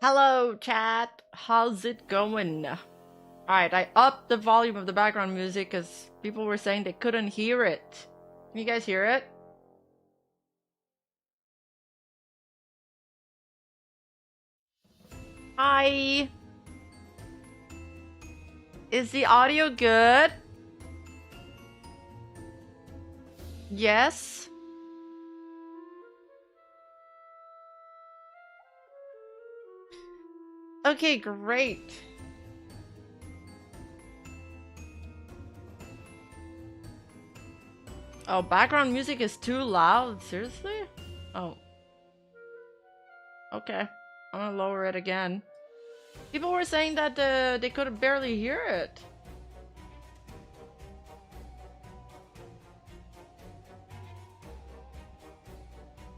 Hello, chat. How's it going? Alright, I upped the volume of the background music because people were saying they couldn't hear it. Can you guys hear it? Hi. Is the audio good? Yes. Okay, great. Oh, background music is too loud? Seriously? Oh. Okay. I'm gonna lower it again. People were saying that they could barely hear it.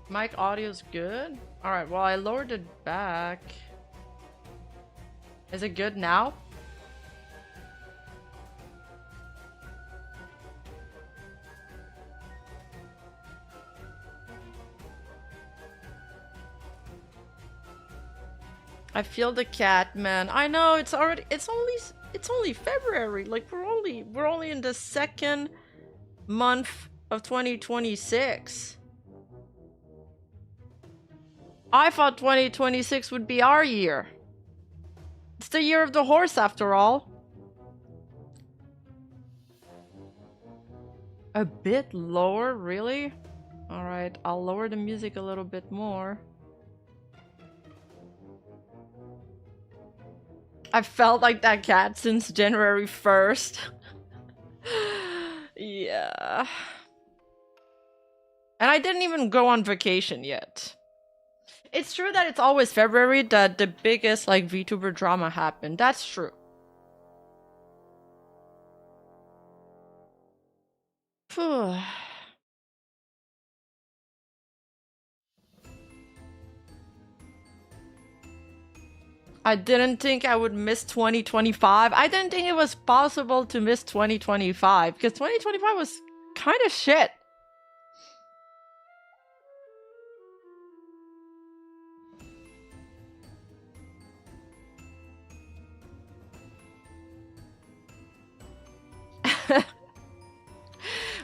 Mic audio's good? Alright, well, I lowered it back. Is it good now? I feel the cat, man. I know it's only February. Like we're only in the second month of 2026. I thought 2026 would be our year. It's the year of the horse after all. A bit lower, really? Alright, I'll lower the music a little bit more. I've felt like that cat since January 1st. Yeah. And I didn't even go on vacation yet. It's true that it's always February that the biggest like VTuber drama happened. That's true. Phew. I didn't think I would miss 2025. I didn't think it was possible to miss 2025 because 2025 was kind of shit.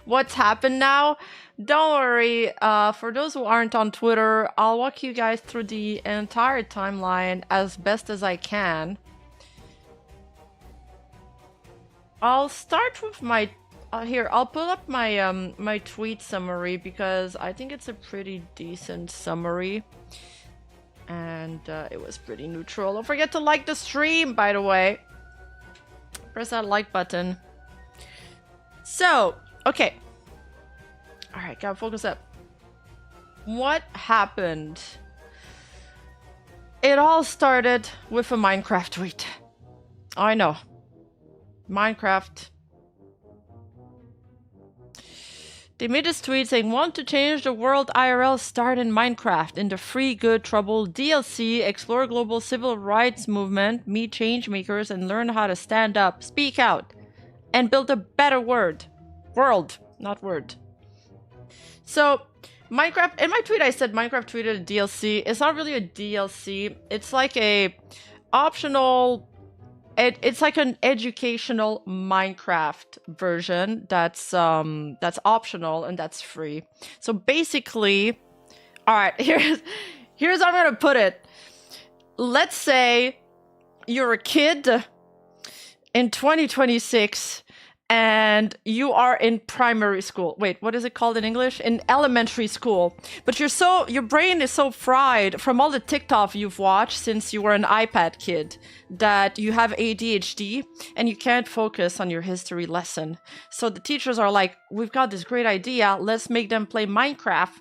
What's happened now? Don't worry, for those who aren't on Twitter, I'll walk you guys through the entire timeline as best as I can. I'll start with my... here, I'll pull up my my tweet summary because I think it's a pretty decent summary. And it was pretty neutral. Don't forget to like the stream, by the way. Press that like button. So, okay. Alright, gotta focus up. What happened? It all started with a Minecraft tweet. I know. Minecraft. They made this tweet saying, want to change the world IRL, start in Minecraft. In the free Good Trouble DLC, explore global civil rights movement, meet change makers, and learn how to stand up, speak out, and build a better world, not word. So, Minecraft, in my tweet I said Minecraft tweeted a DLC. It's not really a DLC. It's like a optional... It's like an educational Minecraft version that's optional and that's free. So basically, all right, here's how I'm gonna put it. Let's say you're a kid in 2026 and you are in primary school. Wait, what is it called in English? In elementary school. But your brain is so fried from all the TikTok you've watched since you were an iPad kid that you have ADHD and you can't focus on your history lesson. So the teachers are like, we've got this great idea, let's make them play Minecraft,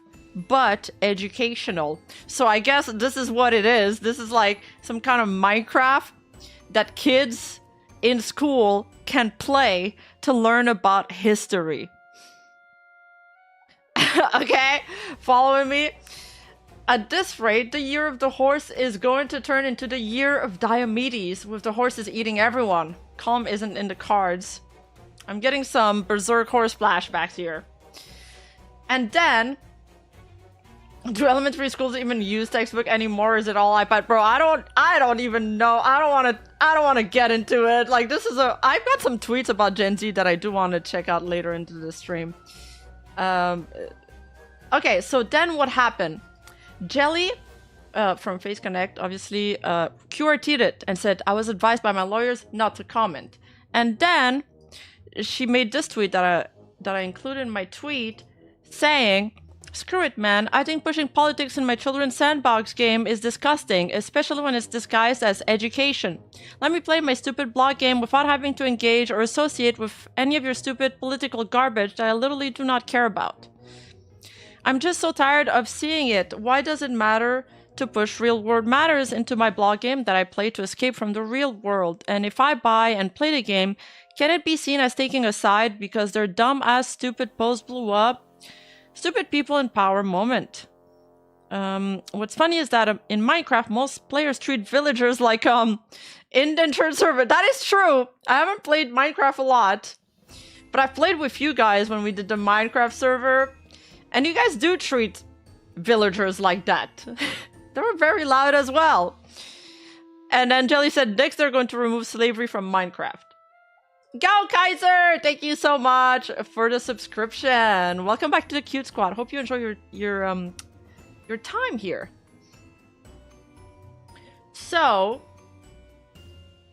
but educational. So I guess this is what it is. This is like some kind of Minecraft that kids in school can play to learn about history. Okay, following me? At this rate, the year of the horse is going to turn into the year of Diomedes, with the horses eating everyone. Calm isn't in the cards. I'm getting some Berserk horse flashbacks here. And then... Do elementary schools even use textbook anymore? Is it all iPad? Bro, I don't even know. I don't want to get into it. Like, this is I've got some tweets about Gen Z that I do want to check out later into the stream. Okay, so then what happened? Jelly from Face Connect obviously QRT'd it and said, I was advised by my lawyers not to comment. And then she made this tweet that I included in my tweet saying, screw it, man. I think pushing politics in my children's sandbox game is disgusting, especially when it's disguised as education. Let me play my stupid blog game without having to engage or associate with any of your stupid political garbage that I literally do not care about. I'm just so tired of seeing it. Why does it matter to push real world matters into my blog game that I play to escape from the real world? And if I buy and play the game, can it be seen as taking a side because their dumb ass stupid post blew up? Stupid people in power moment. What's funny is that in Minecraft, most players treat villagers like indentured servant. That is true. I haven't played Minecraft a lot, but I've played with you guys when we did the Minecraft server, and you guys do treat villagers like that. They were very loud as well. And then Jelly said, next they're going to remove slavery from Minecraft. Go Kaiser! Thank you so much for the subscription. Welcome back to the Cute Squad. Hope you enjoy your time here. So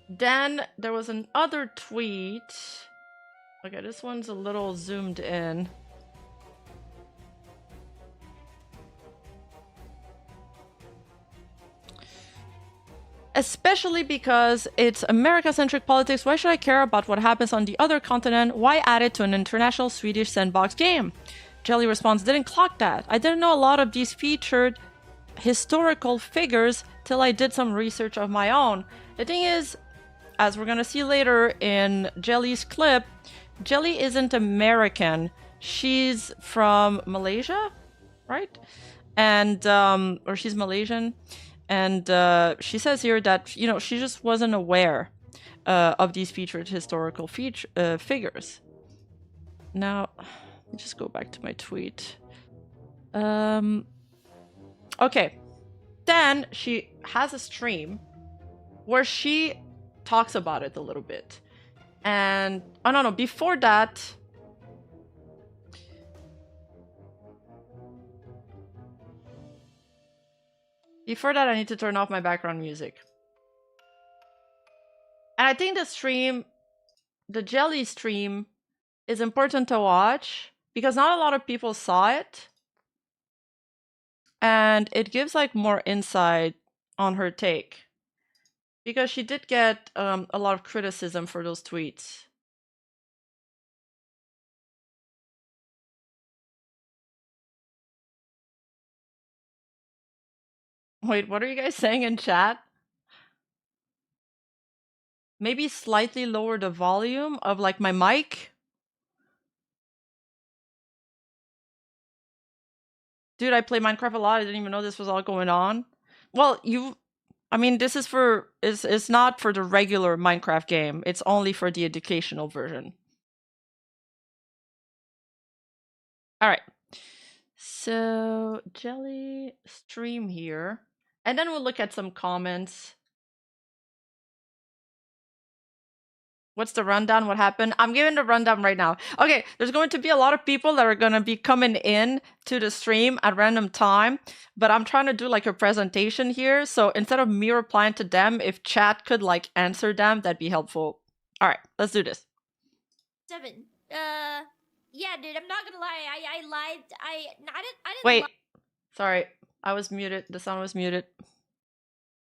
then there was another tweet. Okay, this one's a little zoomed in. Especially because it's America-centric politics, why should I care about what happens on the other continent? Why add it to an international Swedish sandbox game? Jelly responds, didn't clock that. I didn't know a lot of these featured historical figures till I did some research of my own. The thing is, as we're gonna see later in Jelly's clip, Jelly isn't American. She's from Malaysia, right? And, or she's Malaysian. And she says here that, you know, she just wasn't aware of these featured historical figures. Now, let me just go back to my tweet. Okay. Then she has a stream where she talks about it a little bit. And, oh no, before that... Before that, I need to turn off my background music. And I think the stream, the Jelly stream, is important to watch because not a lot of people saw it. And it gives like more insight on her take. Because she did get a lot of criticism for those tweets. Wait, what are you guys saying in chat? Maybe slightly lower the volume of like my mic? Dude, I play Minecraft a lot. I didn't even know this was all going on. Well, I mean, this is for, it's not for the regular Minecraft game. It's only for the educational version. All right. So, Jelly stream here. And then we'll look at some comments. What's the rundown? What happened? I'm giving the rundown right now. Okay, there's going to be a lot of people that are going to be coming in to the stream at random time, but I'm trying to do like a presentation here. So instead of me replying to them, if chat could like answer them, that'd be helpful. All right, let's do this. 7. Yeah, dude, I'm not gonna lie. I lied. I didn't Wait, lie. sorry, I was muted. The sound was muted.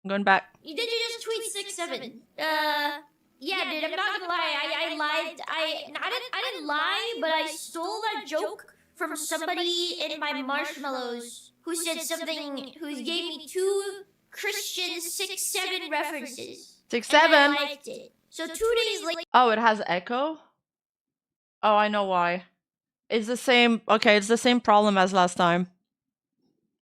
I'm going back. You just tweet 6-7. Yeah, dude, I'm not gonna lie. I lied. I didn't lie, but I stole that joke from somebody in my marshmallows who said something, who gave me 2 Christian 6-7 references. 6-7. I liked it. So 2 days later. Oh, it has echo? Oh, I know why. It's the same. Okay, it's the same problem as last time.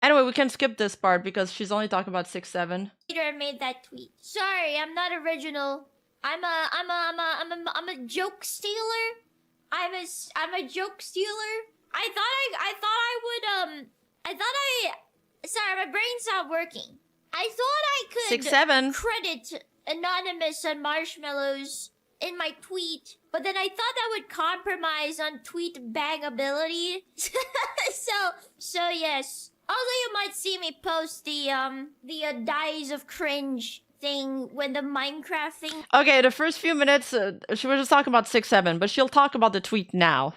Anyway, we can skip this part because she's only talking about 6-7. I made that tweet. Sorry, I'm not original. I'm a joke stealer. I'm a joke stealer. I thought I would Sorry, my brain's not working. I thought I could 6-7. credit Anonymous and Marshmallows in my tweet, but then I thought that would compromise on tweet bangability. so yes. Also, you might see me post the Dies of Cringe thing when the Minecraft thing Okay, the first few minutes, she was just talking about 6-7, but she'll talk about the tweet now.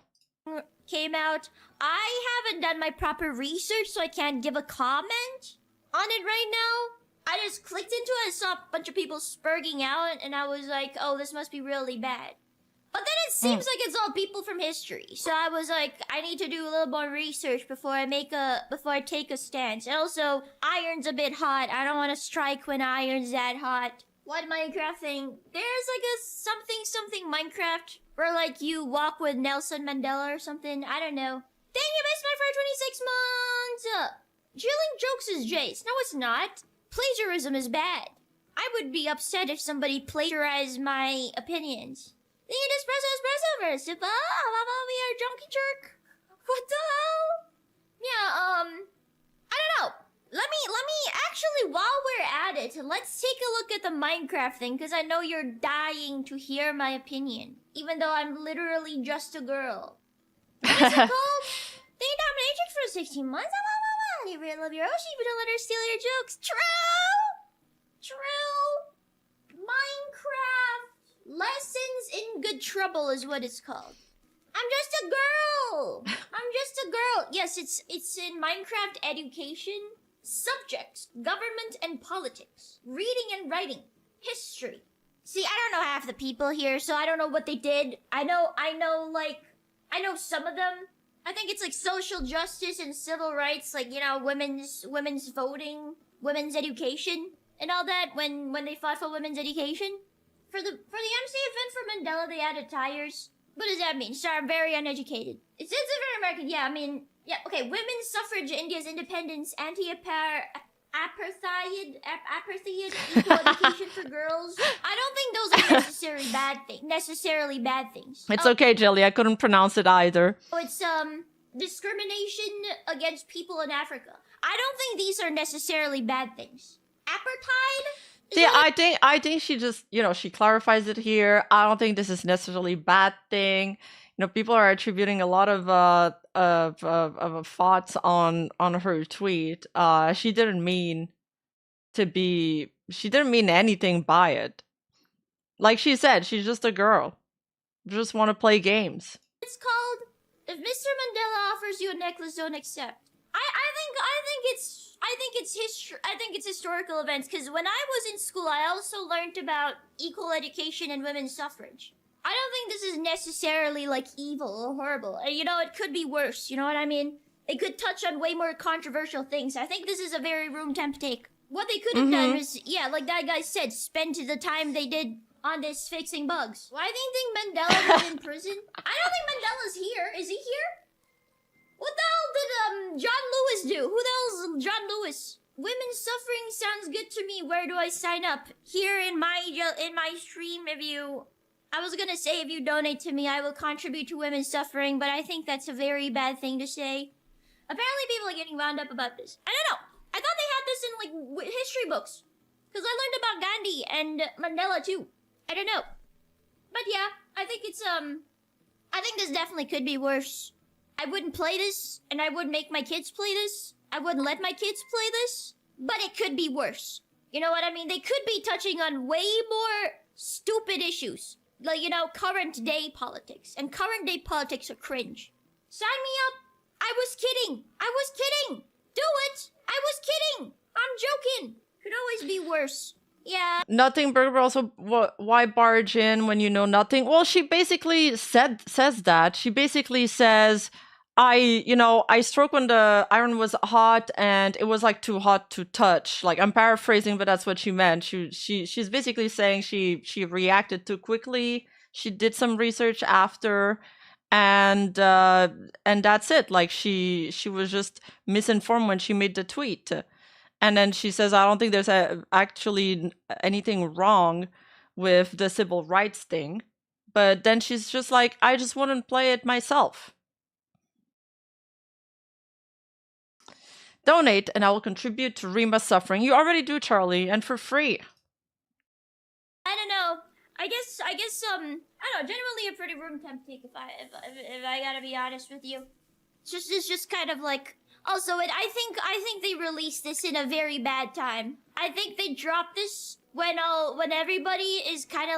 came out. I haven't done my proper research, so I can't give a comment on it right now. I just clicked into it and saw a bunch of people spurging out, and I was like, oh, this must be really bad. But then it seems like it's all people from history. So I was like, I need to do a little more research before I take a stance. And also, iron's a bit hot. I don't want to strike when iron's that hot. What Minecraft thing? There's like a something Minecraft where like you walk with Nelson Mandela or something. I don't know. Thank you, Miss Smart, for 26 months. Drilling jokes is Jace. No, it's not. Plagiarism is bad. I would be upset if somebody plagiarized my opinions. The espresso verse. We are junkie jerk. What the hell? Yeah, I don't know. Let me actually, while we're at it, let's take a look at the Minecraft thing, because I know you're dying to hear my opinion, even though I'm literally just a girl. What is it called? They dominatrix for 16 months? You really love your Oshi, but don't let her steal your jokes. True! Minecraft Lessons in Good Trouble is what it's called. I'm just a girl! Yes, it's in Minecraft education. Subjects, government and politics, reading and writing, history. See, I don't know half the people here, so I don't know what they did. I know some of them. I think it's like social justice and civil rights, like, you know, women's voting, women's education, and all that when they fought for women's education. For the MC event for Mandela, they added tires. What does that mean? Sorry, I'm very uneducated. It's very American. Yeah, I mean, yeah, okay. Women's suffrage, India's independence, apartheid, equal education for girls. I don't think those are necessarily bad things. It's okay, Jelly. I couldn't pronounce it either. Oh, it's discrimination against people in Africa. I don't think these are necessarily bad things. Apartheid? Yeah, I think she just, you know, she clarifies it here. I don't think this is necessarily a bad thing. You know, people are attributing a lot of thoughts on her tweet. She didn't mean anything by it. Like she said, she's just a girl. Just want to play games. It's called If Mr. Mandela Offers You a Necklace, Don't Accept. I think it's historical events, because when I was in school, I also learned about equal education and women's suffrage. I don't think this is necessarily like evil or horrible. You know, it could be worse. You know what I mean? They could touch on way more controversial things. I think this is a very room temp take. What they could have done is, yeah, like that guy said, spend the time they did on this fixing bugs. Why do you think Mandela was in prison? I don't think Mandela's here. Is he here? What the hell did John Lewis do? Who the hell's John Lewis? Women's suffering sounds good to me. Where do I sign up? Here in my stream, I was gonna say if you donate to me, I will contribute to women's suffering, but I think that's a very bad thing to say. Apparently, people are getting wound up about this. I don't know. I thought they had this in like history books, because I learned about Gandhi and Mandela too. I don't know, but yeah, I think it's I think this definitely could be worse. I wouldn't play this, and I wouldn't make my kids play this. I wouldn't let my kids play this, but it could be worse. You know what I mean? They could be touching on way more stupid issues. Like, you know, current day politics. And current day politics are cringe. Sign me up. I was kidding. Do it. I was kidding. I'm joking. Could always be worse. Yeah. Nothing Burger also, why barge in when you know nothing? Well, she basically says that. She basically says, I struck when the iron was hot and it was like too hot to touch. Like, I'm paraphrasing, but that's what she meant. She's basically saying she reacted too quickly. She did some research after, and that's it. Like, she was just misinformed when she made the tweet. And then she says, I don't think there's actually anything wrong with the civil rights thing. But then she's just like, I just wouldn't play it myself. Donate and I will contribute to Rima's suffering. You already do, Charlie, and for free. I don't know. I guess I don't know. Generally, a pretty room temp take if I gotta be honest with you. It's just kind of like. Also, I think they released this in a very bad time. I think they dropped this when everybody is kind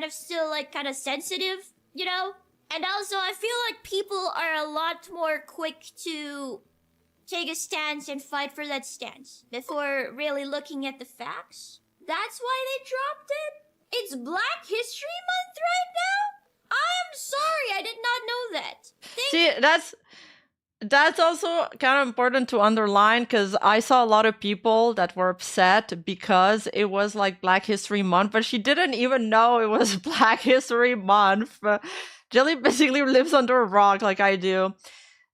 of still kind of sensitive, you know. And also, I feel like people are a lot more quick to take a stance and fight for that stance before really looking at the facts. That's why they dropped it. It's Black History Month right now? I'm sorry, I did not know that. See, that's also kind of important to underline because I saw a lot of people that were upset because it was like Black History Month, but she didn't even know it was Black History Month. Jelly basically lives under a rock like I do.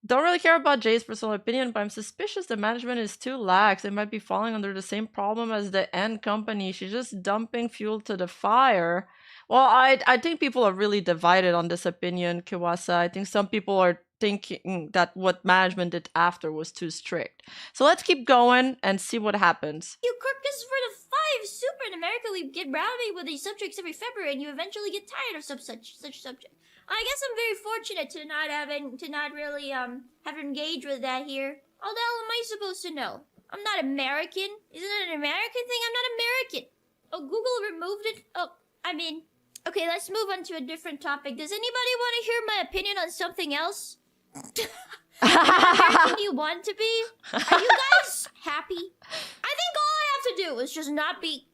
Don't really care about Jay's personal opinion, but I'm suspicious the management is too lax. They might be falling under the same problem as the end company. She's just dumping fuel to the fire. Well, I think people are really divided on this opinion, Kiwasa. I think some people are thinking that what management did after was too strict. So let's keep going and see what happens. You Kirk, this is for the 5 Super in America. We get rowdy with these subjects every February, and you eventually get tired of such subject. I guess I'm very fortunate to not really have engaged with that here. How the hell am I supposed to know? I'm not American. Isn't it an American thing? I'm not American. Oh, Google removed it. Oh, I mean, okay, let's move on to a different topic. Does anybody want to hear my opinion on something else? American you want to be? Are you guys happy? I think all I have to do is just not be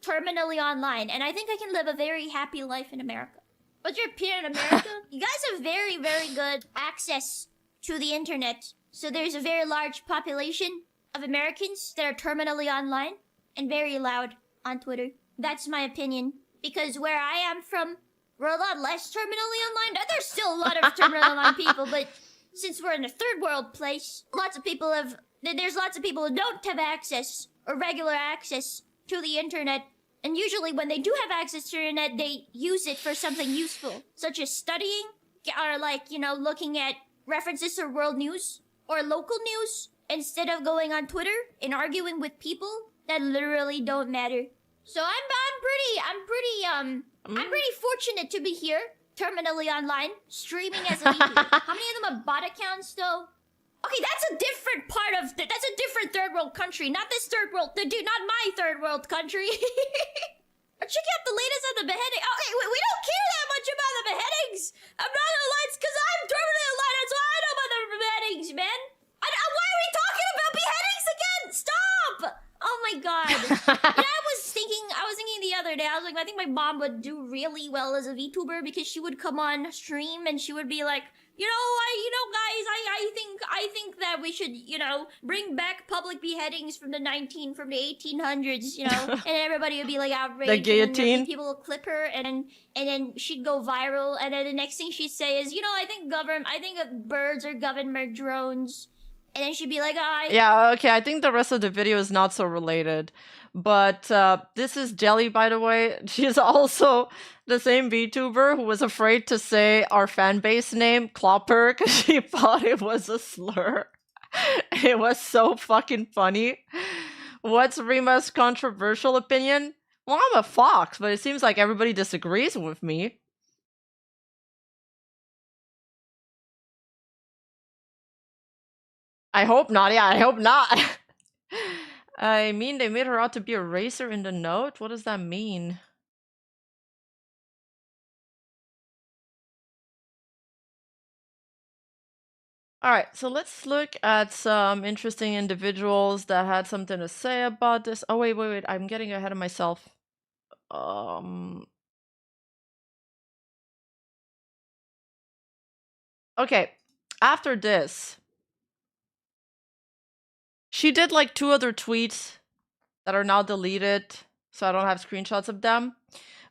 terminally online, and I think I can live a very happy life in America. What's your opinion on America? You guys have very, very good access to the internet. So there's a very large population of Americans that are terminally online and very loud on Twitter. That's my opinion. Because where I am from, we're a lot less terminally online. There's still a lot of terminally online people, but since we're in a third world place, there's lots of people who don't have access or regular access to the internet. And usually when they do have access to the internet, they use it for something useful, such as studying, or looking at references to world news or local news, instead of going on Twitter and arguing with people that literally don't matter. So I'm pretty fortunate to be here, terminally online, streaming as a VTuber. How many of them have bot accounts though? Okay, that's a different that's a different third world country, not this third world, not my third world country. Check out the latest on the beheading. Oh, hey, we don't care that much about the beheadings. I'm not gonna lie, it's because I'm terminally online, so I know about the beheadings, man. Why are we talking about beheadings again? Stop! Oh my god. I was thinking the other day, I was like, I think my mom would do really well as a VTuber because she would come on stream and she would be like, guys, I think that we should, bring back public beheadings from the 1800s, and everybody would be like outraged. The guillotine. And people would clip her, and then she'd go viral, and then the next thing she'd say is, I think birds are government drones. And then she'd be like, Yeah, okay, I think the rest of the video is not so related. But this is Jelly, by the way. She's also the same VTuber who was afraid to say our fan base name, Clopper, because she thought it was a slur. It was so fucking funny. What's Rima's controversial opinion? Well, I'm a fox, but it seems like everybody disagrees with me. I hope not. Yeah, I hope not. I mean, they made her out to be a racer in the note? What does that mean? Alright, so let's look at some interesting individuals that had something to say about this. Oh, wait. I'm getting ahead of myself. Okay, after this, she did like 2 other tweets that are now deleted, so I don't have screenshots of them.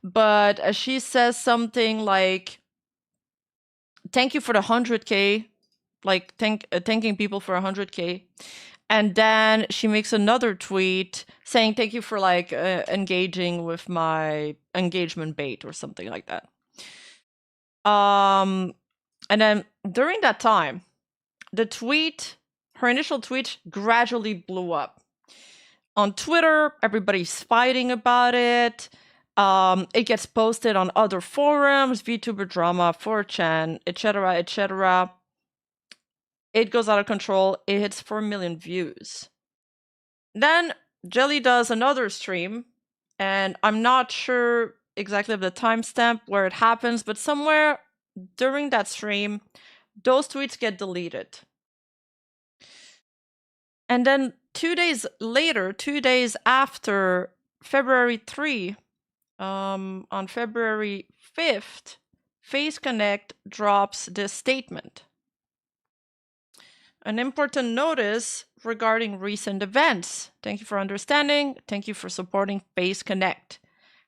But she says something like, thank you for the 100K, like thanking people for 100K. And then she makes another tweet saying, thank you for engaging with my engagement bait or something like that. And then during that time, the tweet her initial tweet gradually blew up. On Twitter, everybody's fighting about it. It gets posted on other forums, VTuber Drama, 4chan, etc., etc. It goes out of control. It hits 4 million views. Then Jelly does another stream, and I'm not sure exactly of the timestamp where it happens, but somewhere during that stream, those tweets get deleted. And then 2 days later, 2 days after February 3, on February 5th, Face Connect drops this statement. An important notice regarding recent events. Thank you for understanding. Thank you for supporting Face Connect.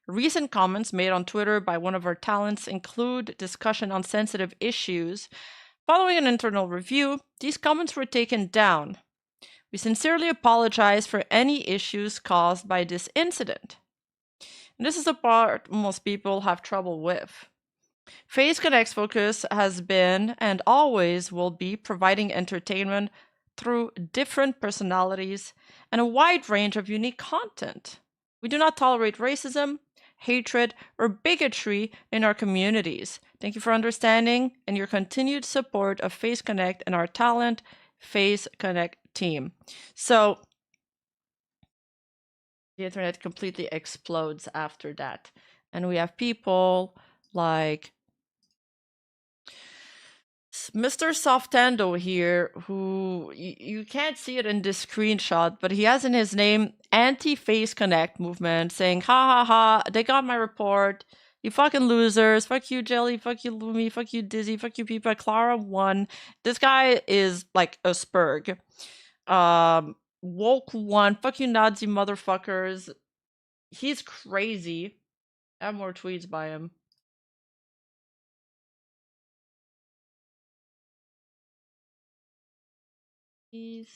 Recent comments made on Twitter by one of our talents include discussion on sensitive issues. Following an internal review, these comments were taken down. We sincerely apologize for any issues caused by this incident. And this is the part most people have trouble with. Face Connect's focus has been and always will be providing entertainment through different personalities and a wide range of unique content. We do not tolerate racism, hatred, or bigotry in our communities. Thank you for understanding and your continued support of Face Connect and our talent, Face Connect team. So the internet completely explodes after that. And we have people like Mr. Softando here, who you can't see it in this screenshot, but he has in his name anti-Face Connect movement saying, ha ha ha, they got my report. You fucking losers. Fuck you, Jelly. Fuck you, Lumi. Fuck you, Dizzy. Fuck you, Pipa. Clara won. This guy is like a spurg. Woke one. Fuck you, Nazi motherfuckers. He's crazy. I have more tweets by him. He's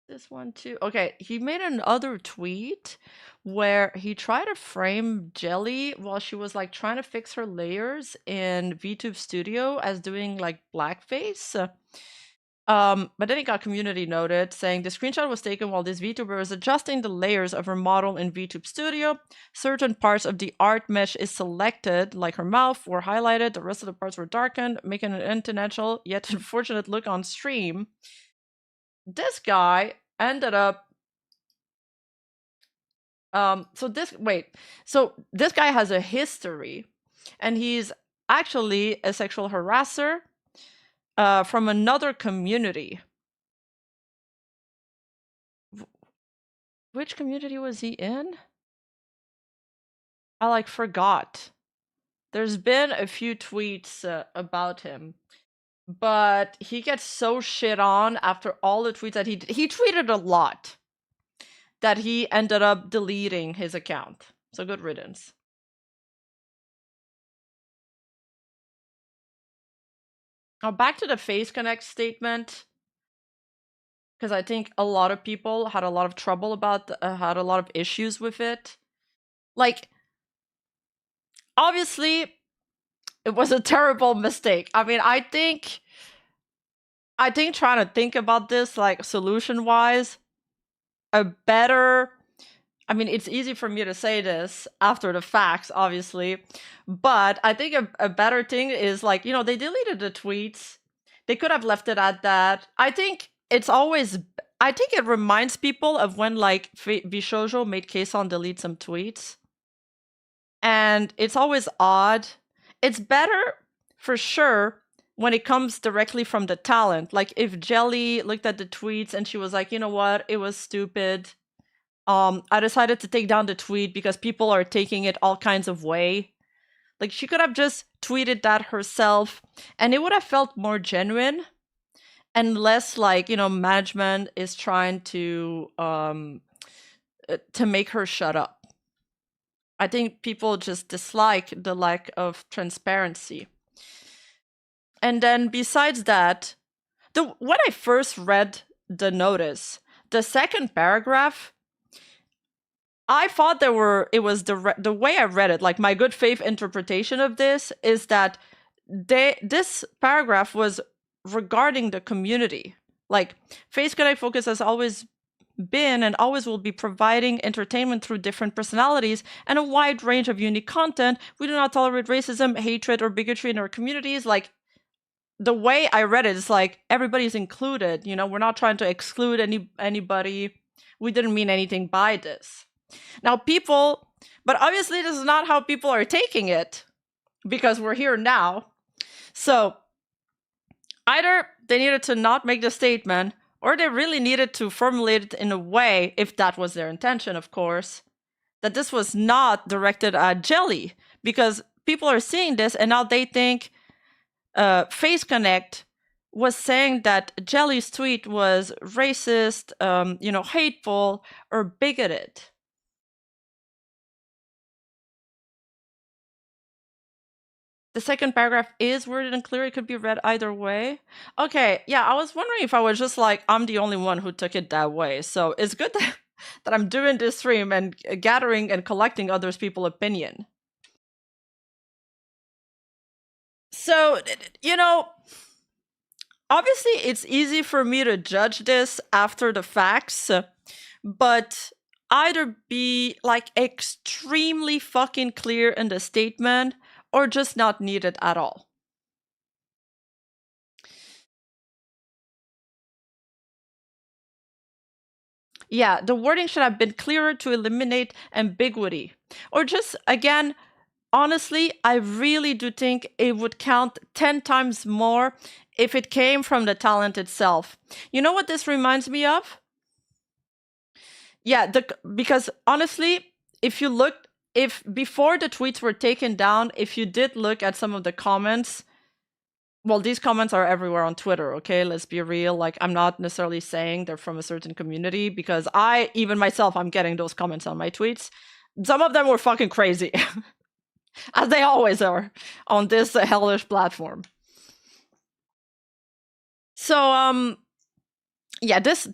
this one too. Okay, he made another tweet where he tried to frame Jelly while she was like trying to fix her layers in VTube Studio as doing like blackface. But then it got community noted saying the screenshot was taken while this VTuber was adjusting the layers of her model in VTube Studio. Certain parts of the art mesh is selected, like her mouth, were highlighted. The rest of the parts were darkened, making an unintentional yet unfortunate look on stream. This guy ended up so this guy has a history, and he's actually a sexual harasser from another community. Which community was he in? I like forgot. There's been a few tweets about him, but he gets so shit on after all the tweets that he tweeted a lot that he ended up deleting his account. So good riddance. Now back to the Face Connect statement, because I think a lot of people had a lot of trouble about had a lot of issues with it. Like, obviously, it was a terrible mistake. I mean, I think trying to think about this like solution-wise, I mean, it's easy for me to say this after the facts, obviously, but I think a better thing is like, you know, they deleted the tweets. They could have left it at that. I think it reminds people of when like Bishojo made Kason delete some tweets. And it's always odd. It's better for sure when it comes directly from the talent. Like if Jelly looked at the tweets and she was like, you know what, it was stupid. I decided to take down the tweet because people are taking it all kinds of way. Like she could have just tweeted that herself and it would have felt more genuine and less like, you know, management is trying to make her shut up. I think people just dislike the lack of transparency. And then besides that, when I first read the notice, the second paragraph, I thought it was the way I read it, like my good faith interpretation of this is that this paragraph was regarding the community. Like, Face Connect Focus has always been and always will be providing entertainment through different personalities and a wide range of unique content. We do not tolerate racism, hatred, or bigotry in our communities. Like, the way I read it is like everybody's included. You know, we're not trying to exclude anybody. We didn't mean anything by this. Now, people, but obviously this is not how people are taking it because we're here now. So either they needed to not make the statement, or they really needed to formulate it in a way, if that was their intention, of course, that this was not directed at Jelly, because people are seeing this and now they think Face Connect was saying that Jelly's tweet was racist, hateful, or bigoted. The second paragraph is worded and clear. It could be read either way. Okay, yeah, I was wondering if I was just like, I'm the only one who took it that way. So it's good that I'm doing this stream and gathering and collecting others people's opinion. So, obviously it's easy for me to judge this after the facts, but either be like extremely fucking clear in the statement or just not needed at all. Yeah, the wording should have been clearer to eliminate ambiguity. Or just, again, honestly, I really do think it would count 10 times more if it came from the talent itself. You know what this reminds me of? Yeah, because honestly, if before the tweets were taken down, if you did look at some of the comments, well, these comments are everywhere on Twitter, okay? Let's be real. Like, I'm not necessarily saying they're from a certain community because even myself, I'm getting those comments on my tweets. Some of them were fucking crazy, as they always are on this hellish platform. So, yeah, this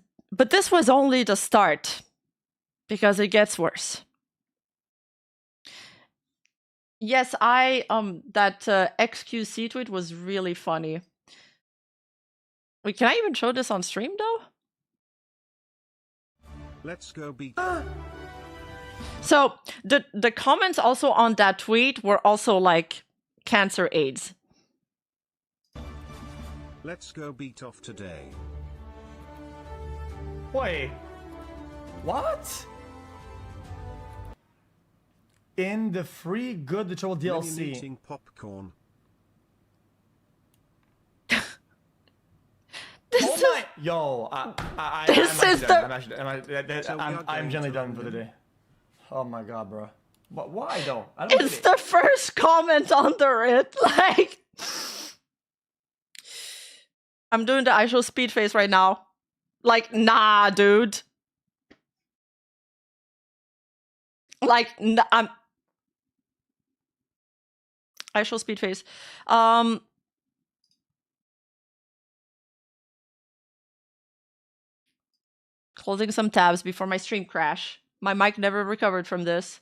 was only the start because it gets worse. Yes, that XQC tweet was really funny. Wait, can I even show this on stream though? Let's go beat. So the comments also on that tweet were also like cancer AIDS. Let's go beat off today. Wait. What? In the free Good the Trouble DLC. Eating popcorn. Yo, I'm generally done for the day. Oh my god, bro. Why though? It's the first comment on the Reddit. Like, I'm doing the I show speed face right now. Like, nah, dude. Like, I'm. I show speed face. Closing some tabs before my stream crash. My mic never recovered from this.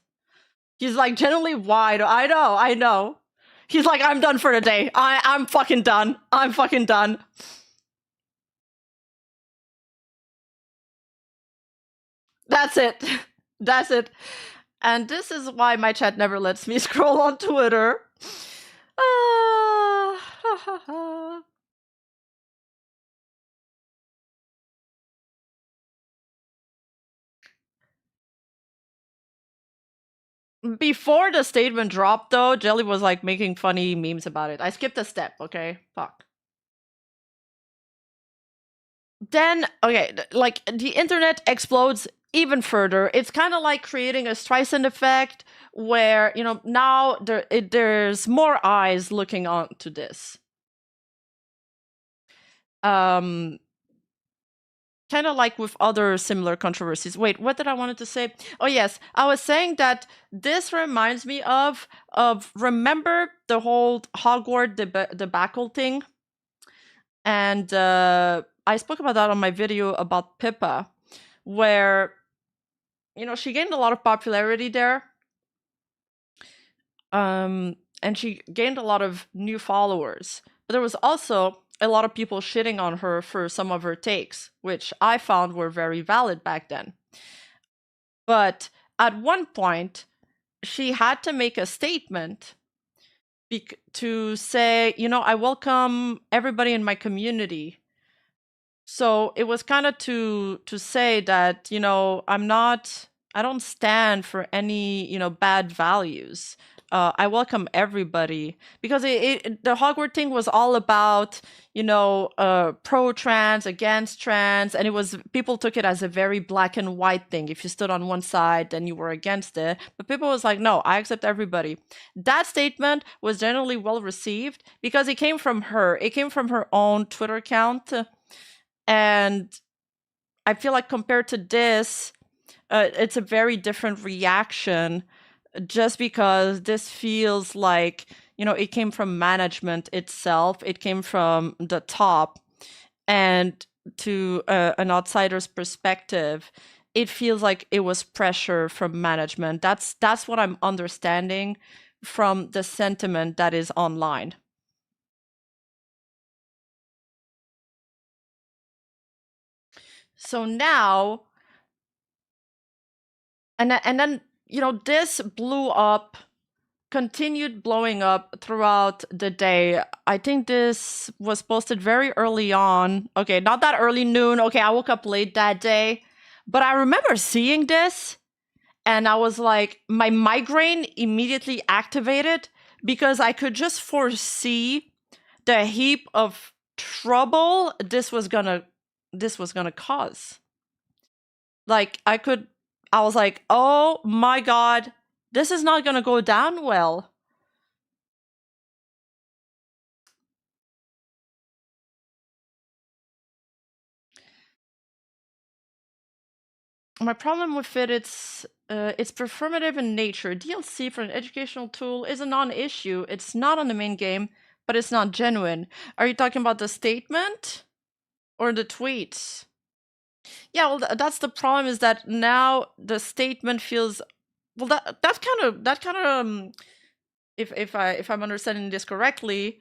He's like genuinely wide. I know. He's like, I'm done for the day. I'm fucking done. I'm fucking done. That's it. That's it. And this is why my chat never lets me scroll on Twitter. Before the statement dropped, though, Jelly was like making funny memes about it. I skipped a step, okay? Fuck. Then, okay, like the internet explodes even further. It's kind of like creating a Streisand effect where, now there's more eyes looking onto this. Kind of like with other similar controversies. Wait, what did I wanted to say? Oh yes, I was saying that this reminds me of remember the whole Hogwarts debacle thing? And I spoke about that on my video about Pippa, where she gained a lot of popularity there. And she gained a lot of new followers. But there was also a lot of people shitting on her for some of her takes, which I found were very valid back then. But at one point, she had to make a statement to say, I welcome everybody in my community. So it was kind of to say that, I don't stand for any, bad values. I welcome everybody, because the Hogwarts thing was all about, pro trans, against trans, and people took it as a very black and white thing. If you stood on one side, then you were against it. But people was like, no, I accept everybody. That statement was generally well received because it came from her. It came from her own Twitter account. And I feel like compared to this, it's a very different reaction, just because this feels like, it came from management itself. It came from the top. And to an outsider's perspective, it feels like it was pressure from management. That's what I'm understanding from the sentiment that is online. So now, and then, this blew up, continued blowing up throughout the day. I think this was posted very early on. Okay, not that early, noon. Okay, I woke up late that day. But I remember seeing this, and I was like, my migraine immediately activated, because I could just foresee the heap of trouble this was gonna cause. Like, I was like, oh my God, this is not gonna go down well. My problem with it's performative in nature. DLC for an educational tool is a non-issue. It's not on the main game, but it's not genuine. Are you talking about the statement or the tweets? Yeah, well, that's the problem, is that now the statement feels, well, that kind of if I'm understanding this correctly,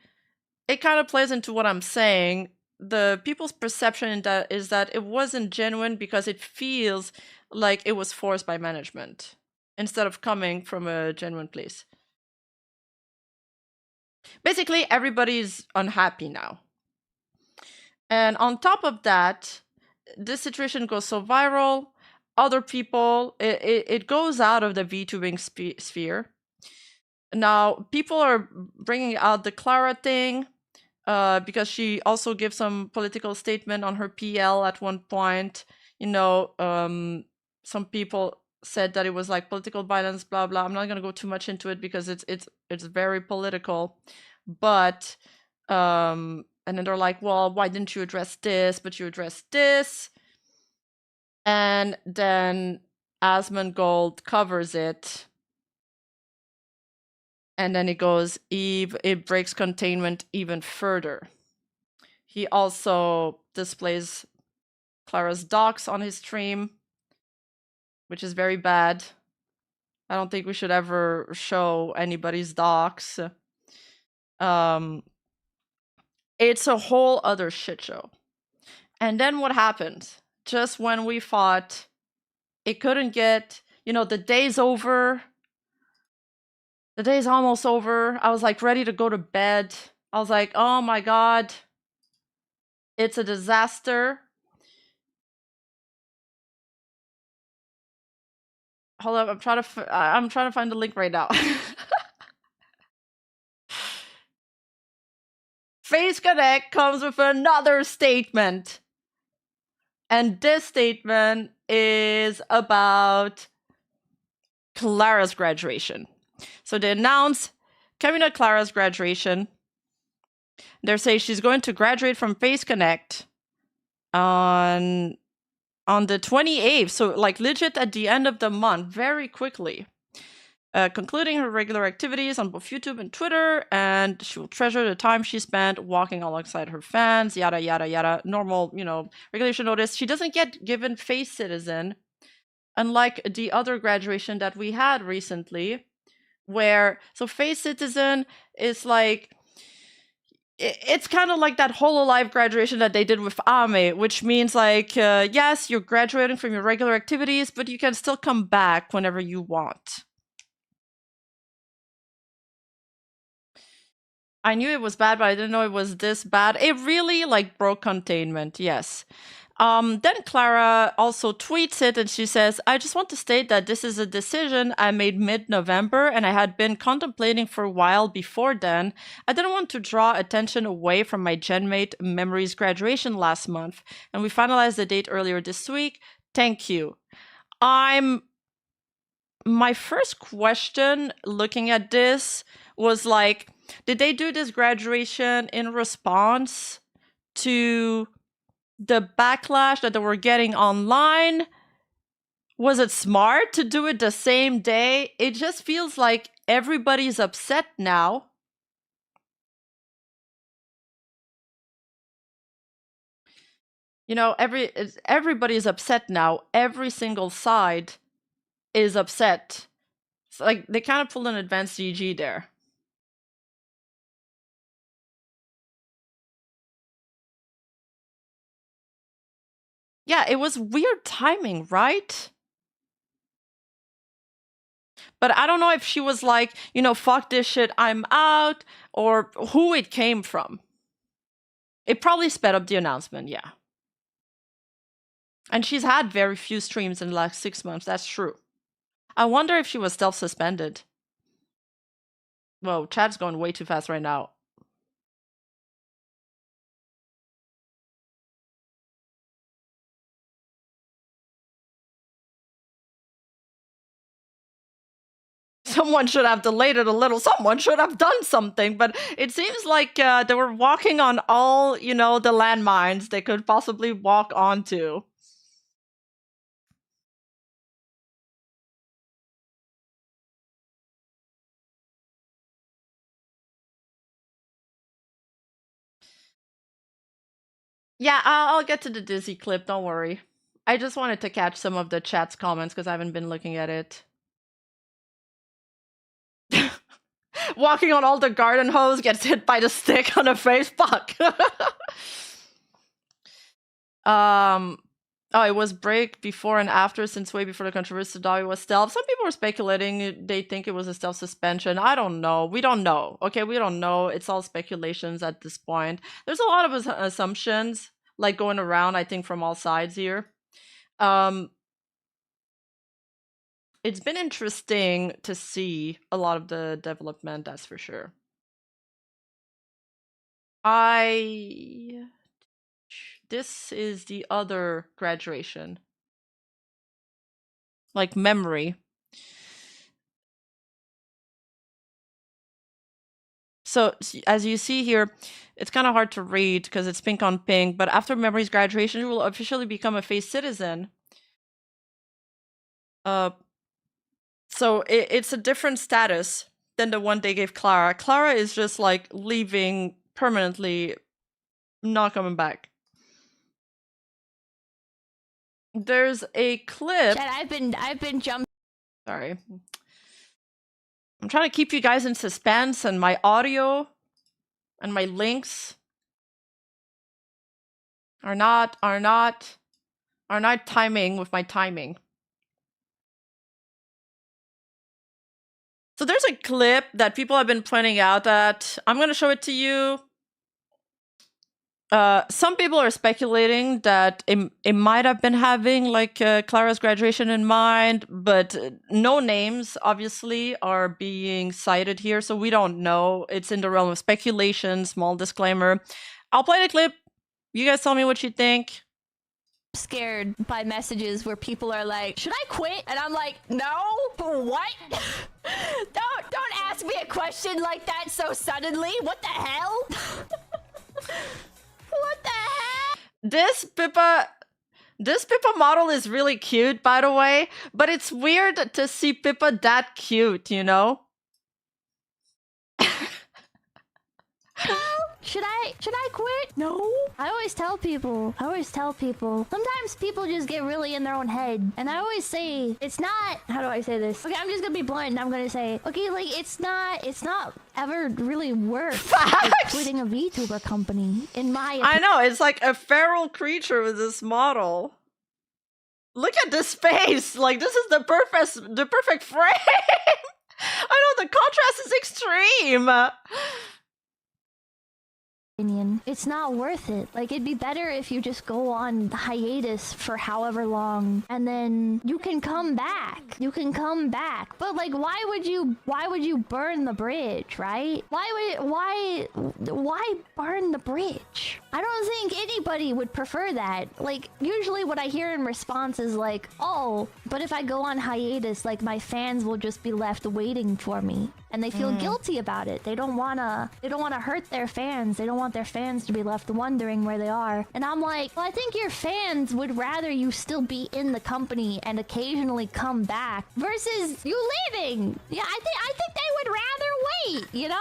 it kind of plays into what I'm saying. The people's perception is that it wasn't genuine because it feels like it was forced by management instead of coming from a genuine place. Basically, everybody's unhappy now. And on top of that, this situation goes so viral, other people, it goes out of the VTubing sphere. Now, people are bringing out the Clara thing, because she also gives some political statement on her PL at one point. Some people said that it was like political violence, blah blah. I'm not gonna go too much into it because it's very political. But and then they're like, well, why didn't you address this? But you addressed this. And then Asmongold covers it. And then it goes, it breaks containment even further. He also displays Clara's docs on his stream, which is very bad. I don't think we should ever show anybody's docs. It's a whole other shit show. And then what happened? Just when we thought it couldn't get, the day's over. The day's almost over. I was like ready to go to bed. I was like, oh my God, it's a disaster. Hold up, I'm trying to find the link right now. FaZe Connect comes with another statement. And this statement is about Clara's graduation. So they announce Camina Clara's graduation. They say she's going to graduate from FaZe Connect on the 28th. So like legit at the end of the month, very quickly. Concluding her regular activities on both YouTube and Twitter, and she will treasure the time she spent walking alongside her fans, yada, yada, yada. Normal, regulation notice. She doesn't get given FaZe Citizen, unlike the other graduation that we had recently, where, so FaZe Citizen is like, it's kind of like that Hololive graduation that they did with Ame, which means like, yes, you're graduating from your regular activities, but you can still come back whenever you want. I knew it was bad, but I didn't know it was this bad. It really like broke containment, yes. Then Clara also tweets it and she says, I just want to state that this is a decision I made mid-November and I had been contemplating for a while before then. I didn't want to draw attention away from my GenMate Memories graduation last month, and we finalized the date earlier this week. Thank you. My first question looking at this was like, did they do this graduation in response to the backlash that they were getting online? Was it smart to do it the same day? It just feels like everybody's upset now. You know, everybody's upset now. Every single side is upset. It's like they kind of pulled an advanced GG there. Yeah, it was weird timing, right? But I don't know if she was like, you know, fuck this shit, I'm out, or who it came from. It probably sped up the announcement, yeah. And she's had very few streams in the last 6 months, that's true. I wonder if she was self-suspended. Whoa, chat's going way too fast right now. Someone should have delayed it a little. Someone should have done something. But it seems like they were walking on all, you know, the landmines they could possibly walk onto. Yeah, I'll get to the Dizzy clip, don't worry. I just wanted to catch some of the chat's comments because I haven't been looking at it. Walking on all the garden hose, gets hit by the stick on the face. Fuck. Oh, it was break before and after, since way before the controversy Dawi was stealth. Some people were speculating they think it was a stealth suspension. I don't know. We don't know. Okay, we don't know. It's all speculations at this point. There's a lot of assumptions like going around, I think, from all sides here. It's been interesting to see a lot of the development, that's for sure. This is the other graduation. Like memory. So as you see here, it's kind of hard to read because it's pink on pink, but after Memory's graduation, you will officially become a FaZe citizen. So it's a different status than the one they gave Clara. Clara is just like leaving permanently, not coming back. There's a clip. Chat, I've been jumping. Sorry. I'm trying to keep you guys in suspense, and my audio and my links are not timing with my timing. So there's a clip that people have been pointing out that I'm going to show it to you. Some people are speculating that it might have been having like Clara's graduation in mind, but no names obviously are being cited here, so we don't know. It's in the realm of speculation, small disclaimer. I'll play the clip. You guys tell me what you think. Scared by messages where people are like, should I quit? And I'm like, no, what? don't ask me a question like that so suddenly. What the hell? What the hell? This Pippa model is really cute, by the way, but it's weird to see Pippa that cute, you know? Should I quit? No. I always tell people. Sometimes people just get really in their own head. And I always say, it's not, how do I say this? Okay, I'm just gonna be blunt and I'm gonna say, okay, like, it's not ever really worth like, quitting a VTuber company, in my opinion. I know, it's like a feral creature with this model. Look at this face! Like, this is the perfect frame! I know, the contrast is extreme! It's not worth it. Like, it'd be better if you just go on hiatus for however long and then you can come back. But like, why would you burn the bridge, right? Why burn the bridge? I don't think anybody would prefer that. Like, usually what I hear in response is like, oh, but if I go on hiatus, like, my fans will just be left waiting for me. And they feel guilty about it. They don't wanna hurt their fans. They don't want their fans to be left wondering where they are. And I'm like, well, I think your fans would rather you still be in the company and occasionally come back versus you leaving. Yeah, I think they would rather wait, you know?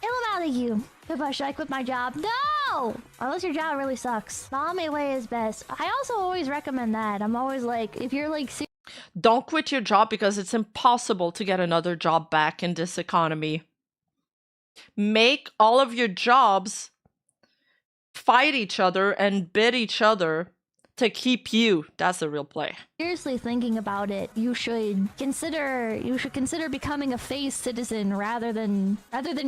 It'll bother you. Goodbye, should I quit my job? No! Unless your job really sucks. Mommy way is best. I also always recommend that. I'm always like, if you're like Don't quit your job because it's impossible to get another job back in this economy. Make all of your jobs fight each other and bid each other to keep you. That's the real play. seriously thinking about it, you should consider becoming a phase citizen rather than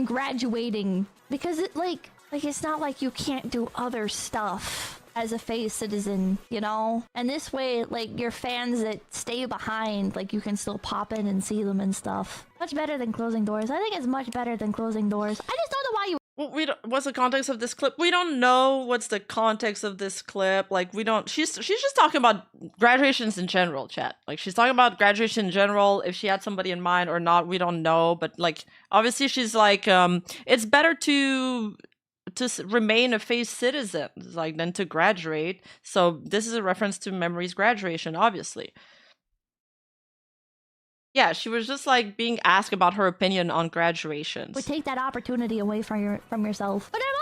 graduating, because it's not like you can't do other stuff as a phase citizen, you know? And this way, like, your fans that stay behind, like, you can still pop in and see them and stuff. Much better than closing doors. I think it's much better than closing doors. I just don't know why you... Well, what's the context of this clip? We don't know what's the context of this clip. Like, we don't... She's just talking about graduations in general, chat. Like, she's talking about graduation in general. If she had somebody in mind or not, we don't know. But, like, obviously she's like, it's better to remain a phase citizen, like, than to graduate. So this is a reference to Memory's graduation, obviously. Yeah, she was just like being asked about her opinion on graduations. would take that opportunity away from yourself. But I'm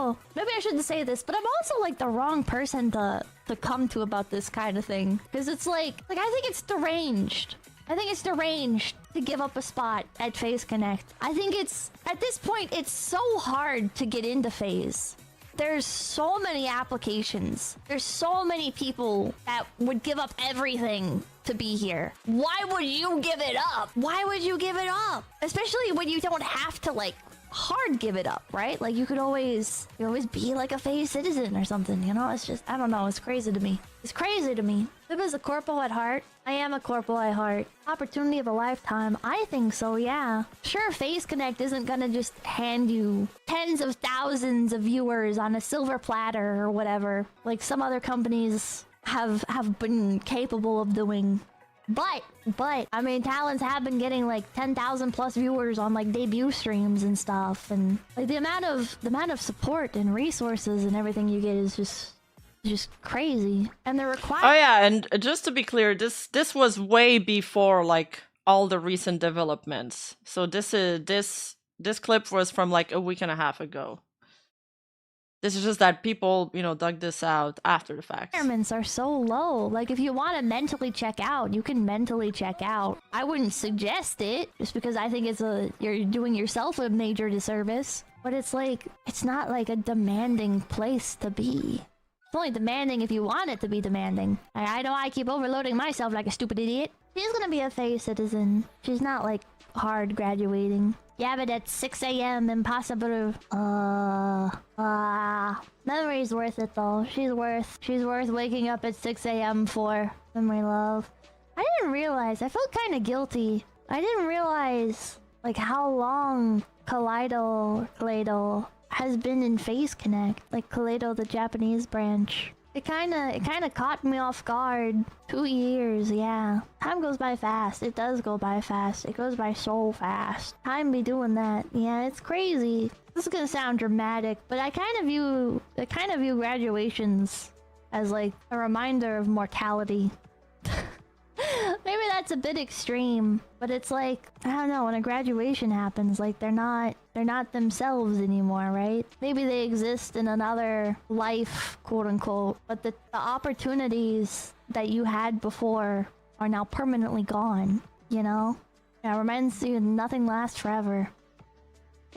also, maybe I shouldn't say this, but I'm also like the wrong person to come to about this kind of thing, because it's like I think it's deranged. I think it's deranged to give up a spot at FaZe Connect. I think it's, at this point, it's so hard to get into FaZe. There's so many applications. There's so many people that would give up everything to be here. Why would you give it up? Why would you give it up? Especially when you don't have to, like, hard give it up, right? Like, you always be like a phase citizen or something, you know? It's just, I don't know, it's crazy to me. It's crazy to me. Sib is a corporal at heart. I am a corporal at heart. Opportunity of a lifetime. I think so, yeah. Sure, FaZe Connect isn't gonna just hand you tens of thousands of viewers on a silver platter or whatever, like some other companies have been capable of doing. But I mean, Talons have been getting like 10,000 plus viewers on like debut streams and stuff, and like the amount of support and resources and everything you get is just crazy. And they're required. Oh yeah, and just to be clear, this was way before like all the recent developments. So this clip was from like a week and a half ago. This is just that people, you know, dug this out after the fact. Requirements are so low. Like, if you want to mentally check out, you can mentally check out. I wouldn't suggest it, just because I think you're doing yourself a major disservice. But it's like, it's not like a demanding place to be. It's only demanding if you want it to be demanding. I know I keep overloading myself like a stupid idiot. She's gonna be a phase citizen. She's not like hard graduating. Yeah, but at 6 a.m. impossible. Memory's worth it though. She's worth waking up at 6 a.m. for. Memory love. I didn't realize. I felt kind of guilty. I didn't realize like how long Kaleido has been in FaZe Connect. Like Kaleido, the Japanese branch. It kind of caught me off guard. 2 years, yeah. Time goes by fast. It does go by fast. It goes by so fast. Time be doing that. Yeah, it's crazy. This is gonna sound dramatic, but I kind of view graduations as like a reminder of mortality. Maybe that's a bit extreme, but it's like, I don't know, when a graduation happens, like they're not themselves anymore, right? Maybe they exist in another life, quote unquote, but the opportunities that you had before are now permanently gone, you know? Yeah, it reminds you nothing lasts forever.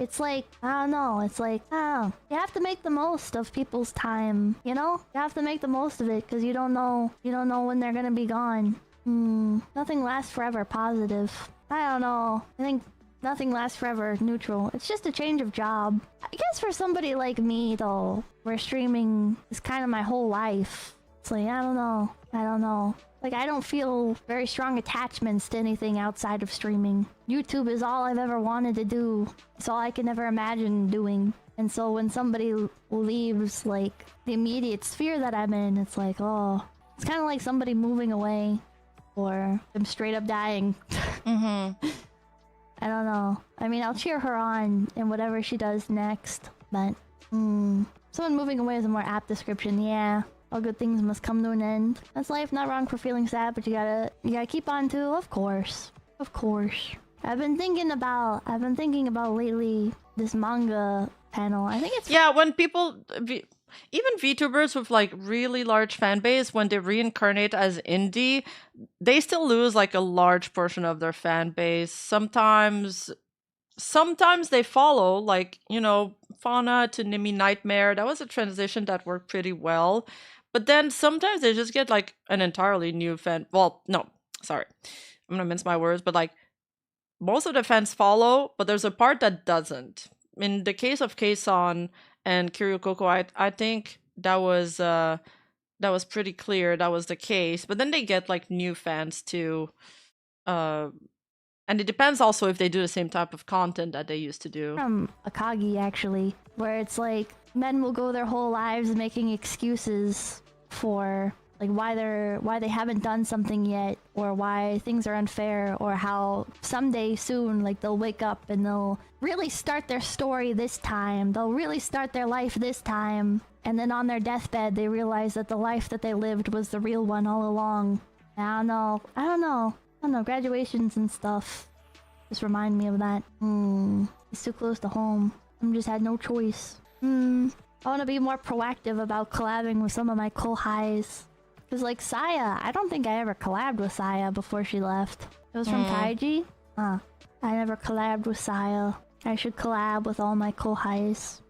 It's like, I don't know, it's like, oh, you have to make the most of people's time, you know? You have to make the most of it, because you don't know when they're gonna be gone. Nothing lasts forever, positive. I don't know, I think nothing lasts forever, neutral. It's just a change of job. I guess for somebody like me, though, where streaming is kind of my whole life, it's like, I don't know. Like, I don't feel very strong attachments to anything outside of streaming. YouTube is all I've ever wanted to do. It's all I can ever imagine doing. And so when somebody leaves, like, the immediate sphere that I'm in, it's like, oh... It's kind of like somebody moving away. Or them straight up dying. I don't know. I mean, I'll cheer her on in whatever she does next. But, someone moving away is a more apt description, yeah. All good things must come to an end. That's life, not wrong for feeling sad, but you gotta keep on too, of course. Of course. I've been thinking about lately this manga panel. I think it's... Yeah, when people... Even VTubers with like really large fan base, when they reincarnate as indie, they still lose like a large portion of their fan base. Sometimes they follow, like, you know, Fauna to Nimi Nightmare. That was a transition that worked pretty well. But then sometimes they just get like an entirely new fan. Well, no, sorry. I'm gonna mince my words, but like most of the fans follow, but there's a part that doesn't. In the case of Keisan and Kiryu Koko, I think that was pretty clear that was the case. But then they get like new fans too. And it depends also if they do the same type of content that they used to do. From Akagi, actually, where it's like men will go their whole lives making excuses for like why they haven't done something yet, or why things are unfair, or how someday soon like they'll wake up and they'll really start their story this time. They'll really start their life this time. And then on their deathbed, they realize that the life that they lived was the real one all along. I don't know. Graduations and stuff just remind me of that. It's too close to home. I just had no choice. I want to be more proactive about collabing with some of my kohais. Because like Saya, I don't think I ever collabed with Saya before she left. It was from Kaiji? I never collabed with Saya. I should collab with all my kohais.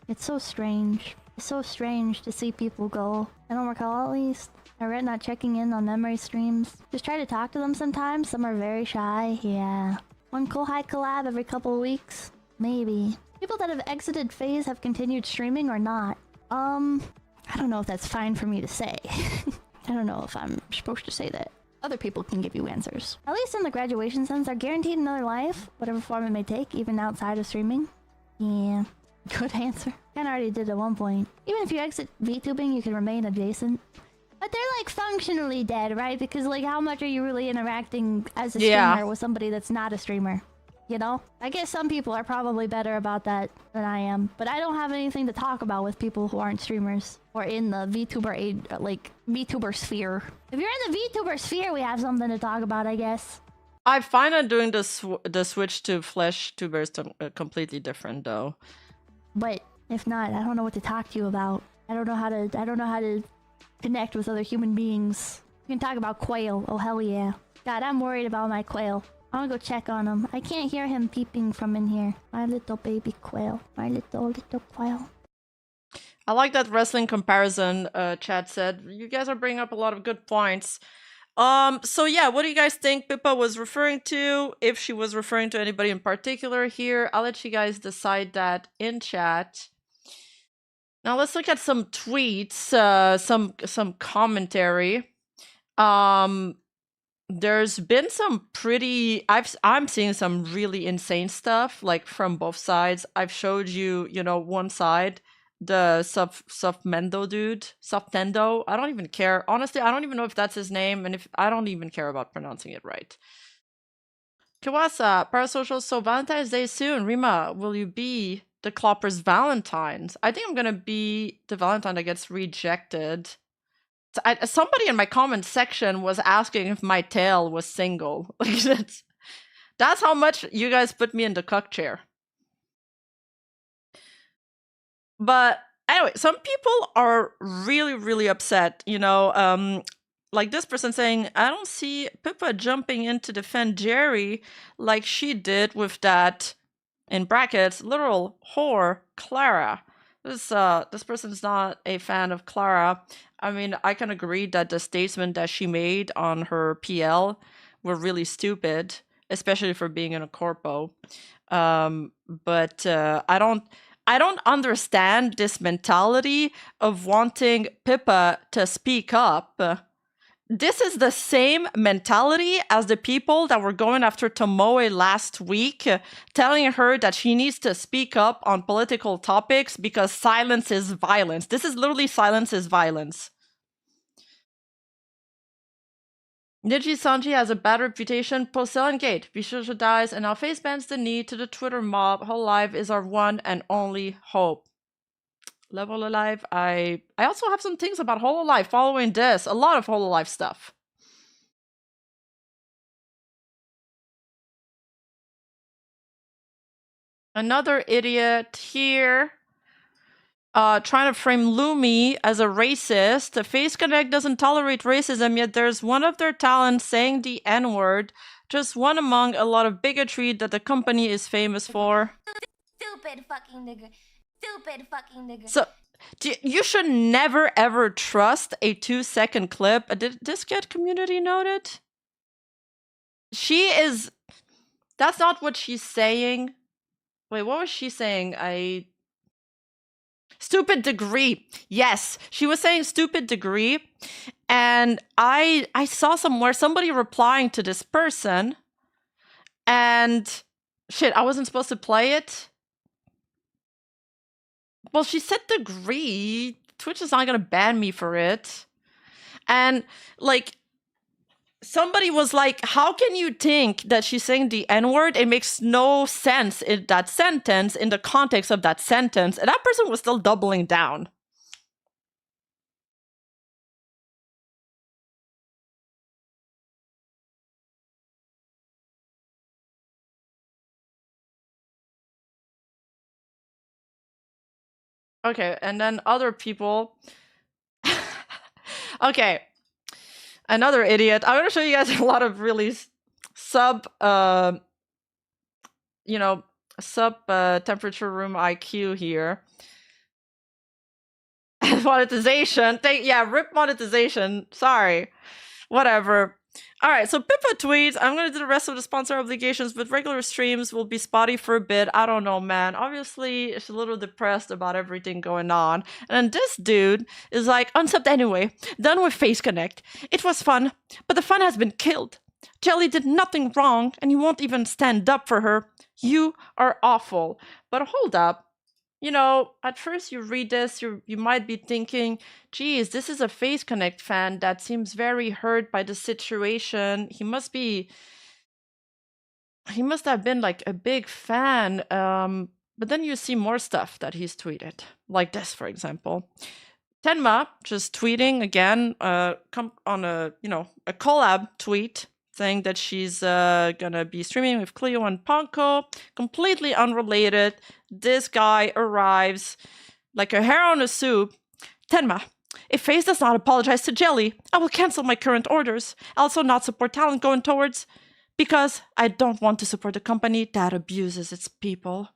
It's so strange. It's so strange to see people go. I don't recall, at least. I regret not checking in on memory streams. Just try to talk to them sometimes. Some are very shy. Yeah. One kohai collab every couple of weeks? Maybe. People that have exited phase have continued streaming or not? I don't know if that's fine for me to say. I don't know if I'm supposed to say that. Other people can give you answers. At least in the graduation sense, they're guaranteed another life, whatever form it may take, even outside of streaming. Yeah. Good answer. Ken already did at one point. Even if you exit VTubing, you can remain adjacent. But they're like functionally dead, right? Because like how much are you really interacting as a streamer with somebody that's not a streamer? You know? I guess some people are probably better about that than I am. But I don't have anything to talk about with people who aren't streamers. Or in the VTuber sphere. If you're in the VTuber sphere, we have something to talk about, I guess. I find that doing the switch to flesh tubers completely different, though. But if not, I don't know what to talk to you about. I don't know how to connect with other human beings. You can talk about Quail. Oh hell yeah. God, I'm worried about my Quail. I wanna go check on him. I can't hear him peeping from in here. My little baby Quail. My little Quail. I like that wrestling comparison, Chad said. You guys are bringing up a lot of good points. So yeah, what do you guys think Pippa was referring to? If she was referring to anybody in particular here, I'll let you guys decide that in chat. Now let's look at some tweets, some commentary. There's been some pretty... I'm seeing some really insane stuff, like from both sides. I've showed you, one side, the Suftendo dude. Suftendo. I don't even care. Honestly, I don't even know if that's his name, and if I don't even care about pronouncing it right. Kiwasa, Parasocial, so Valentine's Day soon. Rima, will you be the Clopper's Valentine's? I think I'm gonna be the Valentine that gets rejected somebody in my comment section was asking if my tail was single. Like that's how much you guys put me in the cuck chair. But anyway, some people are really, really upset. You know, like this person saying, I don't see Pippa jumping in to defend Jerry like she did with that, in brackets, literal whore, Clara. This person's not a fan of Clara. I mean, I can agree that the statements that she made on her PL were really stupid, especially for being in a corpo. But I don't understand this mentality of wanting Pippa to speak up. This is the same mentality as the people that were going after Tomoe last week, telling her that she needs to speak up on political topics because silence is violence. This is literally silence is violence. Niji Sanji has a bad reputation post-Silent Gate. Bishojo dies and now face bans the knee to the Twitter mob. Hololive is our one and only hope. Love Hololive. I also have some things about Hololive following this. A lot of Hololive stuff. Another idiot here. Trying to frame Lumi as a racist. Face Connect doesn't tolerate racism, yet there's one of their talents saying the N-word. Just one among a lot of bigotry that the company is famous for. Stupid fucking nigga. Stupid fucking nigga. So, you should never ever trust a 2-second clip. Did this get community noted? She is... That's not what she's saying. Wait, what was she saying? Stupid degree. Yes, she was saying stupid degree. And I saw somewhere somebody replying to this person. And shit, I wasn't supposed to play it. Well, she said degree. Twitch is not going to ban me for it. And, like, somebody was like, how can you think that she's saying the N-word? It makes no sense in that sentence, in the context of that sentence. And that person was still doubling down. Okay, and then other people. Okay, another idiot. I'm gonna show you guys a lot of really sub temperature room IQ here. Monetization. Rip monetization. Sorry. Whatever. All right, so Pippa tweets, I'm going to do the rest of the sponsor obligations, but regular streams will be spotty for a bit. I don't know, man. Obviously, she's a little depressed about everything going on. And this dude is like, unsubbed anyway. Done with Face Connect. It was fun, but the fun has been killed. Jelly did nothing wrong, and you won't even stand up for her. You are awful. But hold up. You know, at first you read this, you might be thinking, geez, this is a Face Connect fan that seems very hurt by the situation. He must have been like a big fan. But then you see more stuff that he's tweeted, like this, for example. Tenma just tweeting again, come on a collab tweet saying that she's gonna be streaming with Cleo and Ponko, completely unrelated. This guy arrives like a hair on a soup. Tenma, if FaZe does not apologize to Jelly, I will cancel my current orders. I also not support talent going towards, because I don't want to support a company that abuses its people.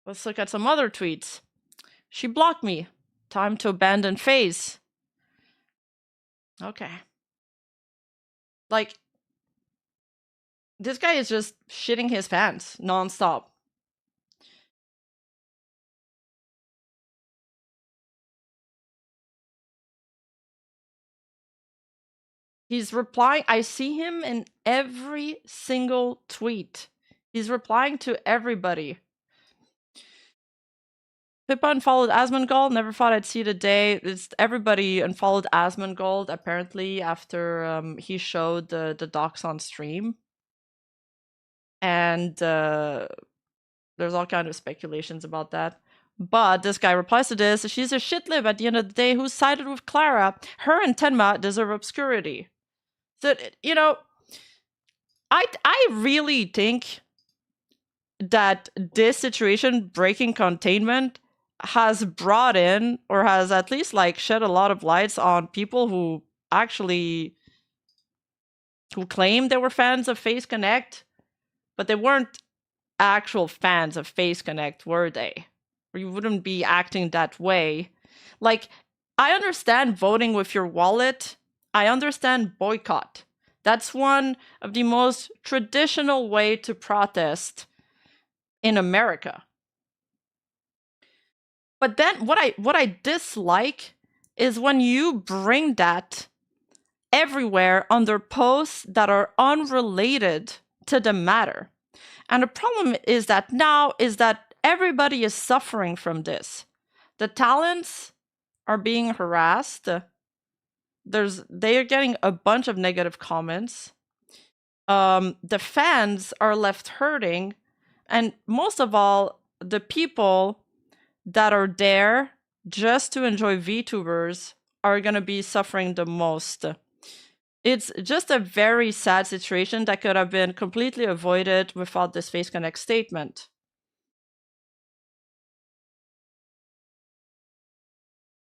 Let's look at some other tweets. She blocked me. Time to abandon FaZe. Okay. Like, this guy is just shitting his pants nonstop. He's replying. I see him in every single tweet. He's replying to everybody. Pippa unfollowed Asmongold. Never thought I'd see the day. Everybody unfollowed Asmongold apparently after he showed the docs on stream. And there's all kind of speculations about that. But this guy replies to this, she's a shitlib at the end of the day who sided with Clara. Her and Tenma deserve obscurity. So, you know, I really think that this situation, breaking containment, has brought in, or has at least like shed a lot of lights on people who actually who claimed they were fans of Face Connect, but they weren't actual fans of Face Connect, were they? Or you wouldn't be acting that way. Like, I understand voting with your wallet. I understand boycott. That's one of the most traditional way to protest in America. But then what I dislike is when you bring that everywhere under posts that are unrelated to the matter. And the problem is that now is that everybody is suffering from this. The talents are being harassed. They are getting a bunch of negative comments. The fans are left hurting, and most of all, the people that are there just to enjoy VTubers are gonna be suffering the most. It's just a very sad situation that could have been completely avoided without this Face Connect statement.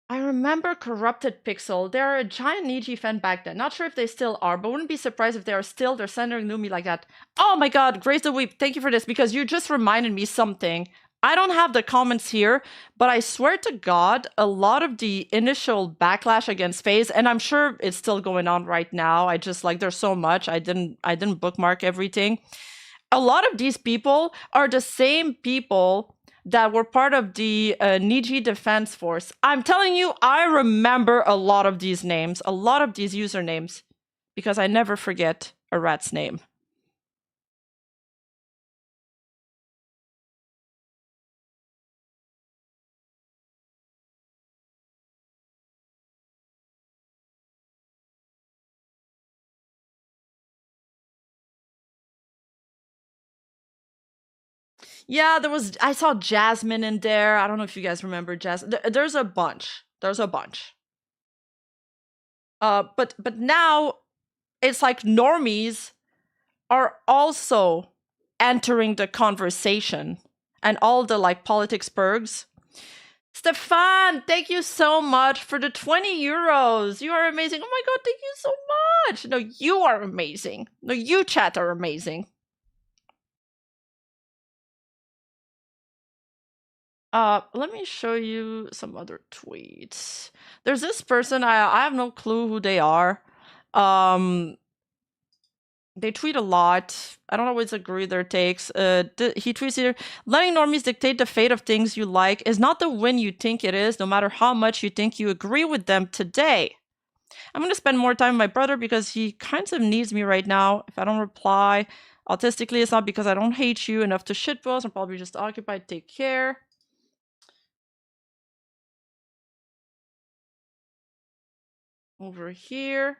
I remember Corrupted Pixel. They're a giant Niji fan back then. Not sure if they still are, but wouldn't be surprised if they are still. They're sending Lumi like that. Oh my god, Grace the Weep, thank you for this, because you just reminded me something. I don't have the comments here, but I swear to God, a lot of the initial backlash against FaZe, and I'm sure it's still going on right now. I just like there's so much. I didn't bookmark everything. A lot of these people are the same people that were part of the Niji Defense Force. I'm telling you, I remember a lot of these names, a lot of these usernames, because I never forget a rat's name. Yeah, I saw Jasmine in there. I don't know if you guys remember Jasmine. There's a bunch. There's a bunch. But now it's like normies are also entering the conversation and all the like politics perks. Stefan, thank you so much for the 20 euros. You are amazing. Oh my god, thank you so much. No, you are amazing. No, you chat are amazing. Let me show you some other tweets. There's this person, I have no clue who they are. They tweet a lot. I don't always agree with their takes. He tweets here, letting normies dictate the fate of things you like is not the win you think it is, no matter how much you think you agree with them today. I'm going to spend more time with my brother because he kind of needs me right now. If I don't reply autistically, it's not because I don't hate you enough to shitpost. I'm probably just occupied. Take care. Over here.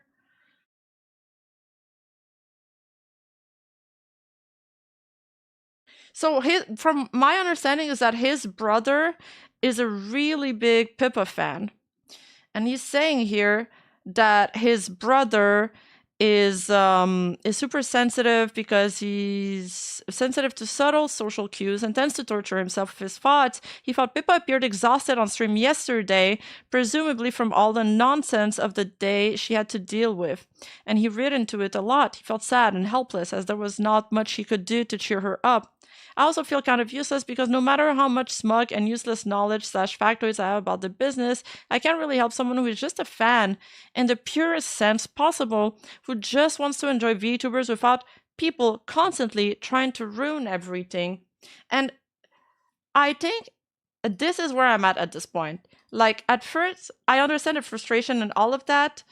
So from my understanding is that his brother is a really big Pippa fan. And he's saying here that his brother is super sensitive because he's sensitive to subtle social cues and tends to torture himself with his thoughts. He thought Pippa appeared exhausted on stream yesterday, presumably from all the nonsense of the day she had to deal with. And he read into it a lot. He felt sad and helpless as there was not much he could do to cheer her up. I also feel kind of useless because no matter how much smug and useless knowledge / factoids I have about the business, I can't really help someone who is just a fan in the purest sense possible, who just wants to enjoy VTubers without people constantly trying to ruin everything. And I think this is where I'm at this point. Like, at first, I understand the frustration and all of that,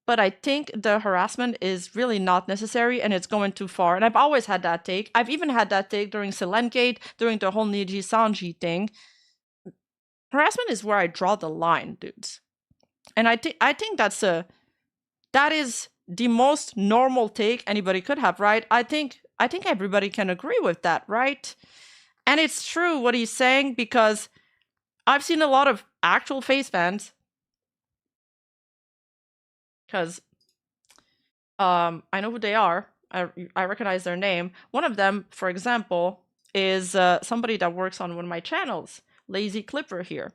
but I think the harassment is really not necessary and it's going too far. And I've always had that take. I've even had that take during Silentgate, during the whole Niji Sanji thing. Harassment is where I draw the line, dudes. And I think that is the most normal take anybody could have, right? I think I think everybody can agree with that, right? And it's true what he's saying, because I've seen a lot of actual FaZe fans, because I know who they are. I recognize their name. One of them, for example, is somebody that works on one of my channels, Lazy Clipper here.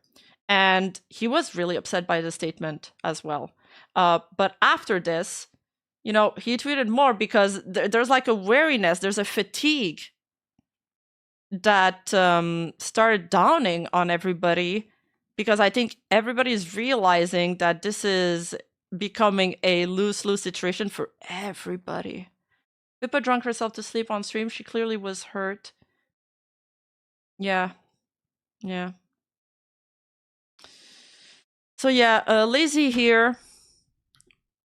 And he was really upset by the statement as well. But after this, you know, he tweeted more, because there's like a wariness, there's a fatigue that started dawning on everybody, because I think everybody's realizing that this is becoming a lose-lose situation for everybody. Pippa drunk herself to sleep on stream. She clearly was hurt. Yeah. Yeah. So yeah, Lazy here.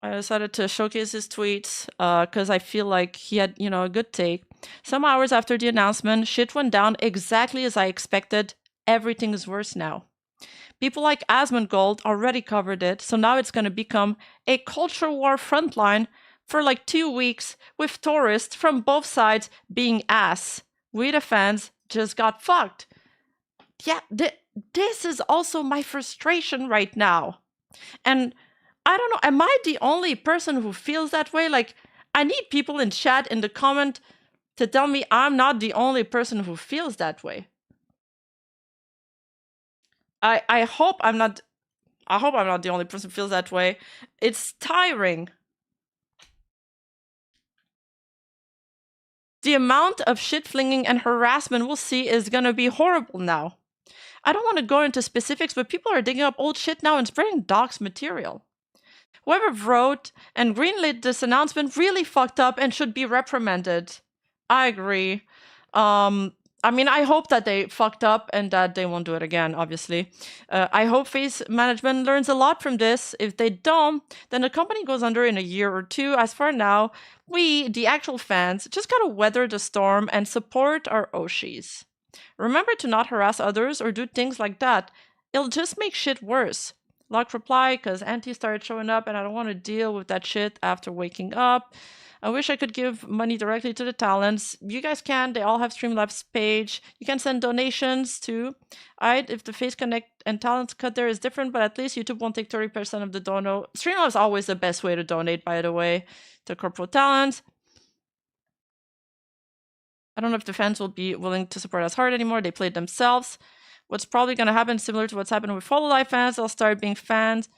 I decided to showcase his tweets because I feel like he had, you know, a good take. Some hours after the announcement, shit went down exactly as I expected. Everything is worse now. People like Asmongold already covered it, so now it's going to become a culture war frontline for like 2 weeks, with tourists from both sides being ass. We the fans just got fucked. Yeah, this is also my frustration right now. And I don't know, am I the only person who feels that way? Like, I need people in chat, in the comment, to tell me I'm not the only person who feels that way. I hope I'm not the only person who feels that way. It's tiring. The amount of shit flinging and harassment we'll see is gonna be horrible now. I don't want to go into specifics, but people are digging up old shit now and spreading docs material. Whoever wrote and greenlit this announcement really fucked up and should be reprimanded. I agree. I mean, I hope that they fucked up and that they won't do it again, obviously. I hope FaZe management learns a lot from this. If they don't, then the company goes under in a year or two. As for now, we, the actual fans, just gotta weather the storm and support our Oshis. Remember to not harass others or do things like that. It'll just make shit worse. Lock reply, because Auntie started showing up and I don't want to deal with that shit after waking up. I wish I could give money directly to the talents. You guys can. They all have Streamlabs page. You can send donations too. Alright, if the FaZe Connect and talents cut there is different, but at least YouTube won't take 30% of the dono. Streamlabs is always the best way to donate, by the way, to corporate talents. I don't know if the fans will be willing to support us hard anymore. They played themselves. What's probably going to happen, similar to what's happened with Hololive fans, they'll start being fans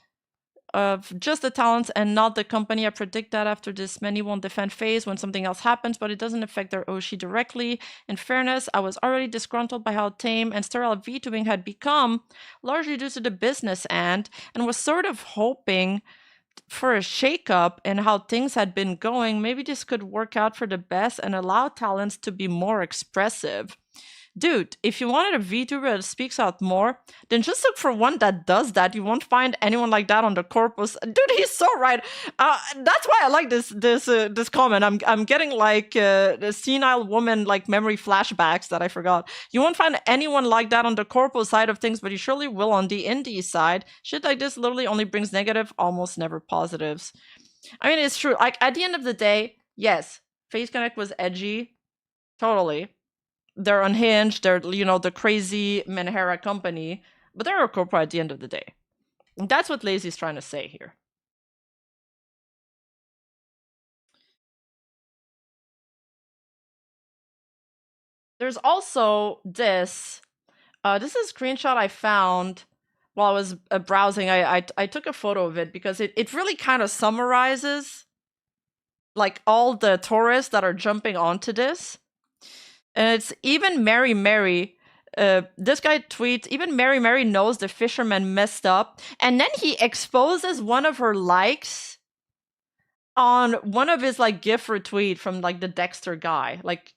of just the talents and not the company. I predict that after this, many won't defend FaZe when something else happens, but it doesn't affect their Oshi directly. In fairness, I was already disgruntled by how tame and sterile VTubing had become, largely due to the business end, and was sort of hoping for a shakeup in how things had been going. Maybe this could work out for the best and allow talents to be more expressive. Dude, if you wanted a VTuber that speaks out more, then just look for one that does that. You won't find anyone like that on the corpus. Dude, he's so right. That's why I like this comment. I'm getting like the senile woman like memory flashbacks that I forgot. You won't find anyone like that on the corpus side of things, but you surely will on the indie side. Shit like this literally only brings negative, almost never positives. I mean, it's true. Like at the end of the day, yes, FaZe Connect was edgy, totally. They're unhinged, they're, you know, the crazy Menhera company, but they're a corporate at the end of the day. And that's what Lazy's trying to say here. There's also this. This is a screenshot I found while I was browsing. I took a photo of it because it really kind of summarizes like all the tourists that are jumping onto this. And it's even Mary Mary. This guy tweets, even Mary Mary knows the fisherman messed up. And then he exposes one of her likes on one of his like GIF retweet from like the Dexter guy. Like,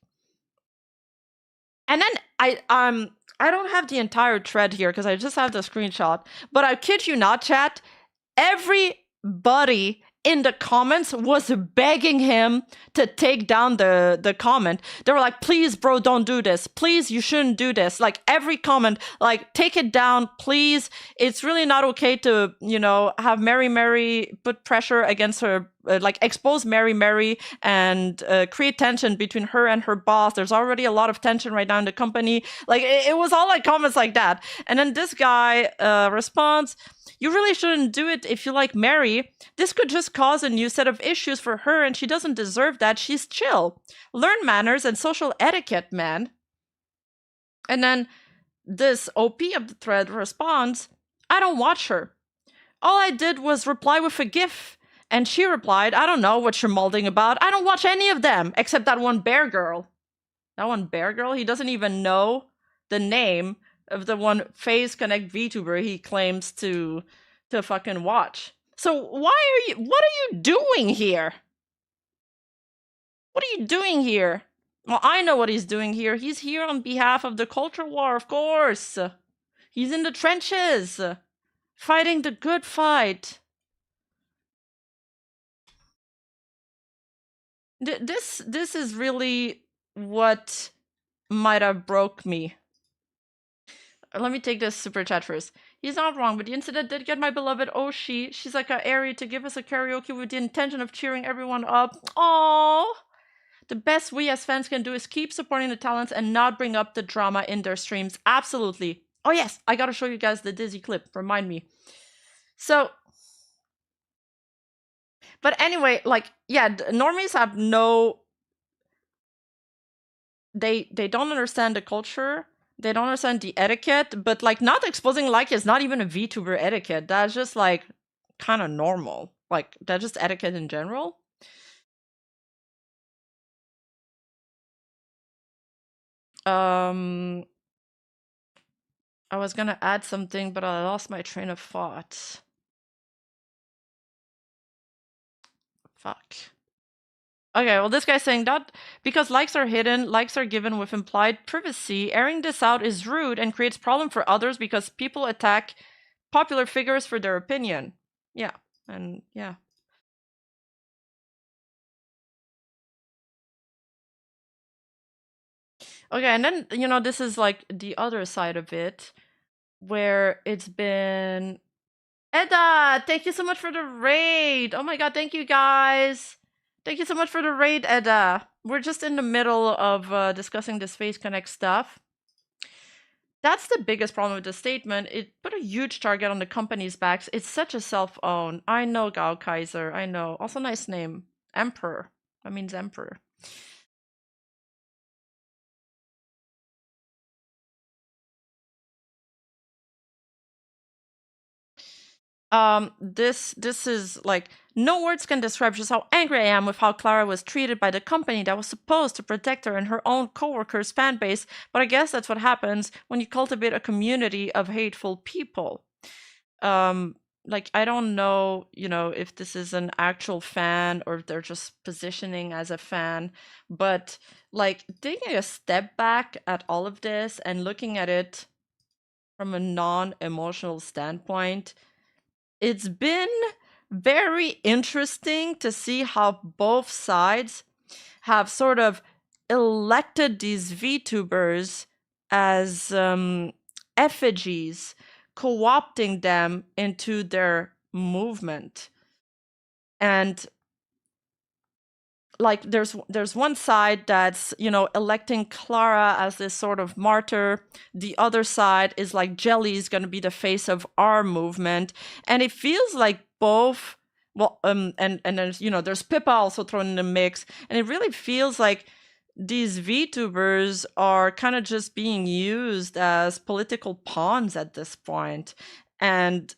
and then I don't have the entire thread here because I just have the screenshot. But I kid you not, chat, everybody in the comments was begging him to take down the comment. They were like, please, bro, don't do this. Please, you shouldn't do this. Like every comment, like, take it down, please. It's really not okay to, you know, have Mary Mary put pressure against her, like expose Mary Mary and create tension between her and her boss. There's already a lot of tension right now in the company. Like it was all like comments like that. And then this guy responds, you really shouldn't do it if you like Mary. This could just cause a new set of issues for her, and she doesn't deserve that. She's chill. Learn manners and social etiquette, man. And then this OP of the thread responds, I don't watch her. All I did was reply with a GIF. And she replied, I don't know what you're molding about. I don't watch any of them, except that one bear girl. That one bear girl? He doesn't even know the name of the one FaZe Connect VTuber he claims to fucking watch. So what are you doing here? What are you doing here? Well, I know what he's doing here. He's here on behalf of the culture war, of course. He's in the trenches, fighting the good fight. This is really what might have broke me. Let me take this super chat first. He's not wrong, but the incident did get my beloved Oshi. She's like a Ari to give us a karaoke with the intention of cheering everyone up. Aww. The best we as fans can do is keep supporting the talents and not bring up the drama in their streams. Absolutely. Oh yes, I gotta show you guys the Dizzy clip. Remind me. So, but anyway, like, yeah, normies have no... They don't understand the culture. They don't understand the etiquette. But, like, not exposing like is not even a VTuber etiquette. That's just, like, kind of normal. Like, that's just etiquette in general. I was gonna add something, but I lost my train of thought. Fuck. Okay, well, this guy's saying that because likes are hidden, likes are given with implied privacy, airing this out is rude and creates problem for others because people attack popular figures for their opinion. Yeah, and yeah. Okay, and then, you know, this is like the other side of it, where it's been... Edda, thank you so much for the raid. Oh my god, thank you guys. Thank you so much for the raid, Edda. We're just in the middle of discussing this FaZe Connect stuff. That's the biggest problem with the statement. It put a huge target on the company's backs. It's such a self-own. I know, Gao Kaiser. I know. Also nice name. Emperor. That means emperor. This is like, no words can describe just how angry I am with how Clara was treated by the company that was supposed to protect her and her own coworkers' fan base, but I guess that's what happens when you cultivate a community of hateful people. Like, I don't know, you know, if this is an actual fan or if they're just positioning as a fan, but like taking a step back at all of this and looking at it from a non-emotional standpoint, it's been very interesting to see how both sides have sort of elected these VTubers as effigies, co-opting them into their movement. And like there's one side that's, you know, electing Clara as this sort of martyr. The other side is like, Jelly's going to be the face of our movement. And it feels like both, well, and there's, you know, there's Pippa also thrown in the mix. And it really feels like these VTubers are kind of just being used as political pawns at this point. And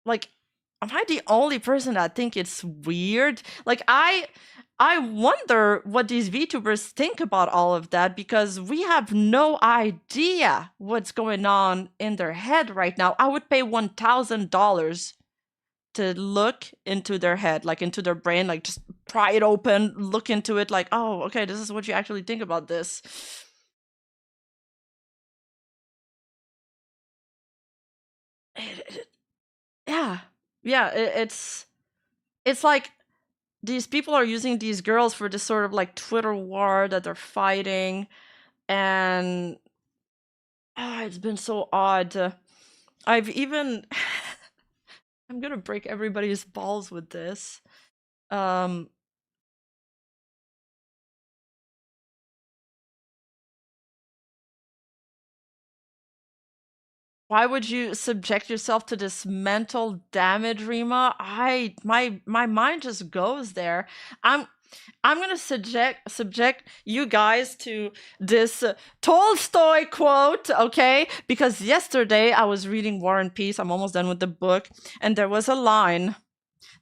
like, am I the only person that think it's weird? Like, I wonder what these VTubers think about all of that, because we have no idea what's going on in their head right now. I would pay $1,000 to look into their head, like into their brain, like just pry it open, look into it, like, oh, okay, this is what you actually think about this. Yeah. Yeah, it's it's like these people are using these girls for this sort of like Twitter war that they're fighting, and it's been so odd. I've even I'm gonna break everybody's balls with this. Why would you subject yourself to this mental damage, Rima? My mind just goes there. I'm gonna subject you guys to this Tolstoy quote, okay? Because yesterday I was reading War and Peace. I'm almost done with the book, and there was a line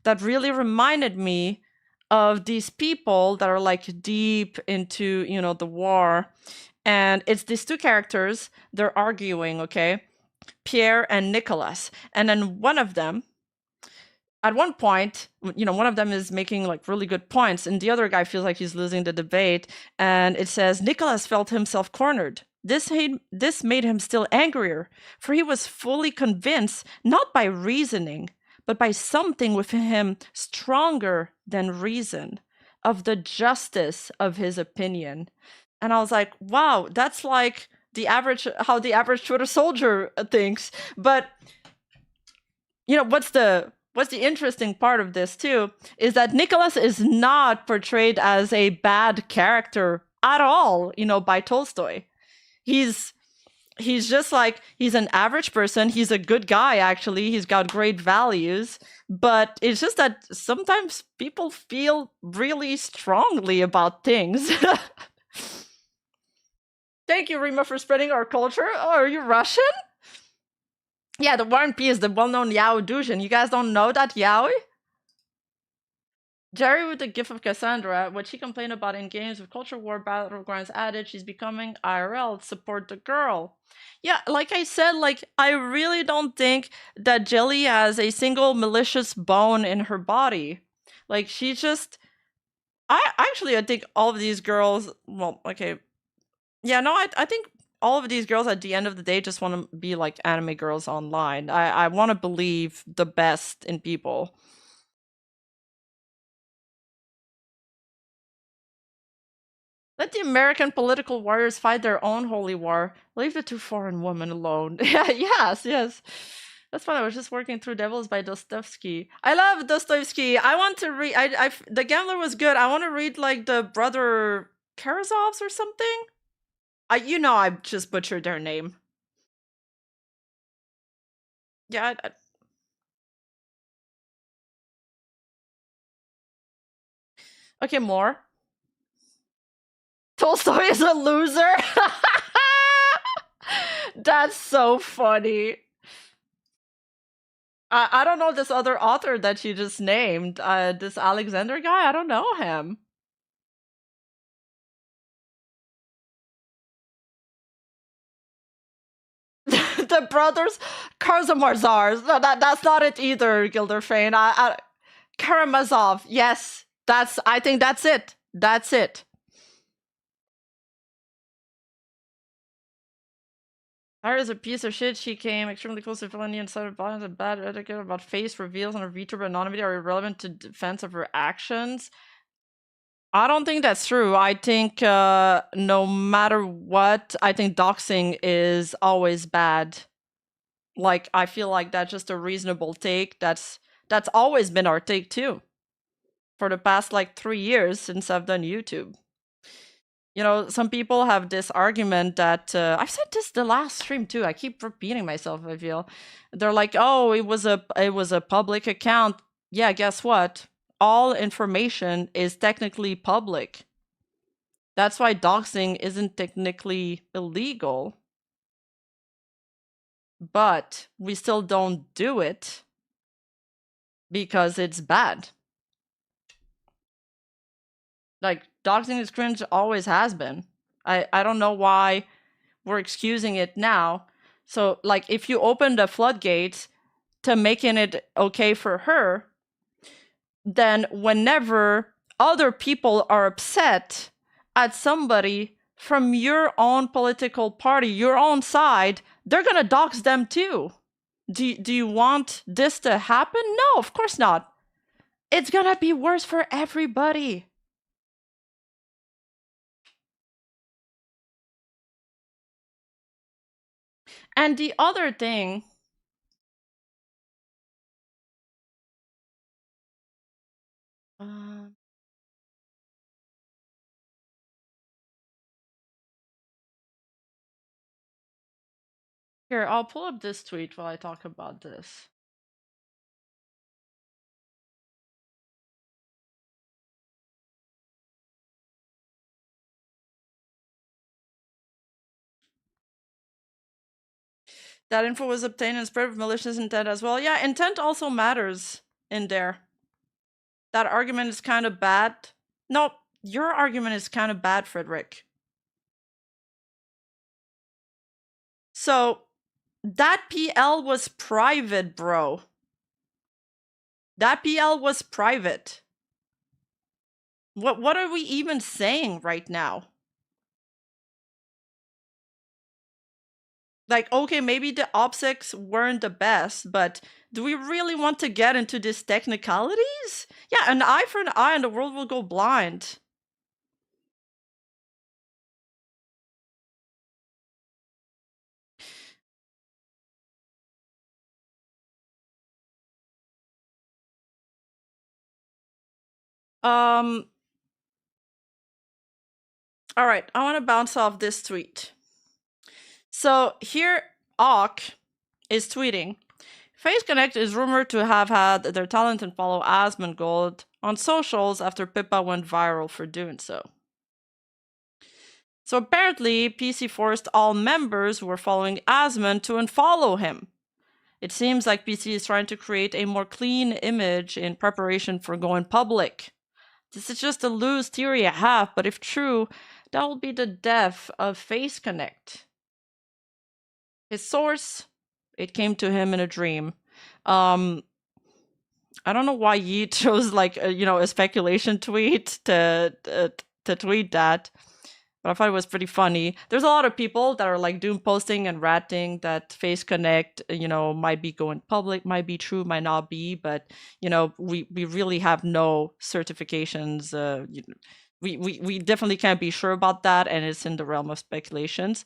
that really reminded me of these people that are like deep into, you know, the war. And it's these two characters, they're arguing, okay? Pierre and Nicholas. And then one of them, at one point, you know, one of them is making like really good points, and the other guy feels like he's losing the debate. And it says, Nicholas felt himself cornered. This made him still angrier, for he was fully convinced, not by reasoning, but by something within him stronger than reason, of the justice of his opinion. And I was like, wow, that's like how the average Twitter soldier thinks. But you know, what's the interesting part of this too is that Nicholas is not portrayed as a bad character at all, you know, by Tolstoy. He's just like, he's an average person. He's a good guy, actually. He's got great values. But it's just that sometimes people feel really strongly about things. Thank you, Rima, for spreading our culture. Oh, are you Russian? Yeah, the War and Peace is the well-known Yao Duzhin. You guys don't know that Yaoi? Jerry with the gift of Cassandra, what she complained about in games with culture war battlegrounds added, she's becoming IRL, support the girl. Yeah, like I said, like, I really don't think that Jelly has a single malicious bone in her body. Like, she just... I think all of these girls... Well, okay. Yeah, no, I think all of these girls at the end of the day just want to be like anime girls online. I want to believe the best in people. Let the American political warriors fight their own holy war. Leave the two foreign women alone. Yeah, yes. That's fun. I was just working through Devils by Dostoevsky. I love Dostoevsky. I want to read... The Gambler was good. I want to read like the Brother Karazovs or something. You know, I just butchered their name. Yeah. Okay, more. Tolstoy is a loser. That's so funny. I don't know this other author that you just named. This Alexander guy, I don't know him. The brothers Karamazov. No, that's not it either, Gilderfane. Karamazov. Yes, I think that's it. That's it. Her is a piece of shit. She came extremely close to villainy and cited violence and bad etiquette about face reveals and her VTuber anonymity are irrelevant to defense of her actions. I don't think that's true. I think no matter what, I think doxing is always bad. Like, I feel like that's just a reasonable take. That's always been our take too. For the past like 3 years since I've done YouTube. You know, some people have this argument that I've said this the last stream too. I keep repeating myself, I feel. They're like, "Oh, it was a public account." Yeah, guess what? All information is technically public. That's why doxing isn't technically illegal. But we still don't do it because it's bad. Like, doxing is cringe, always has been. I don't know why we're excusing it now. So, like, if you open the floodgates to making it okay for her, then whenever other people are upset at somebody from your own political party, your own side, they're gonna dox them too. Do you want this to happen? No, of course not. It's gonna be worse for everybody. And the other thing, uh, here, I'll pull up this tweet while I talk about this. That info was obtained and spread with malicious intent as well. Yeah, intent also matters in there. That argument is kind of bad. No, your argument is kind of bad, Frederick. So, that PL was private, bro. That PL was private. What are we even saying right now? Like, okay, maybe the OPSECs weren't the best, but do we really want to get into these technicalities? Yeah, an eye for an eye and the world will go blind. All right, I want to bounce off this tweet. So here, Auk is tweeting, Face Connect is rumored to have had their talent and follow Asmongold on socials after Pippa went viral for doing so. So apparently, PC forced all members who were following Asmon to unfollow him. It seems like PC is trying to create a more clean image in preparation for going public. This is just a loose theory I have, but if true, that will be the death of Face Connect. His source, it came to him in a dream. I don't know why Yi chose like a speculation tweet to tweet that, but I thought it was pretty funny. There's a lot of people that are like doom posting and ratting that Face Connect, might be going public, might be true, might not be, but we really have no certifications. We definitely can't be sure about that, and it's in the realm of speculations.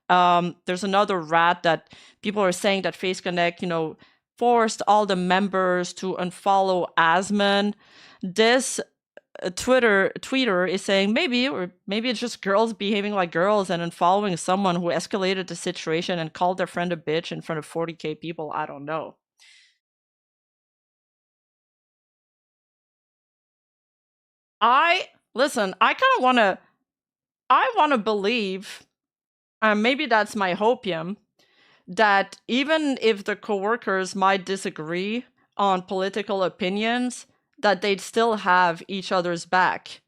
There's another rat that people are saying that Face Connect, forced all the members to unfollow Asmon. This tweeter is saying maybe it's just girls behaving like girls and unfollowing someone who escalated the situation and called their friend a bitch in front of 40k people. I don't know. I kind of want to believe, maybe that's my hopium, that even if the coworkers might disagree on political opinions, that they'd still have each other's back.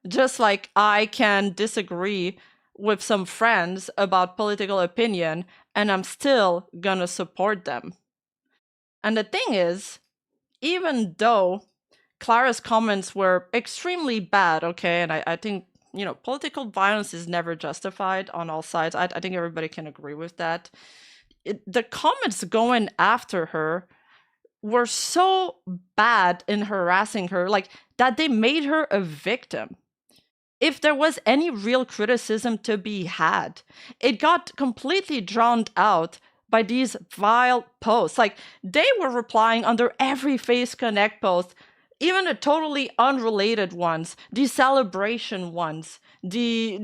Just like I can disagree with some friends about political opinion, and I'm still gonna support them. And the thing is, even though Clara's comments were extremely bad, okay, and I think, political violence is never justified on all sides. I think everybody can agree with that. The comments going after her were so bad in harassing her, like that they made her a victim. If there was any real criticism to be had, it got completely drowned out by these vile posts. Like, they were replying under every Face Connect post, even the totally unrelated ones, the celebration ones, the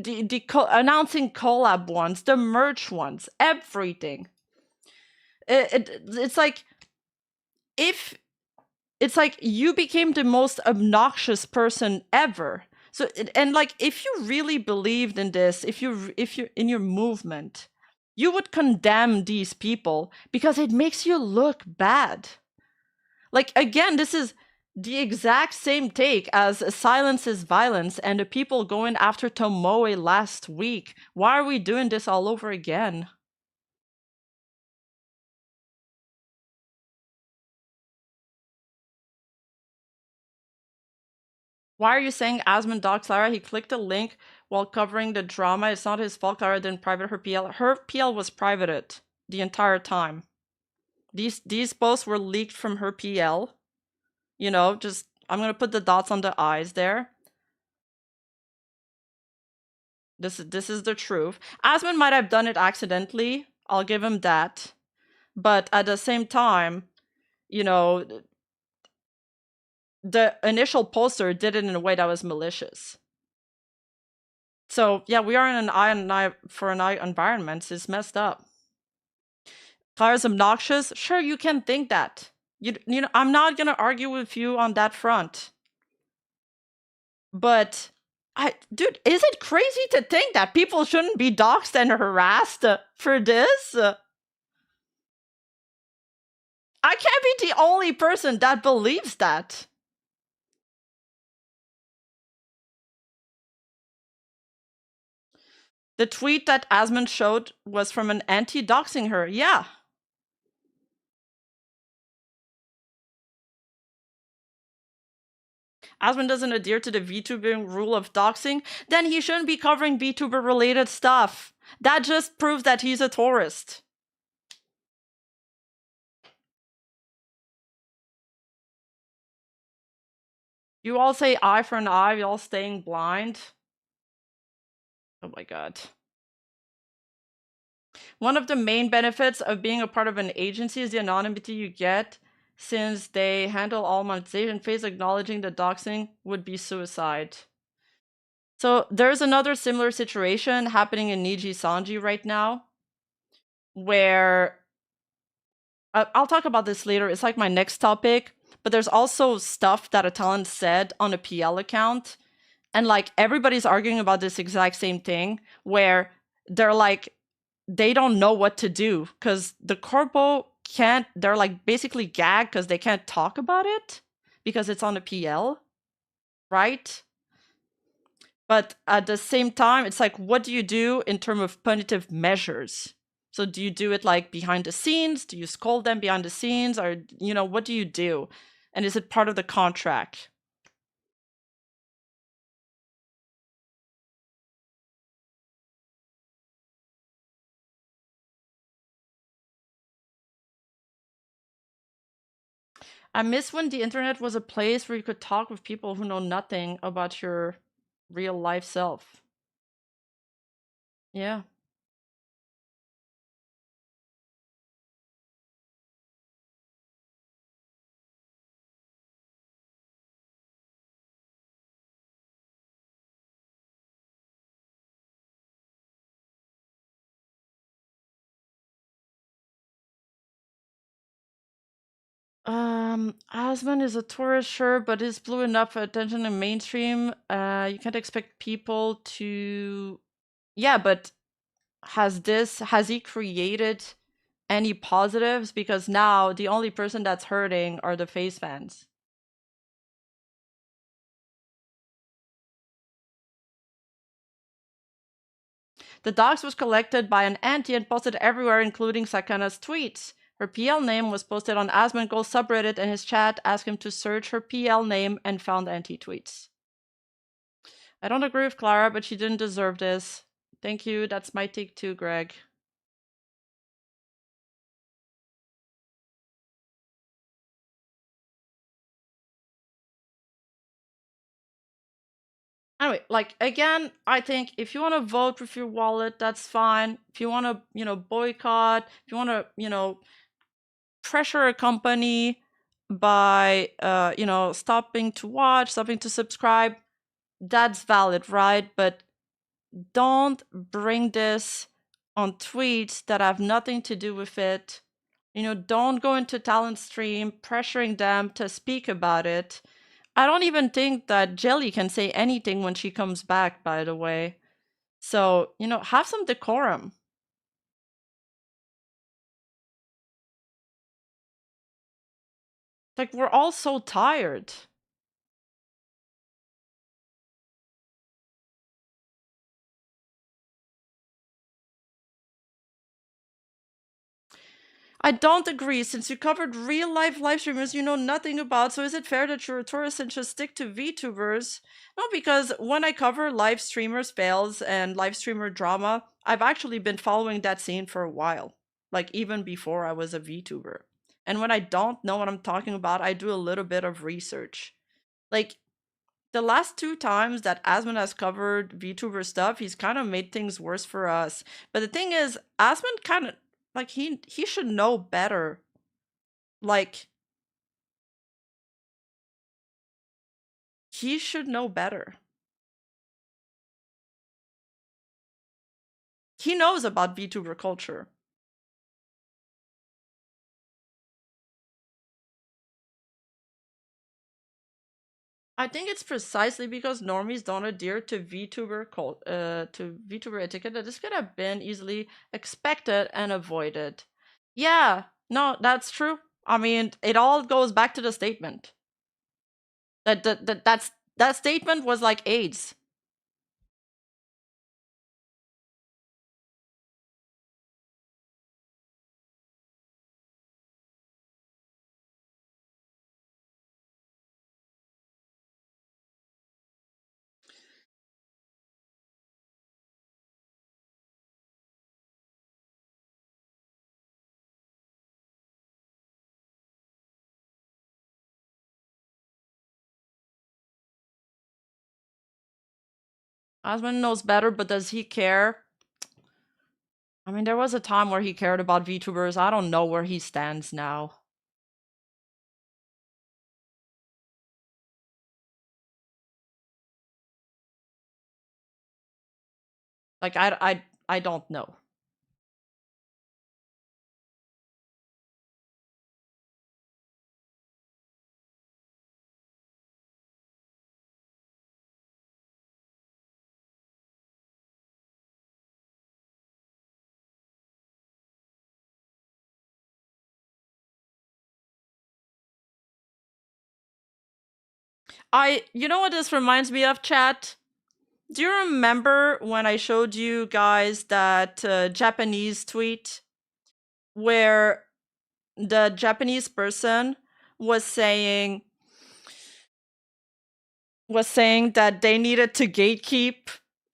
announcing collab ones, the merch ones, everything. It's like, it's like you became the most obnoxious person ever. So, and like, if you really believed in this, if you're in your movement, you would condemn these people because it makes you look bad. Like, again, this is the exact same take as Silence is Violence and the people going after Tomoe last week. Why are we doing this all over again? Why are you saying Asmon dogs Clara? He clicked a link while covering the drama. It's not his fault. Clara didn't private her PL. Her PL was privated the entire time. These posts were leaked from her PL. Just I'm gonna put the dots on the eyes there. This is the truth. Asmund might have done it accidentally. I'll give him that. But at the same time, you know, the initial poster did it in a way that was malicious. So yeah, we are in an eye and eye for an eye environment. It's messed up. Clara's obnoxious. Sure, you can think that. You know, I'm not gonna argue with you on that front. But dude, is it crazy to think that people shouldn't be doxxed and harassed for this? I can't be the only person that believes that. The tweet that Asmund showed was from an anti-doxing her. Yeah. Asmund doesn't adhere to the VTubing rule of doxing, then he shouldn't be covering VTuber related stuff. That just proves that he's a tourist. You all say eye for an eye, you all staying blind. Oh my god. One of the main benefits of being a part of an agency is the anonymity you get, since they handle all monetization phase. Acknowledging the doxing would be suicide. So there's another similar situation happening in Niji Sanji right now, where I'll talk about this later. It's like my next topic, but there's also stuff that a talent said on a PL account, and like everybody's arguing about this exact same thing, where they're like, they don't know what to do because the corpo can't, they're like basically gagged because they can't talk about it because it's on a PL, right? But at the same time, it's like, what do you do in terms of punitive measures? So do you do it like behind the scenes? Do you scold them behind the scenes? Or, you know, what do you do? And is it part of the contract? I miss when the internet was a place where you could talk with people who know nothing about your real life self. Yeah. Asmund is a tourist, sure, but is blue enough for attention in mainstream. You can't expect people to... Yeah, but has he created any positives? Because now the only person that's hurting are the FaZe fans. The dox was collected by an auntie and posted everywhere, including Sakana's tweets. Her PL name was posted on Asmongold's subreddit, and his chat asked him to search her PL name and found anti-tweets. I don't agree with Clara, but she didn't deserve this. Thank you, that's my take too, Greg. Anyway, like, again, I think if you want to vote with your wallet, that's fine. If you want to, you know, boycott, if you want to, you know, pressure a company by, you know, stopping to watch, stopping to subscribe, that's valid, right? But don't bring this on tweets that have nothing to do with it. You know, don't go into talent stream pressuring them to speak about it. I don't even think that Jelly can say anything when she comes back, by the way. So, you know, have some decorum. Like, we're all so tired. I don't agree, since you covered real-life live streamers you know nothing about, so is it fair that you're a tourist and just stick to VTubers? No, because when I cover live streamers fails and live streamer drama, I've actually been following that scene for a while. Like, even before I was a VTuber. And when I don't know what I'm talking about, I do a little bit of research. Like, the last 2 times that Asmund has covered VTuber stuff, he's kind of made things worse for us. But the thing is, Asmund kind of, like, he should know better. Like, he should know better. He knows about VTuber culture. I think it's precisely because normies don't adhere to VTuber etiquette that this could have been easily expected and avoided. Yeah, no, that's true. I mean, it all goes back to the statement. That statement was like AIDS. Osmond knows better, but does he care? I mean, there was a time where he cared about VTubers. I don't know where he stands now. Like, I don't know. You know what this reminds me of, chat? Do you remember when I showed you guys that Japanese tweet where the Japanese person was saying that they needed to gatekeep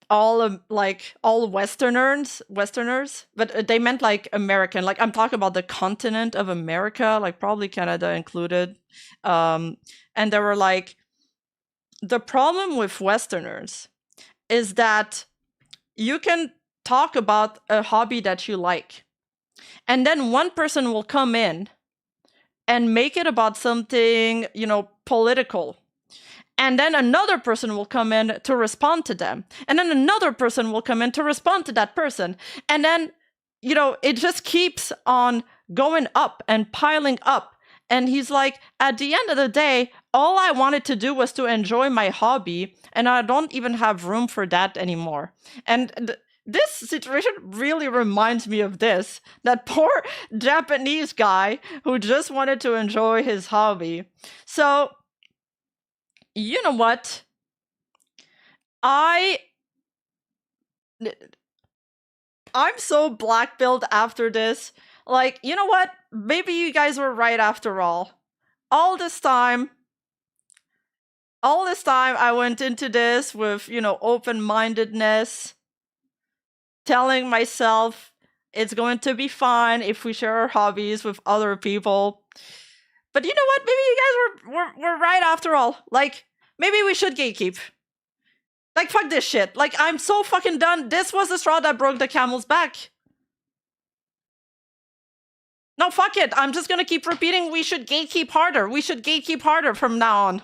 all Westerners, but they meant like American. Like, I'm talking about the continent of America, like probably Canada included. And they were like, the problem with Westerners is that you can talk about a hobby that you like, and then one person will come in and make it about something, political. And then another person will come in to respond to them. And then another person will come in to respond to that person. And then, it just keeps on going up and piling up. And he's like, at the end of the day, all I wanted to do was to enjoy my hobby, and I don't even have room for that anymore. And this situation really reminds me of this, that poor Japanese guy who just wanted to enjoy his hobby. So, you know what? I'm so black-pilled after this. Like, you know what? Maybe you guys were right after all. All this time I went into this with, open-mindedness, telling myself it's going to be fine if we share our hobbies with other people. But you know what? Maybe you guys were right after all. Like, maybe we should gatekeep. Like, fuck this shit. Like, I'm so fucking done. This was the straw that broke the camel's back. No, fuck it. I'm just gonna keep repeating we should gatekeep harder. We should gatekeep harder from now on.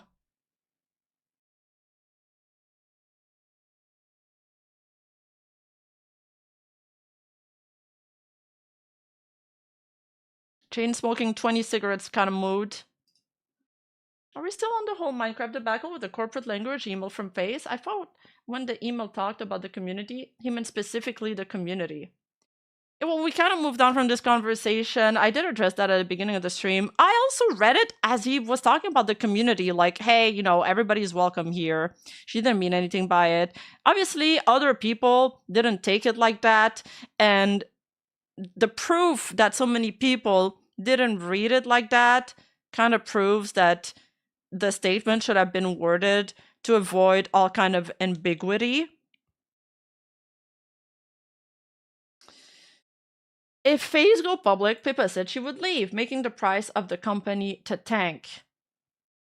Chain smoking 20 cigarettes kind of mood. Are we still on the whole Minecraft debacle with the corporate language email from FaZe? I thought when the email talked about the community, he meant specifically the community. Well, we kind of moved on from this conversation. I did address that at the beginning of the stream. I also read it as he was talking about the community, like, hey, everybody's welcome here. She didn't mean anything by it. Obviously, other people didn't take it like that. And the proof that so many people didn't read it like that kind of proves that the statement should have been worded to avoid all kind of ambiguity. If FaZe go public, Pippa said she would leave, making the price of the company to tank.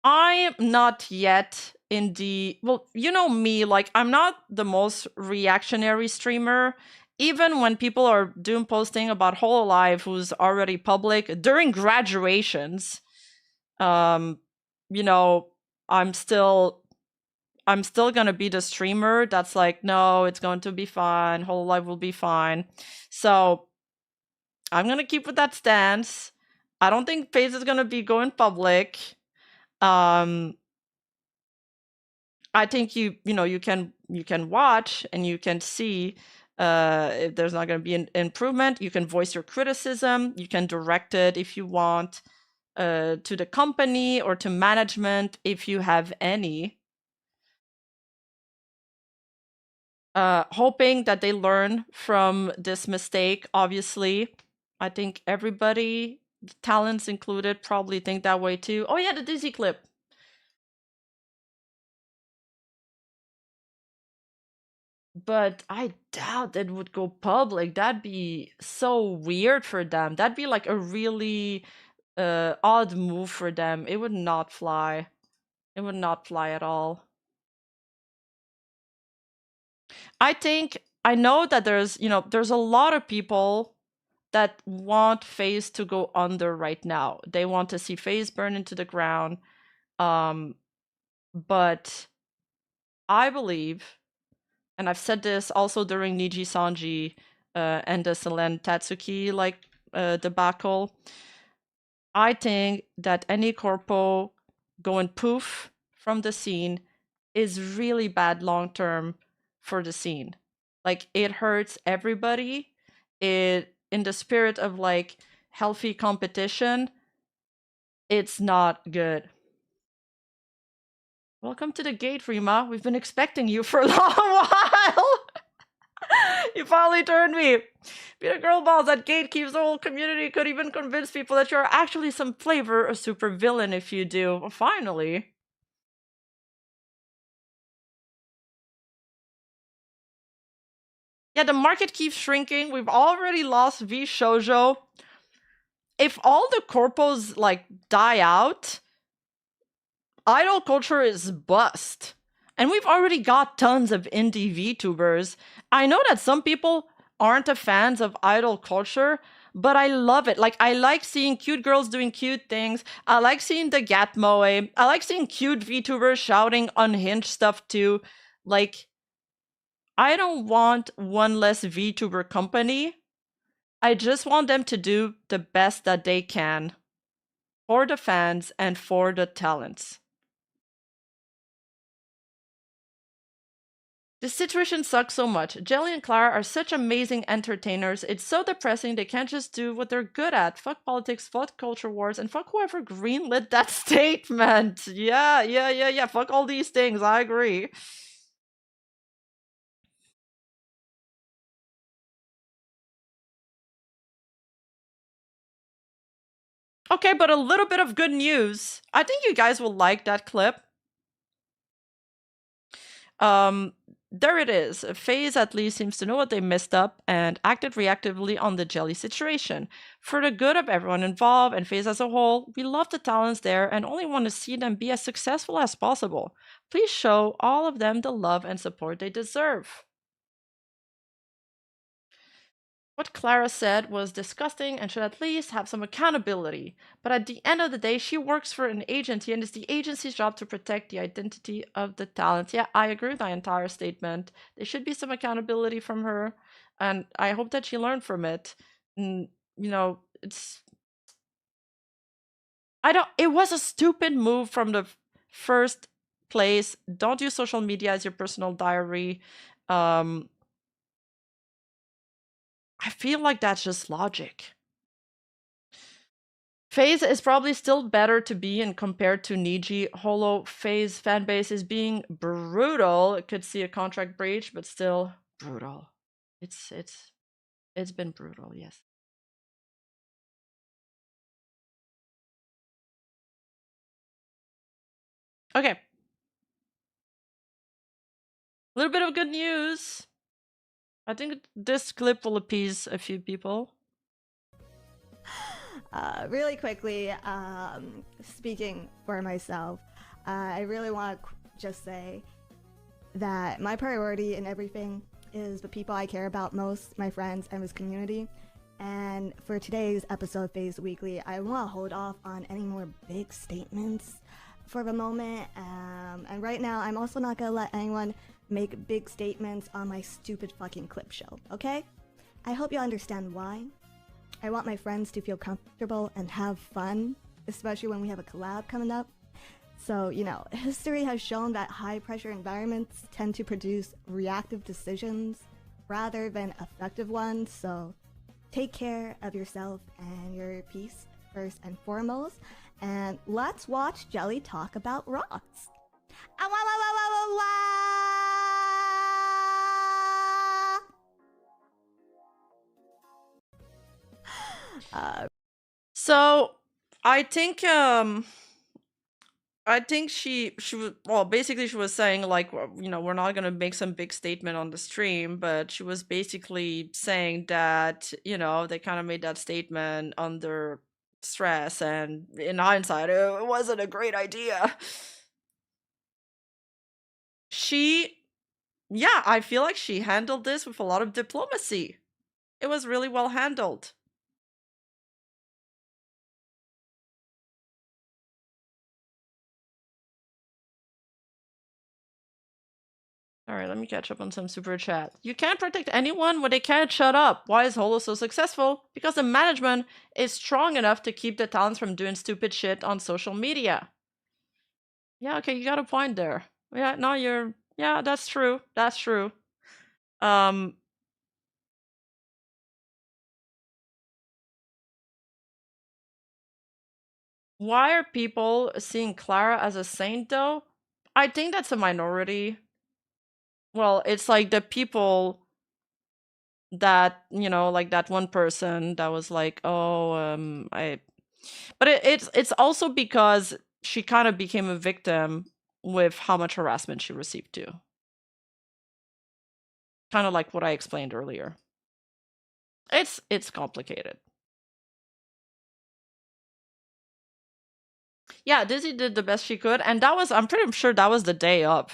I'm not yet in the well, you know me, like I'm not the most reactionary streamer. Even when people are doom posting about Hololive, who's already public during graduations, you know, I'm still gonna be the streamer that's like, no, it's going to be fine. Hololive will be fine. So I'm gonna keep with that stance. I don't think FaZe is gonna be going public. I think you know you can watch and you can see if there's not going to be an improvement. You can voice your criticism. You can direct it if you want to the company or to management if you have any. Hoping that they learn from this mistake. Obviously, I think everybody, talents included, probably think that way too. Oh yeah, the Dizzy clip. But I doubt it would go public. That'd be so weird for them. That'd be like a really odd move for them. It would not fly. It would not fly at all. I know that there's a lot of people that want FaZe to go under right now. They want to see FaZe burn into the ground. But I believe, and I've said this also during Niji Sanji and the Selen Tatsuki debacle. I think that any corpo going poof from the scene is really bad long term for the scene. Like it hurts everybody. It in the spirit of like healthy competition, it's not good. Welcome to the gate, Rima. We've been expecting you for a long while. You finally turned me. Be the girl balls that gate keeps the whole community. Could even convince people that you're actually some flavor a super villain if you do. Well, finally. Yeah, the market keeps shrinking. We've already lost V Shoujo. If all the corpos like die out, idol culture is bust. And we've already got tons of indie VTubers. I know that some people aren't a fans of idol culture, but I love it. Like, I like seeing cute girls doing cute things. I like seeing the Gatmoe. I like seeing cute VTubers shouting unhinged stuff too. Like, I don't want one less VTuber company. I just want them to do the best that they can for the fans and for the talents. This situation sucks so much. Jelly and Clara are such amazing entertainers. It's so depressing they can't just do what they're good at. Fuck politics, fuck culture wars, and fuck whoever greenlit that statement. Yeah. Fuck all these things. I agree. Okay, but a little bit of good news. I think you guys will like that clip. There it is. FaZe at least seems to know what they messed up and acted reactively on the Jelly situation. For the good of everyone involved and FaZe as a whole, we love the talents there and only want to see them be as successful as possible. Please show all of them the love and support they deserve. What Clara said was disgusting and should at least have some accountability. But at the end of the day, she works for an agency and it's the agency's job to protect the identity of the talent. Yeah, I agree with that entire statement. There should be some accountability from her, and I hope that she learned from it. And, you know, it was a stupid move from the first place. Don't use social media as your personal diary. I feel like that's just logic. FaZe is probably still better to be in compared to Niji. Holo FaZe fanbase is being brutal. It could see a contract breach, but still brutal. It's been brutal, yes. Okay. A little bit of good news. I think this clip will appease a few people. Really quickly, speaking for myself, I really want to just say that my priority in everything is the people I care about most, my friends and this community. And for today's episode of FaZe Weekly, I want to hold off on any more big statements for the moment. And right now, I'm also not going to let anyone make big statements on my stupid fucking clip show, okay? I hope you understand why. I want my friends to feel comfortable and have fun, especially when we have a collab coming up. So, you know, history has shown that high-pressure environments tend to produce reactive decisions rather than effective ones, so take care of yourself and your peace first and foremost, and let's watch Jelly talk about rocks. So I think she was, well, basically she was saying like, you know, we're not gonna make some big statement on the stream, but she was basically saying that, you know, they kind of made that statement under stress, and in hindsight, it wasn't a great idea. Yeah, I feel like she handled this with a lot of diplomacy. It was really well handled. All right, let me catch up on some super chat. You can't protect anyone when they can't shut up. Why is Holo so successful? Because the management is strong enough to keep the talents from doing stupid shit on social media. Yeah, okay, you got a point there. Yeah, no, yeah, that's true. That's true. Why are people seeing Clara as a saint though? I think that's a minority. Well, it's like the people that, you know, like that one person that was like, oh, but it's also because she kind of became a victim with how much harassment she received too. Kind of like what I explained earlier. It's complicated. Yeah, Dizzy did the best she could, and that was, I'm pretty sure that was the day up.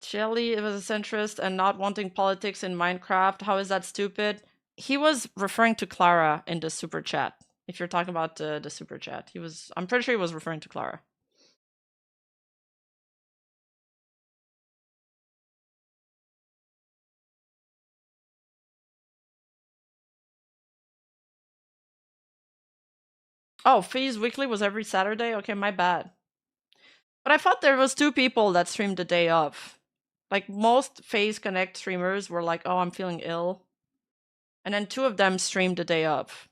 Shelly was a centrist and not wanting politics in Minecraft. How is that stupid? He was referring to Clara in the super chat. If you're talking about the super chat, I'm pretty sure he was referring to Clara. Oh, FaZe Weekly was every Saturday? Okay, my bad. But I thought there was 2 people that streamed the day of. Like, most FaZe Connect streamers were like, oh, I'm feeling ill. And then 2 of them streamed the day of.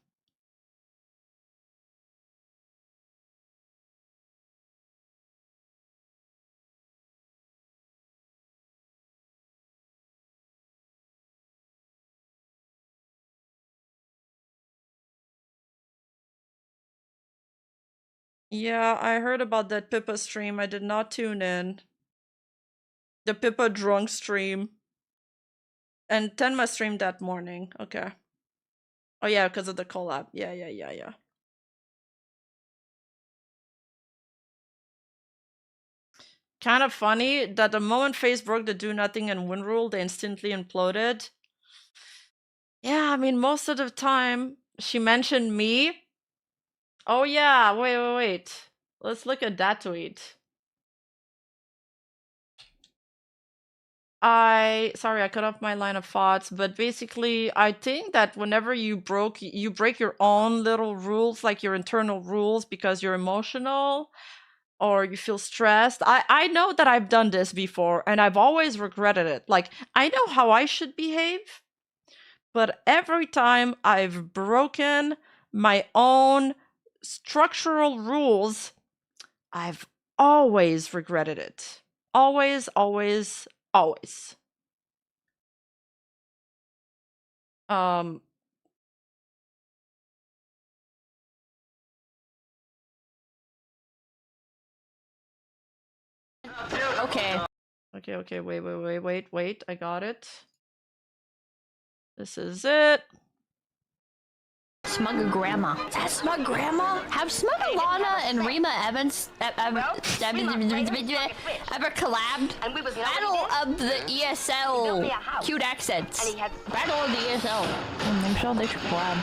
Yeah, I heard about that Pippa stream. I did not tune in. The Pippa drunk stream. And Tenma streamed that morning. Okay. Oh yeah, because of the collab. Yeah. Kind of funny that the moment FaZe broke the do nothing and win rule, they instantly imploded. Yeah, I mean, most of the time she mentioned me. Oh yeah, wait. Let's look at that tweet. Sorry, I cut off my line of thoughts, but basically I think that whenever you break your own little rules, like your internal rules, because you're emotional or you feel stressed. I know that I've done this before and I've always regretted it. Like, I know how I should behave, but every time I've broken my own structural rules, I've always regretted it. Always. Okay. Okay, wait. I got it. This is it. Smug Grandma. Is that Smug Grandma? Have Smug Alana and Rima Evans ever collabed? Battle of the ESL cute accents. Battle of the ESL. I'm sure they should collab.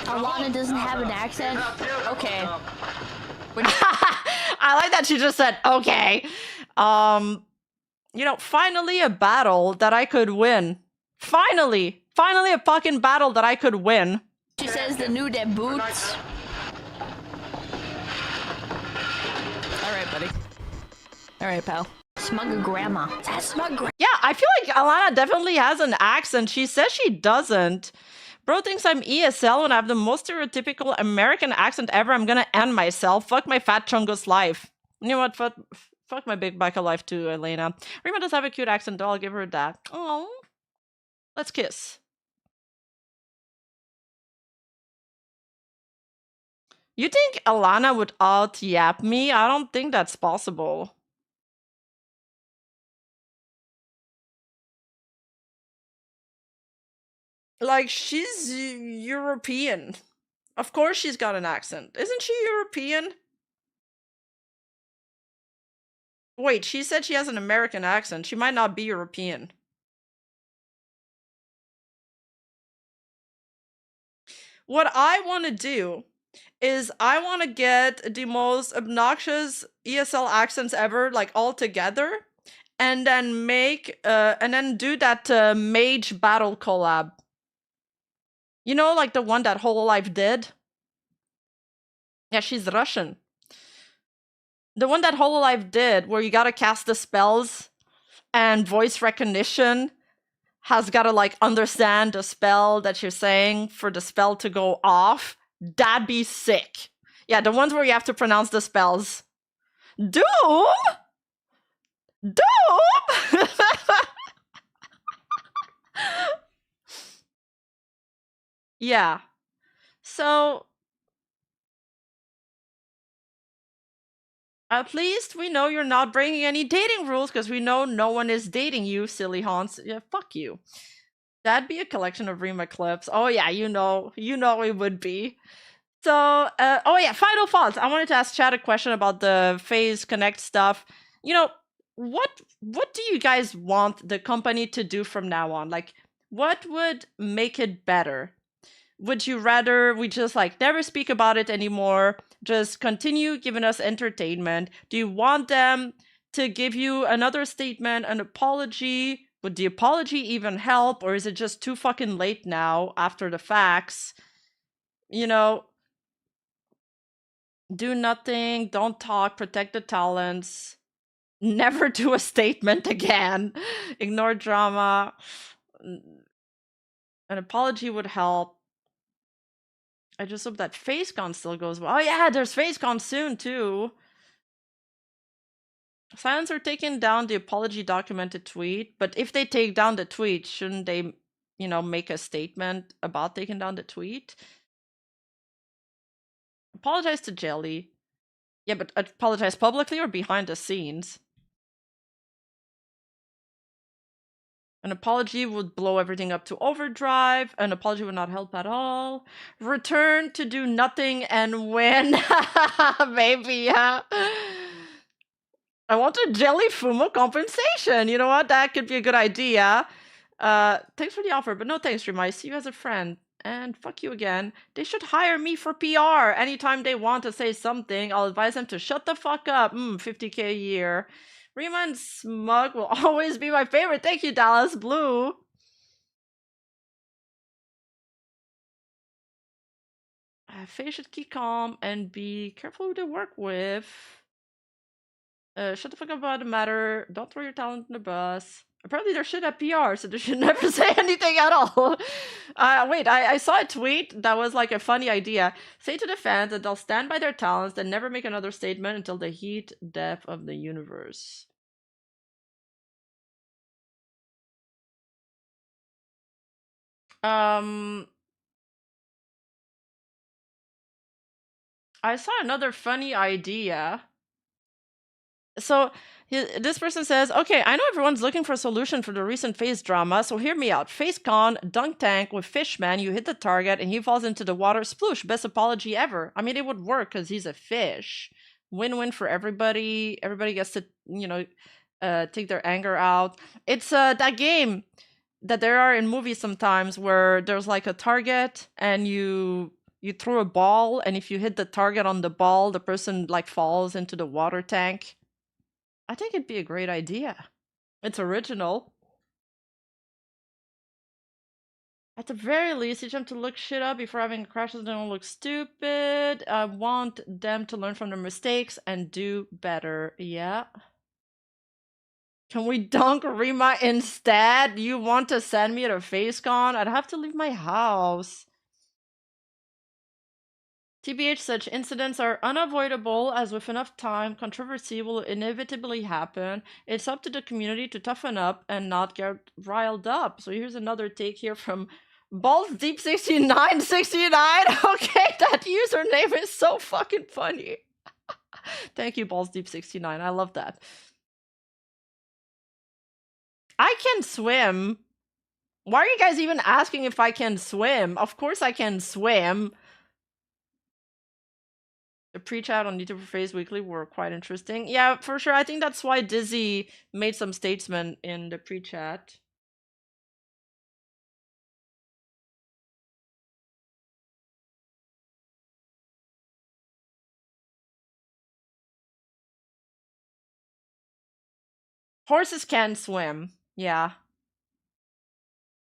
Alana doesn't have an accent? Okay. I like that she just said, okay. You know, finally a battle that I could win. Finally a fucking battle that I could win. She says the new debuts. Alright, buddy. Alright, pal. Smug Grandma. Is that Smug Grandma? Yeah, I feel like Alana definitely has an accent. She says she doesn't. Bro thinks I'm ESL and I have the most stereotypical American accent ever. I'm gonna end myself. Fuck my fat chungus life. You know what? Fuck my big back of life too, Elena. Rima does have a cute accent though. I'll give her that. Oh, let's kiss. You think Alana would out-yap me? I don't think that's possible. Like, she's European. Of course she's got an accent. Isn't she European? Wait, she said she has an American accent. She might not be European. What I want to do is I want to get the most obnoxious ESL accents ever, like all together, and then do that mage battle collab. You know, like the one that Hololive did? Yeah, she's Russian. The one that Hololive did, where you gotta cast the spells, and voice recognition has gotta, like, understand the spell that you're saying for the spell to go off. That'd be sick. Yeah, the ones where you have to pronounce the spells. Doom? Doom? Yeah. So, at least we know you're not breaking any dating rules, because we know no one is dating you, silly Hans. Yeah, fuck you. That'd be a collection of Rima clips. Oh yeah, you know it would be. So, oh yeah, final thoughts. I wanted to ask Chad a question about the FaZe Connect stuff. You know, what do you guys want the company to do from now on? Like, what would make it better? Would you rather we just, like, never speak about it anymore, just continue giving us entertainment? Do you want them to give you another statement, an apology? Would the apology even help, or is it just too fucking late now after the facts? You know, do nothing, don't talk, protect the talents, never do a statement again, ignore drama. An apology would help. I just hope that FaceCon still goes well. Oh yeah, there's FaceCon soon too. Silence or taking down the apology documented tweet, but if they take down the tweet, shouldn't they, you know, make a statement about taking down the tweet? Apologize to Jelly. Yeah, but apologize publicly or behind the scenes? An apology would blow everything up to overdrive. An apology would not help at all. Return to do nothing and win. Maybe, yeah. I want a Jelly Fumo compensation. You know what? That could be a good idea. Thanks for the offer, but no thanks, Rima. I see you as a friend. And fuck you again. They should hire me for PR. Anytime they want to say something, I'll advise them to shut the fuck up. 50k a year. Rima and Smug will always be my favorite. Thank you, Dallas Blue. FaZe should keep calm and be careful who they work with. Shut the fuck up about the matter. Don't throw your talent in the bus. Apparently they're shit at PR, so they should never say anything at all. Wait, I saw a tweet that was like a funny idea. Say to the fans that they'll stand by their talents and never make another statement until the heat death of the universe. I saw another funny idea. So, This person says, okay, I know everyone's looking for a solution for the recent FaZe drama, so hear me out. FaZeCon, dunk tank with Fishman, you hit the target and he falls into the water. Sploosh, best apology ever. I mean, it would work because he's a fish. Win-win for everybody. Everybody gets to, take their anger out. It's that game that there are in movies sometimes where there's like a target and you throw a ball, and if you hit the target on the ball, the person like falls into the water tank. I think it'd be a great idea. It's original. At the very least, teach them to look shit up before having crashes. They don't look stupid. I want them to learn from their mistakes and do better. Yeah. Can we dunk Rima instead? You want to send me to FaZeCon? I'd have to leave my house. TBH, such incidents are unavoidable, as with enough time, controversy will inevitably happen. It's up to the community to toughen up and not get riled up. So here's another take here from BallsDeep6969. Okay, that username is so fucking funny. Thank you, BallsDeep69. I love that. I can swim. Why are you guys even asking if I can swim? Of course I can swim. The pre-chat on YouTube for FaZe Weekly were quite interesting. Yeah, for sure. I think that's why Dizzy made some statement in the pre-chat. Horses can swim. Yeah.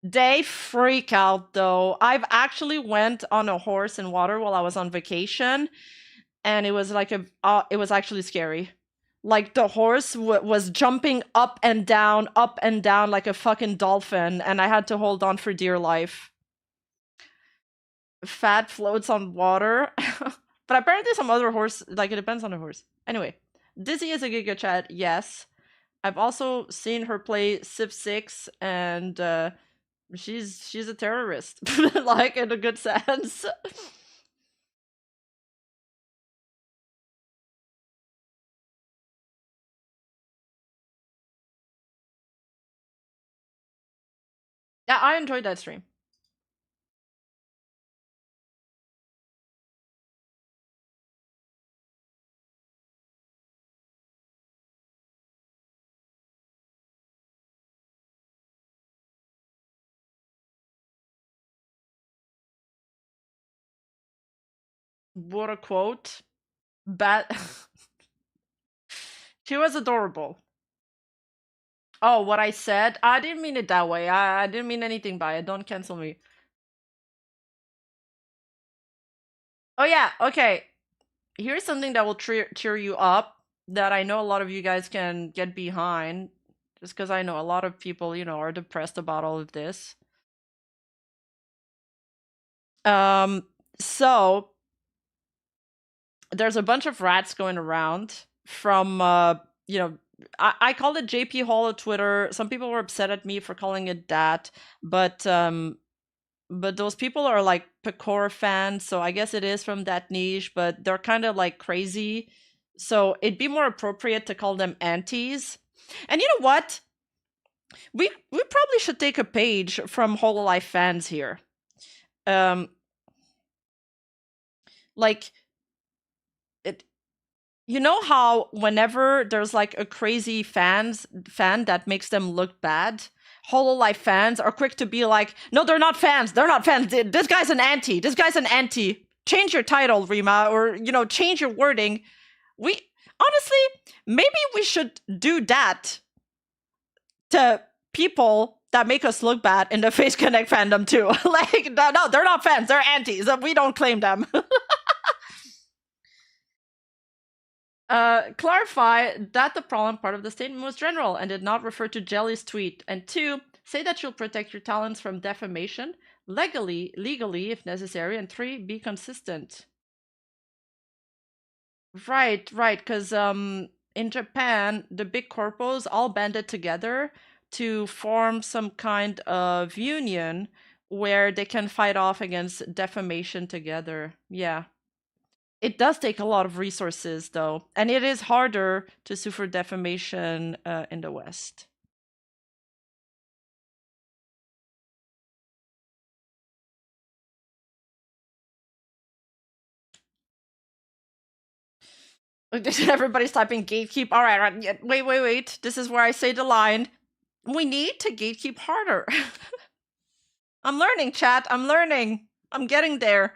They freak out though. I've actually went on a horse in water while I was on vacation. And it was like it was actually scary. Like the horse was jumping up and down like a fucking dolphin, and I had to hold on for dear life. Fat floats on water. But apparently some other horse, like it depends on the horse. Anyway, Dizzy is a Giga Chat, yes. I've also seen her play Civ 6, and she's a terrorist. Like in a good sense. Yeah, I enjoyed that stream. What a quote. She was adorable. Oh, what I said? I didn't mean it that way. I didn't mean anything by it. Don't cancel me. Oh yeah, okay. Here's something that will cheer you up, that I know a lot of you guys can get behind, just because I know a lot of people, are depressed about all of this. So there's a bunch of rats going around from, I called it JP Hall of Twitter. Some people were upset at me for calling it that, but those people are like Pecora fans, so I guess it is from that niche, but they're kind of like crazy. So it'd be more appropriate to call them antis. And you know what? We probably should take a page from Hololive fans here. Like, you know how whenever there's like a crazy fan that makes them look bad, Hololive fans are quick to be like, no, they're not fans. They're not fans. This guy's an anti. This guy's an anti. Change your title, Rima, or, change your wording. Honestly, maybe we should do that to people that make us look bad in the FaZe Connect fandom too. Like, no, they're not fans. They're antis. We don't claim them. Clarify that the problem part of the statement was general and did not refer to Jelly's tweet. And 2, say that you'll protect your talents from defamation, legally if necessary. And 3, be consistent. Right, because in Japan, the big corpos all banded together to form some kind of union where they can fight off against defamation together. Yeah. It does take a lot of resources, though, and it is harder to sue for defamation in the West. Everybody's typing gatekeep. All right, wait. This is where I say the line. We need to gatekeep harder. I'm learning, chat. I'm learning. I'm getting there.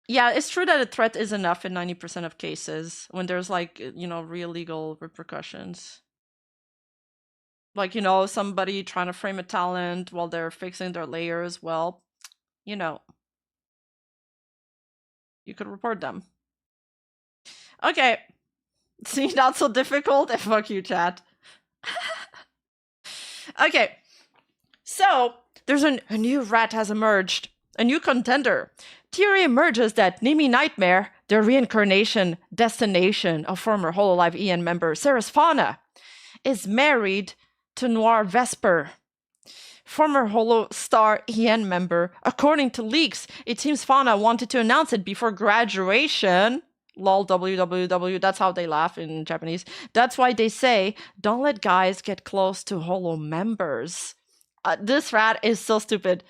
Yeah, it's true that a threat is enough in 90% of cases when there's like, real legal repercussions. Like, somebody trying to frame a talent while they're fixing their layers. Well, you could report them. Okay. See, not so difficult. Fuck you, chat. Okay. So, there's a new rat has emerged. A new contender. Theory emerges that Nimi Nightmare, the reincarnation destination of former Hololive EN member Ceres Fauna, is married to Noir Vesper. Former Holostar EN member. According to leaks, it seems Fauna wanted to announce it before graduation. Lol, www, that's how they laugh in Japanese. That's why they say, don't let guys get close to Holo members. This rat is so stupid,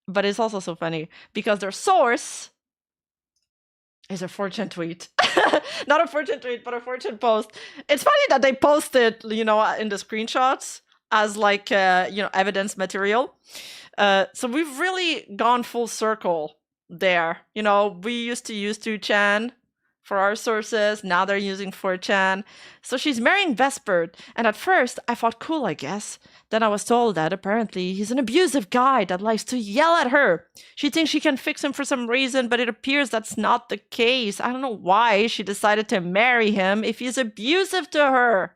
but it's also so funny, because their source is a Fortune tweet. Not a Fortune tweet, but a Fortune post. It's funny that they post it, in the screenshots as like, evidence material. So we've really gone full circle there. We used to use 2chan for our sources. Now they're using 4chan. So she's marrying Vesper. And at first, I thought, cool, I guess. Then I was told that apparently he's an abusive guy that likes to yell at her. She thinks she can fix him for some reason, but it appears that's not the case. I don't know why she decided to marry him if he's abusive to her.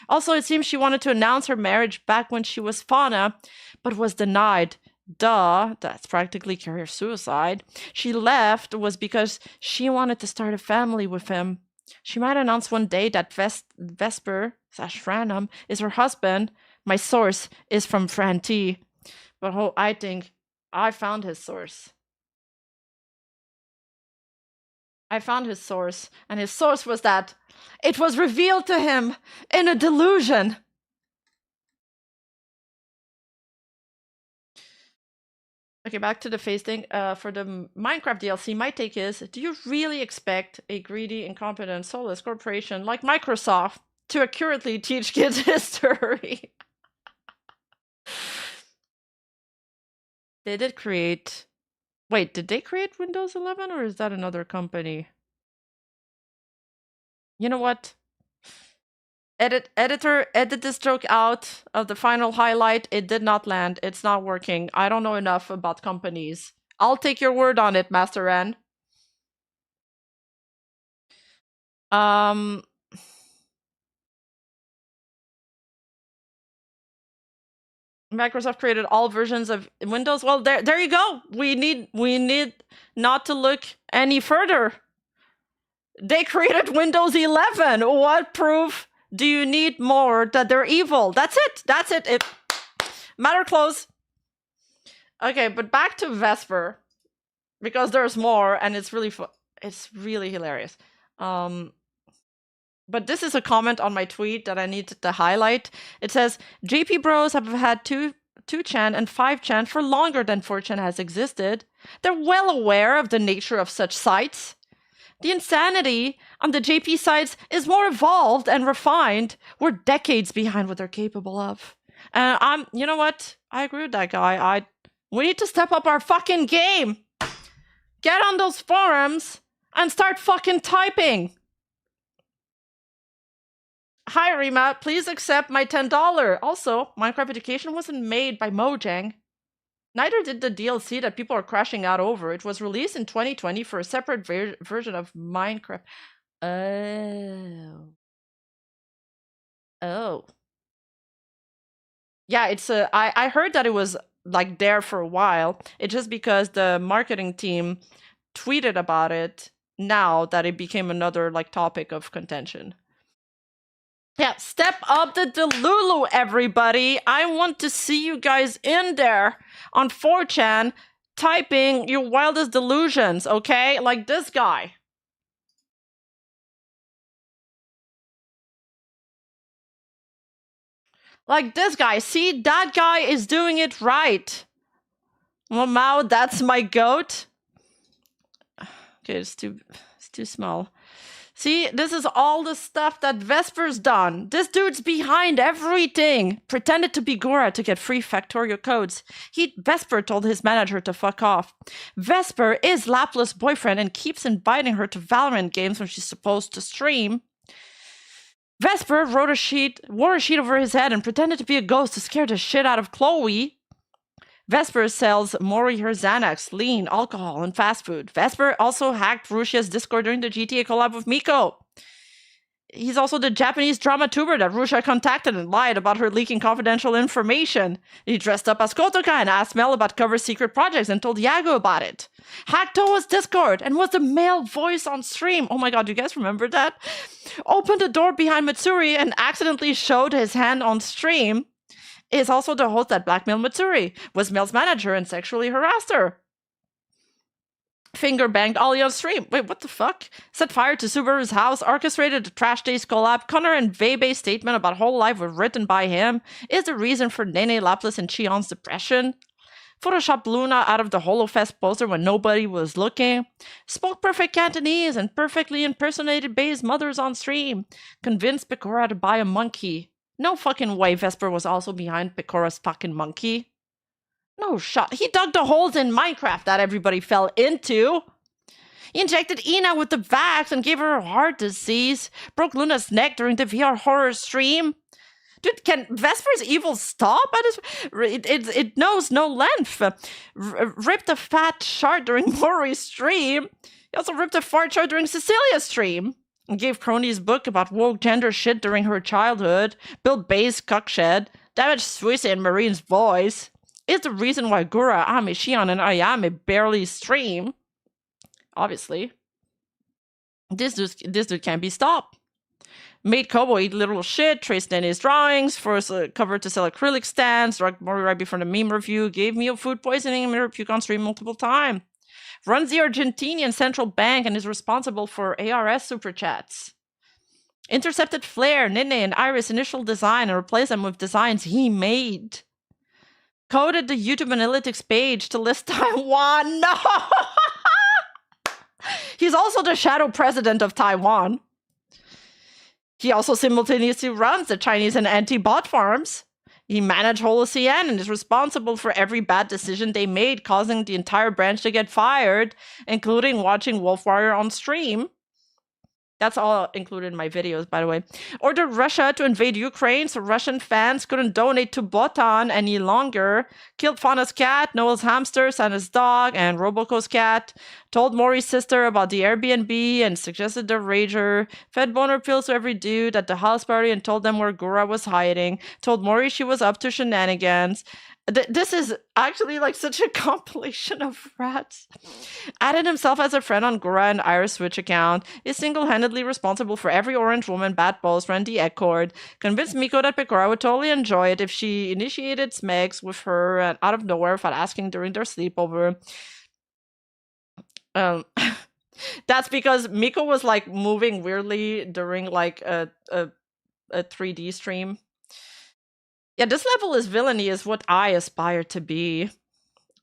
Also, it seems she wanted to announce her marriage back when she was Fauna, but was denied. Duh, that's practically career suicide. She left was because she wanted to start a family with him. She might announce one day that Vesper/Franum is her husband. My source is from Fran T. But I think I found his source. I found his source, and his source was that it was revealed to him in a delusion. Okay, back to the face thing. For the Minecraft DLC, my take is, do you really expect a greedy, incompetent, soulless corporation like Microsoft to accurately teach kids history? They did create... Wait, did they create Windows 11 or is that another company? You know what? Editor, edit this joke out of the final highlight. It did not land. It's not working. I don't know enough about companies. I'll take your word on it, Master N. Microsoft created all versions of Windows. Well, there you go. We need not to look any further. They created Windows 11. What proof do you need more that they're evil? That's it. Matter close. Okay, but back to Vesper, because there's more, and it's really hilarious. But this is a comment on my tweet that I need to highlight. It says, JP Bros have had 2chan and 5chan for longer than 4chan has existed. They're well aware of the nature of such sites. The insanity on the JP sites is more evolved and refined. We're decades behind what they're capable of. And you know what? I agree with that guy. We need to step up our fucking game. Get on those forums and start fucking typing. Hi, Rima. Please accept my $10. Also, Minecraft Education wasn't made by Mojang. Neither did the DLC that people are crashing out over. It was released in 2020 for a separate version of Minecraft. Oh. Yeah, it's I heard that it was like there for a while. It's just because the marketing team tweeted about it now that it became another like topic of contention. Yeah, step up the Delulu, everybody. I want to see you guys in there on 4chan typing your wildest delusions, okay? Like this guy. Like this guy. See, that guy is doing it right. Well, Mao, that's my goat. Okay, it's too small. See, this is all the stuff that Vesper's done. This dude's behind everything. Pretended to be Gura to get free Factorio codes. Vesper told his manager to fuck off. Vesper is Laplace's boyfriend and keeps inviting her to Valorant games when she's supposed to stream. Vesper wore a sheet over his head and pretended to be a ghost to scare the shit out of Chloe. Vesper sells Mori her Xanax, lean, alcohol, and fast food. Vesper also hacked Russia's Discord during the GTA collab with Miko. He's also the Japanese drama tuber that Russia contacted and lied about her leaking confidential information. He dressed up as Kotoka and asked Mel about cover secret projects and told Yago about it. Hacked Toa's Discord and was the male voice on stream. Oh my god, you guys remember that? Opened the door behind Matsuri and accidentally showed his hand on stream. Is also the host that blackmailed Matsuri, was Mel's manager and sexually harassed her. Finger banged Ollie on stream. Wait, what the fuck? Set fire to Subaru's house, orchestrated the Trash Days collab. Connor and Veibe's statement about whole life were written by him. Is the reason for Nene, Laplace, and Chion's depression. Photoshopped Luna out of the HoloFest poster when nobody was looking. Spoke perfect Cantonese and perfectly impersonated Bei's mothers on stream. Convinced Pecora to buy a monkey. No fucking way Vesper was also behind Pecora's fucking monkey. No shot. He dug the holes in Minecraft that everybody fell into. He injected Ina with the vax and gave her heart disease. Broke Luna's neck during the VR horror stream. Dude, can Vesper's evil stop? It knows no length. Ripped a fat shard during Mori's stream. He also ripped a fart shard during Cecilia's stream. And gave Crony's book about woke gender shit during her childhood, built Bei's cuckshed, damaged Suisse and Marine's voice, is the reason why Gura, Ame, Shion, and Ayame barely stream. Obviously. This dude can't be stopped. Made Kobo eat literal shit, traced Nene's drawings, forced a cover to sell acrylic stands, drugged Mori right before the meme review, gave Mio food poisoning, and made her puke on stream multiple times. Runs the Argentinian central bank and is responsible for ARS super chats. Intercepted Flare, Nene, and Iris' initial design and replaced them with designs he made. Coded the YouTube analytics page to list Taiwan. No! He's also the shadow president of Taiwan. He also simultaneously runs the Chinese and anti-bot farms. He managed HoloCN and is responsible for every bad decision they made, causing the entire branch to get fired, including watching Wolfwire on stream. That's all included in my videos, by the way. Ordered Russia to invade Ukraine so Russian fans couldn't donate to Botan any longer. Killed Fauna's cat, Noel's hamster, Santa's dog, and Roboco's cat. Told Mori's sister about the Airbnb and suggested the Rager. Fed boner pills to every dude at the house party and told them where Gura was hiding. Told Mori she was up to shenanigans. This is actually like such a compilation of rats. Added himself as a friend on Gura and Iris Switch account. Is single-handedly responsible for every Orange Woman bad post, ran the Ecord. Convinced Miko that Pecora would totally enjoy it if she initiated Smegs with her out of nowhere without asking during their sleepover. That's because Miko was like moving weirdly during like a 3D stream. Yeah, this level is villainy is what I aspire to be.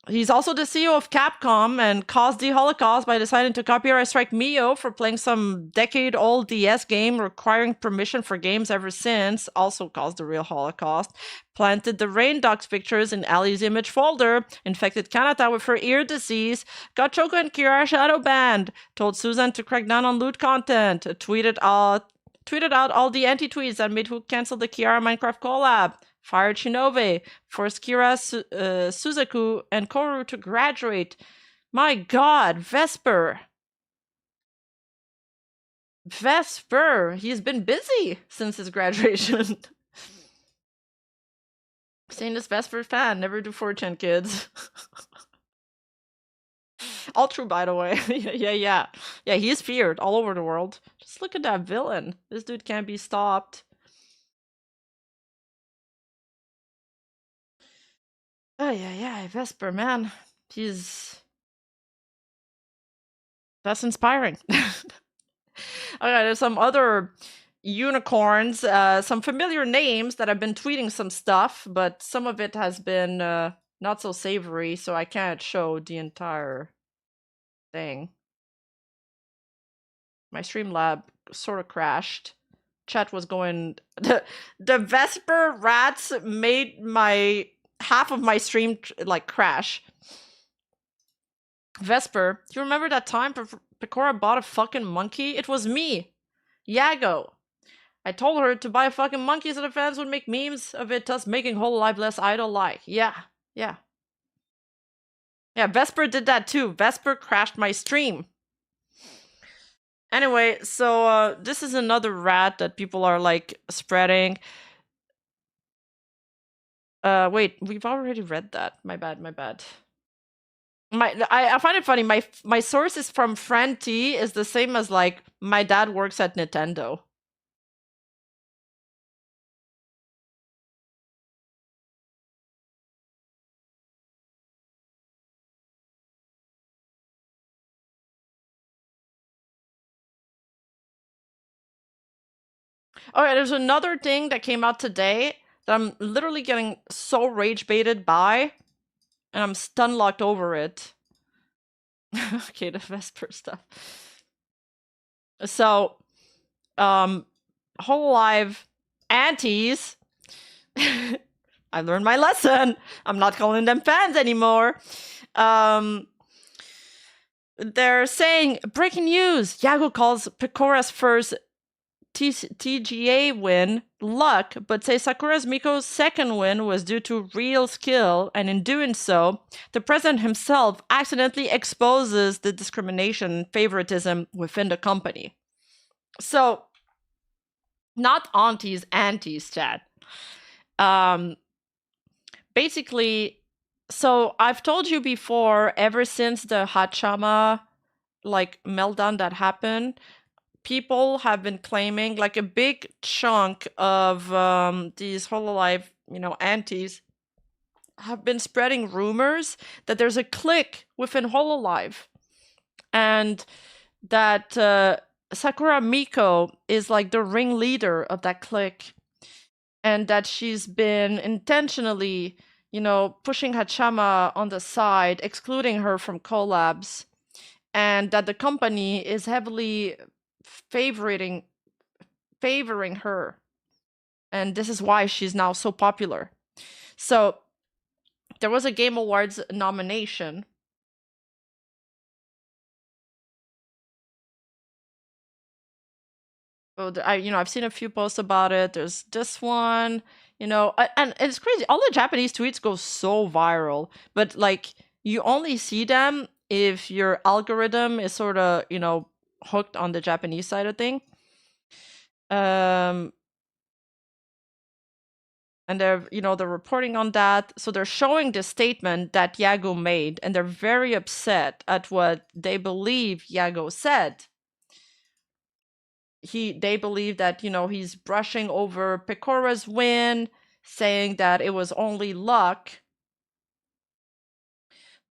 He's also the CEO of Capcom and caused the Holocaust by deciding to copyright strike Mio for playing some decade-old DS game requiring permission for games ever since. Also caused the real Holocaust. Planted the Rain Dogs pictures in Ali's image folder. Infected Kanata with her ear disease. Got Choco and Kira shadow banned. Told Susan to crack down on loot content. Tweeted out all the anti-tweets that made Hook cancel the Kiara Minecraft collab. Fired Shinobe, forced Kira, Suzaku, and Koru to graduate. My god, Vesper. Vesper, he's been busy since his graduation. Saying this Vesper fan, never do 4chan kids. All true, by the way. Yeah, he's feared all over the world. Just look at that villain. This dude can't be stopped. Oh, yeah, Vesper, man. That's inspiring. Okay, there's some other unicorns, some familiar names that have been tweeting some stuff, but some of it has been not so savory, so I can't show the entire thing. My Streamlab sort of crashed. Chat was going. The Vesper rats made my half of my stream like crash. Vesper, do you remember that time Pecora bought a fucking monkey? It was me, Yago. I told her to buy a fucking monkey so the fans would make memes of it, thus making Hololive less idol-like. Yeah. Yeah, Vesper did that too. Vesper crashed my stream. Anyway, so this is another rat that people are like spreading. Wait, we've already read that. My bad. I find it funny. My source is from Friend T is the same as like my dad works at Nintendo. Oh yeah, there's another thing that came out today that I'm literally getting so rage baited by, and I'm stun locked over it. Okay, the Vesper stuff. So, Hololive aunties. I learned my lesson. I'm not calling them fans anymore. They're saying breaking news. Yago calls Pecora's first TGA win luck, but say Sakura Miko's second win was due to real skill, and in doing so, the president himself accidentally exposes the discrimination and favoritism within the company. So, not aunties, chat. Basically, so I've told you before, ever since the Hachama like meltdown that happened, people have been claiming, like a big chunk of these Hololive, aunties have been spreading rumors that there's a clique within Hololive, and that Sakura Miko is like the ringleader of that clique, and that she's been intentionally, pushing Hachama on the side, excluding her from collabs, and that the company is heavily favoring her, and this is why she's now so popular. So there was a Game Awards nomination. Oh, I've seen a few posts about it. There's this one, and it's crazy. All the Japanese tweets go so viral, but like you only see them if your algorithm is sort of, hooked on the Japanese side of thing. And they're, they're reporting on that. So they're showing the statement that Yago made, and they're very upset at what they believe Yago said. They believe that, he's brushing over Pecora's win, saying that it was only luck.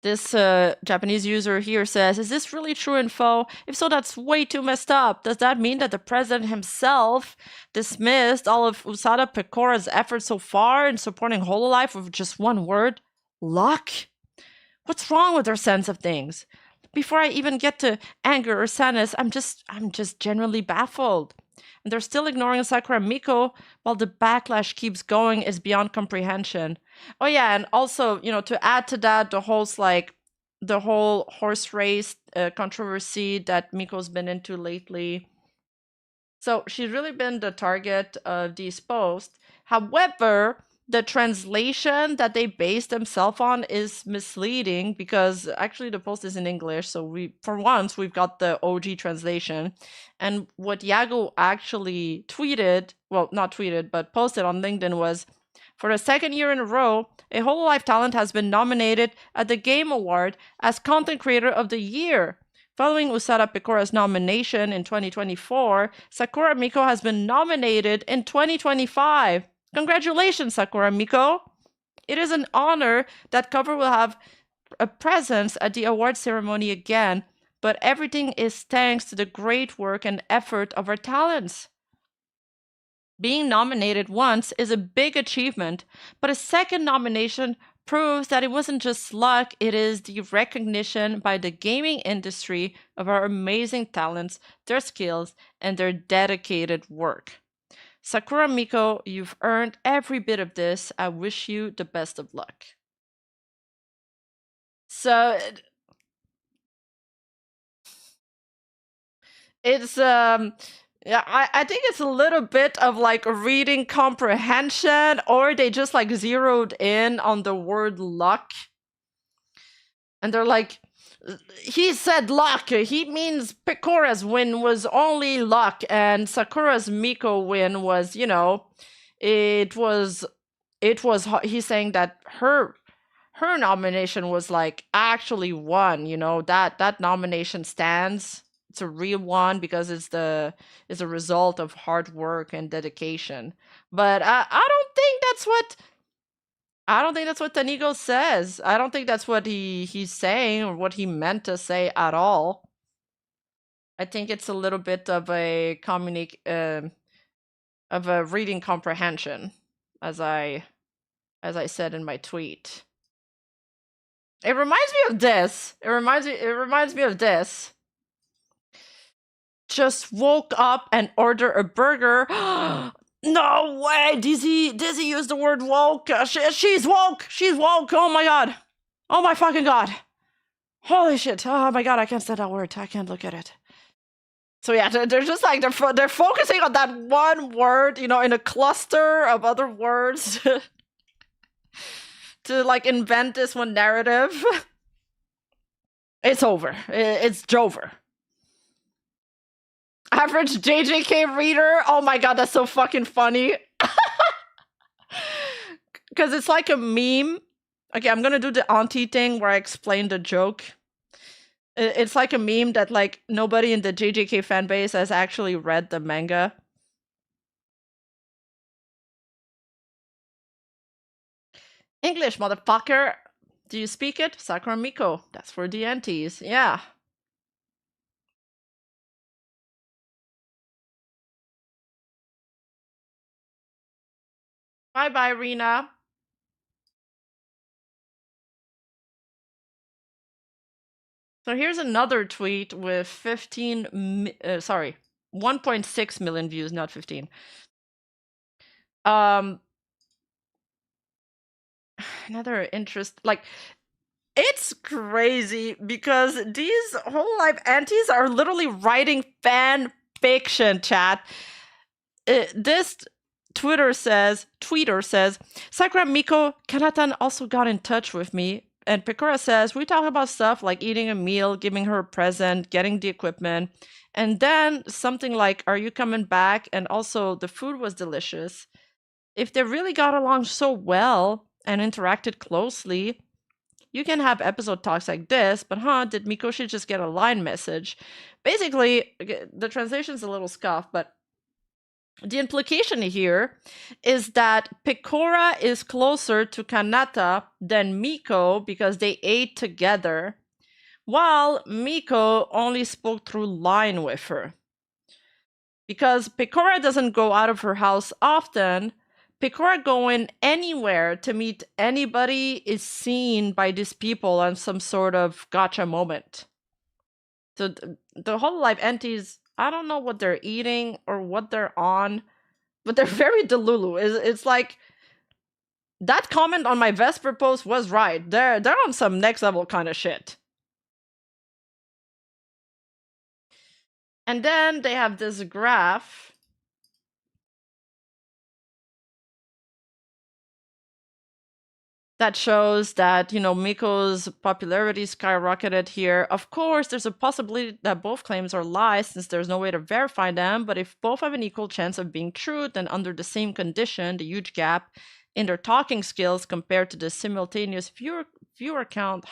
This Japanese user here says, is this really true info? If so, that's way too messed up. Does that mean that the president himself dismissed all of Usada Pecora's efforts so far in supporting Hololive with just one word? Luck? What's wrong with their sense of things? Before I even get to anger or sadness, I'm just generally baffled. And they're still ignoring Sakura Miko while the backlash keeps going is beyond comprehension. Oh yeah, and also, to add to that, the whole horse race controversy that Miko's been into lately. So she's really been the target of these posts. However, the translation that they base themselves on is misleading, because actually the post is in English, so we've got the OG translation. And what Yago actually tweeted, well, not tweeted, but posted on LinkedIn was, for the second year in a row, a Hololive talent has been nominated at the Game Award as Content Creator of the Year. Following Usada Pecora's nomination in 2024, Sakura Miko has been nominated in 2025. Congratulations, Sakura Miko! It is an honor that cover will have a presence at the award ceremony again, but everything is thanks to the great work and effort of our talents. Being nominated once is a big achievement, but a second nomination proves that it wasn't just luck, it is the recognition by the gaming industry of our amazing talents, their skills, and their dedicated work. Sakura Miko, you've earned every bit of this. I wish you the best of luck. So it's yeah, I think it's a little bit of like reading comprehension, or they just like zeroed in on the word luck. And they're like, he said luck. He means Pikora's win was only luck, and Sakura's Miko win was, you know, it was he's saying that her nomination was like actually won, you know, that nomination stands. It's a real one because it's a result of hard work and dedication. But I don't think that's what Tanigo says. I don't think that's what he's saying or what he meant to say at all. I think it's a little bit of a reading comprehension, as I said in my tweet. It reminds me of this. It reminds me of this. Just woke up and order a burger. No way! Dizzy used the word woke. She's woke! She's woke! Oh my god! Oh my fucking god! Holy shit! Oh my god, I can't say that word. I can't look at it. So yeah, they're just like, they're focusing on that one word, you know, in a cluster of other words to like invent this one narrative. It's over. It's Jover. Average JJK reader. Oh my god, that's so fucking funny. Because it's like a meme. Okay, I'm gonna do the auntie thing where I explain the joke. It's like a meme that like nobody in the JJK fanbase has actually read the manga. English, motherfucker. Do you speak it? Sakura Miko. That's for the aunties. Yeah. Bye-bye, Rena. So here's another tweet with 1.6 million views, not 15. Another interest, like, it's crazy because these Hololive aunties are literally writing fan fiction, chat. This tweeter says, Sakura Miko Kanatan also got in touch with me. And Picora says, we talk about stuff like eating a meal, giving her a present, getting the equipment. And then something like, are you coming back? And also, the food was delicious. If they really got along so well and interacted closely, you can have episode talks like this, but did Mikoshi just get a line message? Basically, the translation's a little scuffed, but the implication here is that Picora is closer to Kanata than Miko because they ate together, while Miko only spoke through line with her. Because Picora doesn't go out of her house often, Picora going anywhere to meet anybody is seen by these people on some sort of gotcha moment. So the Hololive aunties, I don't know what they're eating or what they're on, but they're very delulu. It's like, that comment on my Vesper post was right. They're on some next level kind of shit. And then they have this graph that shows that, you know, Miko's popularity skyrocketed here. Of course, there's a possibility that both claims are lies since there's no way to verify them, but if both have an equal chance of being true, then under the same condition, the huge gap in their talking skills compared to the simultaneous viewer count,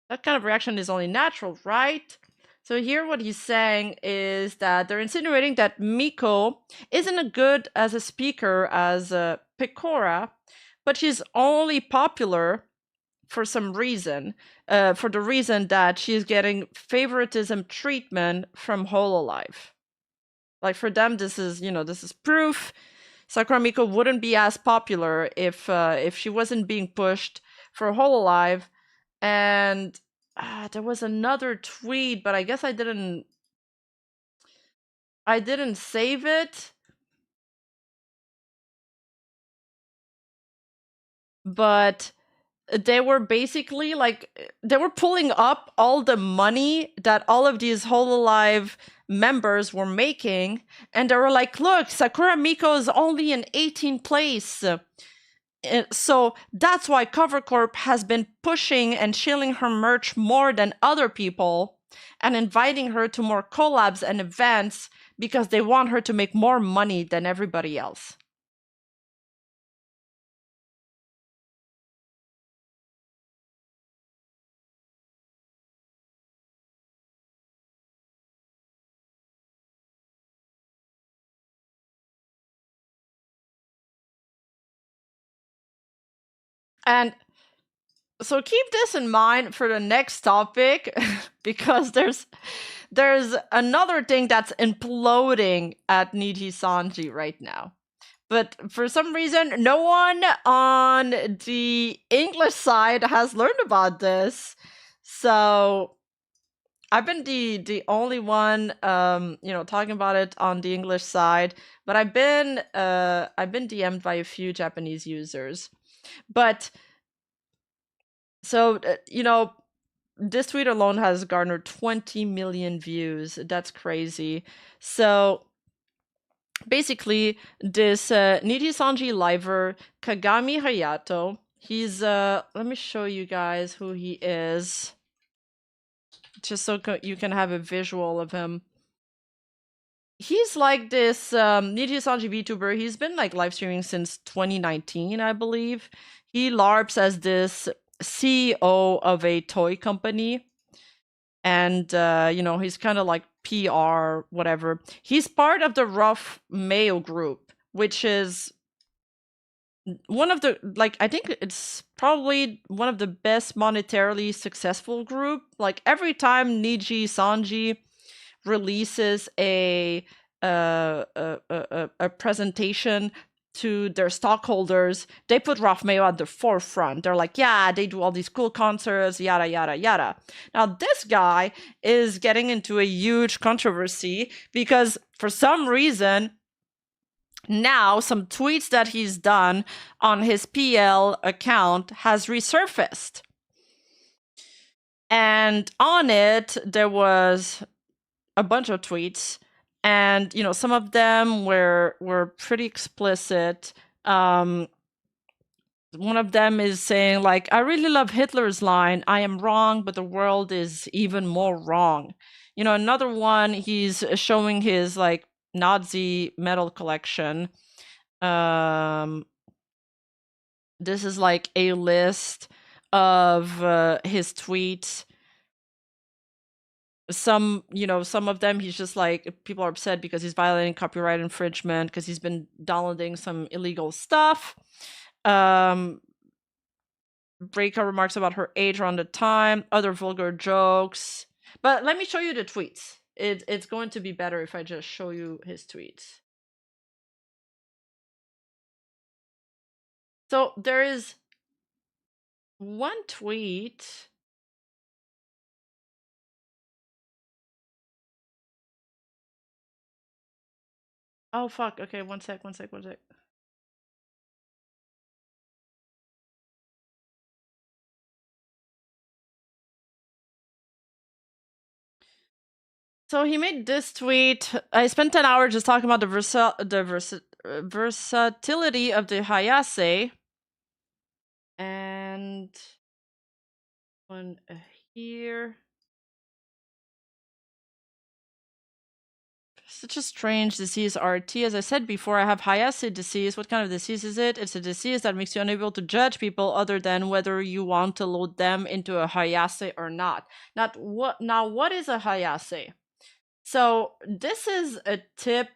that kind of reaction is only natural, right? So here what he's saying is that they're insinuating that Miko isn't as good as a speaker as Picora, but she's only popular for some reason, for the reason that she's getting favoritism treatment from Hololive. Like for them, this is proof Sakura Miko wouldn't be as popular if she wasn't being pushed for Hololive. And there was another tweet, but I guess I didn't save it. But they were basically they were pulling up all the money that all of these Hololive members were making, and they were like, look, Sakura Miko is only in 18th place. So that's why Cover Corp has been pushing and shilling her merch more than other people and inviting her to more collabs and events because they want her to make more money than everybody else. And so keep this in mind for the next topic, because there's another thing that's imploding at Nijisanji right now. But for some reason, no one on the English side has learned about this. So I've been the only one talking about it on the English side, but I've been DM'd by a few Japanese users. But so this tweet alone has garnered 20 million views. That's crazy. So basically, this Nijisanji liver, Kagami Hayato, he's let me show you guys who he is, just so you can have a visual of him. He's like this Nijisanji VTuber. He's been live streaming since 2019, I believe. He LARPs as this CEO of a toy company, and he's kind of like PR, whatever. He's part of the Rough Mayo group, which is one of the I think it's probably one of the best monetarily successful group. Like every time Nijisanji releases a presentation to their stockholders, they put Rough Mayo at the forefront. They're like, yeah, they do all these cool concerts, yada, yada, yada. Now, this guy is getting into a huge controversy because for some reason, now some tweets that he's done on his PL account has resurfaced. And on it, there was a bunch of tweets, and some of them were pretty explicit. One of them is saying I really love Hitler's line, I am wrong, but the world is even more wrong. Another one, he's showing his Nazi metal collection. This is a list of his tweets. Some of them, he's just people are upset because he's violating copyright infringement because he's been downloading some illegal stuff. Breika remarks about her age around the time, other vulgar jokes. But let me show you the tweets. It's going to be better if I just show you his tweets. So there is one tweet. Oh, fuck. Okay, one sec. So he made this tweet. I spent 10 hours just talking about the versatility of the Hayase. And one here. Such a strange disease, RT. As I said before, I have Hayase disease. What kind of disease is it? It's a disease that makes you unable to judge people other than whether you want to load them into a Hayase or not. Now, what is a Hayase? So this is a tip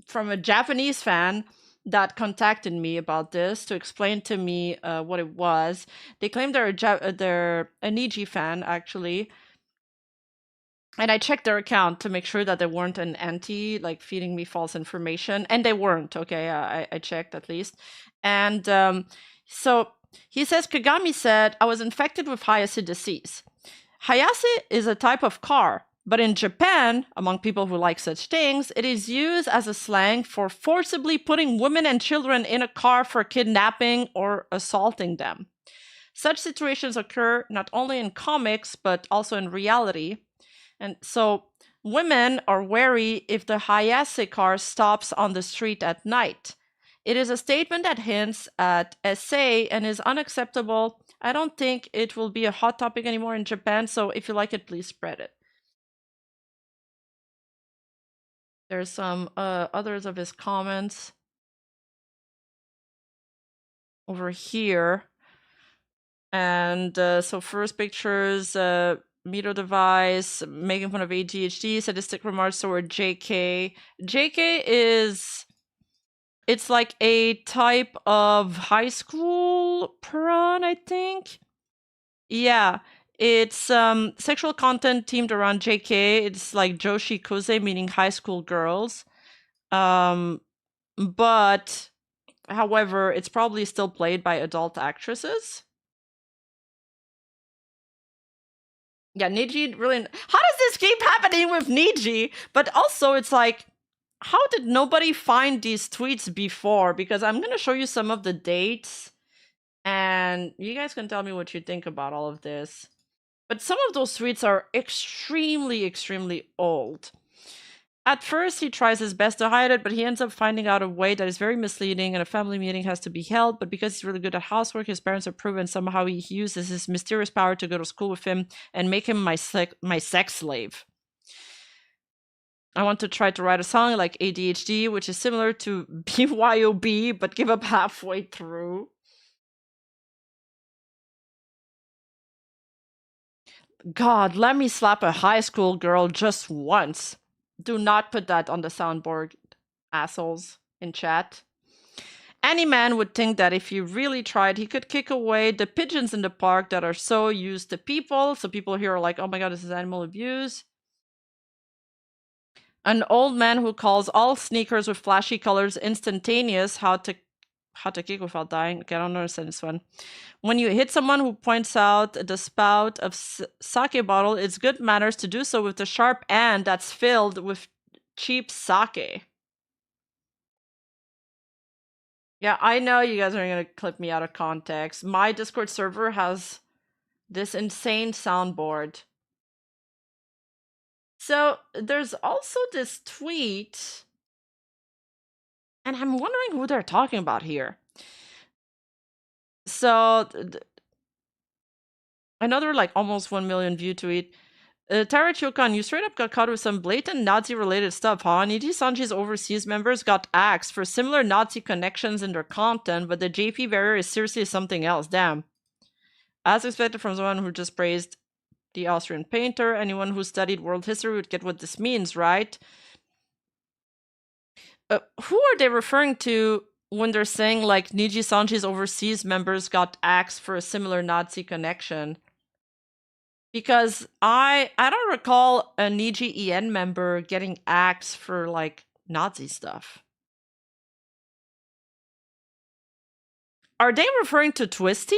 from a Japanese fan that contacted me about this to explain to me what it was. They claim they're a Niji fan, actually. And I checked their account to make sure that they weren't an anti, like feeding me false information. And they weren't, okay? I checked at least. And so he says, Kagami said, I was infected with Hayase disease. Hayase is a type of car, but in Japan, among people who like such things, it is used as a slang for forcibly putting women and children in a car for kidnapping or assaulting them. Such situations occur not only in comics, but also in reality. And so women are wary if the Hayase car stops on the street at night. It is a statement that hints at SA and is unacceptable. I don't think it will be a hot topic anymore in Japan, so if you like it, please spread it. There's some others of his comments over here. And so first pictures, Mito device, making fun of ADHD, sadistic remarks toward JK. JK is, it's like a type of high school pran, I think. Yeah, it's sexual content themed around JK. It's like Joshi Koze, meaning high school girls. But however, it's probably still played by adult actresses. Yeah, Niji really. How does this keep happening with Niji? But also, it's like, how did nobody find these tweets before? Because I'm going to show you some of the dates, and you guys can tell me what you think about all of this. But some of those tweets are extremely, extremely old. At first, he tries his best to hide it, but he ends up finding out a way that is very misleading, and a family meeting has to be held. But because he's really good at housework, his parents approve, and somehow he uses his mysterious power to go to school with him and make him my sex slave. I want to try to write a song like ADHD, which is similar to BYOB, but give up halfway through. God, let me slap a high school girl just once. Do not put that on the soundboard, assholes, in chat. Any man would think that if he really tried, he could kick away the pigeons in the park that are so used to people. So people here are like, oh my god, this is animal abuse. An old man who calls all sneakers with flashy colors instantaneous. How to kick without dying. Okay, I don't understand this one. When you hit someone who points out the spout of sake bottle, it's good manners to do so with the sharp end that's filled with cheap sake. Yeah, I know you guys are going to clip me out of context. My Discord server has this insane soundboard. So there's also this tweet, and I'm wondering who they're talking about here. So another like almost 1 million view tweet. Tara Chokan, you straight up got caught with some blatant Nazi-related stuff, huh? Niji Sanji's overseas members got axed for similar Nazi connections in their content, but the JP barrier is seriously something else. Damn. As expected from someone who just praised the Austrian painter, anyone who studied world history would get what this means, right? Who are they referring to when they're saying like Niji Sanji's overseas members got axed for a similar Nazi connection? Because I don't recall a Niji EN member getting axed for like Nazi stuff. Are they referring to Twisty?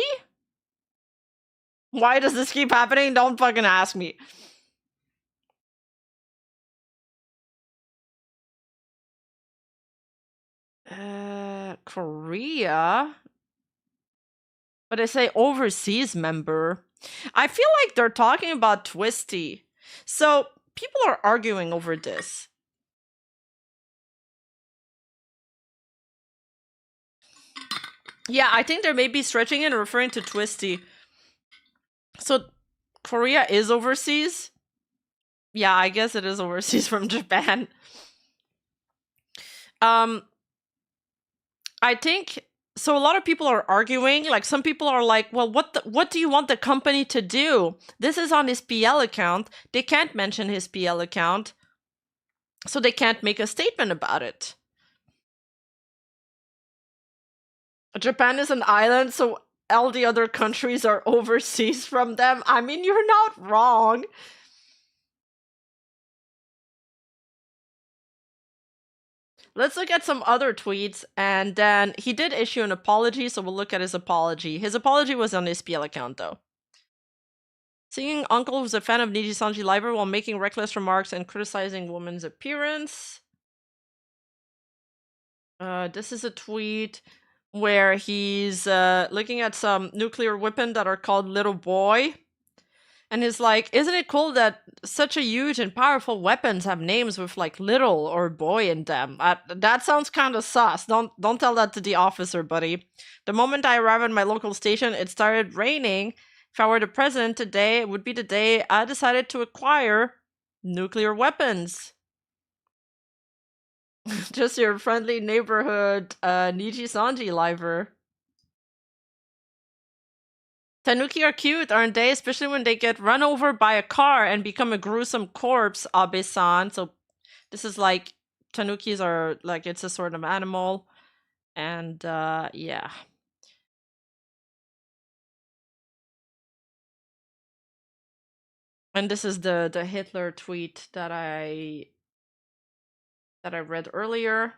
Why does this keep happening? Don't fucking ask me. Korea? But I say overseas member. I feel like they're talking about Twisty. So people are arguing over this. Yeah, I think they may be stretching and referring to Twisty. So Korea is overseas? Yeah, I guess it is overseas from Japan. I think so. A lot of people are arguing. Like some people are like, "Well, what do you want the company to do? This is on his PL account. They can't mention his PL account, so they can't make a statement about it." Japan is an island, so all the other countries are overseas from them. I mean, you're not wrong. Let's look at some other tweets, and then he did issue an apology, so we'll look at his apology. His apology was on his PL account, though. Seeing uncle who's a fan of Niji Sanji Liver while making reckless remarks and criticizing woman's appearance. This is a tweet where he's looking at some nuclear weapon that are called Little Boy. And he's like, isn't it cool that such a huge and powerful weapons have names with like little or boy in them? That sounds kind of sus. Don't tell that to the officer, buddy. The moment I arrived at my local station, it started raining. If I were the president today, it would be the day I decided to acquire nuclear weapons. Just your friendly neighborhood Niji Sanji liver. Tanuki are cute, aren't they? Especially when they get run over by a car and become a gruesome corpse, Abe-san. So this is like, Tanukis are like, it's a sort of animal. And yeah. And this is the Hitler tweet that I read earlier.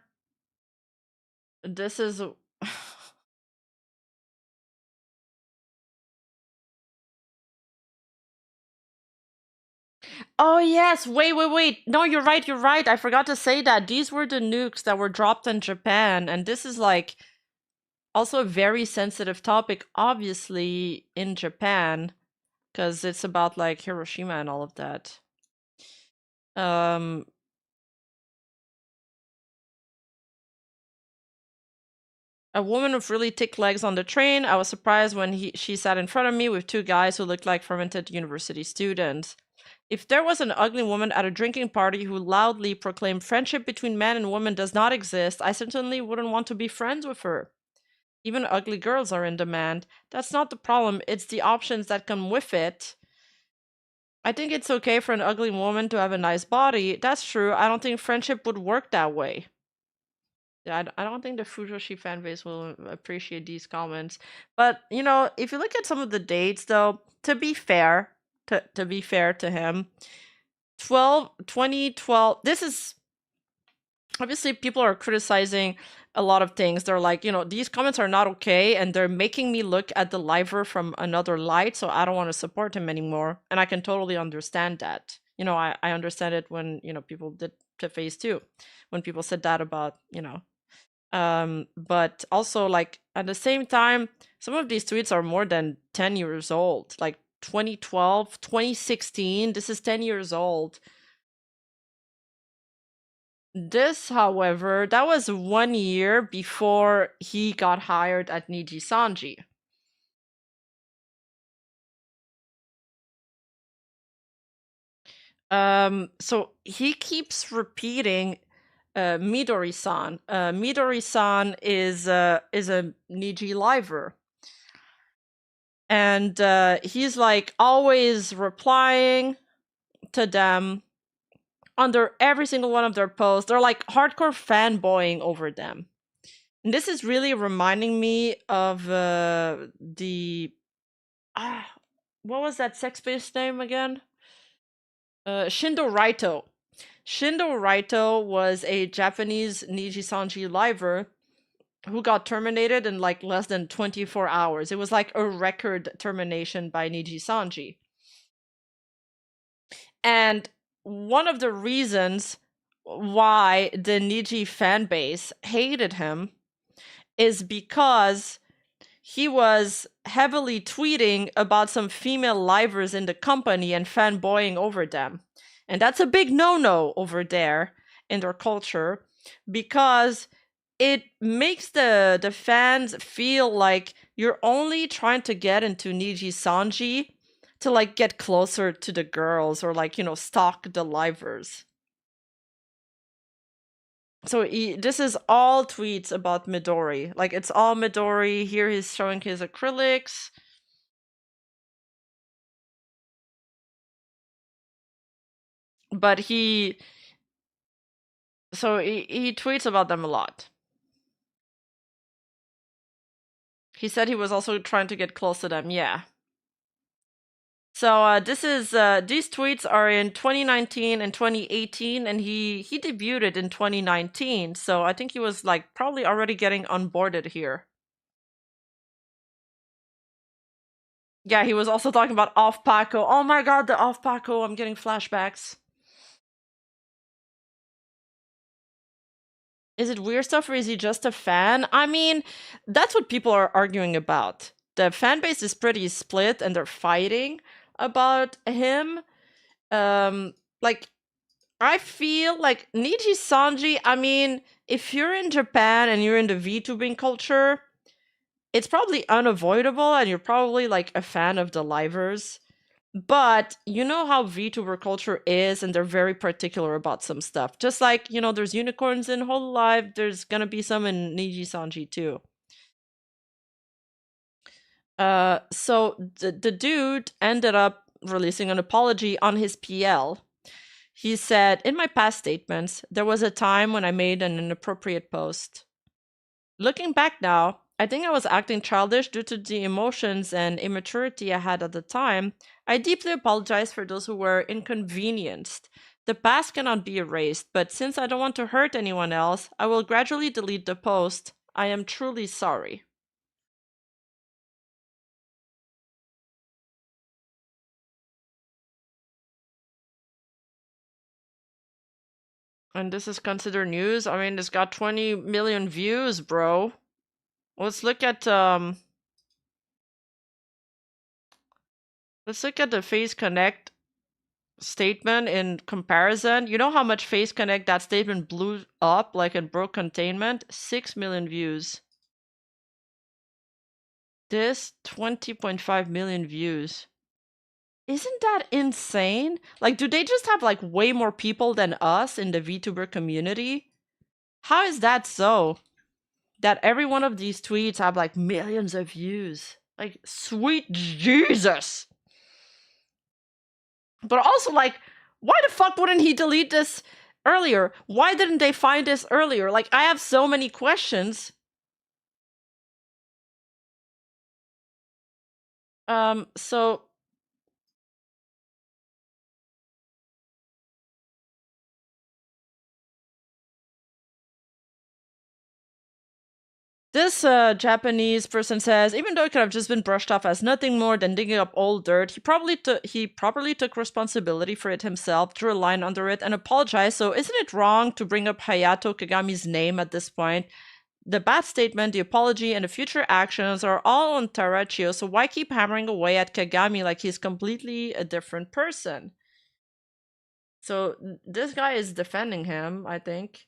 This is Oh yes, wait. No, you're right. I forgot to say that. These were the nukes that were dropped in Japan, and this is like also a very sensitive topic, obviously, in Japan, because it's about like Hiroshima and all of that. A woman with really thick legs on the train. I was surprised when she sat in front of me with two guys who looked like fermented university students. If there was an ugly woman at a drinking party who loudly proclaimed friendship between men and women does not exist, I certainly wouldn't want to be friends with her. Even ugly girls are in demand. That's not the problem, it's the options that come with it. I think it's okay for an ugly woman to have a nice body. That's true. I don't think friendship would work that way. Yeah, I don't think the Fujoshi fanbase will appreciate these comments. But, you know, if you look at some of the dates, though, to be fair, to be fair to him, 2012, this is obviously people are criticizing a lot of things. They're like, you know, these comments are not okay, and they're making me look at the liver from another light, so I don't want to support him anymore. And I can totally understand that. You know, I understand it when, you know, people did to phase 2, when people said that about, you know. But also, like, at the same time, some of these tweets are more than 10 years old. Like, 2012, 2016, this is 10 years old. This, however, that was 1 year before he got hired at Niji Sanji. So he keeps repeating Midori-san. Midori-san is a Niji liver. And he's like always replying to them under every single one of their posts. They're like hardcore fanboying over them. And this is really reminding me of the what was that sex-based name again? Shindo Raito. Shindo Raito was a Japanese Niji Sanji liver who got terminated in like less than 24 hours. It was like a record termination by Niji Sanji. And one of the reasons why the Niji fan base hated him is because he was heavily tweeting about some female livers in the company and fanboying over them. And that's a big no-no over there in their culture, because it makes the fans feel like you're only trying to get into Niji Sanji to like get closer to the girls or like, you know, stalk the livers. So this is all tweets about Midori. Like, it's all Midori. Here he's showing his acrylics. But he tweets about them a lot. He said he was also trying to get close to them, yeah. So this is these tweets are in 2019 and 2018, and he debuted in 2019. So I think he was like probably already getting onboarded here. Yeah, he was also talking about Off Paco. Oh my god, the Off Paco! I'm getting flashbacks. Is it weird stuff or is he just a fan? I mean, that's what people are arguing about. The fan base is pretty split and they're fighting about him. Like, I feel like Niji Sanji, I mean, if you're in Japan and you're in the VTubing culture, it's probably unavoidable and you're probably like a fan of the livers. But you know how VTuber culture is, and they're very particular about some stuff. Just like, you know, there's unicorns in Hololive, there's gonna be some in Niji Sanji too. So the dude ended up releasing an apology on his PL. He said, "In my past statements, there was a time when I made an inappropriate post. Looking back now, I think I was acting childish due to the emotions and immaturity I had at the time. I deeply apologize for those who were inconvenienced. The past cannot be erased, but since I don't want to hurt anyone else, I will gradually delete the post. I am truly sorry." And this is considered news? I mean, it's got 20 million views, bro. Let's look at the Face Connect statement in comparison. You know how much Face Connect that statement blew up, like in broke containment? 6 million views. This 20.5 million views. Isn't that insane? Like, do they just have like way more people than us in the VTuber community? How is that so? That every one of these tweets have like millions of views. Like, sweet Jesus. But also, like, why the fuck wouldn't he delete this earlier? Why didn't they find this earlier? Like, I have so many questions. So this Japanese person says, even though it could have just been brushed off as nothing more than digging up old dirt, he properly took responsibility for it himself, drew a line under it, and apologized. So isn't it wrong to bring up Hayato Kagami's name at this point? The bad statement, the apology, and the future actions are all on Terachio, so why keep hammering away at Kagami like he's completely a different person? So this guy is defending him, I think.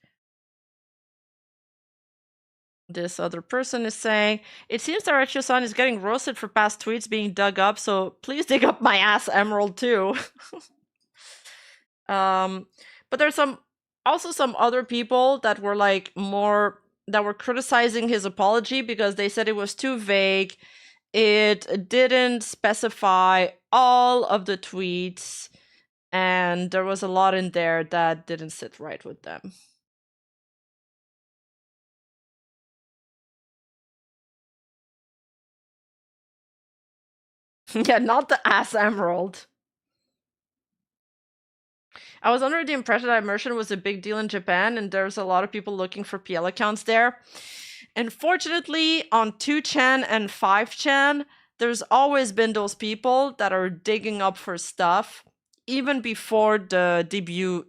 This other person is saying, "It seems Terachio-san is getting roasted for past tweets being dug up, so please dig up my ass, Emerald, too." But there's also some other people that were like that were criticizing his apology because they said it was too vague. It didn't specify all of the tweets, and there was a lot in there that didn't sit right with them. Yeah, not the ass Emerald. I was under the impression that immersion was a big deal in Japan, and there's a lot of people looking for PL accounts there. Unfortunately, on 2chan and 5chan, there's always been those people that are digging up for stuff, even before the debut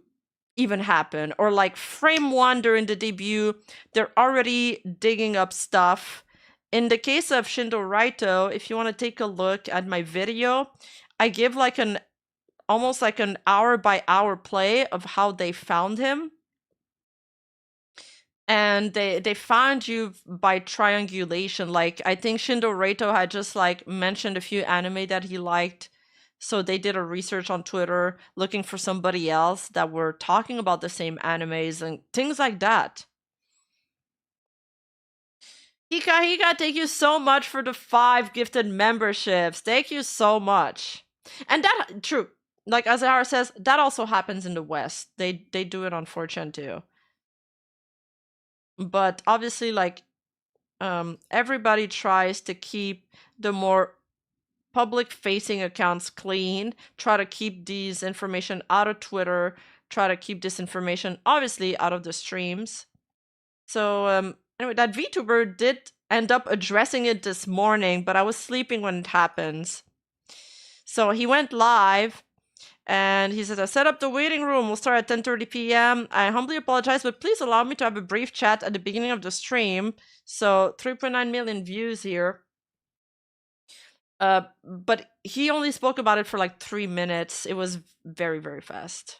even happened. Or like frame 1 during the debut, they're already digging up stuff. In the case of Shindo Raito, if you want to take a look at my video, I give like almost like an hour by hour play of how they found him. And they found you by triangulation. Like, I think Shindo Raito had just like mentioned a few anime that he liked. So they did a research on Twitter looking for somebody else that were talking about the same animes and things like that. Hika, thank you so much for the 5 gifted memberships. Thank you so much. And that, true, like Azahara says, that also happens in the West. They do it on 4chan too. But obviously, like, everybody tries to keep the more public facing accounts clean, try to keep these information out of Twitter, try to keep this information obviously out of the streams. So anyway, that VTuber did end up addressing it this morning, but I was sleeping when it happens. So he went live and he says, I set up the waiting room. We'll start at 10:30 p.m. I humbly apologize, but please allow me to have a brief chat at the beginning of the stream. So 3.9 million views here. But he only spoke about it for like 3 minutes. It was very, very fast.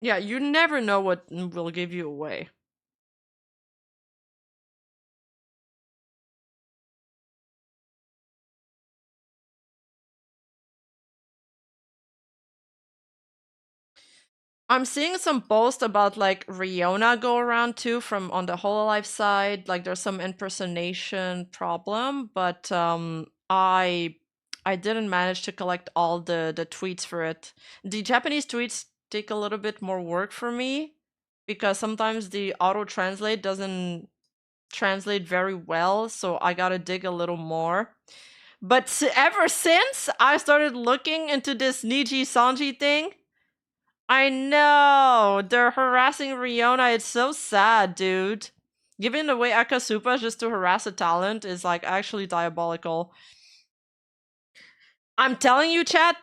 Yeah, you never know what will give you away. I'm seeing some posts about like Riona go around too from on the Hololive side. Like there's some impersonation problem, but I didn't manage to collect all the tweets for it. The Japanese tweets take a little bit more work for me because sometimes the auto translate doesn't translate very well, so I gotta dig a little more. But ever since I started looking into this Niji Sanji thing, I know they're harassing Riona. It's so sad, dude. Giving away Akasupa just to harass a talent is like actually diabolical. I'm telling you, chat,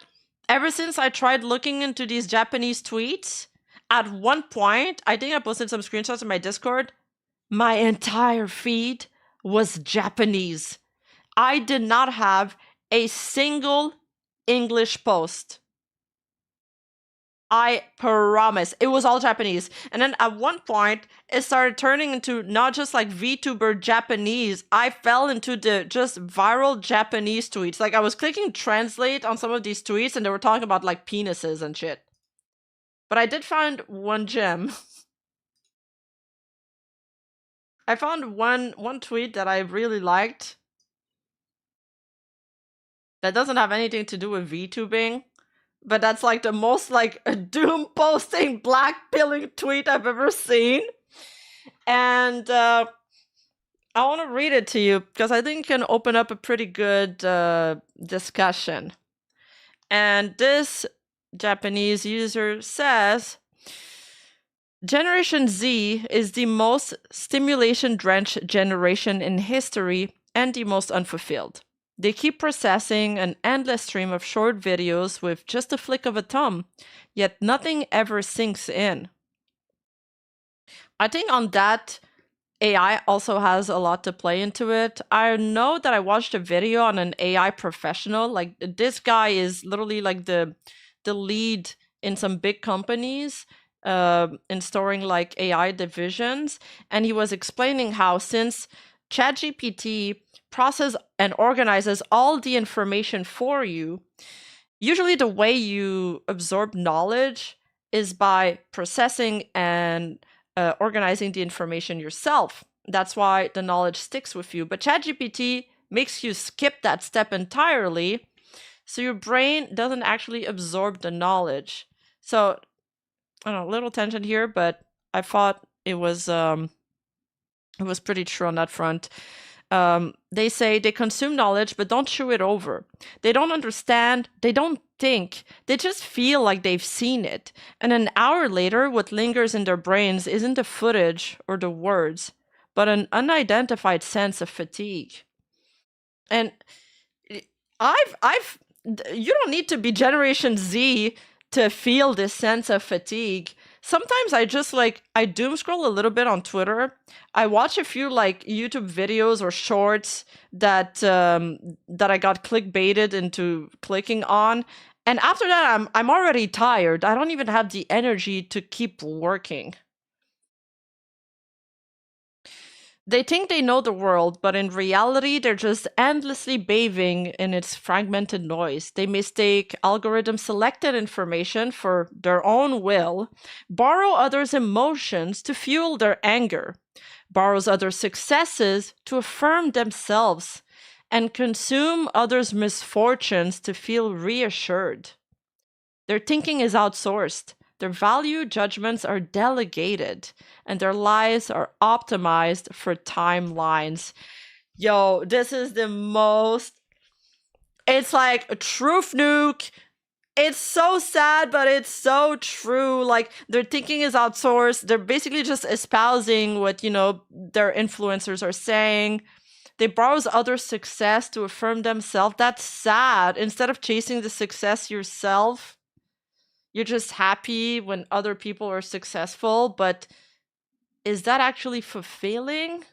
ever since I tried looking into these Japanese tweets, at one point, I think I posted some screenshots in my Discord, my entire feed was Japanese. I did not have a single English post. I promise. It was all Japanese. And then at one point, it started turning into not just like VTuber Japanese. I fell into the just viral Japanese tweets. Like I was clicking translate on some of these tweets and they were talking about like penises and shit. But I did find one gem. I found one tweet that I really liked. That doesn't have anything to do with VTubing. But that's like the most like a doom posting black pilling tweet I've ever seen. And I want to read it to you because I think it can open up a pretty good discussion. And this Japanese user says, Generation Z is the most stimulation-drenched generation in history and the most unfulfilled. They keep processing an endless stream of short videos with just a flick of a thumb, yet nothing ever sinks in. I think on that, AI also has a lot to play into it. I know that I watched a video on an AI professional. Like this guy is literally like the lead in some big companies in storing like AI divisions. And he was explaining how since ChatGPT processes and organizes all the information for you, usually the way you absorb knowledge is by processing and organizing the information yourself. That's why the knowledge sticks with you. But ChatGPT makes you skip that step entirely, so your brain doesn't actually absorb the knowledge. So, I don't know, a little tension here, but I thought it was pretty true on that front. They say they consume knowledge, but don't chew it over. They don't understand. They don't think. They just feel like they've seen it. And an hour later, what lingers in their brains isn't the footage or the words, but an unidentified sense of fatigue. And you don't need to be Generation Z to feel this sense of fatigue. Sometimes I just like, I doom scroll a little bit on Twitter. I watch a few like YouTube videos or shorts that I got clickbaited into clicking on. And after that, I'm already tired. I don't even have the energy to keep working. They think they know the world, but in reality, they're just endlessly bathing in its fragmented noise. They mistake algorithm-selected information for their own will, borrow others' emotions to fuel their anger, borrows others' successes to affirm themselves, and consume others' misfortunes to feel reassured. Their thinking is outsourced. Their value judgments are delegated, and their lives are optimized for timelines. Yo, this is the most. It's like a truth nuke. It's so sad, but it's so true. Like, their thinking is outsourced. They're basically just espousing what, their influencers are saying. They borrow others' success to affirm themselves. That's sad. Instead of chasing the success yourself, you're just happy when other people are successful. But is that actually fulfilling?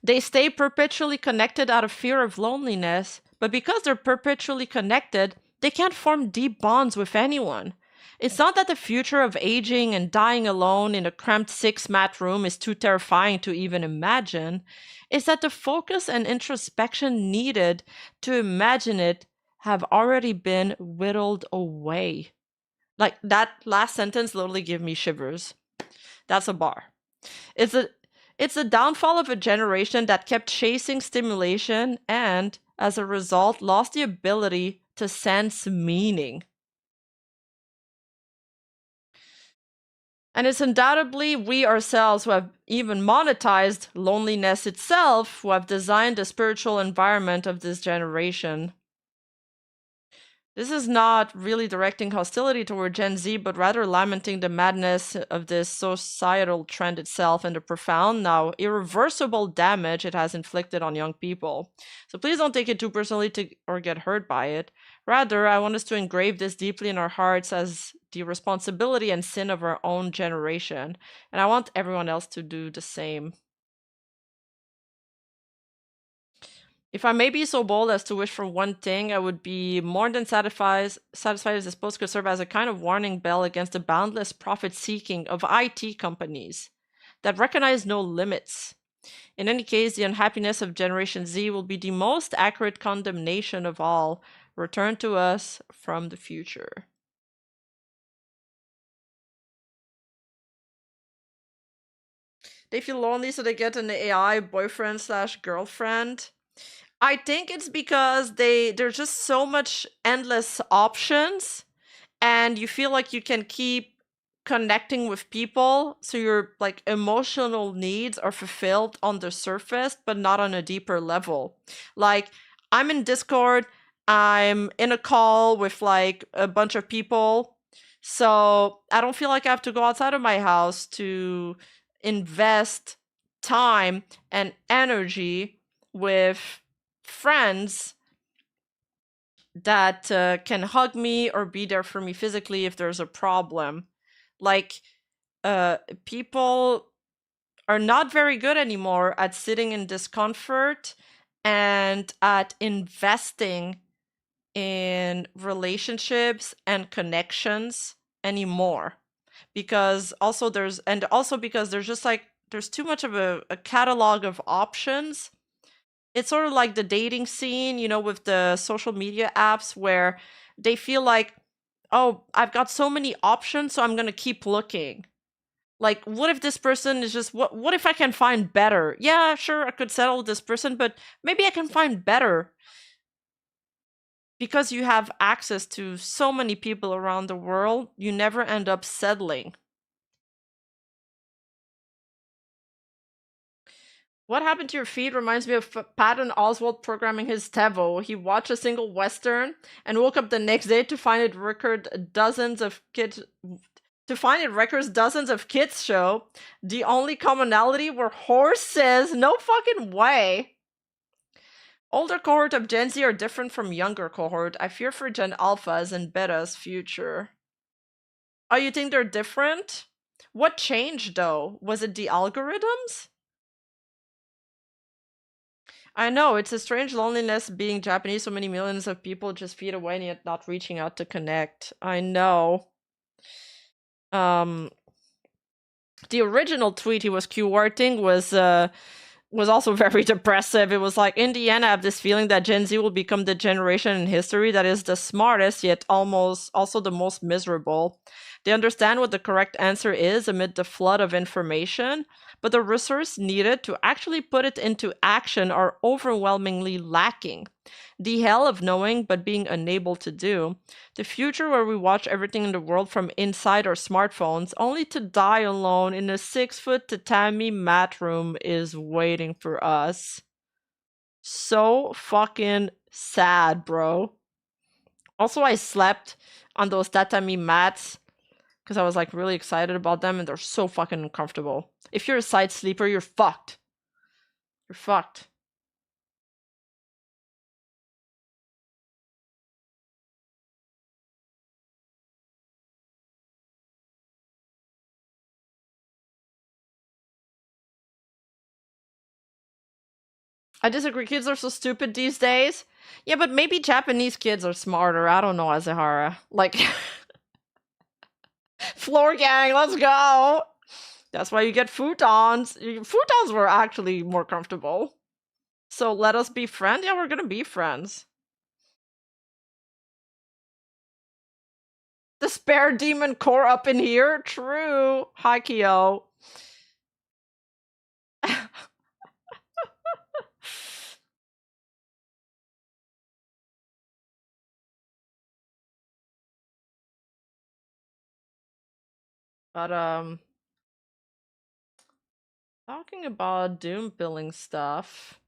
They stay perpetually connected out of fear of loneliness, but because they're perpetually connected, they can't form deep bonds with anyone. It's not that the future of aging and dying alone in a cramped 6-mat room is too terrifying to even imagine. It's that the focus and introspection needed to imagine it have already been whittled away. Like, that last sentence literally gave me shivers. That's a bar. It's the downfall of a generation that kept chasing stimulation and, as a result, lost the ability to sense meaning. And it's undoubtedly we ourselves who have even monetized loneliness itself, who have designed the spiritual environment of this generation. This is not really directing hostility toward Gen Z, but rather lamenting the madness of this societal trend itself and the profound, now irreversible damage it has inflicted on young people. So please don't take it too personally or get hurt by it. Rather, I want us to engrave this deeply in our hearts as the responsibility and sin of our own generation. And I want everyone else to do the same. If I may be so bold as to wish for one thing, I would be more than satisfied as this post could serve as a kind of warning bell against the boundless profit-seeking of IT companies that recognize no limits. In any case, the unhappiness of Generation Z will be the most accurate condemnation of all, returned to us from the future. They feel lonely, so they get an AI boyfriend/girlfriend. I think it's because there's just so much endless options, and you feel like you can keep connecting with people, so your like emotional needs are fulfilled on the surface, but not on a deeper level. Like, I'm in Discord, I'm in a call with like a bunch of people, so I don't feel like I have to go outside of my house to invest time and energy with friends that can hug me or be there for me physically if there's a problem. Like, people are not very good anymore at sitting in discomfort and at investing in relationships and connections anymore. Because also because there's just like, there's too much of a catalog of options. It's sort of like the dating scene, with the social media apps where they feel like, oh, I've got so many options, so I'm going to keep looking. Like, what if this person is just, what if I can find better? Yeah, sure, I could settle with this person, but maybe I can find better. Because you have access to so many people around the world, you never end up settling. What happened to your feed reminds me of Patton Oswalt programming his TEVO. He watched a single Western and woke up the next day to find it records dozens of kids show. The only commonality were horses. No fucking way. Older cohort of Gen Z are different from younger cohort. I fear for Gen Alphas and Betas' future. Oh, you think they're different? What changed though? Was it the algorithms? I know, it's a strange loneliness being Japanese, so many millions of people just feet away and yet not reaching out to connect. I know. The original tweet he was QWarting was also very depressive. It was like, in the end, I have this feeling that Gen Z will become the generation in history that is the smartest, yet almost also the most miserable. They understand what the correct answer is amid the flood of information, but the resources needed to actually put it into action are overwhelmingly lacking. The hell of knowing but being unable to do. The future where we watch everything in the world from inside our smartphones only to die alone in a 6-foot tatami mat room is waiting for us. So fucking sad, bro. Also, I slept on those tatami mats because I was like really excited about them and they're so fucking uncomfortable. If you're a side sleeper, you're fucked. You're fucked. I disagree. Kids are so stupid these days. Yeah, but maybe Japanese kids are smarter. I don't know, Azahara. Like, floor gang, let's go. That's why you get futons. Futons were actually more comfortable. So let us be friends? Yeah, we're gonna be friends. The spare demon core up in here? True. Hi, Kyo. But, talking about doom billing stuff.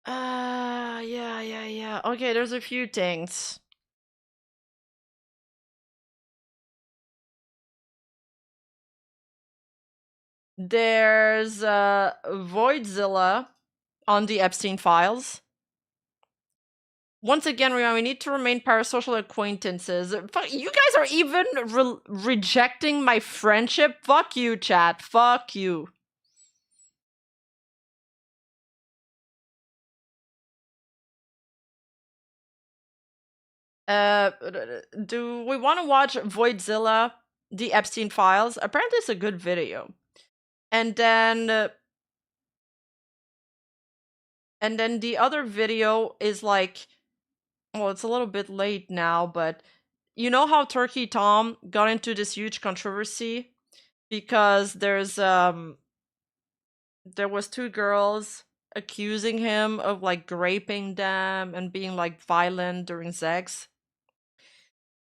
Yeah. Okay, there's a few things. There's Voidzilla on the Epstein files. Once again, Rima, we need to remain parasocial acquaintances. You guys are even rejecting my friendship? Fuck you, chat. Fuck you. Do we want to watch Voidzilla, the Epstein files? Apparently it's a good video. And then the other video is like, well, it's a little bit late now, but you know how Turkey Tom got into this huge controversy because there was 2 girls accusing him of like raping them and being like violent during sex.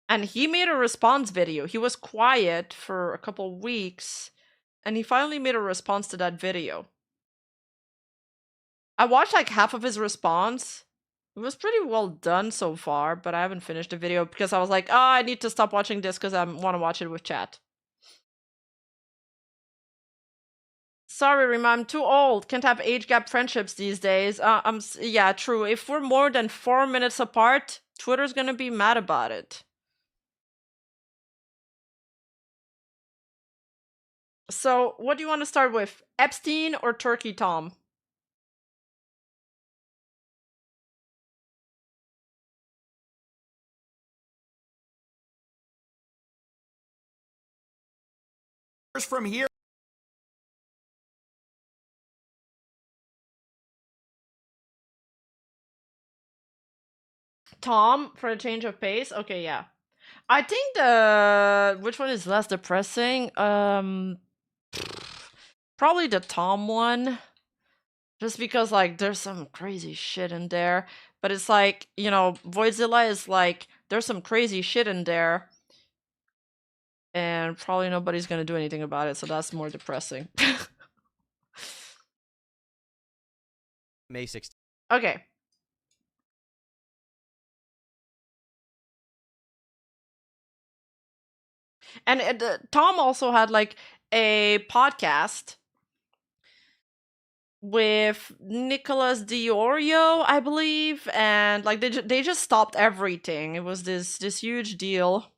And he made a response video. He was quiet for a couple weeks and he finally made a response to that video. I watched like half of his response. It was pretty well done so far, but I haven't finished the video because I was like, oh, I need to stop watching this because I want to watch it with chat. Sorry, Rima, I'm too old. Can't have age gap friendships these days. Yeah, true. If we're more than 4 minutes apart, Twitter's gonna be mad about it. So, what do you want to start with? Epstein or Turkey Tom? From here. Tom for a change of pace? Okay, yeah. I think the which one is less depressing? Probably the Tom one. Just because like there's some crazy shit in there. But it's like, you know, Voidzilla is like there's some crazy shit in there. And probably nobody's gonna do anything about it, so that's more depressing. May 16th. Okay. And Tom also had like a podcast with Nicholas Diorio, I believe, and like they just stopped everything. It was this huge deal.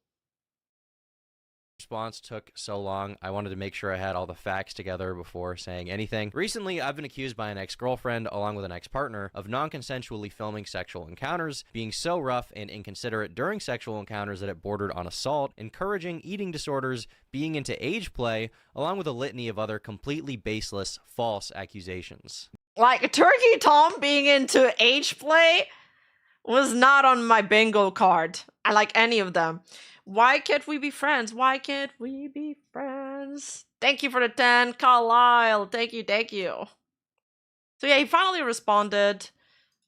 response took so long, I wanted to make sure I had all the facts together before saying anything. Recently, I've been accused by an ex-girlfriend, along with an ex-partner, of non-consensually filming sexual encounters, being so rough and inconsiderate during sexual encounters that it bordered on assault, encouraging eating disorders, being into age play, along with a litany of other completely baseless, false accusations. Like, Turkey Tom being into age play was not on my bingo card. I like any of them. Why can't we be friends? Why can't we be friends? Thank you for the 10, Carlisle. Thank you, thank you. So yeah, he finally responded.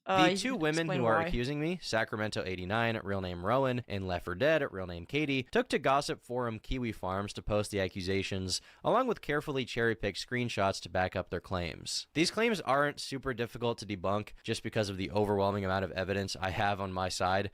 The He two women explained who are why. accusing me, Sacramento89, real name Rowan, and Left 4 Dead, real name Katie, took to gossip forum Kiwi Farms to post the accusations, along with carefully cherry-picked screenshots to back up their claims. These claims aren't super difficult to debunk just because of the overwhelming amount of evidence I have on my side.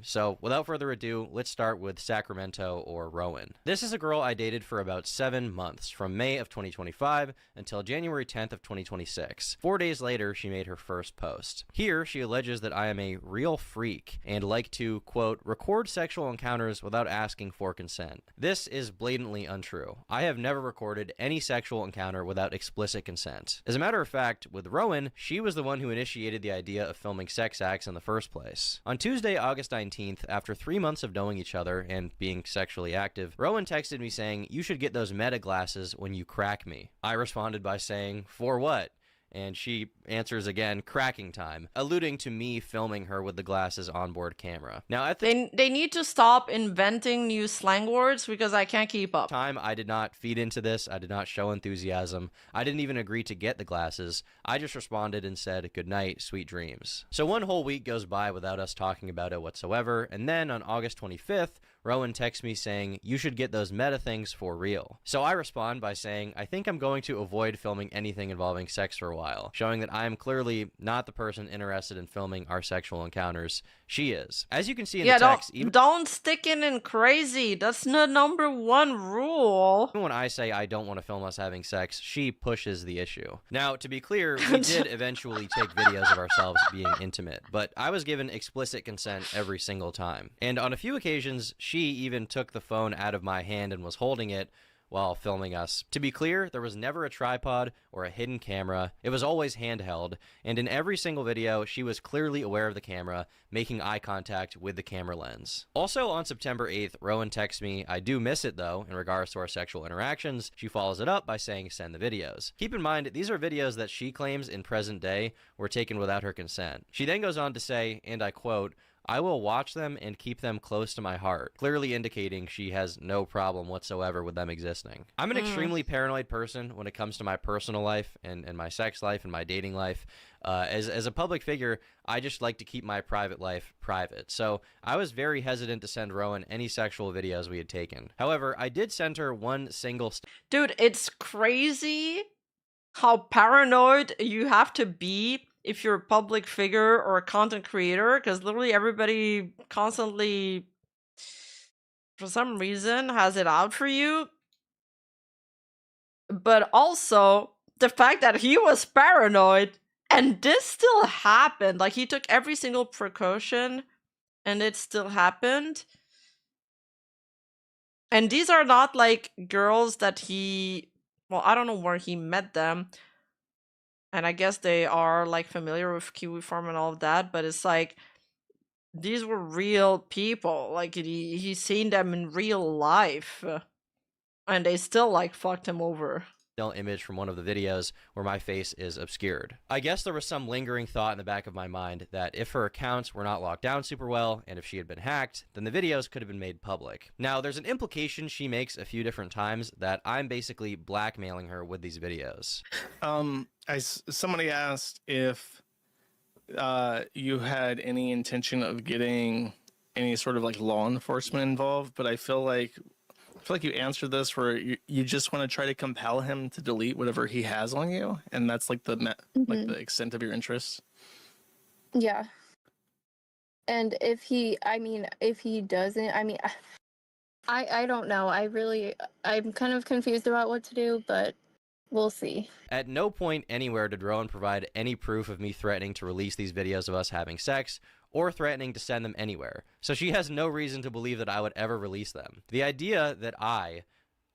So without further ado, let's start with Sacramento or Rowan. This is a girl I dated for about 7 months, from May of 2025 until January 10th of 2026. 4 days later, she made her first post. Here, she alleges that I am a real freak and like to, quote, record sexual encounters without asking for consent. This is blatantly untrue. I have never recorded any sexual encounter without explicit consent. As a matter of fact, with Rowan, she was the one who initiated the idea of filming sex acts in the first place. On Tuesday, August 19th, after 3 months of knowing each other and being sexually active, Rowan texted me saying, "You should get those Meta glasses when you crack me." I responded by saying, "For what?" And she answers again, "Cracking time," alluding to me filming her with the glasses onboard camera. Now, at the They need to stop inventing new slang words because I can't keep up. time, I did not feed into this. I did not show enthusiasm. I didn't even agree to get the glasses. I just responded and said, "Good night, sweet dreams." So 1 whole week goes by without us talking about it whatsoever, and then on August 25th, Rowan texts me saying, "You should get those Meta things for real." So I respond by saying, "I think I'm going to avoid filming anything involving sex for a while," showing that I am clearly not the person interested in filming our sexual encounters. She is. As you can see in Yeah, the text, don't stick it in crazy. That's the number one rule. even when I say I don't want to film us having sex, she pushes the issue. Now, to be clear, we did eventually take videos of ourselves being intimate, but I was given explicit consent every single time. And on a few occasions, she even took the phone out of my hand and was holding it while filming us. To be clear, there was never a tripod or a hidden camera. It was always handheld, and in every single video, she was clearly aware of the camera, making eye contact with the camera lens. Also, on September 8th, Rowan texts me, "I do miss it though," in regards to our sexual interactions. She follows it up by saying, "Send the videos." Keep in mind, these are videos that she claims in present day were taken without her consent. She then goes on to say, and I quote, "I will watch them and keep them close to my heart," clearly indicating she has no problem whatsoever with them existing. I'm an extremely paranoid person when it comes to my personal life and my sex life and my dating life. As a public figure, I just like to keep my private life private. So I was very hesitant to send Rowan any sexual videos we had taken. However, I did send her one single Dude, it's crazy how paranoid you have to be if you're a public figure or a content creator, because literally everybody constantly, for some reason, has it out for you. But also, the fact that he was paranoid and this still happened. Like, he took every single precaution and it still happened. And these are not like girls that he, well, I don't know where he met them. And I guess they are like familiar with Kiwi Farm and all of that, but it's like these were real people. Like he's seen them in real life, and they still like fucked him over. Image from one of the videos where my face is obscured. I guess there was some lingering thought in the back of my mind that if her accounts were not locked down super well, and if she had been hacked, then the videos could have been made public. Now, there's an implication she makes a few different times that I'm basically blackmailing her with these videos. Somebody asked if you had any intention of getting any sort of like law enforcement involved, but I feel like you answered this where you just want to try to compel him to delete whatever he has on you, and that's like the like the extent of your interest. Yeah. And if he doesn't, I don't know. I'm kind of confused about what to do, but we'll see. At no point anywhere did Rowan provide any proof of me threatening to release these videos of us having sex, or threatening to send them anywhere, so she has no reason to believe that I would ever release them. The idea that I,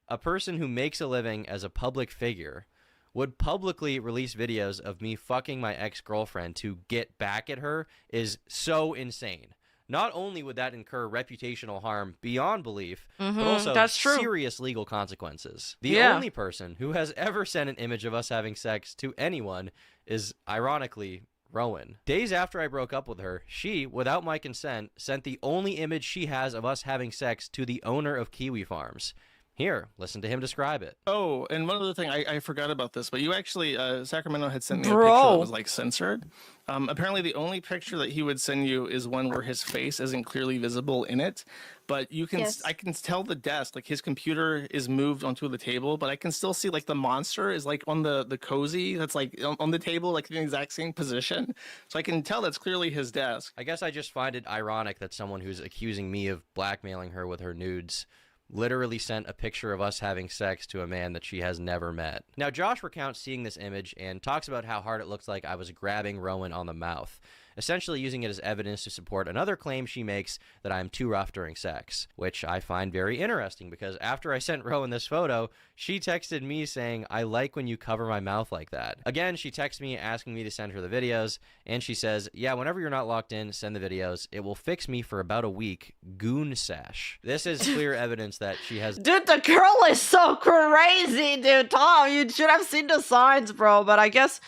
a person who makes a living as a public figure, would publicly release videos of me fucking my ex-girlfriend to get back at her is so insane. Not only would that incur reputational harm beyond belief, but also that's true. serious legal consequences. The Yeah. only person who has ever sent an image of us having sex to anyone is, ironically, Rowan. Days after I broke up with her, she, without my consent, sent the only image she has of us having sex to the owner of Kiwi Farms. Here, listen to him describe it. Oh, and one other thing, I forgot about this, but you actually, Sacramento had sent me a Bro. picture that was like censored. Apparently, the only picture that he would send you is one where his face isn't clearly visible in it. But you can, Yes. I can tell the desk, like his computer is moved onto the table, but I can still see like the monster is like on the cozy that's like on the table, like in the exact same position. So I can tell that's clearly his desk. I guess I just find it ironic that someone who's accusing me of blackmailing her with her nudes literally sent a picture of us having sex to a man that she has never met. Now, Josh recounts seeing this image and talks about how hard it looks like I was grabbing Rowan on the mouth, essentially using it as evidence to support another claim she makes that I'm too rough during sex, which I find very interesting because after I sent Rowan this photo, she texted me saying, "I like when you cover my mouth like that." Again, she texts me asking me to send her the videos, and she says, "Yeah, whenever you're not locked in, send the videos. It will fix me for about a week. Goon sesh." This is clear evidence that she has... Dude, the girl is so crazy, dude. Tom, you should have seen the signs, bro. But I guess,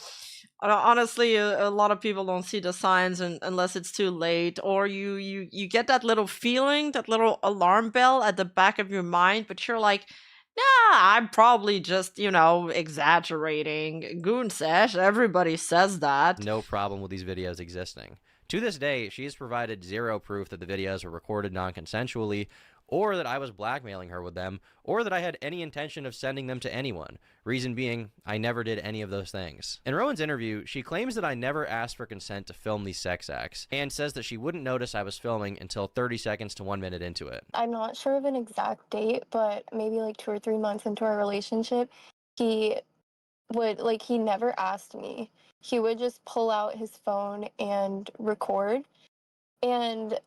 honestly, a lot of people don't see the signs unless it's too late. Or you get that little feeling, that little alarm bell at the back of your mind. But you're like, nah, I'm probably just, exaggerating. Goon sesh, everybody says that. no problem with these videos existing. To this day, she has provided zero proof that the videos were recorded non-consensually, or that I was blackmailing her with them, or that I had any intention of sending them to anyone. Reason being, I never did any of those things. In Rowan's interview, she claims that I never asked for consent to film these sex acts, and says that she wouldn't notice I was filming until 30 seconds to 1 minute into it. I'm not sure of an exact date, but maybe like 2 or 3 months into our relationship, he never asked me. He would just pull out his phone and record, and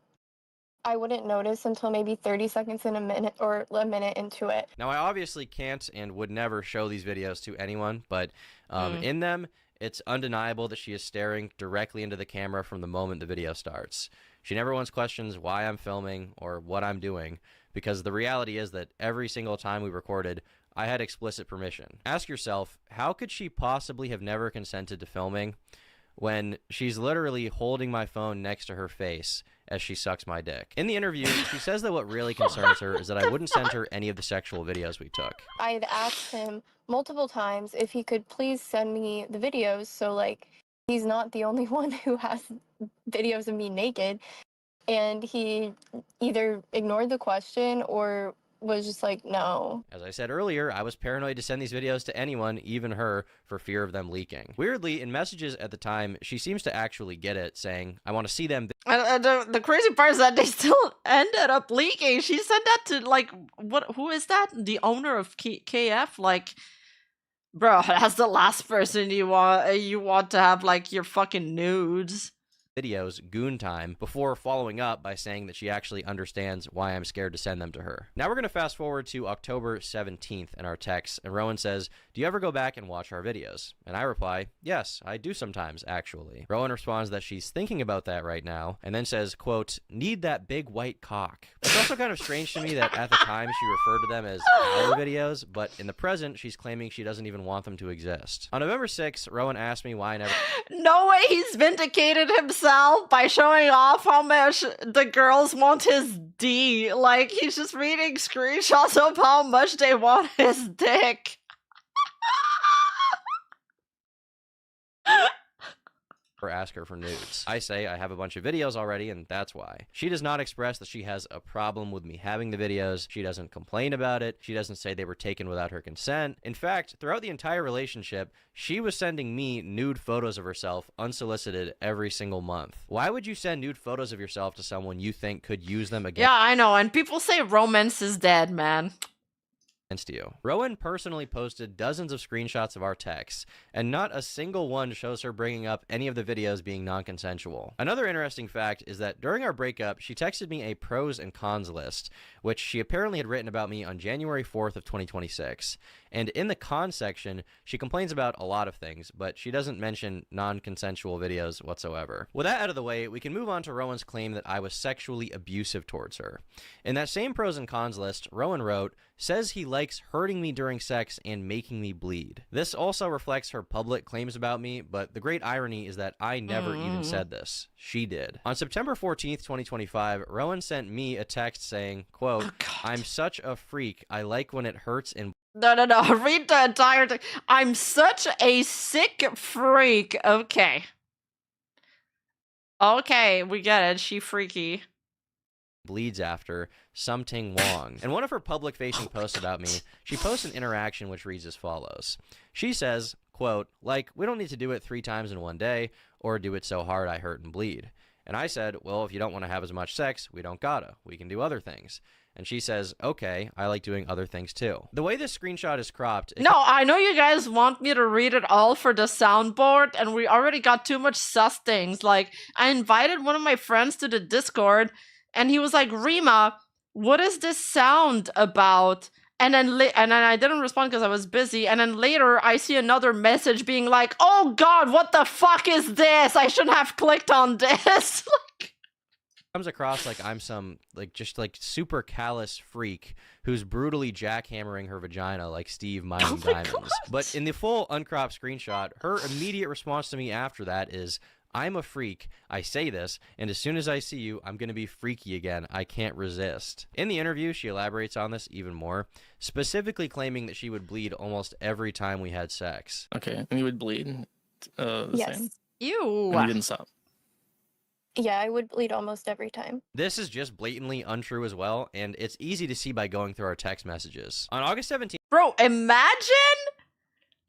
I wouldn't notice until maybe 30 seconds in a minute or a minute into it. Now, I obviously can't and would never show these videos to anyone, but in them, it's undeniable that she is staring directly into the camera from the moment the video starts. She never once questions why I'm filming or what I'm doing, because the reality is that every single time we recorded, I had explicit permission. Ask yourself, how could she possibly have never consented to filming when she's literally holding my phone next to her face as she sucks my dick? In the interview, she says that what really concerns her is that I wouldn't send her any of the sexual videos we took. I'd asked him multiple times if he could please send me the videos, so like he's not the only one who has videos of me naked, and he either ignored the question or was just like, no. As I said earlier, I was paranoid to send these videos to anyone, even her, for fear of them leaking. Weirdly, in messages at the time, she seems to actually get it, saying, "I want to see them." And the crazy part is that they still ended up leaking. She said that to, like, who is that? The owner of KF? Like, bro, that's the last person you want to have, like, your fucking nudes. Videos goon time, before following up by saying that she actually understands why I'm scared to send them to her. Now we're going to fast forward to October 17th in our text, and Rowan says, "Do you ever go back and watch our videos?" And I reply, "Yes, I do sometimes, actually." Rowan responds that she's thinking about that right now, and then says, quote, "Need that big white cock." It's also kind of strange to me that at the time she referred to them as our videos, but in the present she's claiming she doesn't even want them to exist. On November 6th, Rowan asked me why I never... No way he's vindicated himself by showing off how much the girls want his D. Like, he's just reading screenshots of how much they want his dick. or ask her for nudes. I say I have a bunch of videos already, and that's why. She does not express that she has a problem with me having the videos. She doesn't complain about it. She doesn't say they were taken without her consent. In fact, throughout the entire relationship, she was sending me nude photos of herself unsolicited every single month. Why would you send nude photos of yourself to someone you think could use them again? Yeah, I know, and people say romance is dead, man. against you. Rowan personally posted dozens of screenshots of our texts, and not a single one shows her bringing up any of the videos being non-consensual. Another interesting fact is that during our breakup, she texted me a pros and cons list, which she apparently had written about me on January 4th of 2026. And in the cons section, she complains about a lot of things, but she doesn't mention non-consensual videos whatsoever. With that out of the way, we can move on to Rowan's claim that I was sexually abusive towards her. In that same pros and cons list, Rowan wrote, "Says he likes hurting me during sex and making me bleed." This also reflects her public claims about me, but the great irony is that I never even said this. She did. On September 14th, 2025, Rowan sent me a text saying, quote, "I'm such a freak. I like when it hurts and No. Read the entire thing. I'm such a sick freak. Okay. Okay, we get it. She freaky. bleeds after something Wong." In one of her public-facing posts about me, she posts an interaction which reads as follows. She says, quote, "Like, we don't need to do it 3 times in one day, or do it so hard I hurt and bleed." And I said, "Well, if you don't want to have as much sex, we don't gotta. We can do other things." And she says, "Okay, I like doing other things too." The way this screenshot is cropped... No, I know you guys want me to read it all for the soundboard, and we already got too much sus things. Like, I invited one of my friends to the Discord, and he was like, "Rima, what is this sound about?" And then I didn't respond because I was busy. And then later, I see another message being like, "Oh God, what the fuck is this? I shouldn't have clicked on this." Comes across like I'm some just super callous freak who's brutally jackhammering her vagina like Steve mining diamonds. But in the full uncropped screenshot, her immediate response to me after that is, "I'm a freak. I say this, and as soon as I see you, I'm going to be freaky again. I can't resist." In the interview, she elaborates on this even more, specifically claiming that she would bleed almost every time we had sex. Okay, and you would bleed the Yes. same? Ew. And you didn't stop? Yeah, I would bleed almost every time. This is just blatantly untrue as well, and it's easy to see by going through our text messages. On August 17th, Bro, imagine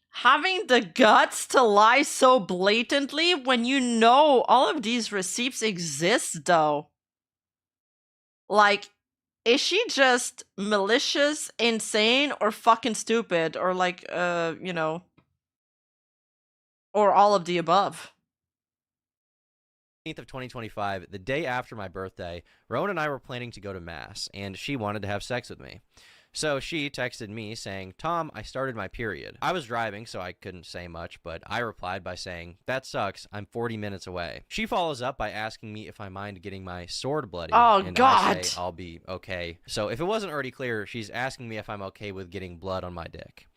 having the guts to lie so blatantly when you know all of these receipts exist, though. Like, is she just malicious, insane, or fucking stupid? Or like, you know, or all of the above? of 2025, the day after my birthday, Rowan and I were planning to go to Mass, and she wanted to have sex with me. So she texted me saying, "Tom, I started my period." I was driving, so I couldn't say much, but I replied by saying, "That sucks. I'm 40 minutes away." She follows up by asking me if I mind getting my sword bloody. Oh, and God. I say I'll be okay. So if it wasn't already clear, she's asking me if I'm okay with getting blood on my dick.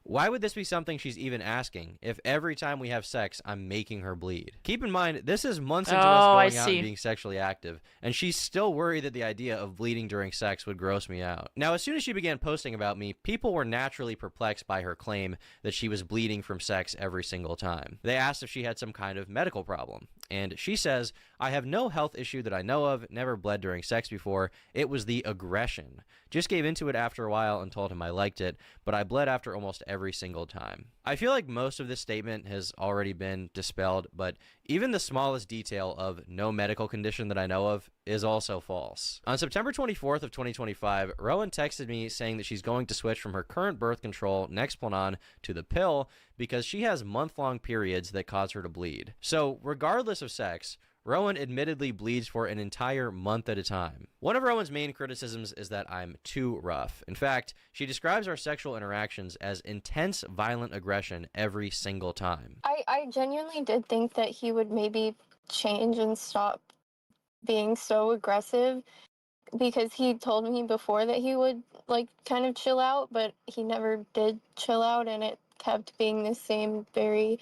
Why would this be something she's even asking if every time we have sex, I'm making her bleed? Keep in mind, this is months into us going out and being sexually active, and she's still worried that the idea of bleeding during sex would gross me out. Now, as soon as she began posting about me, people were naturally perplexed by her claim that she was bleeding from sex every single time. They asked if she had some kind of medical problem, and she says, "I have no health issue that I know of, never bled during sex before. It was the aggression. Just gave into it after a while and told him I liked it, but I bled after almost every single time." I feel like most of this statement has already been dispelled, but even the smallest detail of no medical condition that I know of is also false. On September 24th of 2025, Rowan texted me saying that she's going to switch from her current birth control, Nexplanon, to the pill because she has month-long periods that cause her to bleed. So regardless of sex, Rowan admittedly bleeds for an entire month at a time. One of Rowan's main criticisms is that I'm too rough. In fact, she describes our sexual interactions as intense, violent aggression every single time. I genuinely did think that he would maybe change and stop being so aggressive, because he told me before that he would kind of chill out, but he never did chill out, and it kept being the same very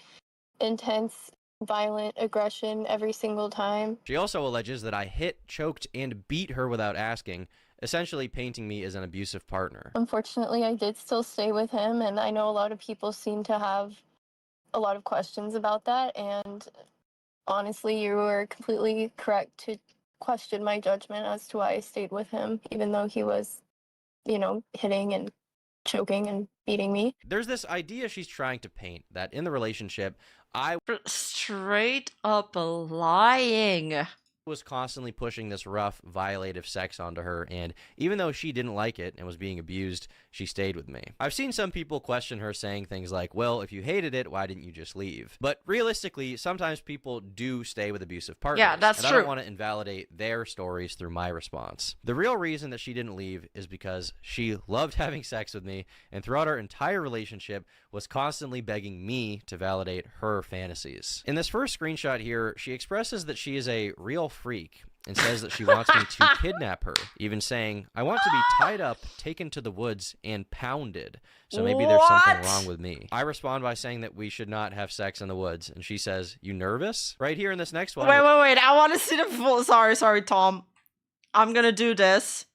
intense, violent aggression every single time. She also alleges that I hit, choked, and beat her without asking, essentially painting me as an abusive partner. Unfortunately, I did still stay with him, and I know a lot of people seem to have a lot of questions about that, and honestly, you were completely correct to question my judgment as to why I stayed with him, even though he was, hitting and choking and beating me. There's this idea she's trying to paint that in the relationship, I Straight up lying. was constantly pushing this rough, violative sex onto her, and even though she didn't like it and was being abused, she stayed with me. I've seen some people question her saying things like, well, if you hated it, why didn't you just leave? But realistically, sometimes people do stay with abusive partners. Yeah, that's and true. I don't want to invalidate their stories through my response. The real reason that she didn't leave is because she loved having sex with me, and throughout our entire relationship was constantly begging me to validate her fantasies. In this first screenshot here, she expresses that she is a real freak and says that she wants me to kidnap her, even saying, I want to be tied up, taken to the woods, and pounded. So maybe there's something What? wrong with me. I respond by saying that we should not have sex in the woods, and she says, you nervous? Right here in this next one. Wait. I want to see the full. Sorry, Tom. I'm gonna do this.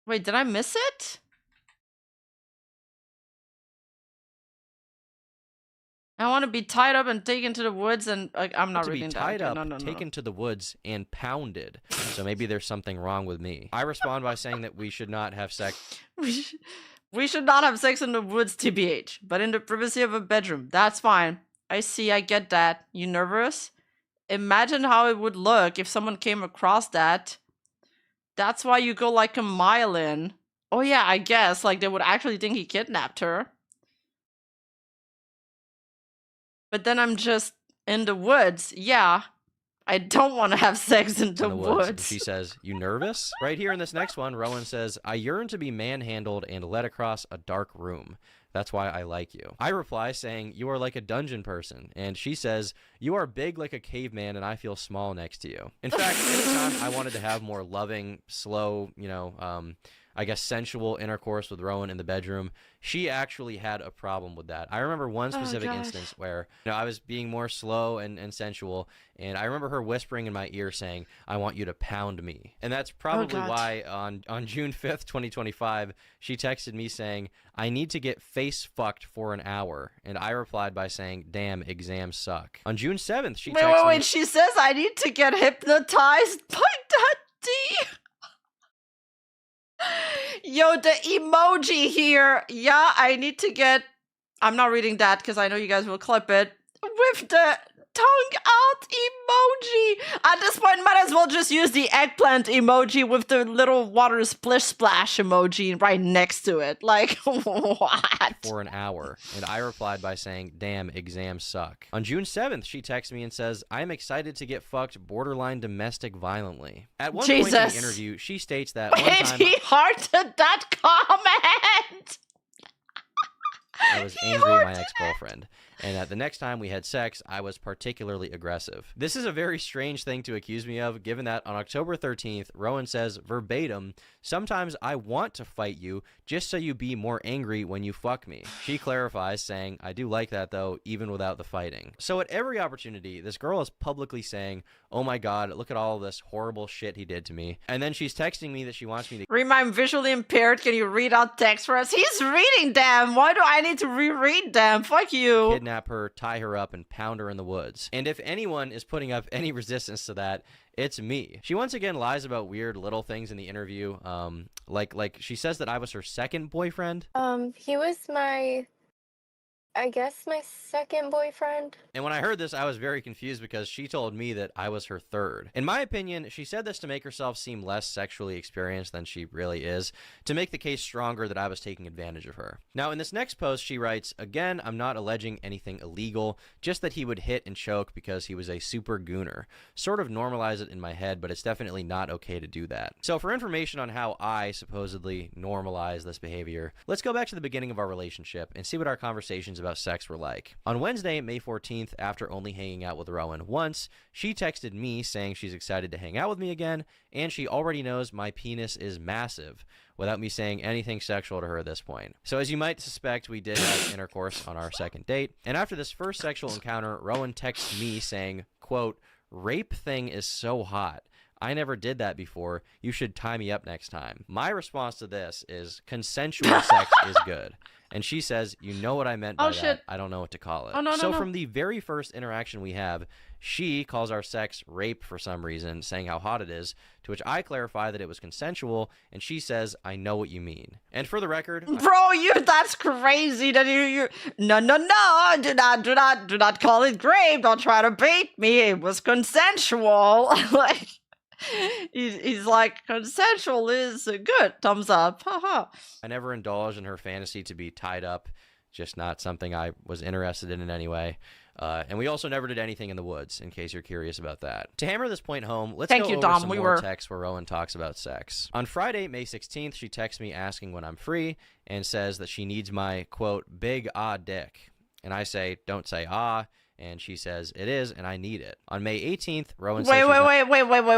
Wait, did I miss it? I want to be tied up and taken to the woods, and I'm not to reading be that. tied Okay, up, no. taken to the woods, and pounded. So maybe there's something wrong with me. I respond by saying that we should not have sex. We should not have sex in the woods, TBH, but in the privacy of a bedroom. That's fine. I see, I get that. You nervous? Imagine how it would look if someone came across that. That's why you go like a mile in. Oh yeah, I guess, like they would actually think he kidnapped her. But then I'm just in the woods. Yeah, I don't want to have sex in the And woods. she says, you nervous? Right here in this next one, Rowan says, I yearn to be manhandled and led across a dark room. That's why I like you. I reply saying, you are like a dungeon person. And she says, you are big like a caveman and I feel small next to you. In fact, anytime I wanted to have more loving, slow, I guess sensual intercourse with Rowan in the bedroom, she actually had a problem with that. I remember one specific instance where I was being more slow and sensual, and I remember her whispering in my ear saying, I want you to pound me. And that's probably why on June 5th, 2025, she texted me saying, I need to get face fucked for an hour. And I replied by saying, damn, exams suck. On June 7th, she texted me. She says I need to get hypnotized by Daddy. Yo, the emoji here. Yeah, I need to get... I'm not reading that because I know you guys will clip it. With the tongue out emoji. At this point, might as well just use the eggplant emoji with the little water splish splash emoji right next to it. Like, what? For an hour. And I replied by saying, damn, exams suck. On June 7th, she texts me and says, I'm excited to get fucked borderline domestic violently. At one point in the interview, she states that one time... he hearted that comment! I was angry at my ex-girlfriend, and that the next time we had sex, I was particularly aggressive. This is a very strange thing to accuse me of, given that on October 13th, Rowan says verbatim, sometimes I want to fight you just so you be more angry when you fuck me. She clarifies, saying, I do like that though, even without the fighting. So at every opportunity, this girl is publicly saying, oh my god, look at all this horrible shit he did to me. And then she's texting me that she wants me to... Rima, I'm visually impaired. Can you read out text for us? He's reading them. Why do I need to reread them? Fuck you. Kidnap her, tie her up, and pound her in the woods. And if anyone is putting up any resistance to that, it's me. She once again lies about weird little things in the interview. Like she says that I was her second boyfriend. He was I guess my second boyfriend. And when I heard this, I was very confused because she told me that I was her third. In my opinion, she said this to make herself seem less sexually experienced than she really is, to make the case stronger that I was taking advantage of her. Now, in this next post, she writes, again, I'm not alleging anything illegal, just that he would hit and choke because he was a super gooner. Sort of normalize it in my head, but it's definitely not okay to do that. So for information on how I supposedly normalize this behavior, let's go back to the beginning of our relationship and see what our conversations about sex were like. On Wednesday, May 14th, after only hanging out with Rowan once, she texted me saying she's excited to hang out with me again, and she already knows my penis is massive, without me saying anything sexual to her at this point. So as you might suspect, we did have intercourse on our second date, and after this first sexual encounter, Rowan texted me saying, quote, rape thing is so hot. I never did that before. You should tie me up next time. My response to this is consensual sex is good. And she says, you know what I meant by that. I don't know what to call it. Oh, no, so no. from the very first interaction we have, she calls our sex rape for some reason, saying how hot it is, to which I clarify that it was consensual, and she says, I know what you mean. And for the record... Bro, that's crazy that you no, do not call it rape. Don't try to bait me. It was consensual. Like, he's like, consensual is good. Thumbs up. Haha. I never indulged in her fantasy to be tied up, just not something I was interested in any way. And we also never did anything in the woods, in case you're curious about that. To hammer this point home, let's go over some more texts where Rowan talks about sex. On Friday, May 16th, she texts me asking when I'm free and says that she needs my, quote, big dick. And I say, don't say and she says, it is, and I need it. On May 18th, Rowan says...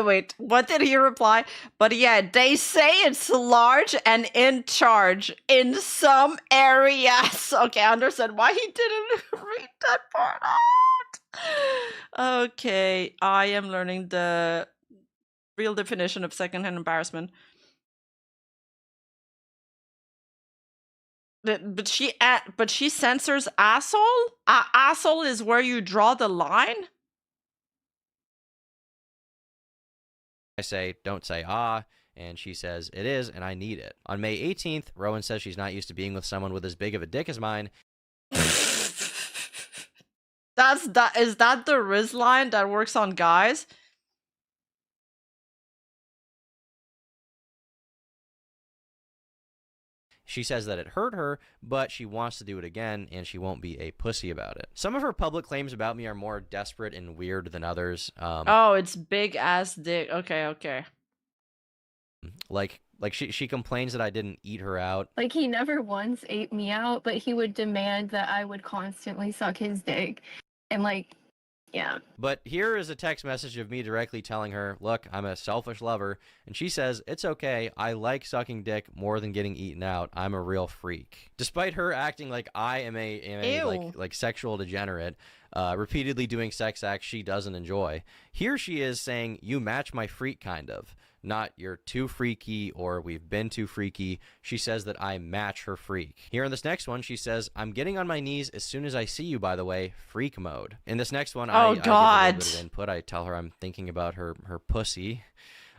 Wait. What did he reply? But yeah, they say it's large and in charge in some areas. Okay, I understand why he didn't read that part out. Okay, I am learning the real definition of secondhand embarrassment. But she censors asshole? Asshole is where you draw the line? I say, don't say and she says, it is, and I need it. On May 18th, Rowan says she's not used to being with someone with as big of a dick as mine. Is that the Riz line that works on guys? She says that it hurt her, but she wants to do it again, and she won't be a pussy about it. Some of her public claims about me are more desperate and weird than others. Oh, it's big ass dick. Okay. Like she complains that I didn't eat her out. Like, he never once ate me out, but he would demand that I would constantly suck his dick. And, like, yeah. But here is a text message of me directly telling her, look, I'm a selfish lover. And she says, it's okay. I like sucking dick more than getting eaten out. I'm a real freak. Despite her acting like I am a like sexual degenerate, repeatedly doing sex acts she doesn't enjoy, here she is saying, you match my freak kind of. Not you're too freaky or we've been too freaky. She says that I match her freak. Here in this next one, she says, I'm getting on my knees as soon as I see you, by the way, freak mode. In this next one, I give a little bit of input. I tell her I'm thinking about her pussy.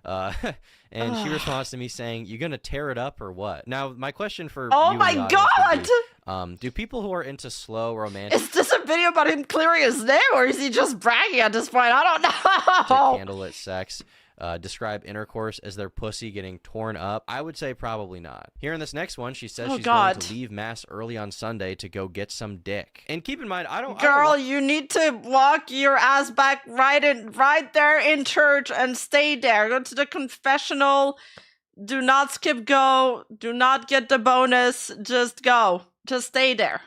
And she responds to me saying, you gonna tear it up or what? Now, my question for oh my god! Be, do people who are into slow romantic... Is this a video about him clearing his name, or is he just bragging at this point? I don't know! Candlelit sex... describe intercourse as their pussy getting torn up? I would say probably not. Here in this next one, she says she's going to leave mass early on Sunday to go get some dick. And keep in mind, Girl, you need to walk your ass back right there in church and stay there. Go to the confessional. Do not skip go. Do not get the bonus. Just go. Just stay there.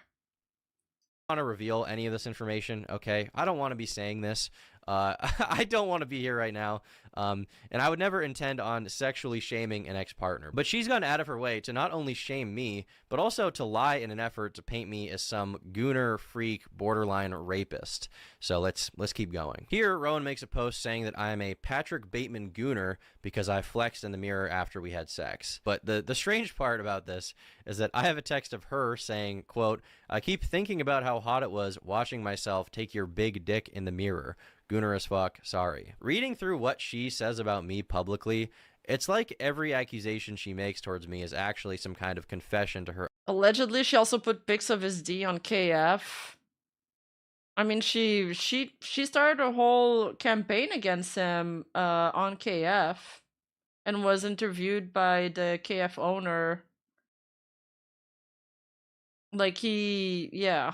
I don't want to reveal any of this information, okay? I don't want to be saying this. I don't want to be here right now, and I would never intend on sexually shaming an ex-partner. But she's gone out of her way to not only shame me, but also to lie in an effort to paint me as some gooner, freak, borderline rapist. So let's keep going. Here, Rowan makes a post saying that I am a Patrick Bateman gooner because I flexed in the mirror after we had sex. But the strange part about this is that I have a text of her saying, quote, I keep thinking about how hot it was watching myself take your big dick in the mirror. Gooner as fuck, sorry. Reading through what she says about me publicly, it's like every accusation she makes towards me is actually some kind of confession to her. Allegedly, she also put pics of his D on KF. I mean, she started a whole campaign against him on KF and was interviewed by the KF owner. Like, yeah.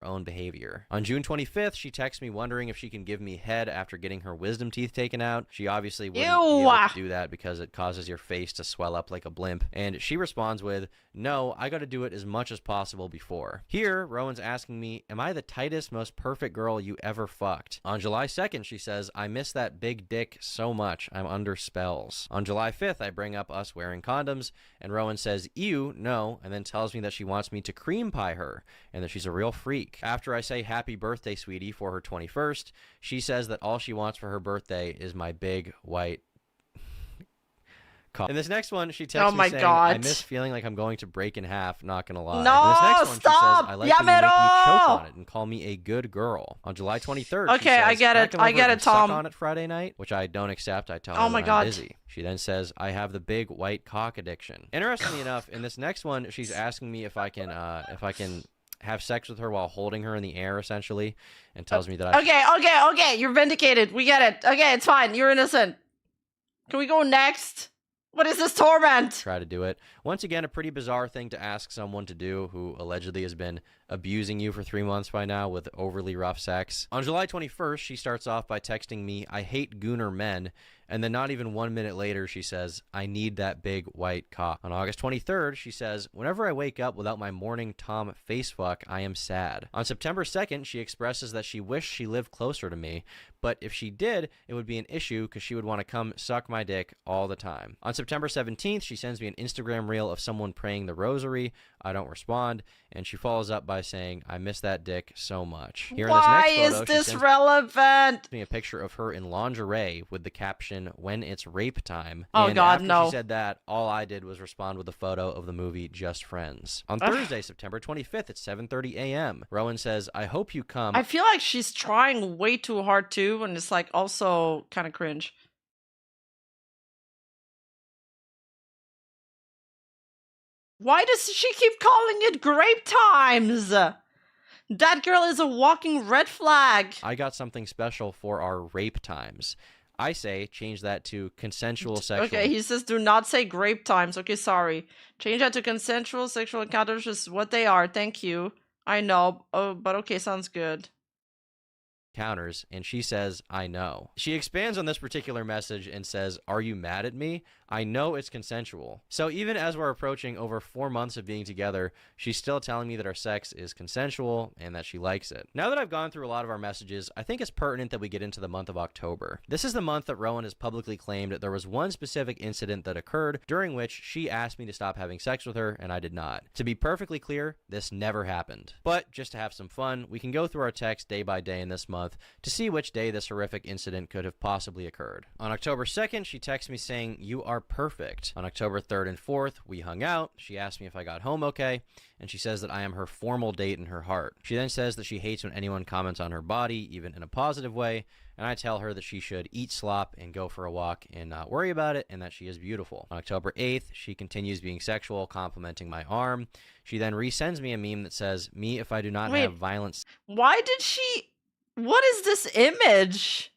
Own behavior. On June 25th, she texts me wondering if she can give me head after getting her wisdom teeth taken out. She obviously wouldn't be able to do that because it causes your face to swell up like a blimp. And she responds with, no, I gotta do it as much as possible before. Here, Rowan's asking me, am I the tightest, most perfect girl you ever fucked? On July 2nd, she says, I miss that big dick so much, I'm under spells. On July 5th, I bring up us wearing condoms, and Rowan says, ew, no, and then tells me that she wants me to cream pie her, and that she's a real freak. week. After I say happy birthday, sweetie, for her 21st, she says that all she wants for her birthday is my big white cock. In this next one, she texts me saying, I miss feeling like I'm going to break in half, not gonna lie. No, in this next one, stop! She says, I like when you make me Yamero! choke on it and call me a good girl. On July 23rd, Okay, she says, I get "Can it. come I over get and it, suck Tom. on it Friday night," which I don't accept. I tell her Oh my that God. I'm busy. She then says, I have the big white cock addiction. Interestingly enough, in this next one, she's asking me if I can have sex with her while holding her in the air, essentially, and tells me that I Okay. You're vindicated. We get it. Okay, it's fine. You're innocent. Can we go next? What is this torment? try to do it. Once again, a pretty bizarre thing to ask someone to do who allegedly has been abusing you for 3 months by now with overly rough sex. On July 21st, she starts off by texting me, I hate gooner men, and then not even 1 minute later, she says, I need that big white cock. On August 23rd, she says, whenever I wake up without my morning Tom face fuck, I am sad. On September 2nd, she expresses that she wished she lived closer to me, but if she did, it would be an issue because she would want to come suck my dick all the time. On September 17th, she sends me an Instagram reel of someone praying the rosary. I don't respond, and she follows up by saying, I miss that dick so much. Here Why in this next photo, is she this sends relevant? me a picture of her in lingerie with the caption, when it's rape time. Oh, and God, after no. she said that, all I did was respond with a photo of the movie Just Friends. On Thursday, September 25th at 7:30 a.m., Rowan says, I hope you come. I feel like she's trying way too hard too, and it's like also kind of cringe. Why does she keep calling it grape times? That girl is a walking red flag. I got something special for our rape times. I say change that to consensual sexual. Okay, he says do not say grape times. Okay, sorry. Change that to consensual sexual encounters is what they are. Thank you. I know. Oh, but okay, sounds good. Counters, and she says, I know. She expands on this particular message and says, are you mad at me? I know it's consensual. So even as we're approaching over 4 months of being together, she's still telling me that our sex is consensual and that she likes it. Now that I've gone through a lot of our messages, I think it's pertinent that we get into the month of October. This is the month that Rowan has publicly claimed that there was one specific incident that occurred during which she asked me to stop having sex with her and I did not. To be perfectly clear, this never happened. But just to have some fun, we can go through our texts day by day in this month to see which day this horrific incident could have possibly occurred. On October 2nd, she texts me saying, you are perfect. On October 3rd and 4th, we hung out. She asked me if I got home okay, and she says that I am her formal date in her heart. She then says that she hates when anyone comments on her body, even in a positive way, and I tell her that she should eat slop and go for a walk and not worry about it, and that she is beautiful. On October 8th, she continues being sexual, complimenting my arm. She then resends me a meme that says, me if I do not have violence. Why did she... What is this image?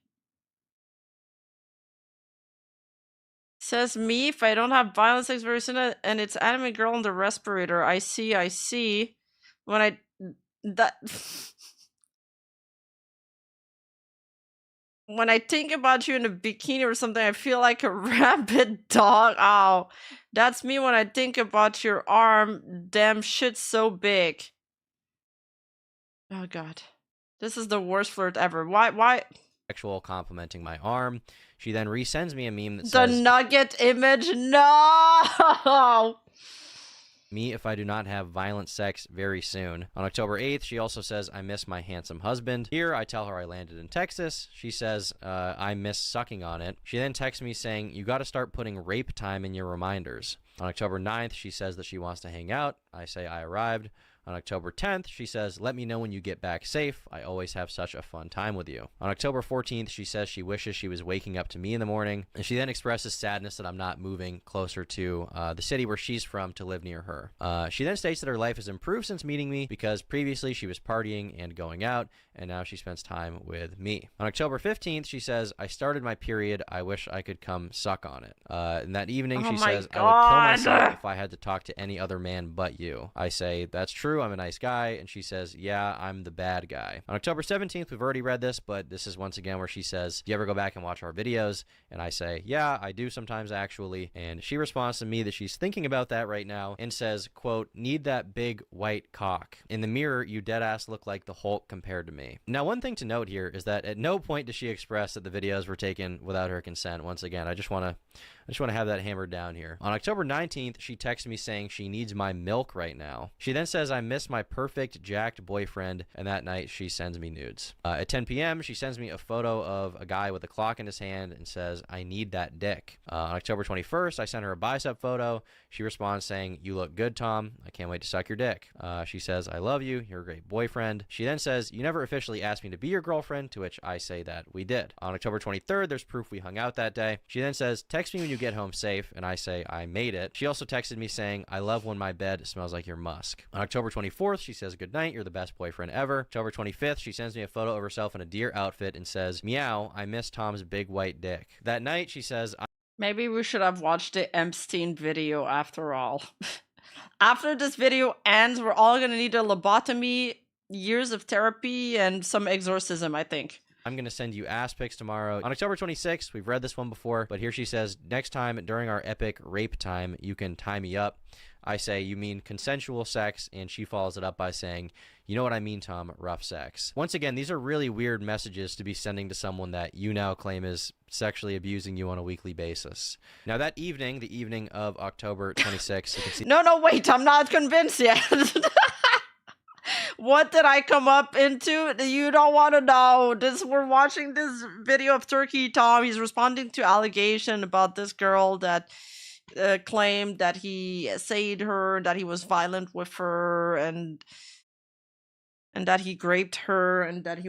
Says me if I don't have violent sex very soon, and it's anime girl on the respirator. I see. When I... That... When I think about you in a bikini or something, I feel like a rabid dog. Ow. That's me when I think about your arm. Damn shit's so big. Oh god. This is the worst flirt ever. Why? Sexual, complimenting my arm. She then resends me a meme that The says, nugget image? No! me if I do not have violent sex very soon. On October 8th, she also says, I miss my handsome husband. Here, I tell her I landed in Texas. She says, I miss sucking on it. She then texts me saying, you gotta start putting rape time in your reminders. On October 9th, she says that she wants to hang out. I say I arrived. On October 10th, she says, let me know when you get back safe. I always have such a fun time with you. On October 14th, she says she wishes she was waking up to me in the morning. And she then expresses sadness that I'm not moving closer to the city where she's from to live near her. She then states that her life has improved since meeting me because previously she was partying and going out, and now she spends time with me. On October 15th, she says, I started my period. I wish I could come suck on it. And that evening, she says, I would kill myself if I had to talk to any other man but you. I say, that's true. I'm a nice guy. And she says, yeah, I'm the bad guy. On October 17th, we've already read this, but this is once again where she says, do you ever go back and watch our videos? And I say, yeah, I do sometimes actually. And she responds to me that she's thinking about that right now and says, quote, need that big white cock. In the mirror, you dead ass look like the Hulk compared to me. me. Now, one thing to note here is that at no point does she express that the videos were taken without her consent. Once again, I just want to have that hammered down here. On October 19th, she texts me saying she needs my milk right now. She then says, I miss my perfect jacked boyfriend, and that night she sends me nudes. At 10 p.m., she sends me a photo of a guy with a clock in his hand and says, I need that dick. On October 21st, I sent her a bicep photo. She responds saying, you look good, Tom. I can't wait to suck your dick. She says, I love you. You're a great boyfriend. She then says, you never officially asked me to be your girlfriend, to which I say that we did. On October 23rd, there's proof we hung out that day. She then says, text me when you get home safe, and I say, I made it. She also texted me saying, I love when my bed smells like your musk. On October 24th, she says, good night, you're the best boyfriend ever. October 25th, she sends me a photo of herself in a deer outfit and says, meow, I miss Tom's big white dick. That night, she says, Maybe we should have watched the Epstein video after all. After this video ends, we're all gonna need a lobotomy, years of therapy, and some exorcism, I think. I'm going to send you ass pics tomorrow. On October 26th, we've read this one before, but here she says, next time during our epic rape time, you can tie me up. I say, you mean consensual sex, and she follows it up by saying, you know what I mean, Tom, rough sex. Once again, these are really weird messages to be sending to someone that you now claim is sexually abusing you on a weekly basis. Now that evening, the evening of October 26th, you can see... No, wait, I'm not convinced yet. What did I come up into? You don't want to know. We're watching this video of Turkey Tom. He's responding to allegation about this girl that claimed that he essayed her, that he was violent with her, and that he raped her, and that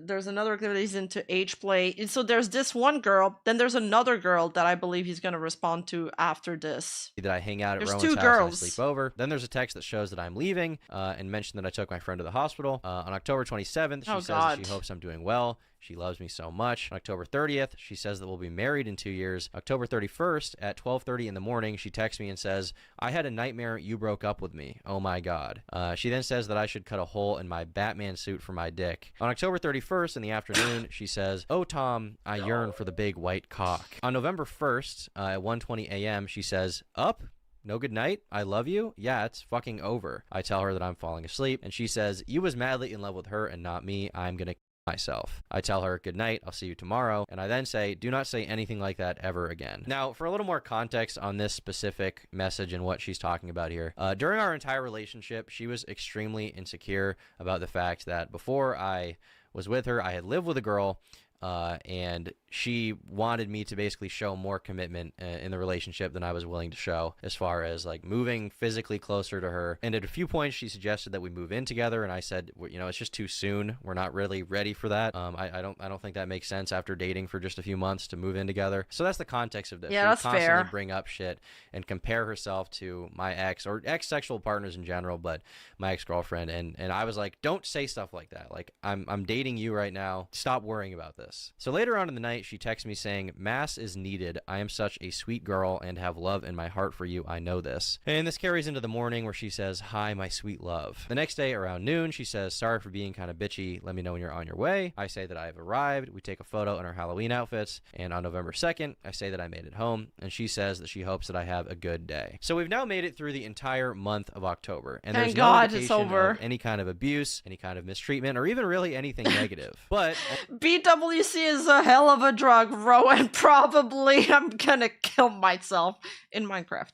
there's another clip that he's into age play. And so there's this one girl, then there's another girl that I believe he's going to respond to after this. That I hang out at There's Rowan's two house girls. and I sleep over. Then there's a text that shows that I'm leaving and mention that I took my friend to the hospital. On October 27th, she says that she hopes I'm doing well. She loves me so much. On October 30th, she says that we'll be married in 2 years. October 31st at 12:30 in the morning, she texts me and says, I had a nightmare you broke up with me. Oh my God. She then says that I should cut a hole in my Batman suit for my dick. On October 31st in the afternoon, she says, oh Tom, I yearn for the big white cock. On November 1st at 1:20 a.m., she says, up? No good night? I love you? Yeah, it's fucking over. I tell her that I'm falling asleep, and she says, you was madly in love with her and not me. I'm gonna myself. I tell her, good night, I'll see you tomorrow, and I then say, do not say anything like that ever again. Now, for a little more context on this specific message and what she's talking about here, during our entire relationship, she was extremely insecure about the fact that before I was with her, I had lived with a girl, and she wanted me to basically show more commitment in the relationship than I was willing to show, as far as like moving physically closer to her. And at a few points she suggested that we move in together, and I said, you know, it's just too soon. We're not really ready for that. I don't think that makes sense after dating for just a few months to move in together. So that's the context of this. Yeah, she would that's constantly fair. bring up shit and compare herself to my ex or ex-sexual partners in general, but my ex-girlfriend, and I was like, don't say stuff like that. Like, I'm dating you right now. Stop worrying about this. So later on in the night, she texts me saying, mass is needed. I am such a sweet girl and have love in my heart for you. I know this. And this carries into the morning where she says, hi, my sweet love. The next day around noon, she says, sorry for being kind of bitchy. Let me know when you're on your way. I say that I have arrived. We take a photo in our Halloween outfits. And on November 2nd, I say that I made it home. And she says that she hopes that I have a good day. So we've now made it through the entire month of October. And Thank there's God no it's indication over. of any kind of abuse, any kind of mistreatment, or even really anything negative. But BWC is a hell of a drug, Rowan. Probably I'm gonna kill myself in Minecraft.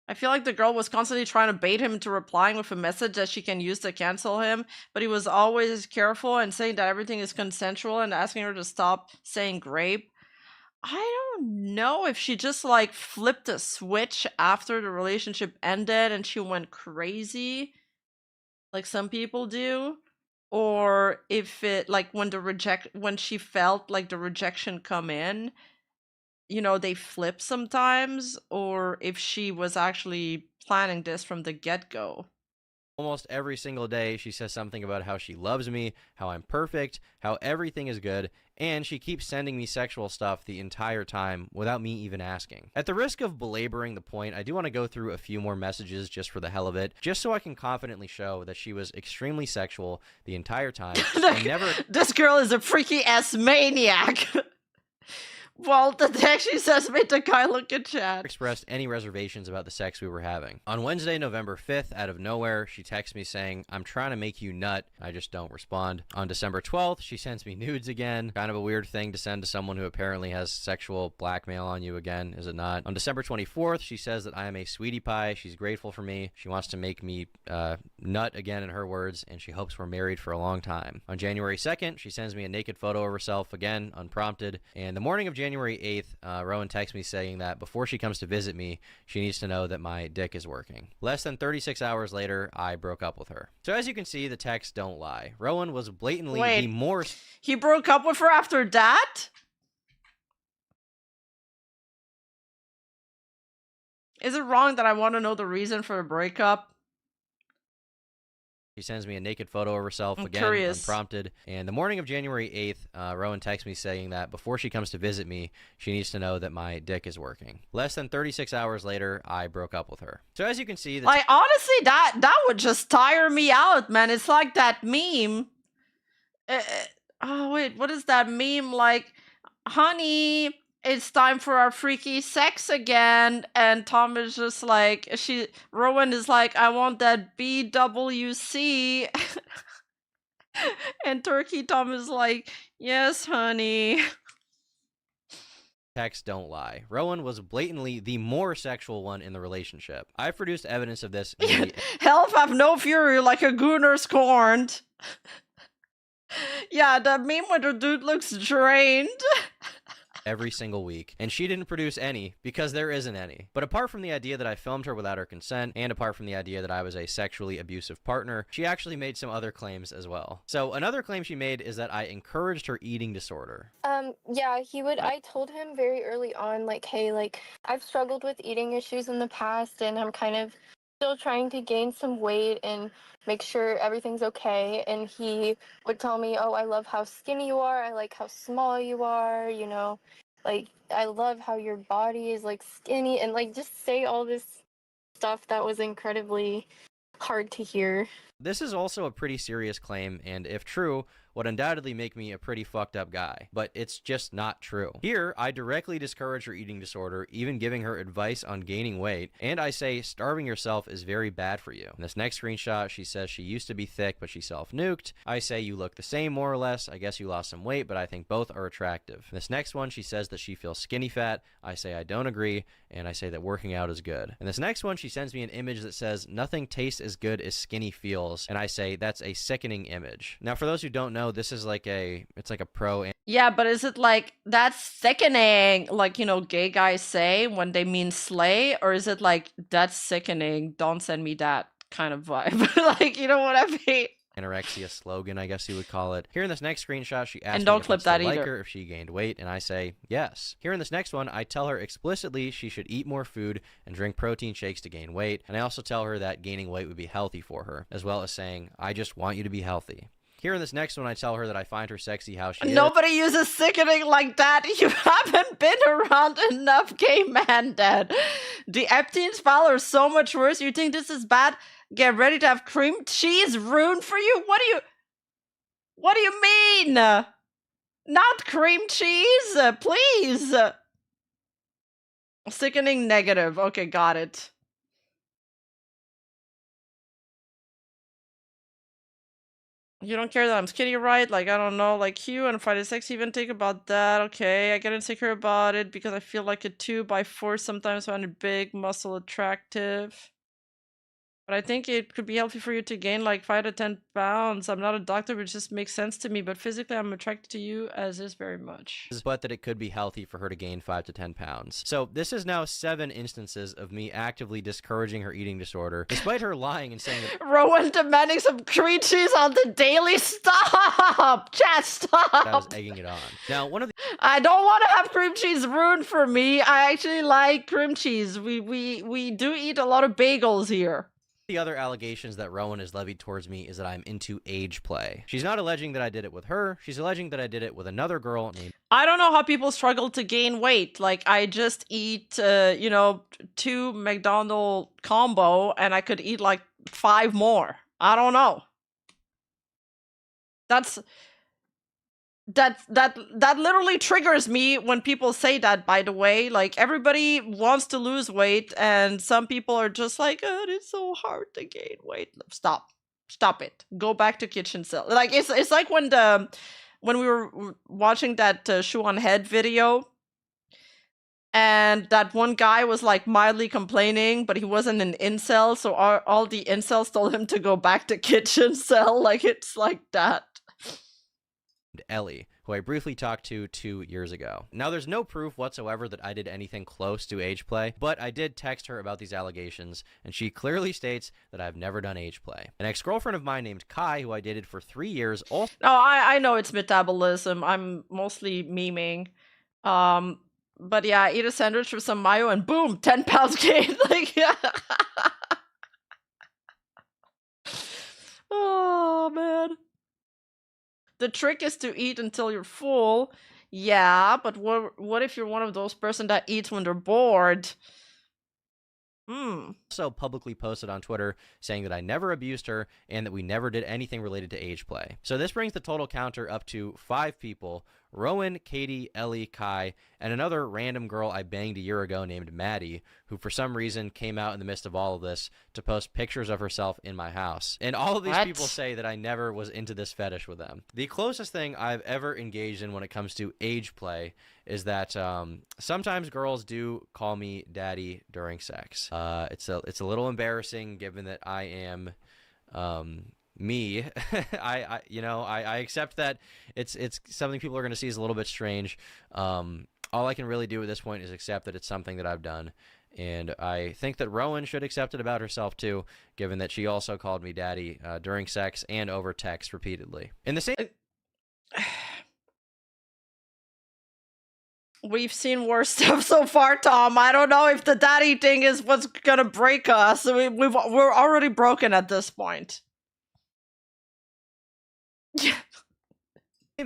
I feel like the girl was constantly trying to bait him into replying with a message that she can use to cancel him, but he was always careful and saying that everything is consensual and asking her to stop saying grape. I don't know if she just like flipped a switch after the relationship ended and she went crazy, like some people do, or if it like when she felt like the rejection come in, you know, they flip sometimes, or if she was actually planning this from the get-go. almost every single day, she says something about how she loves me, how I'm perfect, how everything is good, and she keeps sending me sexual stuff the entire time without me even asking. At the risk of belaboring the point, I do want to go through a few more messages just for the hell of it, just so I can confidently show that she was extremely sexual the entire time and never... This girl is a freaky ass maniac. Well, the text she says made the guy look at chat. Expressed any reservations about the sex we were having. On Wednesday, November 5th, out of nowhere, she texts me saying, "I'm trying to make you nut." I just don't respond. On December 12th, she sends me nudes again. Kind of a weird thing to send to someone who apparently has sexual blackmail on you again, is it not? On December 24th, she says that I am a sweetie pie. She's grateful for me. She wants to make me nut again, in her words, and she hopes we're married for a long time. On January 2nd, she sends me a naked photo of herself again, unprompted. And the morning of January 8th, Rowan texts me saying that before she comes to visit me, she needs to know that my dick is working. Less than 36 hours later, I broke up with her. So as you can see, the texts don't lie. Rowan was blatantly the more... He broke up with her after that? Is it wrong that I want to know the reason for the breakup? She sends me a naked photo of herself again, curious. unprompted. And the morning of January 8th, Rowan texts me saying that before she comes to visit me, she needs to know that my dick is working. Less than 36 hours later, I broke up with her. So as you can see... Like, honestly, that would just tire me out, man. It's like that meme. Oh, wait, what is that meme? Like, honey, it's time for our freaky sex again. And Tom is just like, Rowan is like, I want that BWC. And Turkey Tom is like, yes, honey. Texts don't lie. Rowan was blatantly the more sexual one in the relationship. I've produced evidence of this. Health have no fury like a gooner scorned. Yeah, that meme where the dude looks drained. Every single week, and she didn't produce any because there isn't any. But apart from the idea that I filmed her without her consent, and apart from the idea that I was a sexually abusive partner, she actually made some other claims as well. So another claim she made is that I encouraged her eating disorder. Yeah, I told him very early on, like, hey, like, I've struggled with eating issues in the past, and I'm kind of still trying to gain some weight and make sure everything's okay. And he would tell me, oh, I love how skinny you are. I like how small you are, you know, like, I love how your body is, like, skinny, and, like, just say all this stuff that was incredibly hard to hear. This is also a pretty serious claim, and if true, would undoubtedly make me a pretty fucked up guy, but it's just not true. Here, I directly discourage her eating disorder, even giving her advice on gaining weight, and I say starving yourself is very bad for you. In this next screenshot, she says she used to be thick, but she self-nuked. I say you look the same more or less. I guess you lost some weight, but I think both are attractive. In this next one, she says that she feels skinny fat. I say I don't agree, and I say that working out is good. In this next one, she sends me an image that says nothing tastes as good as skinny feels, and I say that's a sickening image. Now, for those who don't know, this is like it's like a pro. Yeah, but is it like that's sickening, like, you know, gay guys say when they mean slay, or is it like that's sickening, don't send me that kind of vibe? Like, you know what I mean? Anorexia slogan, I guess you would call it. Here in this next screenshot, she asks And don't me clip if I that still like either. her if she gained weight, and I say yes. Here in this next one, I tell her explicitly she should eat more food and drink protein shakes to gain weight, and I also tell her that gaining weight would be healthy for her, as well as saying, I just want you to be healthy. Here in this next one, I tell her that I find her sexy how she is. Nobody uses sickening like that. You haven't been around enough, gay man, Dad. The Epstein's file are so much worse. You think this is bad? Get ready to have cream cheese ruined for you? What do you mean? Not cream cheese, please. Sickening negative. Okay, got it. You don't care that I'm skinny, right? Like, I don't know, like, Hugh and Friday Sex even think about that. Okay, I get insecure about it because I feel like a 2x4 sometimes find a big muscle attractive. But I think it could be healthy for you to gain like 5 to 10 pounds. I'm not a doctor, but it just makes sense to me. But physically, I'm attracted to you as is very much. But that it could be healthy for her to gain 5 to 10 pounds. So this is now 7 instances of me actively discouraging her eating disorder, despite her lying and saying that Rowan demanding some cream cheese on the daily. Stop! Chat, stop! I was egging it on. Now, one of the I don't want to have cream cheese ruined for me. I actually like cream cheese. We do eat a lot of bagels here. The other allegations that Rowan has levied towards me is that I'm into age play. She's not alleging that I did it with her. She's alleging that I did it with another girl named... I don't know how people struggle to gain weight. Like, I just eat, 2 McDonald's combo, and I could eat like 5 more. I don't know. that literally triggers me when people say that, by the way. Like, everybody wants to lose weight, and some people are just like, oh, it's so hard to gain weight. Stop it. Go back to kitchen cell. Like, it's like when we were watching that shoe on head video, and that one guy was like mildly complaining, but he wasn't an incel, so all the incels told him to go back to kitchen cell. Like, it's like that. Ellie, who I briefly talked to 2 years ago. Now, there's no proof whatsoever that I did anything close to age play, but I did text her about these allegations, and she clearly states that I've never done age play. An ex-girlfriend of mine named Kai, who I dated for 3 years, also... Oh, I know it's metabolism. I'm mostly memeing. But yeah, eat a sandwich with some mayo and boom, 10 pounds gained. Like, yeah. Oh, man. The trick is to eat until you're full. Yeah, but what if you're one of those person that eats when they're bored? Also publicly posted on Twitter saying that I never abused her and that we never did anything related to age play. So this brings the total counter up to 5 people: Rowan, Katie, Ellie, Kai, and another random girl I banged a year ago named Maddie, who for some reason came out in the midst of all of this to post pictures of herself in my house. And all of these people say that I never was into this fetish with them. The closest thing I've ever engaged in when it comes to age play is that sometimes girls do call me daddy during sex. It's a little embarrassing given that I am me. I accept that it's something people are going to see as a little bit strange. All I can really do at this point is accept that it's something that I've done. And I think that Rowan should accept it about herself too, given that she also called me daddy during sex and over text repeatedly. In the same... We've seen worse stuff so far, Tom. I don't know if the daddy thing is what's gonna break us. We're already broken at this point. Same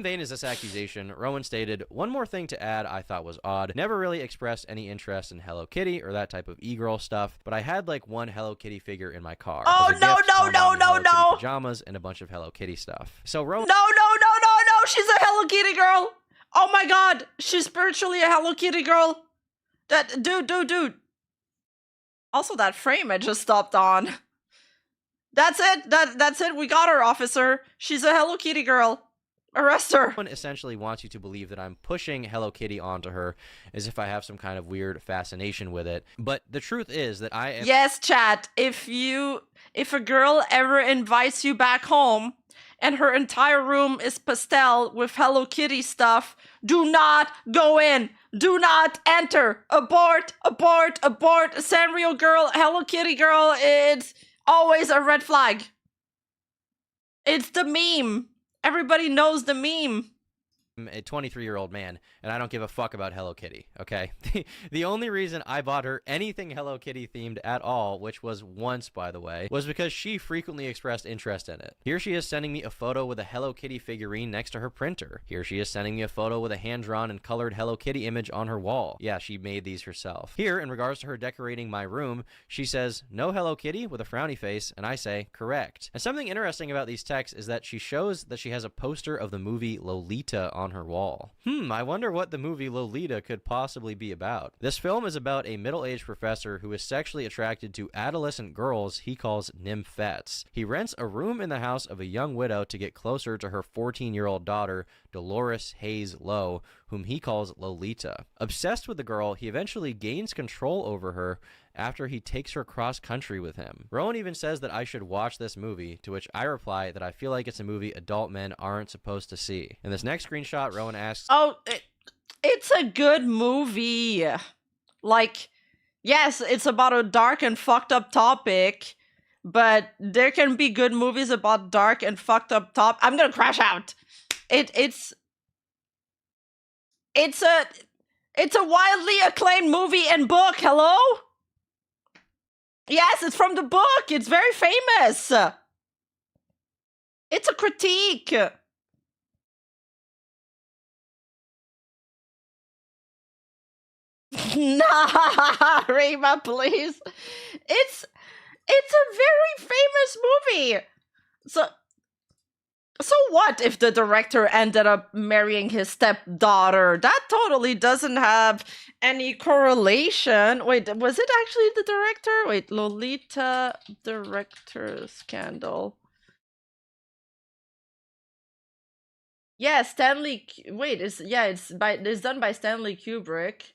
vein as this accusation, Rowan stated, "One more thing to add I thought was odd. Never really expressed any interest in Hello Kitty or that type of e-girl stuff, but I had like one Hello Kitty figure in my car. Oh, As a gift, Mom bought me Hello Kitty no. pajamas and a bunch of Hello Kitty stuff. So Rowan... No. She's a Hello Kitty girl. Oh my god. She's spiritually a Hello Kitty girl. That dude. Also, that frame I just stopped on. That's it. That's it. We got her, officer. She's a Hello Kitty girl. Arrest her. Someone essentially wants you to believe that I'm pushing Hello Kitty onto her as if I have some kind of weird fascination with it. But the truth is that I am... Yes, chat. If a girl ever invites you back home and her entire room is pastel with Hello Kitty stuff, do not go in. Do not enter. Abort. Sanrio girl, Hello Kitty girl, it's always a red flag. It's the meme. Everybody knows the meme. I'm a 23-year-old man, and I don't give a fuck about Hello Kitty, okay? The only reason I bought her anything Hello Kitty themed at all, which was once, by the way, was because she frequently expressed interest in it. Here she is sending me a photo with a Hello Kitty figurine next to her printer. Here she is sending me a photo with a hand-drawn and colored Hello Kitty image on her wall. Yeah, she made these herself. Here, in regards to her decorating my room, she says, "No Hello Kitty?" with a frowny face, and I say, "Correct." And something interesting about these texts is that she shows that she has a poster of the movie Lolita on her wall. I wonder what the movie Lolita could possibly be about. This film is about a middle-aged professor who is sexually attracted to adolescent girls he calls nymphettes. He rents a room in the house of a young widow to get closer to her 14-year-old daughter, Dolores Hayes Lowe, whom he calls Lolita. Obsessed with the girl, he eventually gains control over her after he takes her cross-country with him. Rowan even says that I should watch this movie, to which I reply that I feel like it's a movie adult men aren't supposed to see. In this next screenshot, Rowan asks... Oh, it's a good movie. Like, yes, it's about a dark and fucked up topic, but there can be good movies about dark and fucked up I'm gonna crash out. It's a wildly acclaimed movie and book, hello? Yes, it's from the book. It's very famous. It's a critique. Nah, Rima, please. It's a very famous movie. So So what if the director ended up marrying his stepdaughter? That totally doesn't have any correlation. Wait, was it actually the director? Wait, Lolita director scandal. Yeah, Stanley. Wait, it's done by Stanley Kubrick.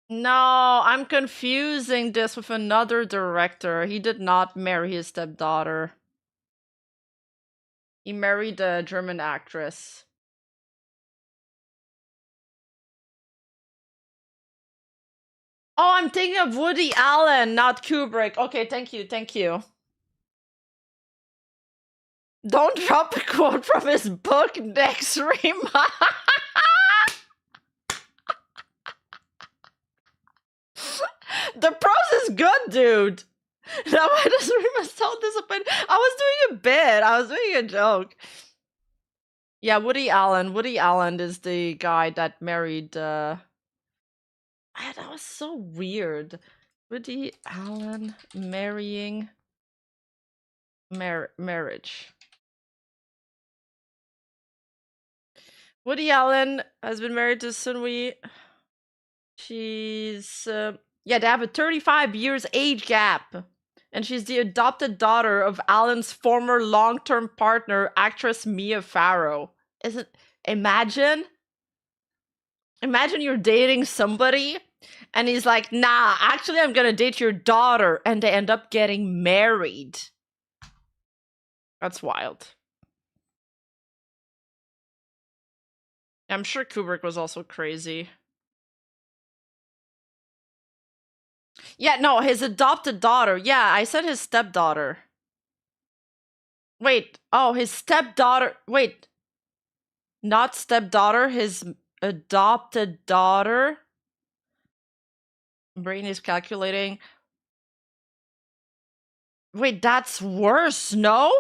No, I'm confusing this with another director. He did not marry his stepdaughter. He married a German actress. Oh, I'm thinking of Woody Allen, not Kubrick. Okay, thank you, thank you. Don't drop a quote from his book next remark. The prose is good, dude. Now why does Rima sound disappointed? I was doing a bit. I was doing a joke. Yeah, Woody Allen. Woody Allen is the guy that married that was so weird. Woody Allen marrying marriage. Woody Allen has been married to Sunwee. She's yeah, they have a 35 years age gap. And she's the adopted daughter of Allen's former long-term partner, actress Mia Farrow. Imagine you're dating somebody and he's like, nah, actually I'm gonna date your daughter, and they end up getting married. That's wild. I'm sure Kubrick was also crazy. Yeah, no, his adopted daughter. Yeah, I said his stepdaughter. Wait, oh, his stepdaughter. Wait, not stepdaughter, his adopted daughter. Brain is calculating. Wait, that's worse, no?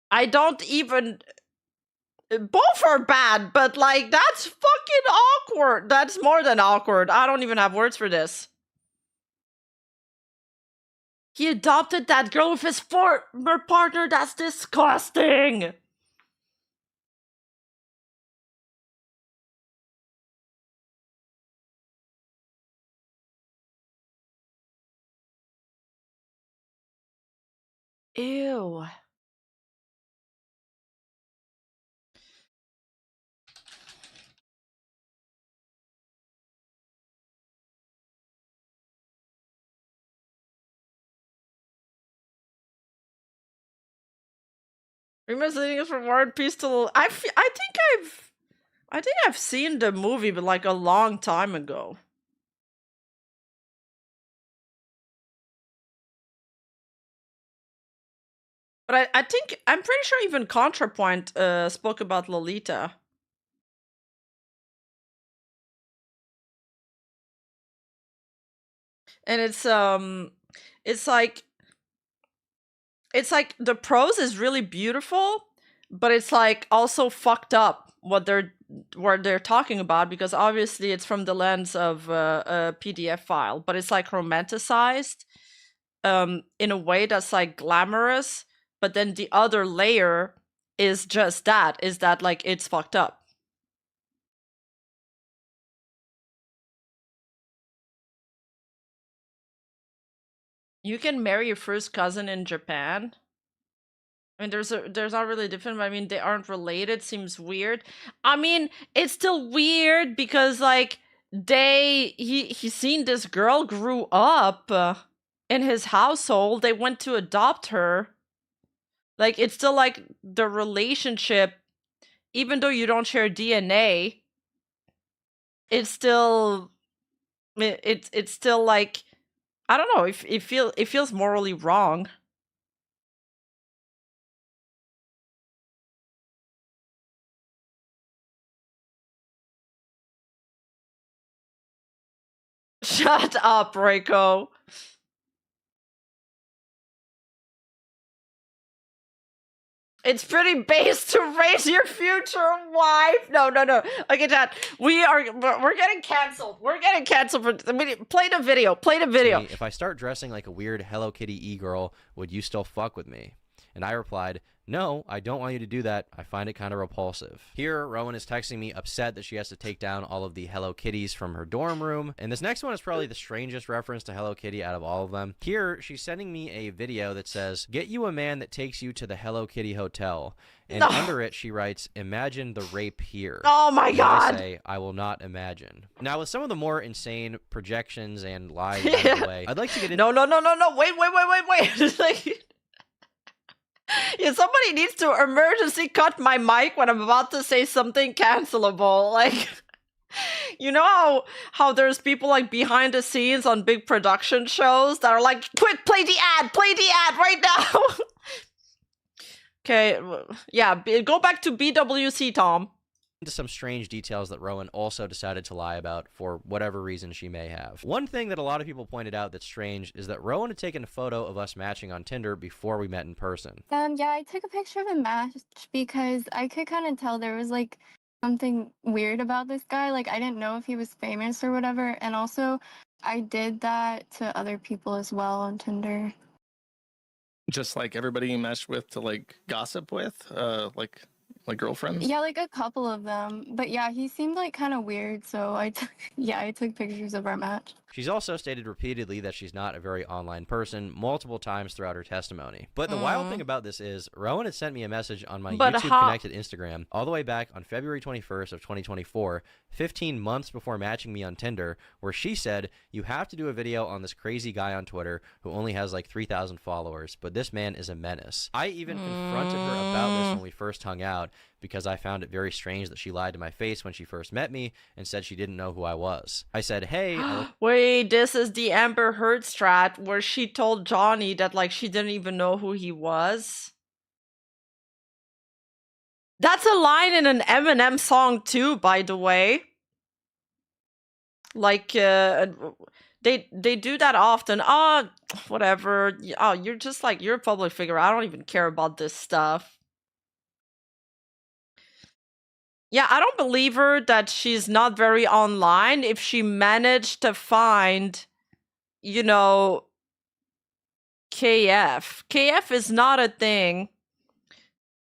I don't even... Both are bad, but like, that's fucking awkward. That's more than awkward. I don't even have words for this. He adopted that girl with his former partner. That's disgusting. Ew. Rima's leading us from War and Peace to... I think I've seen the movie, but like a long time ago. But I think, I'm pretty sure even ContraPoint spoke about Lolita. And it's like the prose is really beautiful, but it's like also fucked up what they're talking about, because obviously it's from the lens of a PDF file, but it's like romanticized in a way that's like glamorous, but then the other layer is just that like it's fucked up. You can marry your first cousin in Japan. I mean, there's not really different, but I mean, they aren't related. Seems weird. I mean, it's still weird because like he's seen this girl grew up in his household. They went to adopt her. Like, it's still like the relationship, even though you don't share DNA, it's still it's still like, I don't know, it feels morally wrong. Shut up, Reiko. It's pretty base to raise your future wife. No. Okay, Dad, we're getting canceled. We're getting canceled for. Play the video. Play the video. If I start dressing like a weird Hello Kitty e-girl, would you still fuck with me? And I replied, no, I don't want you to do that. I find it kind of repulsive. Here, Rowan is texting me upset that she has to take down all of the Hello Kitties from her dorm room. And this next one is probably the strangest reference to Hello Kitty out of all of them. Here, she's sending me a video that says, get you a man that takes you to the Hello Kitty hotel. And under it, she writes, imagine the rape here. Oh my God. I say, I will not imagine. Now, with some of the more insane projections and lies out of the way, I'd like to get into... No. Wait. Like, yeah, somebody needs to emergency cut my mic when I'm about to say something cancelable. Like, you know how there's people like behind the scenes on big production shows that are like, quit, play the ad right now. Okay, yeah, go back to BWC, Tom. Into some strange details that Rowan also decided to lie about for whatever reason she may have. One thing that a lot of people pointed out that's strange is that Rowan had taken a photo of us matching on Tinder before we met in person. Yeah, I took a picture of a match because I could kind of tell there was like something weird about this guy. Like I didn't know if he was famous or whatever. And also I did that to other people as well on Tinder. Just like everybody you matched with to like gossip with, like girlfriends? Yeah, like a couple of them. But yeah, he seemed like kind of weird, so I took pictures of our match. She's also stated repeatedly that she's not a very online person multiple times throughout her testimony. But the wild thing about this is Rowan had sent me a message on my YouTube connected Instagram all the way back on February 21st of 2024, 15 months before matching me on Tinder, where she said, you have to do a video on this crazy guy on Twitter who only has like 3,000 followers, but this man is a menace. I even confronted her about this when we first hung out because I found it very strange that she lied to my face when she first met me and said she didn't know who I was. I said, hey... Wait, this is the Amber Heard strat where she told Johnny that like she didn't even know who he was. That's a line in an Eminem song too, by the way. Like, they do that often. Whatever. Oh, you're just like, you're a public figure. I don't even care about this stuff. Yeah, I don't believe her that she's not very online if she managed to find, you know, KF. KF is not a thing.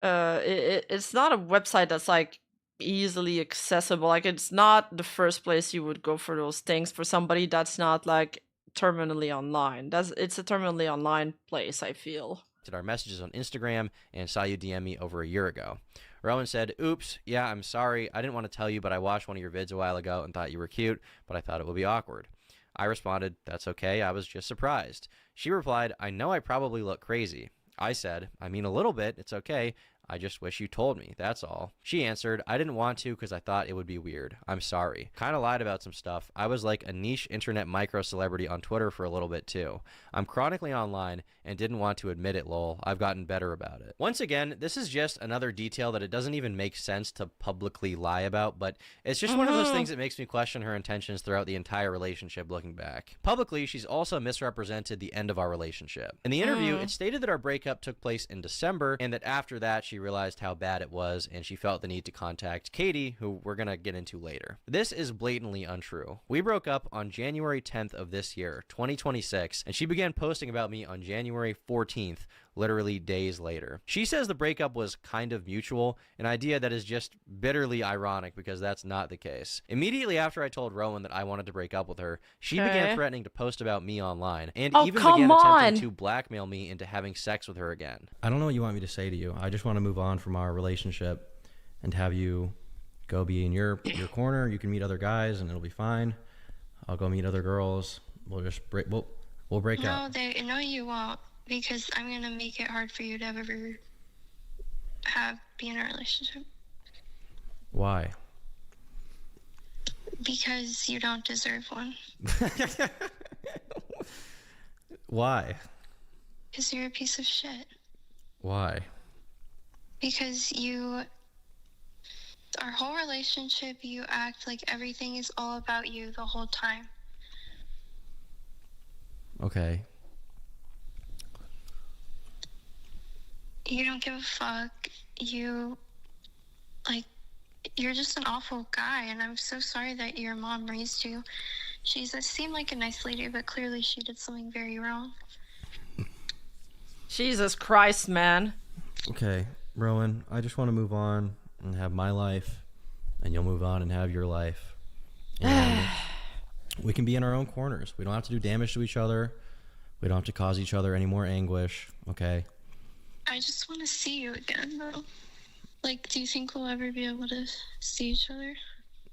It's not a website that's like easily accessible. Like it's not the first place you would go for those things for somebody that's not like terminally online. It's a terminally online place, I feel. Did our messages on Instagram and saw you DM me over a year ago. Rowan said, oops, yeah, I'm sorry. I didn't want to tell you, but I watched one of your vids a while ago and thought you were cute, but I thought it would be awkward. I responded, that's okay. I was just surprised. She replied, I know I probably look crazy. I said, I mean, a little bit. It's okay. I just wish you told me, that's all. She answered, I didn't want to because I thought it would be weird. I'm sorry. Kind of lied about some stuff. I was like a niche internet micro-celebrity on Twitter for a little bit too. I'm chronically online and didn't want to admit it, lol. I've gotten better about it. Once again, this is just another detail that it doesn't even make sense to publicly lie about, but it's just one of those things that makes me question her intentions throughout the entire relationship looking back. Publicly, she's also misrepresented the end of our relationship. In the interview, it stated that our breakup took place in December and that after that, she realized how bad it was and she felt the need to contact Katie, who we're gonna get into later. This is blatantly untrue. We broke up on January 10th of this year, 2026, and she began posting about me on January 14th, literally days later. She says the breakup was kind of mutual, an idea that is just bitterly ironic because that's not the case. Immediately after I told Rowan that I wanted to break up with her, she began threatening to post about me online and even began attempting to blackmail me into having sex with her again. I don't know what you want me to say to you. I just want to move on from our relationship and have you go be in your corner. You can meet other guys and it'll be fine. I'll go meet other girls. We'll just break. We'll break up. No, you won't, because I'm gonna make it hard for you to ever be in a relationship. Why? Because you don't deserve one. Why? Because you're a piece of shit. Why? Because our whole relationship, you act like everything is all about you the whole time. Okay. You don't give a fuck. You, like, you're just an awful guy, and I'm so sorry that your mom raised you. She seemed like a nice lady, but clearly she did something very wrong. Jesus Christ, man. Okay, Rowan, I just want to move on and have my life, and you'll move on and have your life. And we can be in our own corners. We don't have to do damage to each other. We don't have to cause each other any more anguish, okay? I just want to see you again, though. Like, do you think we'll ever be able to see each other?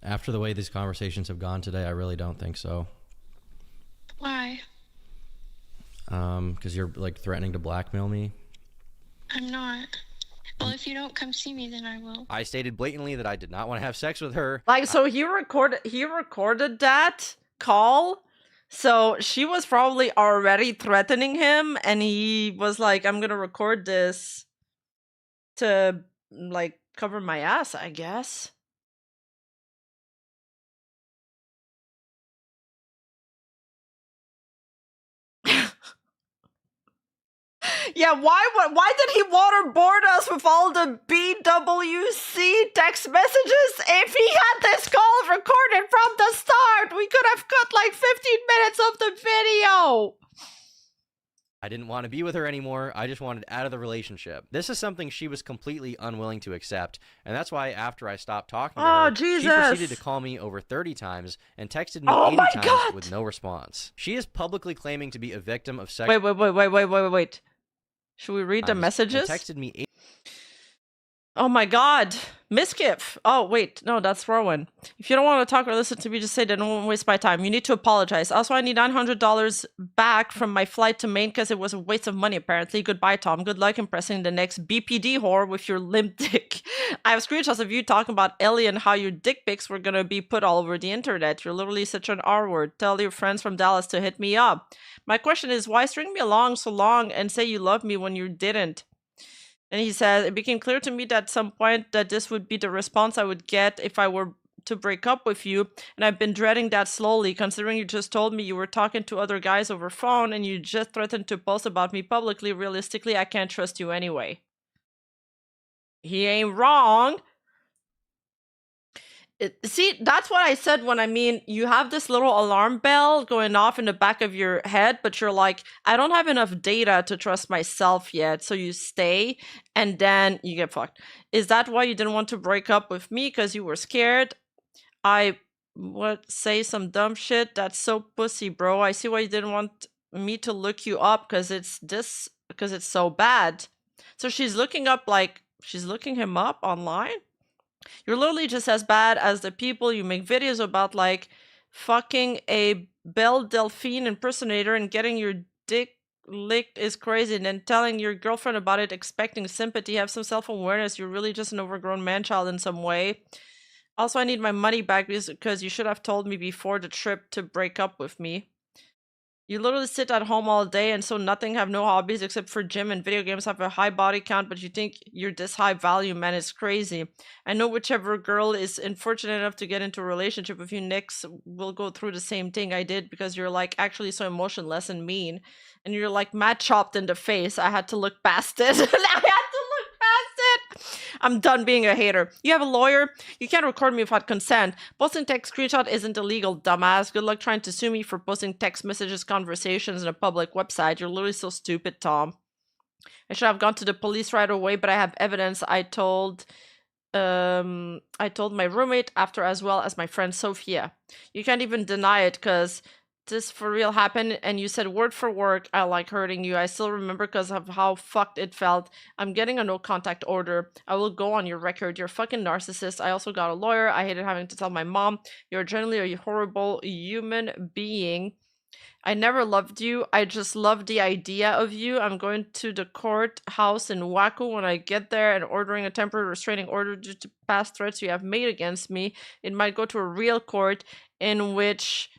After the way these conversations have gone today, I really don't think so. Why? Because you're, like, threatening to blackmail me. I'm not. Well, if you don't come see me, then I will. I stated blatantly that I did not want to have sex with her. Like, so he recorded that call. So she was probably already threatening him, and he was like, I'm gonna record this to, like, cover my ass, I guess. Yeah, why did he waterboard us with all the BWC text messages if he had this call recorded from the start? We could have cut like 15 minutes of the video. I didn't want to be with her anymore. I just wanted out of the relationship. This is something she was completely unwilling to accept, and that's why after I stopped talking to her, Jesus. she proceeded to call me over 30 times and texted me 80 times God. with no response. She is publicly claiming to be a victim of sex. Wait. Should we read the messages? Texted me. Oh my God, Miskiff. Oh wait, no, that's Rowan. If you don't want to talk or listen to me, just say that. Don't waste my time. You need to apologize. Also, I need $900 back from my flight to Maine because it was a waste of money. Apparently. Goodbye, Tom. Good luck impressing the next BPD whore with your limp dick. I have screenshots of you talking about Ellie and how your dick pics were gonna be put all over the internet. You're literally such an R word. Tell your friends from Dallas to hit me up. My question is, why string me along so long and say you love me when you didn't? And he said, it became clear to me that at some point that this would be the response I would get if I were to break up with you. And I've been dreading that slowly, considering you just told me you were talking to other guys over phone and you just threatened to post about me publicly. Realistically, I can't trust you anyway. He ain't wrong. See, that's what I said when I mean you have this little alarm bell going off in the back of your head, but you're like, I don't have enough data to trust myself yet. So you stay and then you get fucked. Is that why you didn't want to break up with me? Because you were scared? I would say some dumb shit. That's so pussy, bro. I see why you didn't want me to look you up because it's so bad. So she's looking him up online? You're literally just as bad as the people you make videos about, like fucking a Belle Delphine impersonator and getting your dick licked is crazy, and then telling your girlfriend about it, expecting sympathy. Have some self-awareness. You're really just an overgrown man-child in some way. Also, I need my money back because you should have told me before the trip to break up with me. You literally sit at home all day and so nothing, have no hobbies except for gym and video games, have a high body count, but you think you're this high value, man. It's crazy. I know whichever girl is unfortunate enough to get into a relationship with you next will go through the same thing I did, because you're like actually so emotionless and mean. And you're like mad chopped in the face. I had to look past it. I'm done being a hater. You have a lawyer? You can't record me without consent. Posting text screenshot isn't illegal, dumbass. Good luck trying to sue me for posting text messages, conversations on a public website. You're literally so stupid, Tom. I should have gone to the police right away, but I have evidence. I told my roommate after, as well as my friend Sophia. You can't even deny it because this for real happened, and you said word for word, I like hurting you. I still remember because of how fucked it felt. I'm getting a no contact order. I will go on your record. You're a fucking narcissist. I also got a lawyer. I hated having to tell my mom. You're generally a horrible human being. I never loved you. I just love the idea of you. I'm going to the courthouse in Waco when I get there and ordering a temporary restraining order due to past threats you have made against me. It might go to a real court in which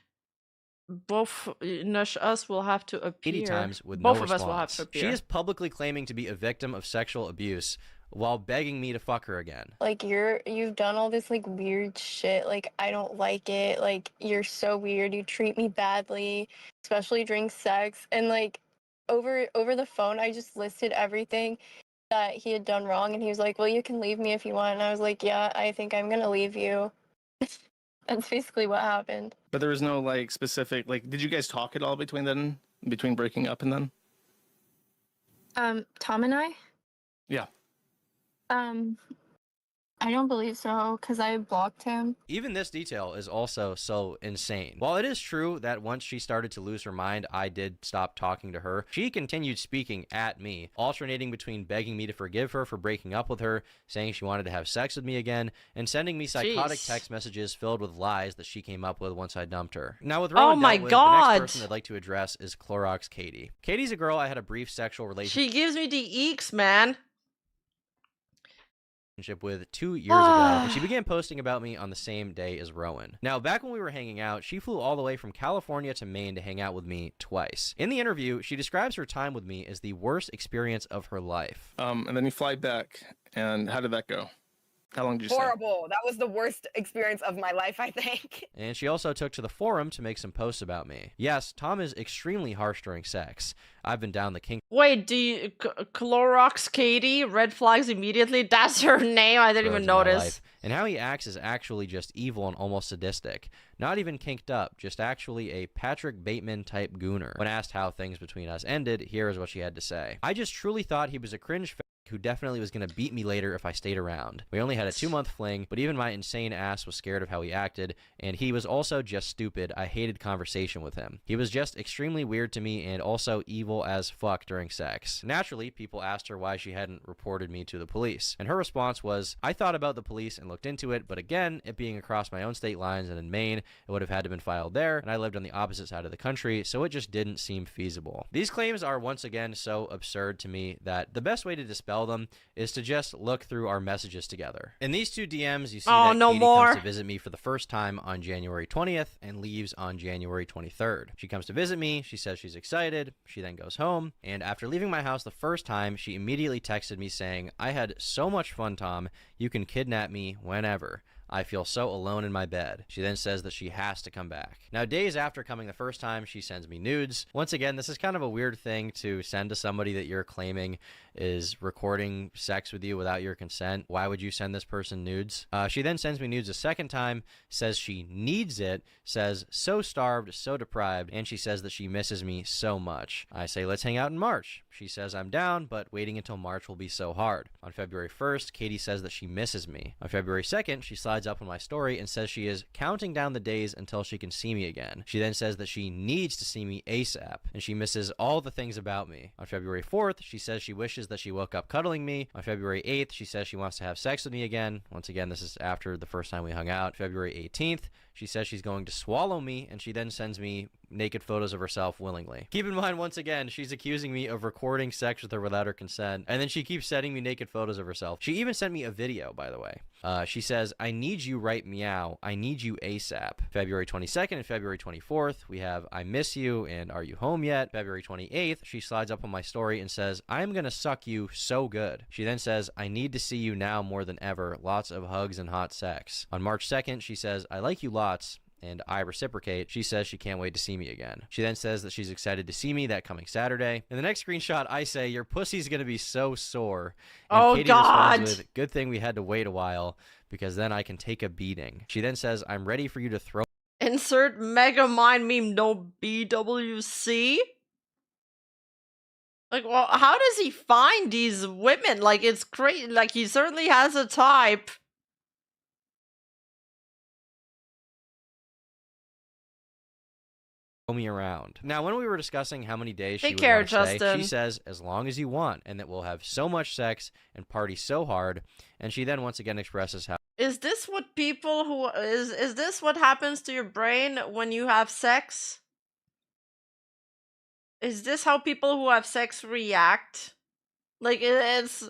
both us will have to appear. 80 times with both no of response. us will have to appear. She is publicly claiming to be a victim of sexual abuse while begging me to fuck her again. Like, you've done all this, like, weird shit. Like, I don't like it. Like, you're so weird. You treat me badly, especially during sex. And, like, over the phone, I just listed everything. that he had done wrong, and he was like, well, you can leave me if you want. And I was like, yeah, I think I'm gonna leave you. That's basically what happened. But there was no like specific like. Did you guys talk at all between breaking up and then? Tom and I? Yeah. I don't believe so, because I blocked him. Even this detail is also so insane. While it is true that once she started to lose her mind, I did stop talking to her, she continued speaking at me, alternating between begging me to forgive her for breaking up with her, saying she wanted to have sex with me again, and sending me psychotic Jeez. text messages filled with lies that she came up with once I dumped her. Now, with Oh Rowan my dealt with, God. the next person I'd like to address is Clorox Katie. Katie's a girl I had a brief sexual relationship She gives me the eeks, man. with 2 years ago, and she began posting about me on the same day as Rowan. Now, back when we were hanging out, she flew all the way from California to Maine to hang out with me twice. In the interview, she describes her time with me as the worst experience of her life. And then you fly back, and how did that go? How long did you stay? Horrible. That was the worst experience of my life, I think. And she also took to the forum to make some posts about me. Yes, Tom is extremely harsh during sex. I've been down the kink. Wait, do you Clorox Katie? Red flags immediately. That's her name. I didn't even roads in my notice. life. And how he acts is actually just evil and almost sadistic. Not even kinked up, just actually a Patrick Bateman type gooner. When asked how things between us ended, here is what she had to say. I just truly thought he was a cringe who definitely was going to beat me later if I stayed around. We only had a 2-month fling, but even my insane ass was scared of how he acted, and he was also just stupid. I hated conversation with him. He was just extremely weird to me and also evil as fuck during sex. Naturally, people asked her why she hadn't reported me to the police, and her response was, I thought about the police and looked into it, but again, it being across my own state lines and in Maine, it would have had to been filed there, and I lived on the opposite side of the country, so it just didn't seem feasible. These claims are once again so absurd to me that the best way to dispel them is to just look through our messages together. In these 2 DMs, you see that no Katie more. comes to visit me for the first time on January 20th and leaves on January 23rd. She comes to visit me, she says she's excited, she then goes home, and after leaving my house the first time, she immediately texted me saying, I had so much fun, Tom, you can kidnap me whenever. I feel so alone in my bed. She then says that she has to come back. Now, days after coming the first time, she sends me nudes. Once again, this is kind of a weird thing to send to somebody that you're claiming is recording sex with you without your consent. Why would you send this person nudes? She then sends me nudes a second time, says she needs it, says so starved, so deprived, and she says that she misses me so much. I say, let's hang out in March. She says I'm down, but waiting until March will be so hard. On February 1st, Katie says that she misses me. On February 2nd, she slides up on my story and says she is counting down the days until she can see me again. She then says that she needs to see me ASAP, and she misses all the things about me. On February 4th, she says she wishes that she woke up cuddling me. On February 8th, she says she wants to have sex with me again. Once again, this is after the first time we hung out. February 18th, she says she's going to swallow me, and she then sends me naked photos of herself willingly. Keep in mind, once again, she's accusing me of recording sex with her without her consent, and then she keeps sending me naked photos of herself. She even sent me a video, by the way. She says, I need you right meow. I need you ASAP. February 22nd and February 24th, we have I miss you and are you home yet? February 28th, she slides up on my story and says, I'm gonna suck you so good. She then says, I need to see you now more than ever. Lots of hugs and hot sex. On March 2nd, she says, I like you lots. And I reciprocate. She says she can't wait to see me again. She then says that she's excited to see me that coming Saturday. In the next screenshot, I say, your pussy's gonna be so sore. And Oh, Katie God. responds with, good thing we had to wait a while because then I can take a beating. She then says, I'm ready for you to throw. Insert Mega Mind meme, no BWC. Like, well, how does he find these women? Like, it's crazy. Like, he certainly has a type. Me around. Now, when we were discussing how many days she Take would care, want to stay, Justin. she says, as long as you want, and that we'll have so much sex and party so hard. And she then once again expresses how Is this what people who is this what happens to your brain when you have sex? Is this how people who have sex react? Like, it's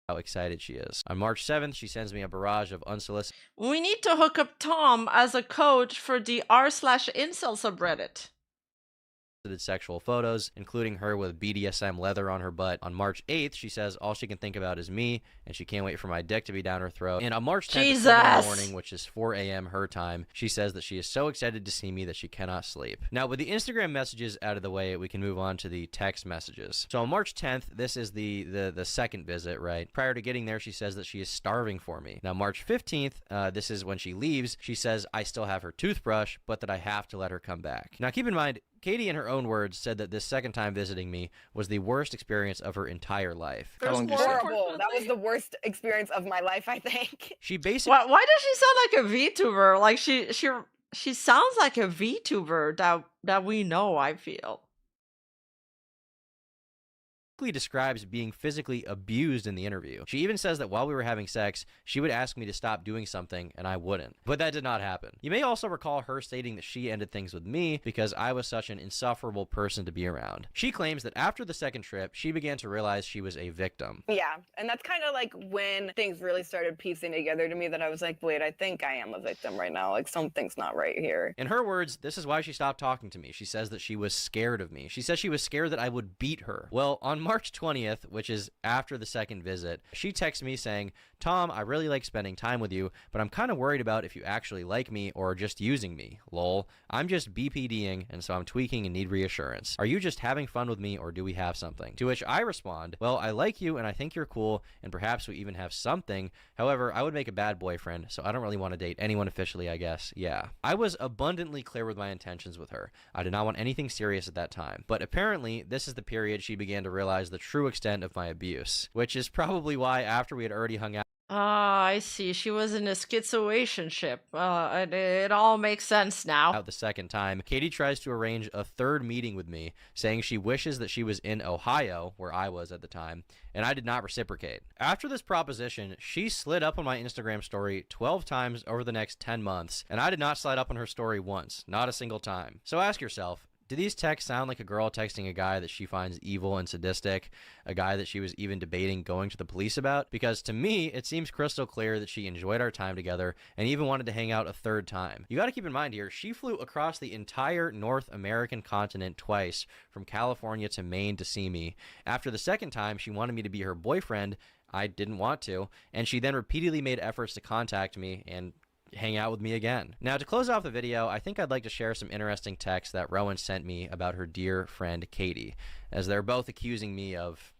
how excited she is. On March 7th, she sends me a barrage of unsolicited we need to hook up Tom as a coach for the r/incel subreddit. sexual photos, including her with BDSM leather on her butt. On March 8th, she says all she can think about is me, and she can't wait for my dick to be down her throat. And on March 10th at 7 in the morning, which is 4 a.m. her time, she says that she is so excited to see me that she cannot sleep. Now, with the Instagram messages out of the way, we can move on to the text messages. So on March 10th, this is the second visit, right? Prior to getting there, she says that she is starving for me. Now, March 15th, this is when she leaves. She says I still have her toothbrush, but that I have to let her come back. Now, keep in mind, Katie, in her own words, said that this second time visiting me was the worst experience of her entire life. Horrible. That was the worst experience of my life, I think. She basically... Why does she sound like a VTuber? Like she sounds like a VTuber that we know, I feel. Describes being physically abused in the interview. She even says that while we were having sex, she would ask me to stop doing something and I wouldn't. But that did not happen. You may also recall her stating that she ended things with me because I was such an insufferable person to be around. She claims that after the second trip, she began to realize she was a victim. Yeah, and that's kind of like when things really started piecing together to me that I was like, wait, I think I am a victim right now. Like something's not right here. In her words, this is why she stopped talking to me. She says that she was scared of me. She says she was scared that I would beat her. Well, on March 20th, which is after the second visit, she texts me saying, Tom, I really like spending time with you, but I'm kind of worried about if you actually like me or are just using me. Lol. I'm just BPDing, and so I'm tweaking and need reassurance. Are you just having fun with me or do we have something? To which I respond, well, I like you and I think you're cool and perhaps we even have something. However, I would make a bad boyfriend, so I don't really want to date anyone officially, I guess. Yeah. I was abundantly clear with my intentions with her. I did not want anything serious at that time. But apparently, this is the period she began to realize the true extent of my abuse, which is probably why after we had already hung out, I see. She was in a schizoationship. It all makes sense now. The second time, Katie tries to arrange a third meeting with me, saying she wishes that she was in Ohio, where I was at the time, and I did not reciprocate. After this proposition, she slid up on my Instagram story 12 times over the next 10 months, and I did not slide up on her story once, not a single time. So ask yourself, do these texts sound like a girl texting a guy that she finds evil and sadistic, a guy that she was even debating going to the police about? Because to me, it seems crystal clear that she enjoyed our time together and even wanted to hang out a third time. You gotta keep in mind here, she flew across the entire North American continent twice, from California to Maine to see me. After the second time, she wanted me to be her boyfriend. I didn't want to, and she then repeatedly made efforts to contact me and hang out with me again. Now, to close off the video, I think I'd like to share some interesting texts that Rowan sent me about her dear friend Katie, as they're both accusing me of,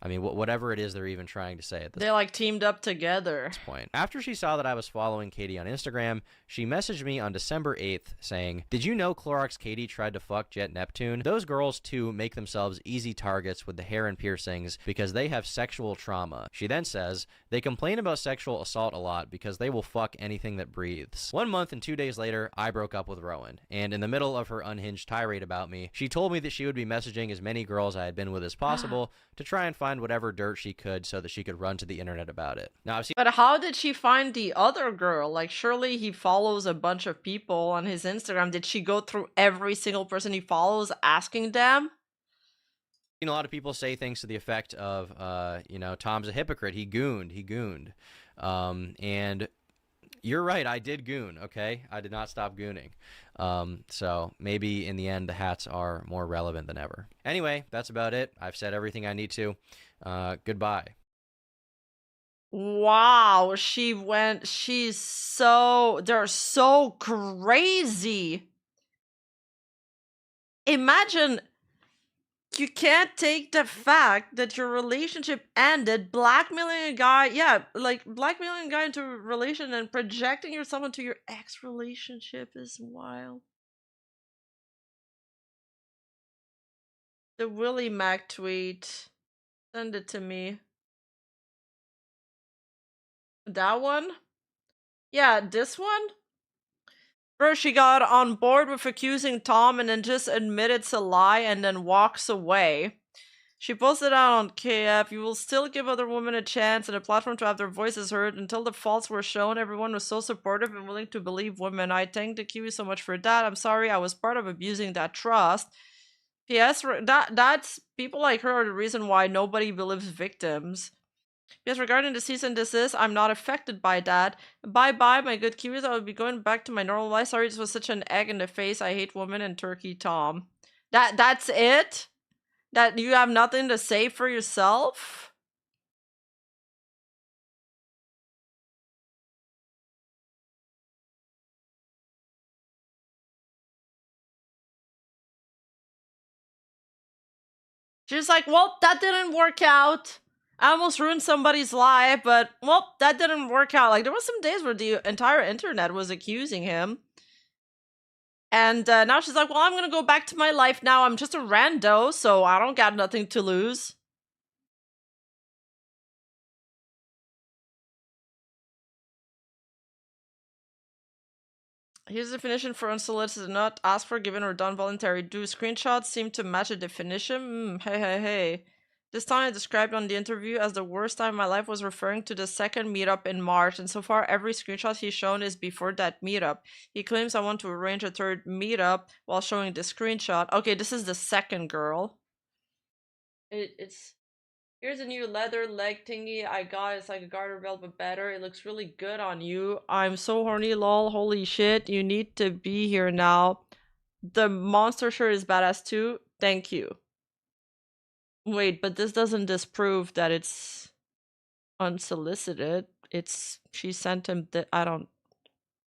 I mean, whatever it is they're even trying to say at this They like teamed up together. point. After she saw that I was following Katie on Instagram, she messaged me on December 8th saying, did you know Clorox Katie tried to fuck Jet Neptune? Those girls too make themselves easy targets with the hair and piercings because they have sexual trauma. She then says, they complain about sexual assault a lot because they will fuck anything that breathes. 1 month and 2 days later, I broke up with Rowan, and in the middle of her unhinged tirade about me, she told me that she would be messaging as many girls I had been with as possible to try and find whatever dirt she could so that she could run to the internet about it. Now, I've seen— But how did she find the other girl? Like, surely he follows a bunch of people on his Instagram. Did she go through every single person he follows, asking them? A lot of people say things to the effect of, you know, Tom's a hypocrite. He gooned. And you're right. I did goon. Okay. I did not stop gooning. So maybe in the end, the hats are more relevant than ever. Anyway, that's about it. I've said everything I need to. Goodbye. Wow. They're so crazy. Imagine you can't take the fact that your relationship ended, blackmailing a guy, blackmailing a guy into a relation and projecting yourself into your ex relationship is wild. The Willie Mac tweet. Send it to me. That one? Yeah, this one? Bro, she got on board with accusing Tom and then just admits it's a lie and then walks away. She posted out on KF, you will still give other women a chance and a platform to have their voices heard. Until the faults were shown, everyone was so supportive and willing to believe women. I thank the Kiwi so much for that. I'm sorry I was part of abusing that trust. P.S. That's people like her are the reason why nobody believes victims. Yes, regarding the cease and desist, I'm not affected by that. Bye-bye, my good Kiwis. I will be going back to my normal life. Sorry, this was such an egg in the face. I hate women and Turkey Tom. That's it? That you have nothing to say for yourself? She's like, well, that didn't work out. I almost ruined somebody's life, but well, that didn't work out. Like there was some days where the entire internet was accusing him. And now she's like, well, I'm gonna go back to my life now. I'm just a rando, so I don't got nothing to lose. Here's the definition for unsolicited: not asked for, given, or done voluntary. Do screenshots seem to match a definition? Hey. This time I described on the interview as the worst time in my life was referring to the second meetup in March, and so far every screenshot he's shown is before that meetup. He claims I want to arrange a third meetup while showing the screenshot. Okay, this is the second girl. It's... Here's a new leather leg thingy I got. It's like a garter belt, but better. It looks really good on you. I'm so horny, lol. Holy shit. You need to be here now. The monster shirt is badass too. Thank you. Wait, but this doesn't disprove that it's unsolicited. It's... She sent him the... I don't...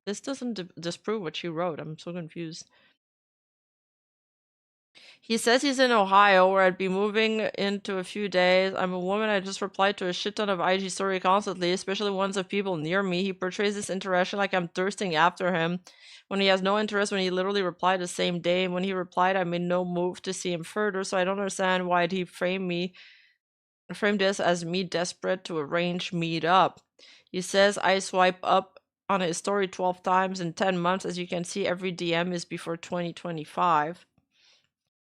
This doesn't disprove what she wrote. I'm so confused. He says he's in Ohio, where I'd be moving into a few days. I'm a woman. I just replied to a shit ton of IG story constantly, especially ones of people near me. He portrays this interaction like I'm thirsting after him, when he has no interest, when he literally replied the same day. And when he replied, I made no move to see him further, so I don't understand why he framed this as me desperate to arrange meet up. He says I swipe up on his story 12 times in 10 months. As you can see, every DM is before 2025.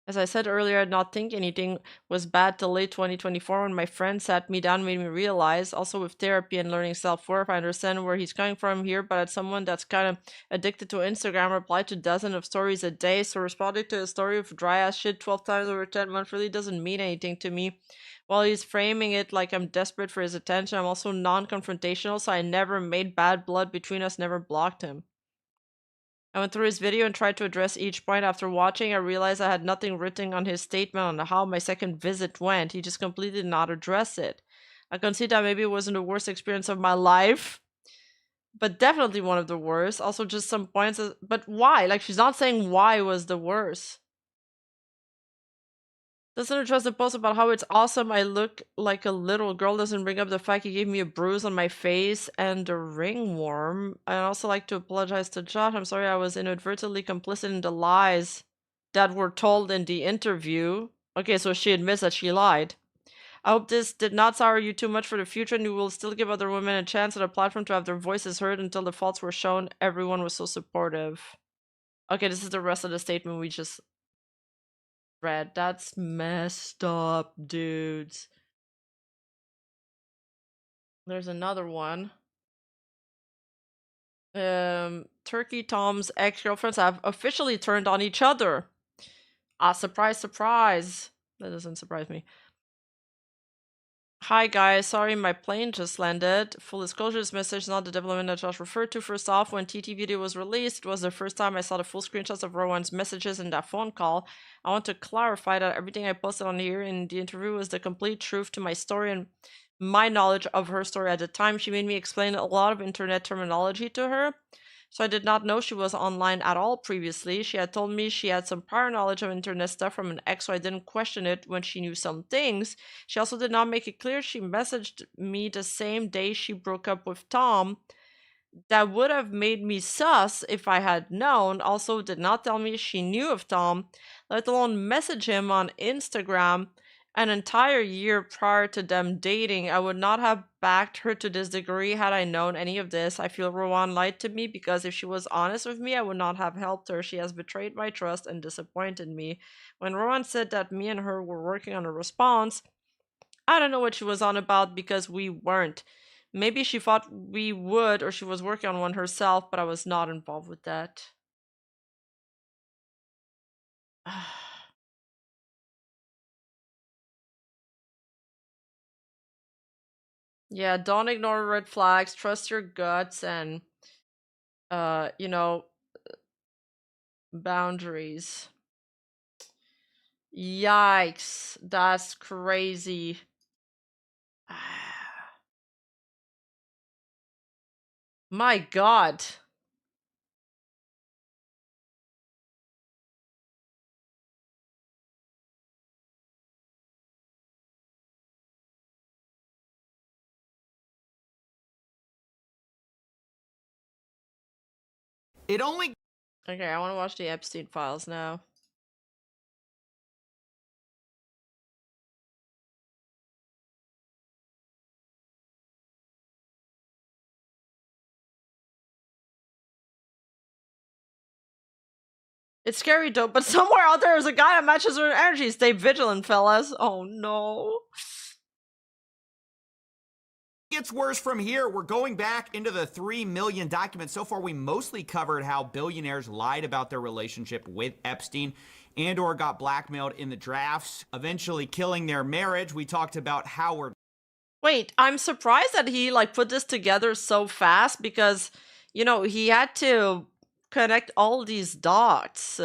As I said earlier, I did not think anything was bad till late 2024 when my friend sat me down and made me realize, also with therapy and learning self-worth, I understand where he's coming from here, but as someone that's kind of addicted to Instagram, replied to dozens of stories a day, so responding to a story of dry-ass shit 12 times over 10 months really doesn't mean anything to me. While he's framing it like I'm desperate for his attention, I'm also non-confrontational, so I never made bad blood between us, never blocked him. I went through his video and tried to address each point. After watching, I realized I had nothing written on his statement on how my second visit went. He just completely did not address it. I concede that maybe it wasn't the worst experience of my life, but definitely one of the worst. Also, just some points. But why? Like, she's not saying why was the worst. Doesn't address the post about how it's awesome I look like a little girl. Doesn't bring up the fact he gave me a bruise on my face and a ringworm. I'd also like to apologize to Josh. I'm sorry I was inadvertently complicit in the lies that were told in the interview. Okay, so she admits that she lied. I hope this did not sour you too much for the future, and you will still give other women a chance at a platform to have their voices heard until the faults were shown. Everyone was so supportive. Okay, this is the rest of the statement we just read. That's messed up, dudes. There's another one. Turkey Tom's ex-girlfriends have officially turned on each other. Ah, surprise, surprise. That doesn't surprise me. Hi guys, sorry my plane just landed. Full disclosure, this message is not the development that Josh referred to. First off, when TT video was released, it was the first time I saw the full screenshots of Rowan's messages in that phone call. I want to clarify that everything I posted on here in the interview was the complete truth to my story and my knowledge of her story at the time. She made me explain a lot of internet terminology to her, so I did not know she was online at all previously. She had told me she had some prior knowledge of internet stuff from an ex, so I didn't question it when she knew some things. She also did not make it clear she messaged me the same day she broke up with Tom. That would have made me sus if I had known. Also did not tell me she knew of Tom, let alone message him on Instagram an entire year prior to them dating. I would not have backed her to this degree had I known any of this. I feel Rowan lied to me because if she was honest with me, I would not have helped her. She has betrayed my trust and disappointed me. When Rowan said that me and her were working on a response, I don't know what she was on about because we weren't. Maybe she thought we would, or she was working on one herself, but I was not involved with that. Yeah, don't ignore red flags, trust your guts, and, you know, boundaries. Yikes. That's crazy. My God. It only Okay, I want to watch the Epstein files now. It's scary though, but somewhere out there is a guy that matches her energy. Stay vigilant, fellas. Oh no. gets worse from here. We're going back into the 3 million documents. So far, we mostly covered how billionaires lied about their relationship with Epstein and or got blackmailed in the drafts, eventually killing their marriage. We talked about Howard. Wait, I'm surprised that he like put this together so fast because, you know, he had to connect all these dots.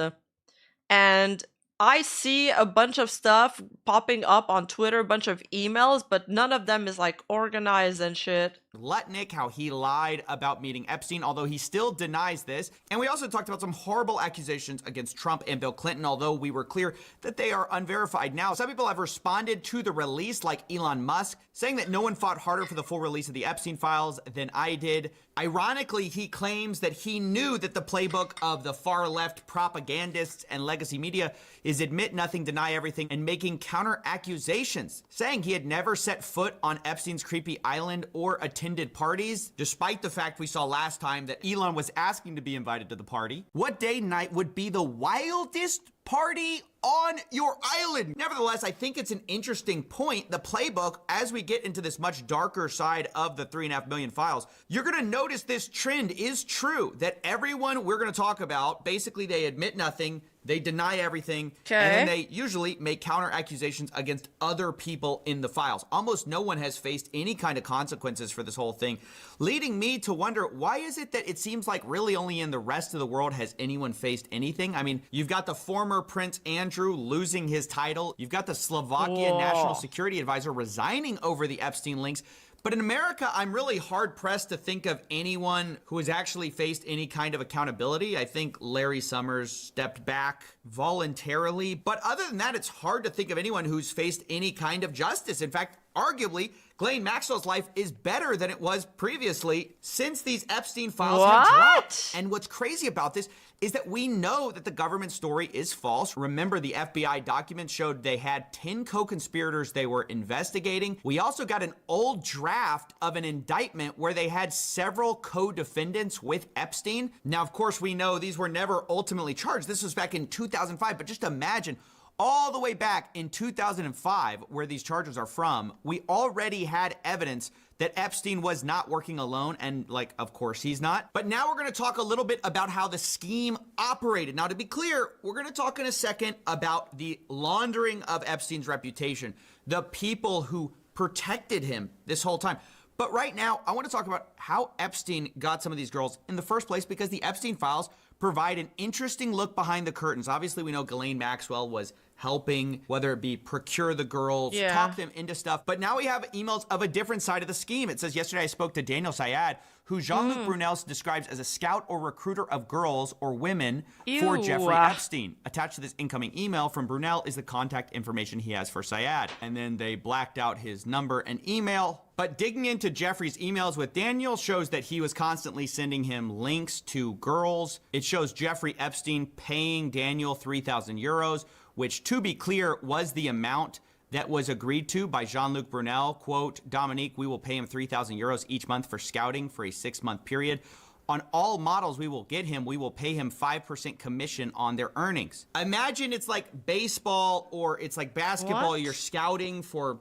And I see a bunch of stuff popping up on Twitter, a bunch of emails, but none of them is like organized and shit. Lutnick, how he lied about meeting Epstein, although he still denies this. And we also talked about some horrible accusations against Trump and Bill Clinton, although we were clear that they are unverified. Now, some people have responded to the release, like Elon Musk, saying that no one fought harder for the full release of the Epstein files than I did. Ironically, he claims that he knew that the playbook of the far-left propagandists and legacy media is admit nothing, deny everything, and making counter-accusations, saying he had never set foot on Epstein's creepy island or attended parties, despite the fact we saw last time that Elon was asking to be invited to the party. What day and night would be the wildest party on your island? Nevertheless, I think it's an interesting point. The playbook, as we get into this much darker side of the 3.5 million files, you're going to notice this trend is true, that everyone we're going to talk about, basically they admit nothing, they deny everything, and then they usually make counter accusations against other people in the files. Almost no one has faced any kind of consequences for this whole thing, leading me to wonder, why is it that it seems like really only in the rest of the world has anyone faced anything? I mean, you've got the former Prince Andrew losing his title. You've got the Slovakian National Security Advisor resigning over the Epstein links. But in America, I'm really hard-pressed to think of anyone who has actually faced any kind of accountability. I think Larry Summers stepped back voluntarily. But other than that, it's hard to think of anyone who's faced any kind of justice. In fact, arguably, Ghislaine Maxwell's life is better than it was previously since these Epstein files have dropped. And what's crazy about this is that we know that the government story is false. Remember, the FBI documents showed they had 10 co-conspirators they were investigating. We also got an old draft of an indictment where they had several co-defendants with Epstein. Now, of course, we know these were never ultimately charged. This was back in 2005, but just imagine, all the way back in 2005, where these charges are from, we already had evidence that Epstein was not working alone, and like, of course he's not. But now we're gonna talk a little bit about how the scheme operated. Now, to be clear, we're gonna talk in a second about the laundering of Epstein's reputation, the people who protected him this whole time. But right now, I wanna talk about how Epstein got some of these girls in the first place, because the Epstein files provide an interesting look behind the curtains. Obviously, we know Ghislaine Maxwell was helping, whether it be procure the girls, talk them into stuff. But now we have emails of a different side of the scheme. It says, yesterday I spoke to Daniel Syed, who Jean-Luc Brunel describes as a scout or recruiter of girls or women for Jeffrey Epstein. Attached to this incoming email from Brunel is the contact information he has for Syed. And then they blacked out his number and email. But digging into Jeffrey's emails with Daniel shows that he was constantly sending him links to girls. It shows Jeffrey Epstein paying Daniel 3,000 euros, which, to be clear, was the amount that was agreed to by Jean-Luc Brunel. Quote, Dominique, we will pay him 3,000 euros each month for scouting for a 6-month period. On all models we will get him, we will pay him 5% commission on their earnings. Imagine it's like baseball or it's like basketball. You're scouting for,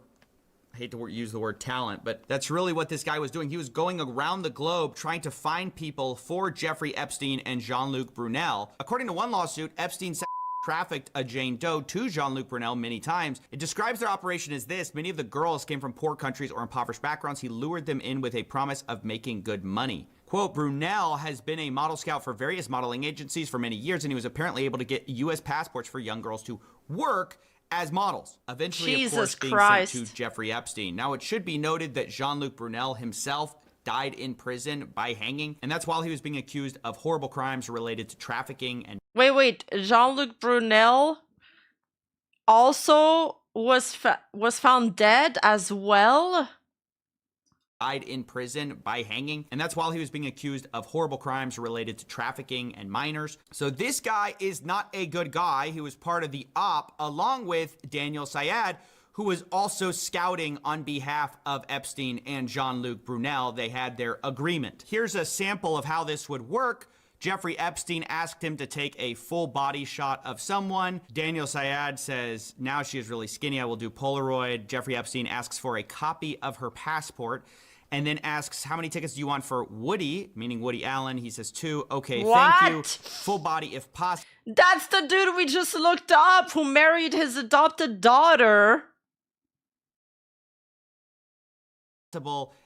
I hate to use the word talent, but that's really what this guy was doing. He was going around the globe trying to find people for Jeffrey Epstein and Jean-Luc Brunel. According to one lawsuit, Epstein trafficked a Jane Doe to Jean-Luc Brunel many times. It describes their operation as this: many of the girls came from poor countries or impoverished backgrounds. He lured them in with a promise of making good money. Quote, Brunel has been a model scout for various modeling agencies for many years, and he was apparently able to get U.S. passports for young girls to work as models, eventually, Jesus of course, being Christ. sent to Jeffrey Epstein. Now, it should be noted that Jean-Luc Brunel himself died in prison by hanging, and that's while he was being accused of horrible crimes related to trafficking and Wait. Jean-Luc Brunel also was found dead as well. died in prison by hanging, and that's while he was being accused of horrible crimes related to trafficking and minors. So this guy is not a good guy. He was part of the op along with Daniel Syed, who was also scouting on behalf of Epstein and Jean-Luc Brunel. They had their agreement. Here's a sample of how this would work. Jeffrey Epstein asked him to take a full body shot of someone. Daniel Syed says, now she is really skinny, I will do Polaroid. Jeffrey Epstein asks for a copy of her passport and then asks, how many tickets do you want for Woody, meaning Woody Allen? He says 2. Okay, thank you. Full body if possible. That's the dude we just looked up who married his adopted daughter.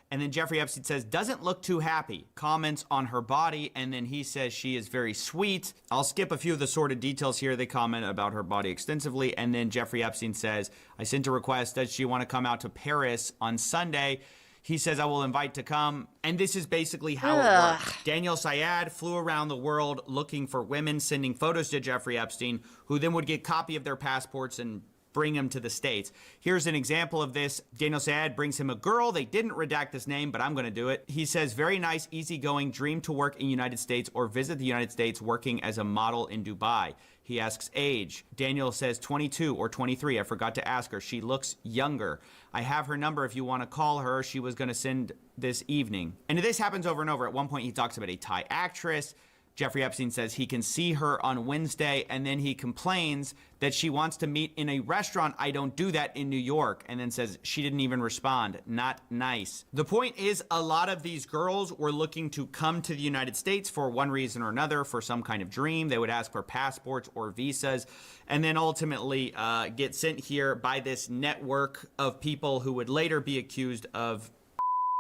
And then Jeffrey Epstein says, doesn't look too happy. Comments on her body, and then he says she is very sweet. I'll skip a few of the sordid details here. They comment about her body extensively, and then Jeffrey Epstein says, I sent a request. Does she want to come out to Paris on Sunday? He says, I will invite to come. And this is basically how it worked. Daniel Syed flew around the world looking for women, sending photos to Jeffrey Epstein, who then would get a copy of their passports and bring him to the States. Here's an example of this. Daniel Syed brings him a girl. They didn't redact this name, but I'm going to do it. He says, very nice, easygoing, dream to work in United States or visit the United States working as a model in Dubai. He asks age. Daniel says 22 or 23. I forgot to ask her. She looks younger. I have her number if you want to call her. She was going to send this evening. And this happens over and over. At one point, he talks about a Thai actress. Jeffrey Epstein says he can see her on Wednesday, and then he complains that she wants to meet in a restaurant. I don't do that in New York, and then says she didn't even respond. Not nice. The point is, a lot of these girls were looking to come to the United States for one reason or another, for some kind of dream. They would ask for passports or visas, and then ultimately get sent here by this network of people who would later be accused of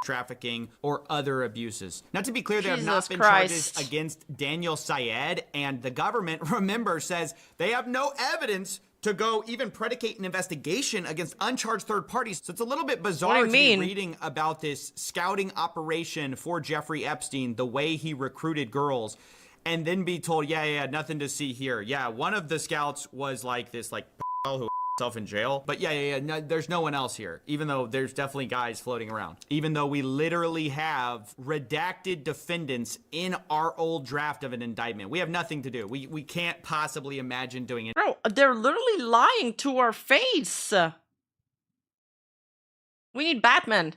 trafficking or other abuses. Now, to be clear, there have not been charges against Daniel Syed, and the government, remember, says they have no evidence to go even predicate an investigation against uncharged third parties. So it's a little bit bizarre to be reading about this scouting operation for Jeffrey Epstein, the way he recruited girls, and then be told, yeah, nothing to see here. Yeah, one of the scouts was like this, like, who in jail, but no, there's no one else here, even though there's definitely guys floating around, even though we literally have redacted defendants in our old draft of an indictment. We have nothing to do. We can't possibly imagine doing it. Bro, they're literally lying to our face. We need Batman.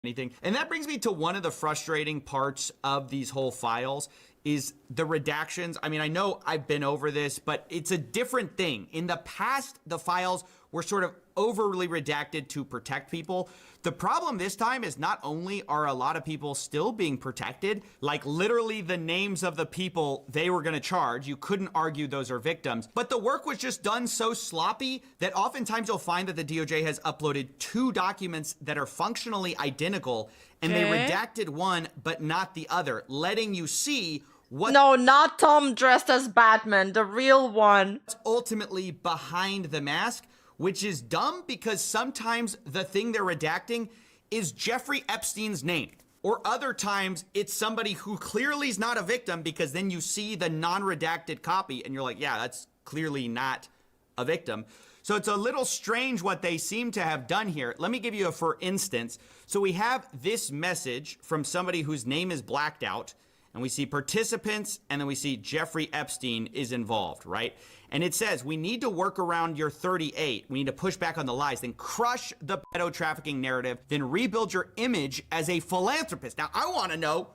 Anything. And that brings me to one of the frustrating parts of these whole files is the redactions. I mean, I know I've been over this, but it's a different thing. In the past, the files were sort of overly redacted to protect people. The problem this time is not only are a lot of people still being protected, like literally the names of the people they were going to charge, you couldn't argue those are victims, but the work was just done so sloppy that oftentimes you'll find that the DOJ has uploaded 2 documents that are functionally identical, and they redacted one but not the other, letting you see what— No, not Tom dressed as Batman, the real one. Ultimately behind the mask, which is dumb because sometimes the thing they're redacting is Jeffrey Epstein's name. Or other times it's somebody who clearly is not a victim, because then you see the non-redacted copy and you're like, yeah, that's clearly not a victim. So it's a little strange what they seem to have done here. Let me give you a for instance. So we have this message from somebody whose name is blacked out, and we see participants, and then we see Jeffrey Epstein is involved, right? And it says, we need to work around your 38. We need to push back on the lies, then crush the pedo trafficking narrative, then rebuild your image as a philanthropist. Now, I want to know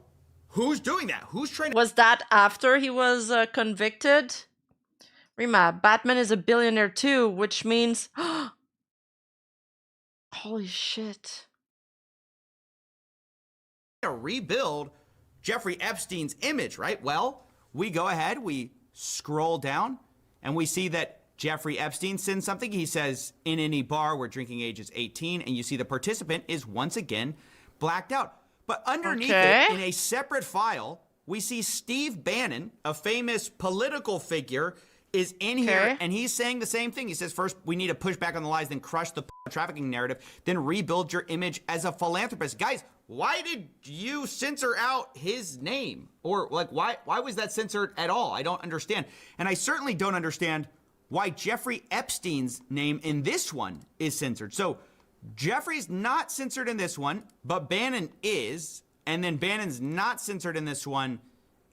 who's doing that. Who's trying to— Was that after he was convicted? Rima, Batman is a billionaire too, which means— holy shit. Rebuild Jeffrey Epstein's image, right? Well, we go ahead, we scroll down, and we see that Jeffrey Epstein sends something. He says, in any bar where drinking age is 18, and you see the participant is once again blacked out. But underneath it, in a separate file, we see Steve Bannon, a famous political figure, is in here, Okay. and he's saying the same thing. He says, first, we need to push back on the lies, then crush the trafficking narrative, then rebuild your image as a philanthropist. Guys, why did you censor out his name? Or, like, why was that censored at all? I don't understand. And I certainly don't understand why Jeffrey Epstein's name in this one is censored. So, Jeffrey's not censored in this one, but Bannon is, and then Bannon's not censored in this one,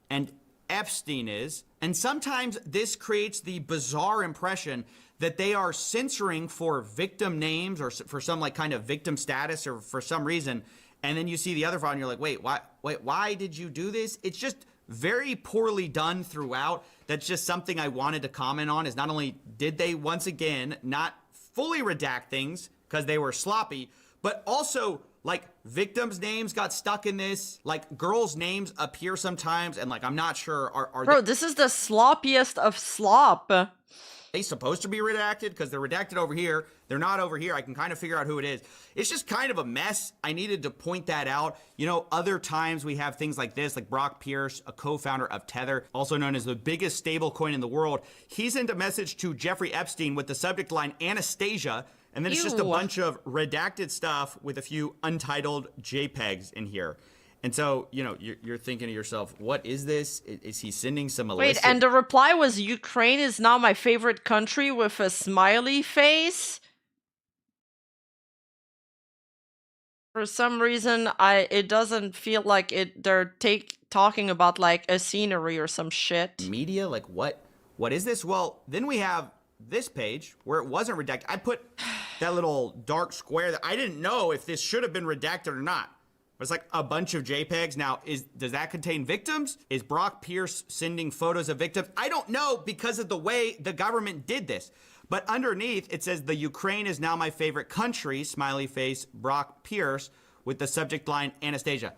and Epstein is. And sometimes this creates the bizarre impression that they are censoring for victim names or for some like kind of victim status or for some reason. And then you see the other file and you're like, wait, why did you do this? It's just very poorly done throughout. That's just something I wanted to comment on, is not only did they once again not fully redact things because they were sloppy, but also like victims' names got stuck in this. Like girls' names appear sometimes, and like I'm not sure are Bro, this is the sloppiest of slop. they supposed to be redacted because they're redacted over here. They're not over here. I can kind of figure out who it is. It's just kind of a mess. I needed to point that out. You know, other times we have things like this, like Brock Pierce, a co-founder of Tether, also known as the biggest stable coin in the world. He sent a message to Jeffrey Epstein with the subject line Anastasia. And then it's just a Ew. bunch of redacted stuff with a few untitled JPEGs in here. And so, you know, you're thinking to yourself, what is this? Is he sending some Wait, illicit... and the reply was Ukraine is now my favorite country with a smiley face? For some reason, it doesn't feel like they're talking about like a scenery or some shit. Media? Like what is this? Well, then we have this page where it wasn't redacted. I put that little dark square that I didn't know if this should have been redacted or not. But it's like a bunch of JPEGs. Now, does that contain victims? Is Brock Pierce sending photos of victims? I don't know because of the way the government did this. But underneath, it says the Ukraine is now my favorite country, smiley face, Brock Pierce, with the subject line Anastasia.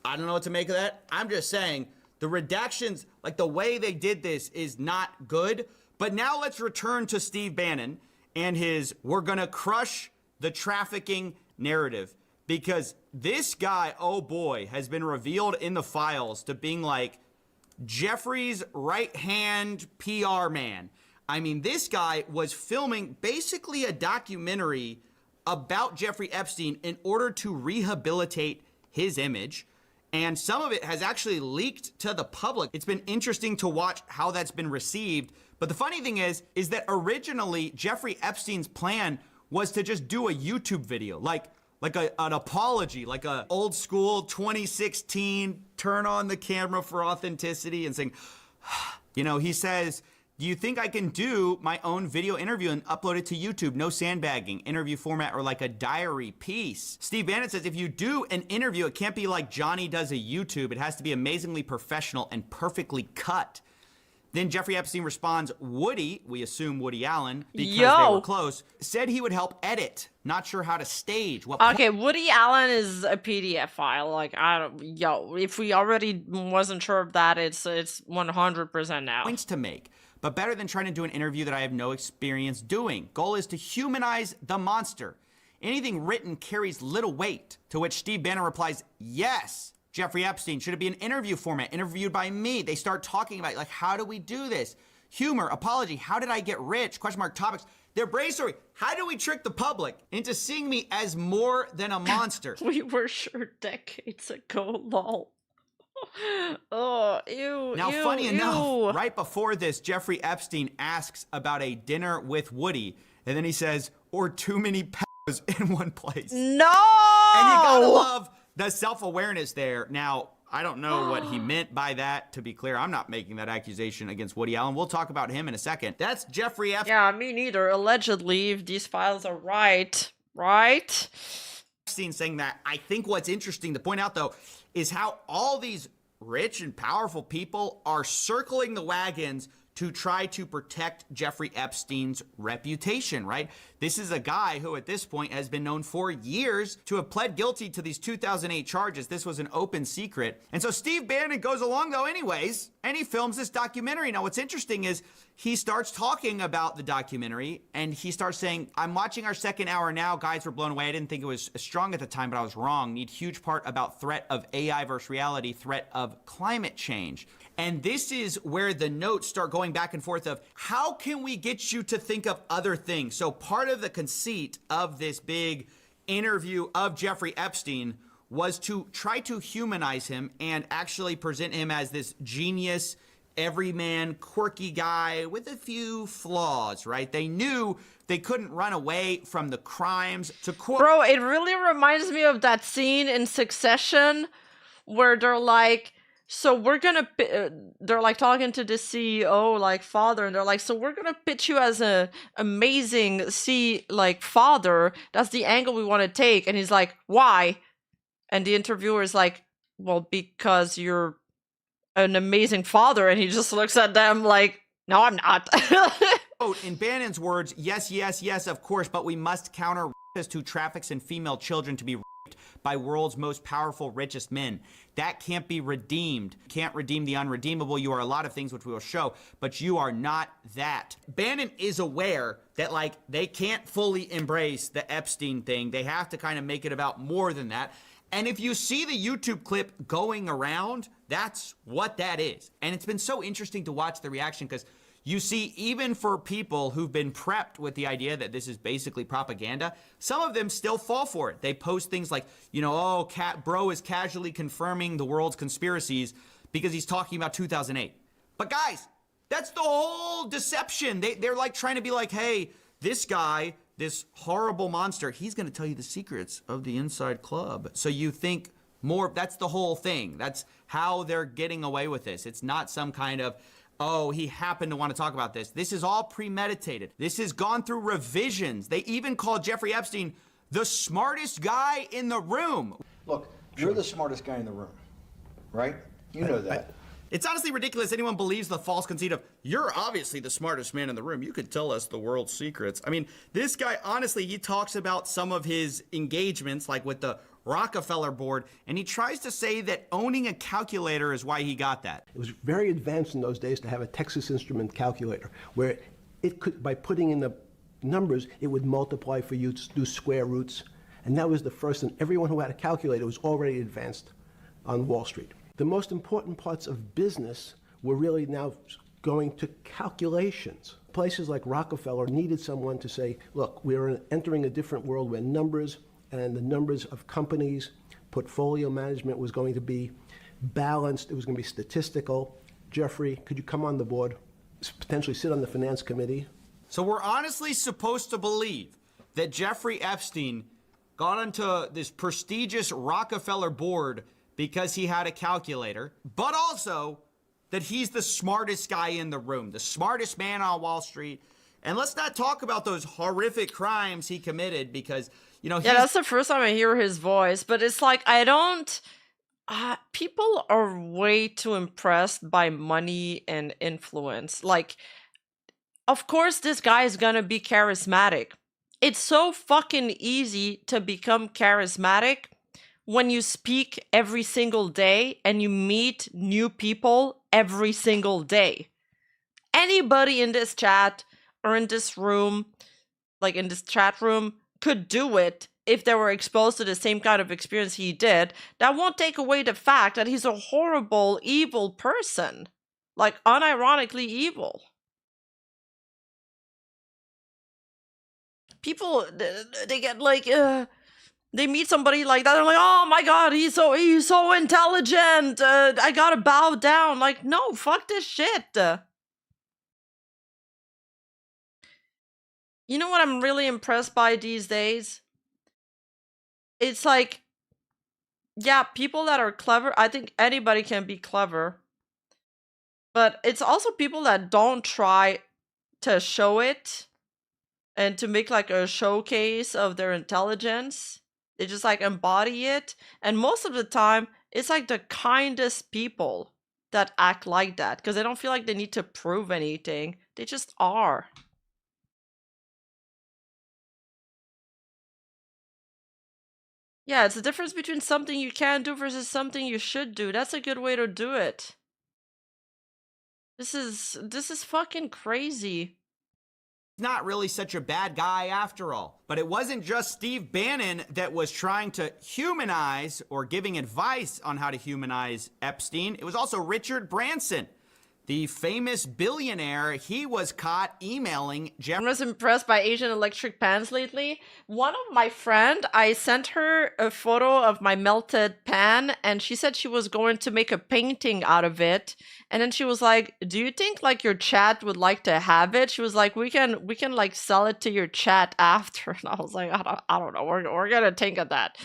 I don't know what to make of that. I'm just saying the redactions, like the way they did this is not good. But now let's return to Steve Bannon and his we're gonna crush the trafficking narrative. Because this guy, oh boy, has been revealed in the files to being like Jeffrey's right-hand PR man. I mean, this guy was filming basically a documentary about Jeffrey Epstein in order to rehabilitate his image. And some of it has actually leaked to the public. It's been interesting to watch how that's been received. But the funny thing is that originally Jeffrey Epstein's plan was to just do a YouTube video, like an apology, like a old school 2016, turn on the camera for authenticity and saying, you know, he says, do you think I can do my own video interview and upload it to YouTube? No sandbagging, interview format, or like a diary piece. Steve Bannon says if you do an interview, it can't be like Johnny does a YouTube. It has to be amazingly professional and perfectly cut. Then Jeffrey Epstein responds, Woody, we assume Woody Allen, because they were close, said he would help edit. Not sure how to stage. Okay, Woody Allen is a PDF file. Like, if we already wasn't sure of that, it's 100% now. Points to make. But better than trying to do an interview that I have no experience doing. Goal is to humanize the monster. Anything written carries little weight. To which Steve Bannon replies, yes, Jeffrey Epstein. Should it be an interview format, interviewed by me? They start talking about, like, how do we do this? Humor, apology, how did I get rich? Question mark topics. They're brainstorming. How do we trick the public into seeing me as more than a monster? We were sure decades ago, lol. Oh, ew. Now, ew, funny ew. enough, right before this, Jeffrey Epstein asks about a dinner with Woody, and then he says, or too many pedos in one place. No! And you gotta love the self-awareness there. Now, I don't know what he meant by that. To be clear, I'm not making that accusation against Woody Allen. We'll talk about him in a second. That's Jeffrey Epstein. Yeah, me neither. Allegedly, if these files are right? Epstein saying that. I think what's interesting to point out, though, is how all these rich and powerful people are circling the wagons to try to protect Jeffrey Epstein's reputation, right? This is a guy who at this point has been known for years to have pled guilty to these 2008 charges. This was an open secret. And so Steve Bannon goes along though anyways, and he films this documentary. Now what's interesting is he starts talking about the documentary and he starts saying, I'm watching our second hour now. Guys were blown away. I didn't think it was as strong at the time, but I was wrong. Need huge part about threat of AI versus reality, threat of climate change. And this is where the notes start going going back and forth of how can we get you to think of other things? So part of the conceit of this big interview of Jeffrey Epstein was to try to humanize him and actually present him as this genius, everyman, quirky guy with a few flaws, right? They knew they couldn't run away from the crimes. To quote, Bro, it really reminds me of that scene in Succession where they're like, so we're gonna, they're like talking to the CEO, like father, and they're like, so we're gonna pitch you as a amazing father. That's the angle we want to take. And he's like, why? And the interviewer is like, well, because you're an amazing father. And he just looks at them like, no, I'm not. in Bannon's words, yes, yes, yes, of course, but we must counter rapists who traffics in female children to be raped by world's most powerful, richest men. That can't be redeemed. Can't redeem the unredeemable. You are a lot of things which we will show, but you are not that. Bannon is aware that, like, they can't fully embrace the Epstein thing. They have to kind of make it about more than that. And if you see the YouTube clip going around, that's what that is. And it's been so interesting to watch the reaction because you see, even for people who've been prepped with the idea that this is basically propaganda, some of them still fall for it. They post things like, you know, oh, bro is casually confirming the world's conspiracies because he's talking about 2008. But guys, that's the whole deception. They're like trying to be like, hey, this guy, this horrible monster, he's going to tell you the secrets of the inside club. So you think more, that's the whole thing. That's how they're getting away with this. It's not some kind of, oh, he happened to want to talk about this. This is all premeditated. This has gone through revisions. They even called Jeffrey Epstein the smartest guy in the room. Look, you're the smartest guy in the room, right? You know that. It's honestly ridiculous anyone believes the false conceit of, you're obviously the smartest man in the room. You could tell us the world's secrets. I mean, this guy, honestly, he talks about some of his engagements, like with the Rockefeller board, and he tries to say that owning a calculator is why he got that. It was very advanced in those days to have a Texas Instrument calculator, where it could, by putting in the numbers, it would multiply for you to do square roots. And that was the first, and everyone who had a calculator was already advanced on Wall Street. The most important parts of business were really now going to calculations. Places like Rockefeller needed someone to say, look, we're entering a different world where numbers and the numbers of companies, portfolio management was going to be balanced. It was going to be statistical. Jeffrey, could you come on the board, potentially sit on the finance committee? So we're honestly supposed to believe that Jeffrey Epstein got onto this prestigious Rockefeller board because he had a calculator, but also that he's the smartest guy in the room, the smartest man on Wall Street. And let's not talk about those horrific crimes he committed because, you know, yeah, that's the first time I hear his voice, but it's like, I don't, people are way too impressed by money and influence. Like, of course, this guy is gonna be charismatic. It's so fucking easy to become charismatic when you speak every single day and you meet new people every single day. Anybody in this chat or in this room, like in this chat room, could do it if they were exposed to the same kind of experience he did. That won't take away the fact that he's a horrible, evil person. Like, unironically evil. People, they get like, they meet somebody like that, they're like, oh my god, he's so intelligent, I gotta bow down. Like, no, fuck this shit. You know what I'm really impressed by these days? It's like, yeah, people that are clever, I think anybody can be clever. But it's also people that don't try to show it and to make like a showcase of their intelligence. They just like embody it. And most of the time, it's like the kindest people that act like that because they don't feel like they need to prove anything. They just are. Yeah, it's the difference between something you can do versus something you should do. That's a good way to do it. This is fucking crazy. Not really such a bad guy after all. But it wasn't just Steve Bannon that was trying to humanize or giving advice on how to humanize Epstein. It was also Richard Branson, the famous billionaire, he was caught emailing Jeffrey. I was impressed by Asian electric pans lately. One of my friend, I sent her a photo of my melted pan, and she said she was going to make a painting out of it. And then she was like, "Do you think like your chat would like to have it?" She was like, "We can like sell it to your chat after." And I was like, "I don't know. We're gonna think of that."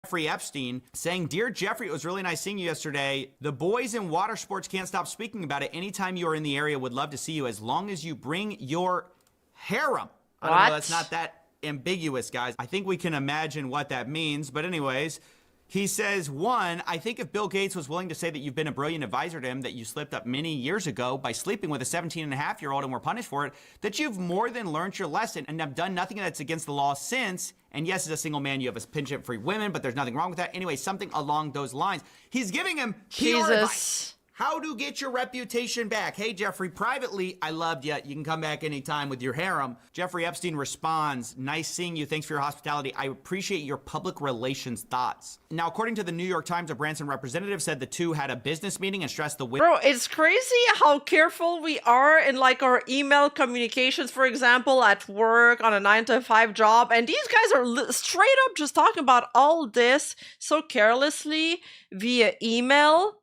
Jeffrey Epstein saying, "Dear Jeffrey, it was really nice seeing you yesterday. The boys in water sports can't stop speaking about it. Anytime you are in the area, would love to see you as long as you bring your harem." I don't know, that's not that ambiguous, guys. I think we can imagine what that means. But anyways, he says, one, I think if Bill Gates was willing to say that you've been a brilliant advisor to him, that you slipped up many years ago by sleeping with a 17-and-a-half-year-old and were punished for it, that you've more than learned your lesson and have done nothing that's against the law since. And yes, as a single man, you have a penchant for women, but there's nothing wrong with that. Anyway, something along those lines. He's giving him PR advice. How to get your reputation back. Hey, Jeffrey, privately, I loved you. You can come back anytime with your harem. Jeffrey Epstein responds, "Nice seeing you. Thanks for your hospitality. I appreciate your public relations thoughts." Now, according to the New York Times, a Branson representative said the two had a business meeting and stressed the Bro, it's crazy how careful we are in like our email communications, for example, at work on a 9-to-5 job. And these guys are straight up just talking about all this so carelessly via email.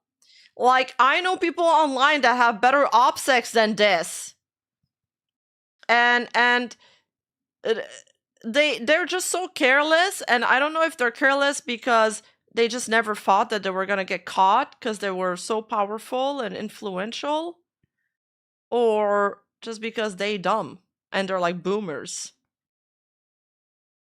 Like, I know people online that have better OPSECs than this. And they're just so careless, and I don't know if they're careless because they just never thought that they were going to get caught because they were so powerful and influential, or just because they dumb and they're like boomers.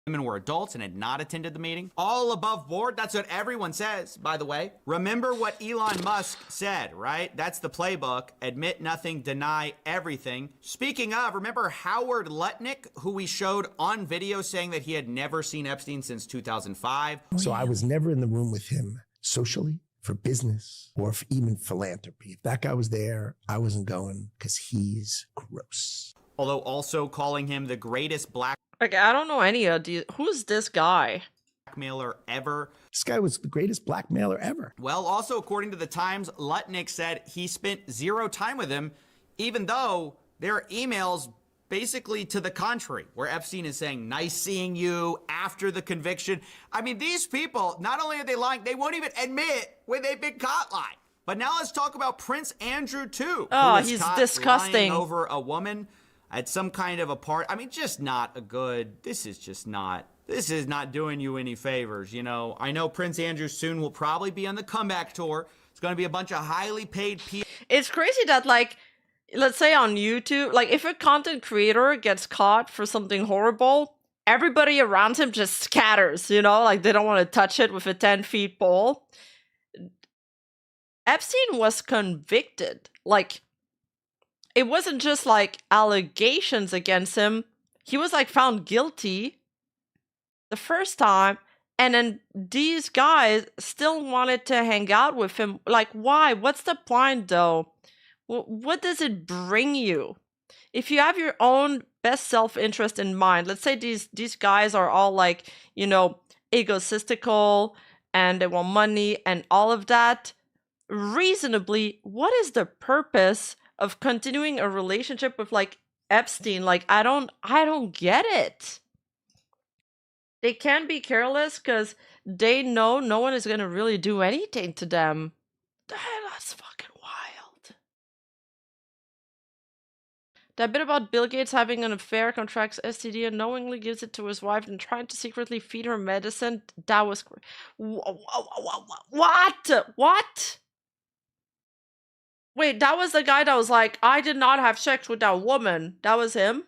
Women were adults and had not attended the meeting. All above board. That's what everyone says, by the way. Remember what Elon Musk said, right? That's the playbook. Admit nothing, deny everything. Speaking of, remember Howard Lutnick, who we showed on video saying that he had never seen Epstein since 2005. So I was never in the room with him socially, for business, or for even philanthropy. If that guy was there, I wasn't going because he's gross. Although also calling him the greatest black... Okay, I don't know any of these. Who's this guy? Blackmailer ever. This guy was the greatest blackmailer ever. Well, also according to the Times, Lutnick said he spent zero time with him, even though there are emails basically to the contrary, where Epstein is saying, "Nice seeing you," after the conviction. I mean, these people, not only are they lying, they won't even admit when they've been caught lying. But now let's talk about Prince Andrew, too. Oh, he's disgusting. Lying over a woman at some kind of a party. I mean, just not a good, this is not doing you any favors, you know. I know Prince Andrew soon will probably be on the comeback tour. It's going to be a bunch of highly paid people. It's crazy that, like, let's say on YouTube, like, if a content creator gets caught for something horrible, everybody around him just scatters, you know, like they don't want to touch it with a 10-foot pole. Epstein was convicted. Like, it wasn't just like allegations against him. He was like found guilty the first time, and then these guys still wanted to hang out with him. Like, why? What's the point, though? What does it bring you? If you have your own best self-interest in mind, let's say these guys are all like, you know, egotistical and they want money and all of that. Reasonably, what is the purpose of continuing a relationship with like Epstein? Like, I don't get it. They can be careless because they know no one is gonna really do anything to them. That's fucking wild. That bit about Bill Gates having an affair, contracts STD, and knowingly gives it to his wife and trying to secretly feed her medicine. That was what? Wait, that was the guy that was like, "I did not have sex with that woman." That was him?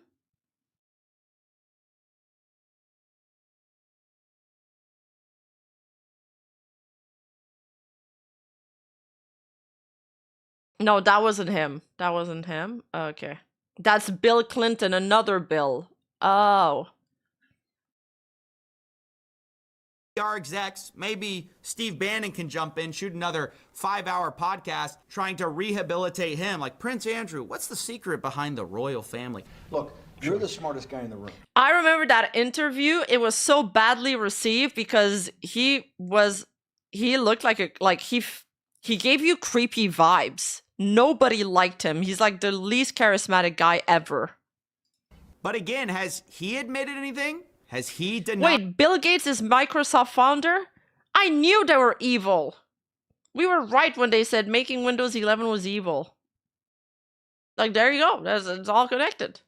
No, that wasn't him. That wasn't him? Okay. That's Bill Clinton, another Bill. Oh. Our execs, maybe Steve Bannon can jump in, shoot another 5-hour podcast trying to rehabilitate him. Like, Prince Andrew, what's the secret behind the royal family? Look, you're the smartest guy in the room. I remember that interview. It was so badly received because he looked like he gave you creepy vibes. Nobody liked him. He's like the least charismatic guy ever. But again, has he admitted anything? Has he denied? Wait, Bill Gates is Microsoft founder? I knew they were evil. We were right when they said making Windows 11 was evil. Like, there you go. It's all connected.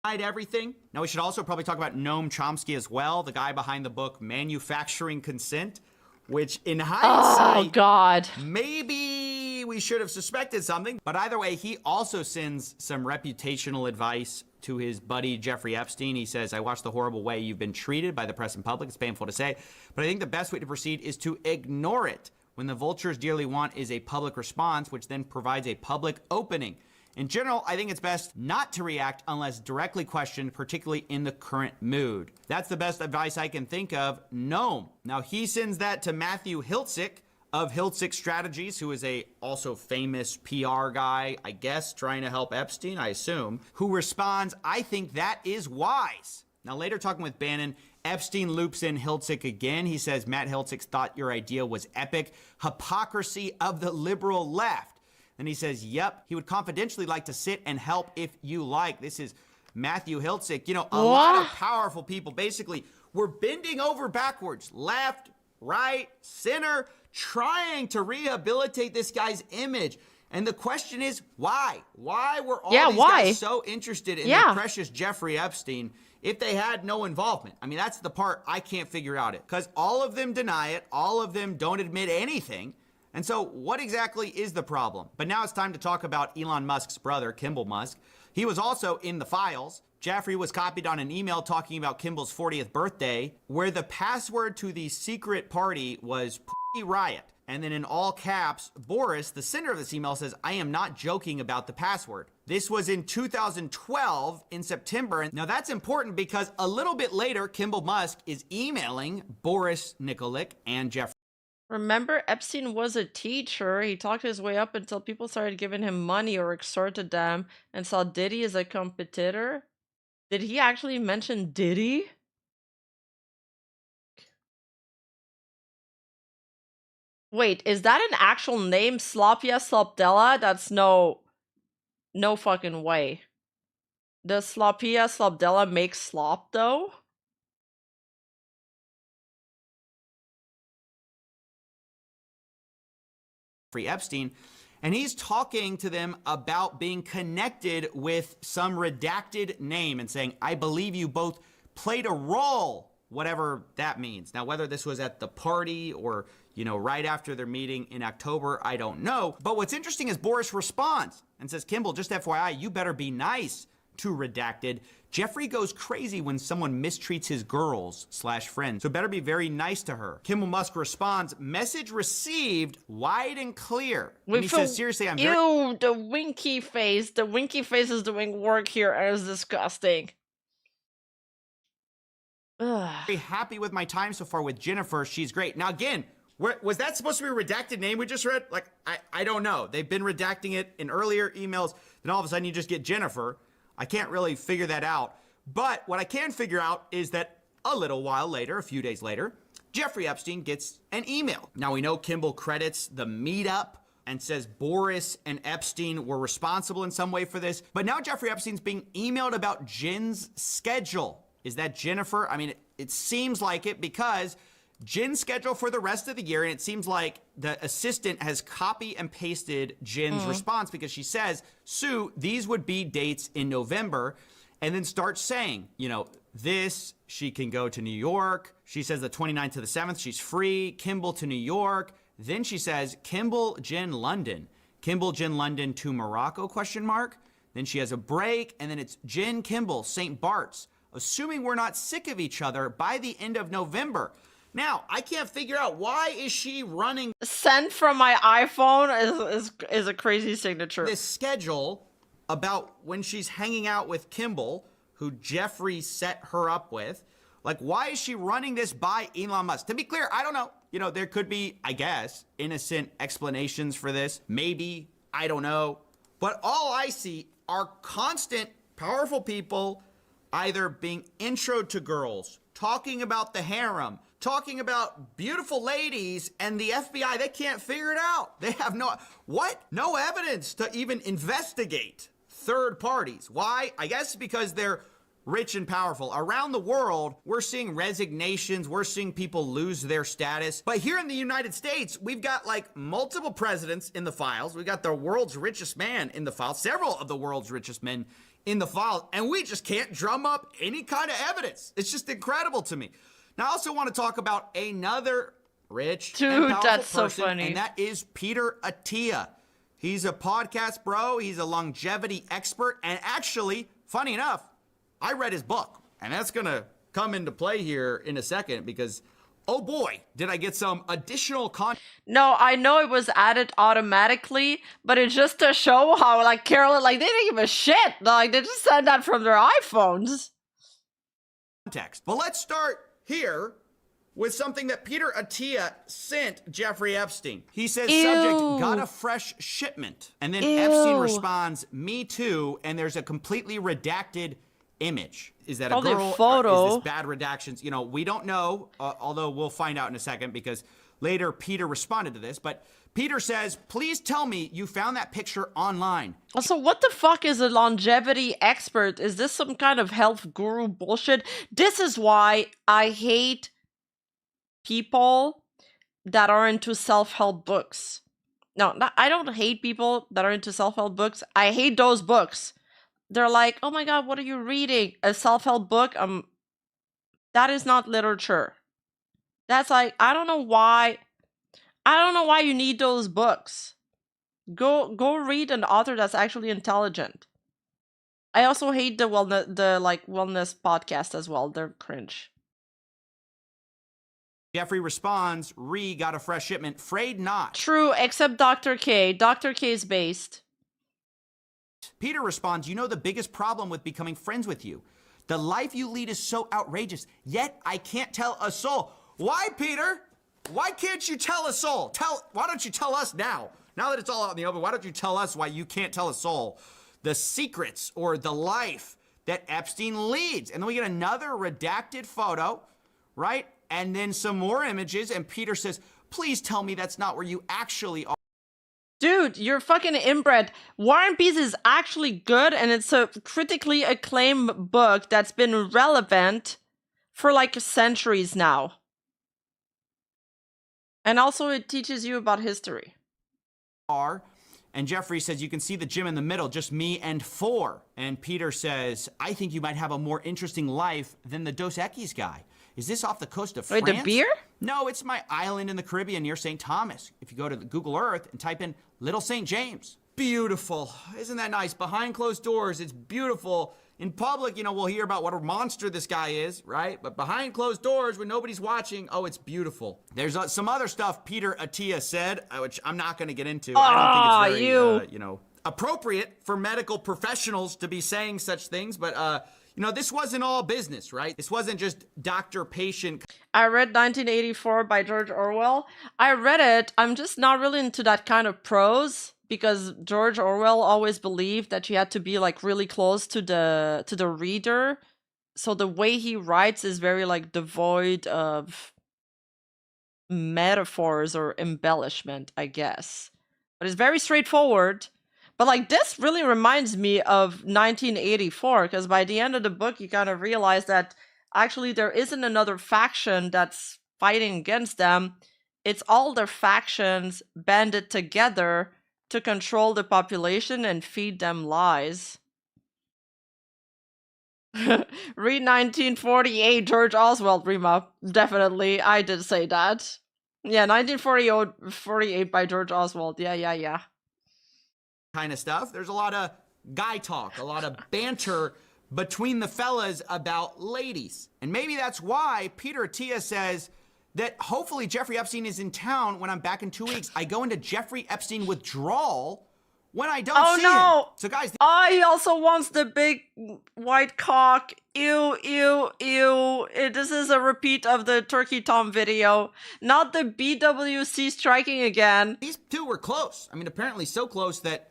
Everything. Now, we should also probably talk about Noam Chomsky as well, the guy behind the book Manufacturing Consent, which in hindsight, oh God, maybe we should have suspected something. But either way, he also sends some reputational advice to his buddy Jeffrey Epstein. He says, I watched the horrible way you've been treated by the press and public. It's painful to say, but I think the best way to proceed is to ignore it. When the vultures dearly want is a public response, which then provides a public opening. In general, I think it's best not to react unless directly questioned, particularly in the current mood. That's the best advice I can think of. Noam. Now, he sends that to Matthew Hiltzik of Hiltzik Strategies, who is a also famous PR guy, I guess, trying to help Epstein, I assume, who responds, I think that is wise. Now, later talking with Bannon, Epstein loops in Hiltzik again. He says, Matt Hiltzik thought your idea was epic. Hypocrisy of the liberal left. And he says, yep, he would confidentially like to sit and help if you like. This is Matthew Hiltzik. You know, a lot of powerful people basically were bending over backwards, left, right, center, trying to rehabilitate this guy's image. And the question is, why? Why were all these guys so interested in the precious Jeffrey Epstein if they had no involvement? I mean, that's the part I can't figure out it. Because all of them deny it. All of them don't admit anything. And so what exactly is the problem? But now it's time to talk about Elon Musk's brother, Kimball Musk. He was also in the files. Jeffrey was copied on an email talking about Kimball's 40th birthday, where the password to the secret party was P Riot. And then in all caps, Boris, the sender of this email, says, I am not joking about the password. This was in 2012 in September. Now that's important because a little bit later, Kimball Musk is emailing Boris Nikolic and Jeffrey. Remember, Epstein was a teacher. He talked his way up until people started giving him money or extorted them and saw Diddy as a competitor. Did he actually mention Diddy? Wait, is that an actual name? Slopia Slopdella? That's no fucking way. Does Slopia Slopdella make slop though? Epstein, and he's talking to them about being connected with some redacted name and saying, I believe you both played a role, whatever that means. Now, whether this was at the party or, you know, right after their meeting in October, I don't know. But what's interesting is Boris responds and says, Kimball, just FYI, you better be nice to redacted. Jeffrey goes crazy when someone mistreats his girls/friends, so better be very nice to her. Kimball Musk responds, message received, wide and clear. And he says, seriously, I'm very— Ew, the winky face. The winky face is doing work here and it's disgusting. very happy with my time so far with Jennifer. She's great. Now again, was that supposed to be a redacted name we just read? Like, I don't know. They've been redacting it in earlier emails, then all of a sudden you just get Jennifer. I can't really figure that out. But what I can figure out is that a little while later, a few days later, Jeffrey Epstein gets an email. Now we know Kimball credits the meetup and says Boris and Epstein were responsible in some way for this. But now Jeffrey Epstein's being emailed about Jen's schedule. Is that Jennifer? I mean, it seems like it because Jen's schedule for the rest of the year, and it seems like the assistant has copy and pasted Jen's response because she says, Sue, these would be dates in November, and then starts saying, you know, this, she can go to New York. She says the 29th to the 7th, she's free. Kimball to New York. Then she says, Kimball, Jen, London. Kimball, Jen, London to Morocco, ? Then she has a break, and then it's Jen, Kimball, St. Bart's, assuming we're not sick of each other by the end of November. Now, I can't figure out why is she running sent from my iPhone is a crazy signature. This schedule about when she's hanging out with Kimball, who Jeffrey set her up with. Like, why is she running this by Elon Musk? To be clear, I don't know. You know, there could be, I guess, innocent explanations for this. Maybe, I don't know. But all I see are constant, powerful people either being introed to girls, talking about the harem, talking about beautiful ladies, and the FBI, they can't figure it out. They have no evidence to even investigate third parties. Why? I guess because they're rich and powerful. Around the world, we're seeing resignations, we're seeing people lose their status. But here in the United States, we've got like multiple presidents in the files. We've got the world's richest man in the files, several of the world's richest men in the files, and we just can't drum up any kind of evidence. It's just incredible to me. Now, I also want to talk about another rich and powerful that's so person, funny. and that is Peter Attia. He's a podcast bro. He's a longevity expert. And actually, funny enough, I read his book. And that's going to come into play here in a second because, oh boy, did I get some additional content. No, I know it was added automatically, but it's just to show how, like, Carolyn, like, they didn't give a shit. Like, they just sent that from their iPhones. But let's start here with something that Peter Attia sent Jeffrey Epstein. He says, subject, got a fresh shipment. And then Epstein responds, me too, and there's a completely redacted image. Is that a Probably a girl? photo. Is this bad redactions? You know, we don't know, although we'll find out in a second because later Peter responded to this. But Peter says, please tell me you found that picture online. Also, what the fuck is a longevity expert? Is this some kind of health guru bullshit? This is why I hate people that are into self-help books. No, I don't hate people that are into self-help books. I hate those books. They're like, oh my god, what are you reading? A self-help book? That is not literature. That's like, I don't know why you need those books. Go read an author that's actually intelligent. I also hate the wellness podcast as well. They're cringe. Jeffrey responds, got a fresh shipment. Afraid not. True, except Dr. K. Dr. K is based. Peter responds, you know the biggest problem with becoming friends with you. The life you lead is so outrageous, yet I can't tell a soul. Why, Peter? Why can't you tell a soul? Why don't you tell us now? Now that it's all out in the open, why don't you tell us why you can't tell a soul the secrets or the life that Epstein leads? And then we get another redacted photo, right? And then some more images, and Peter says, please tell me that's not where you actually are. Dude, you're fucking inbred. War and Peace is actually good, and it's a critically acclaimed book that's been relevant for like centuries now. And also it teaches you about history. And Jeffrey says, you can see the gym in the middle, just me and 4. And Peter says, I think you might have a more interesting life than the Dos Equis guy. Is this off the coast of France? Wait, the beer? No, it's my island in the Caribbean near St. Thomas. If you go to Google Earth and type in Little St. James. Beautiful. Isn't that nice? Behind closed doors, it's beautiful. In public, you know, we'll hear about what a monster this guy is, right? But behind closed doors, when nobody's watching, oh, it's beautiful. There's some other stuff Peter Attia said, which I'm not going to get into. I don't think it's very, appropriate for medical professionals to be saying such things. But, this wasn't all business, right? This wasn't just doctor-patient. I read 1984 by George Orwell. I read it. I'm just not really into that kind of prose, because George Orwell always believed that you had to be like really close to the reader. So the way he writes is very like devoid of metaphors or embellishment, I guess. But it's very straightforward. But like this really reminds me of 1984, because by the end of the book you kind of realize that actually there isn't another faction that's fighting against them. It's all their factions banded together to control the population and feed them lies. Read 1948, George Oswald, Rima. Definitely, I did say that. Yeah, 1948 by George Oswald. Yeah. Kind of stuff. There's a lot of guy talk, a lot of banter between the fellas about ladies. And maybe that's why Peter Attia says that hopefully Jeffrey Epstein is in town when I'm back in 2 weeks. I go into Jeffrey Epstein withdrawal when I don't see him. So guys, he also wants the big white cock. Ew. This is a repeat of the Turkey Tom video, not the BWC striking again. These two were close. I mean, apparently so close that,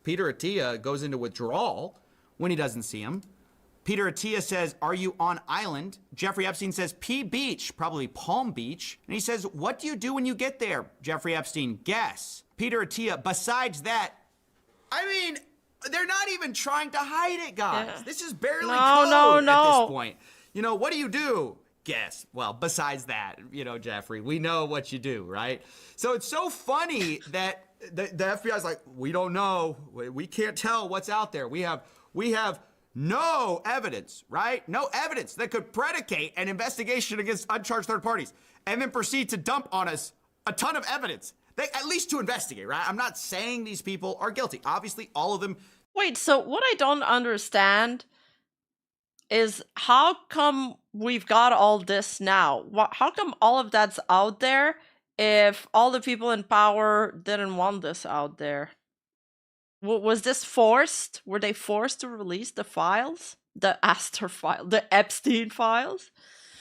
Peter Attia goes into withdrawal when he doesn't see him. Peter Attia says, are you on island? Jeffrey Epstein says, P Beach, probably Palm Beach. And he says, what do you do when you get there? Jeffrey Epstein, guess. Peter Attia, besides that, I mean, they're not even trying to hide it, guys. Yeah. This is barely No, code no, at no. this point. You know, what do you do? Guess. Well, besides that, you know, Jeffrey, we know what you do, right? So it's so funny that the FBI is like, we don't know. We can't tell what's out there. We have no evidence, right? No evidence that could predicate an investigation against uncharged third parties and then proceed to dump on us a ton of evidence. At least to investigate, right? I'm not saying these people are guilty. Obviously, all of them. Wait, so what I don't understand is how come we've got all this now? How come all of that's out there if all the people in power didn't want this out there? Was this forced? Were they forced to release the files? The Astor file, the Epstein files?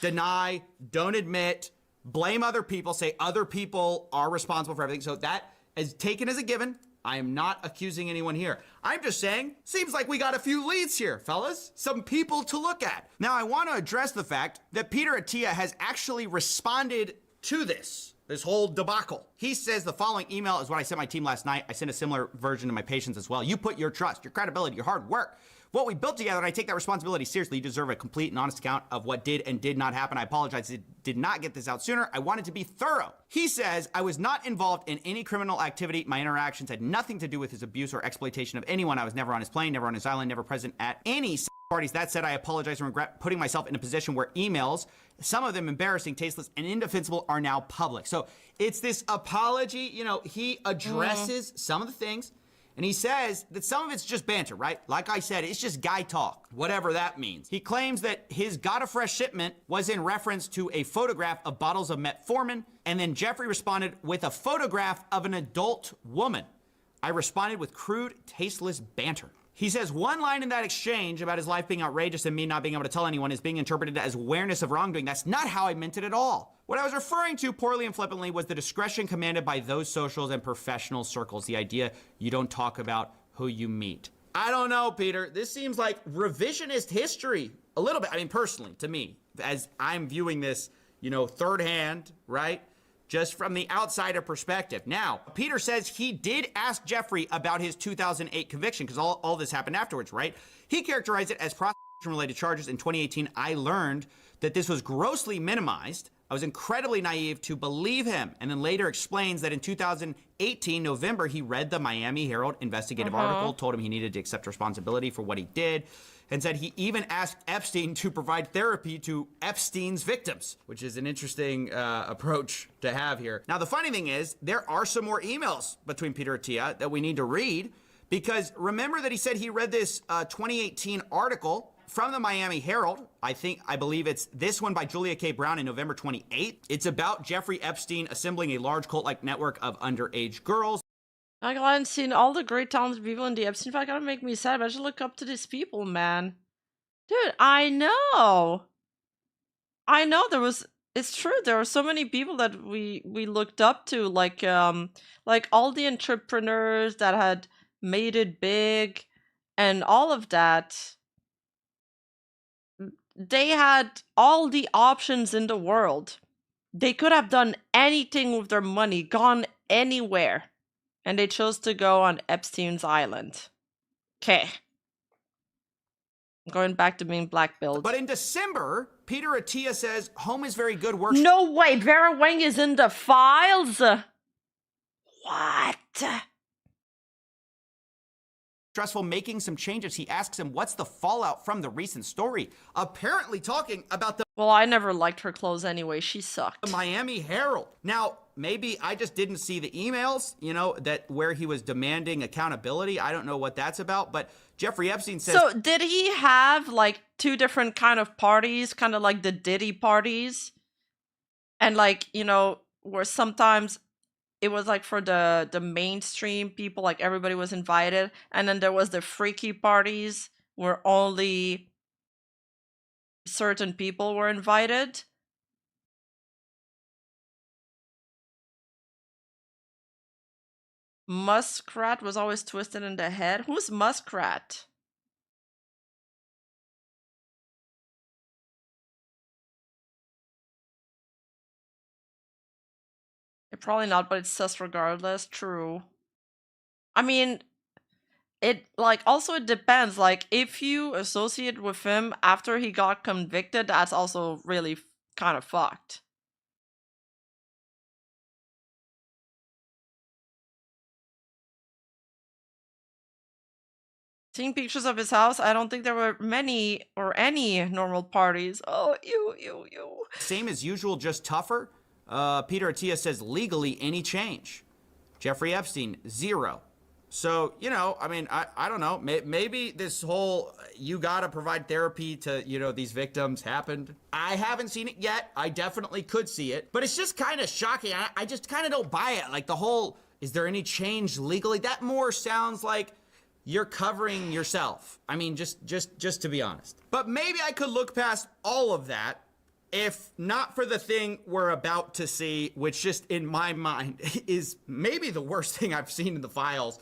Deny, don't admit, blame other people, say other people are responsible for everything. So that is taken as a given. I am not accusing anyone here. I'm just saying, seems like we got a few leads here, fellas. Some people to look at. Now, I want to address the fact that Peter Attia has actually responded to this whole debacle. He says the following email is what I sent my team last night. I sent a similar version to my patients as well. You put your trust, your credibility, your hard work, what we built together, and I take that responsibility seriously. You deserve a complete and honest account of what did and did not happen. I apologize. I did not get this out sooner. I wanted to be thorough. He says, I was not involved in any criminal activity. My interactions had nothing to do with his abuse or exploitation of anyone. I was never on his plane, never on his island, never present at any parties. That said, I apologize and regret putting myself in a position where emails, some of them embarrassing, tasteless, and indefensible, are now public. So it's this apology. You know, he addresses some of the things. And he says that some of it's just banter, right? Like I said, it's just guy talk, whatever that means. He claims that his got a fresh shipment was in reference to a photograph of bottles of metformin. And then Jeffrey responded with a photograph of an adult woman. I responded with crude, tasteless banter. He says one line in that exchange about his life being outrageous and me not being able to tell anyone is being interpreted as awareness of wrongdoing. That's not how I meant it at all. What I was referring to poorly and flippantly was the discretion commanded by those socials and professional circles. The idea you don't talk about who you meet. I don't know, Peter. This seems like revisionist history a little bit. I mean, personally, to me, as I'm viewing this, you know, third hand, right? Just from the outsider perspective. Now, Peter says he did ask Jeffrey about his 2008 conviction because all this happened afterwards, right? He characterized it as prostitution-related charges. In 2018, I learned that this was grossly minimized. I was incredibly naive to believe him, and then later explains that in 2018, November, he read the Miami Herald investigative article, told him he needed to accept responsibility for what he did, and said he even asked Epstein to provide therapy to Epstein's victims, which is an interesting approach to have here. Now, the funny thing is, there are some more emails between Peter Attia that we need to read, because remember that he said he read this 2018 article from the Miami Herald. I believe it's this one by Julia K. Brown in November 28th. It's about Jeffrey Epstein assembling a large cult-like network of underage girls. I haven't seen all the great talented people in the Epstein file. Gotta make me sad. I should look up to these people, man. Dude, I know it's true. There were so many people that we looked up to, like all the entrepreneurs that had made it big and all of that. They had all the options in the world. They could have done anything with their money, gone anywhere. And they chose to go on Epstein's Island. Okay. Going back to being blackballed. But in December, Peter Attia says home is very good work. No way, Vera Wang is in the files? What? Stressful, making some changes. He asks him, what's the fallout from the recent story? Apparently talking about the... Well, I never liked her clothes anyway. She sucked. The Miami Herald. Now, maybe I just didn't see the emails, you know, that where he was demanding accountability. I don't know what that's about, but Jeffrey Epstein says... So, did he have, like, two different kind of parties, kind of like the Diddy parties? And, like, you know, where sometimes... it was like for the mainstream people, like everybody was invited. And then there was the freaky parties where only certain people were invited. Muskrat was always twisted in the head. Who's Muskrat? Probably not, but it's sus regardless. True. I mean, it like also it depends. Like if you associate with him after he got convicted, that's also really kind of fucked. Seeing pictures of his house, I don't think there were many or any normal parties. Oh, you. Same as usual, just tougher. Peter Attia says legally any change. Jeffrey Epstein, 0. So, you know, I mean, I don't know. Maybe this whole you gotta provide therapy to, you know, these victims happened. I haven't seen it yet. I definitely could see it. But it's just kind of shocking. I just kind of don't buy it. Like the whole, is there any change legally? That more sounds like you're covering yourself. I mean, just to be honest. But maybe I could look past all of that if not for the thing we're about to see, which just in my mind is maybe the worst thing I've seen in the files.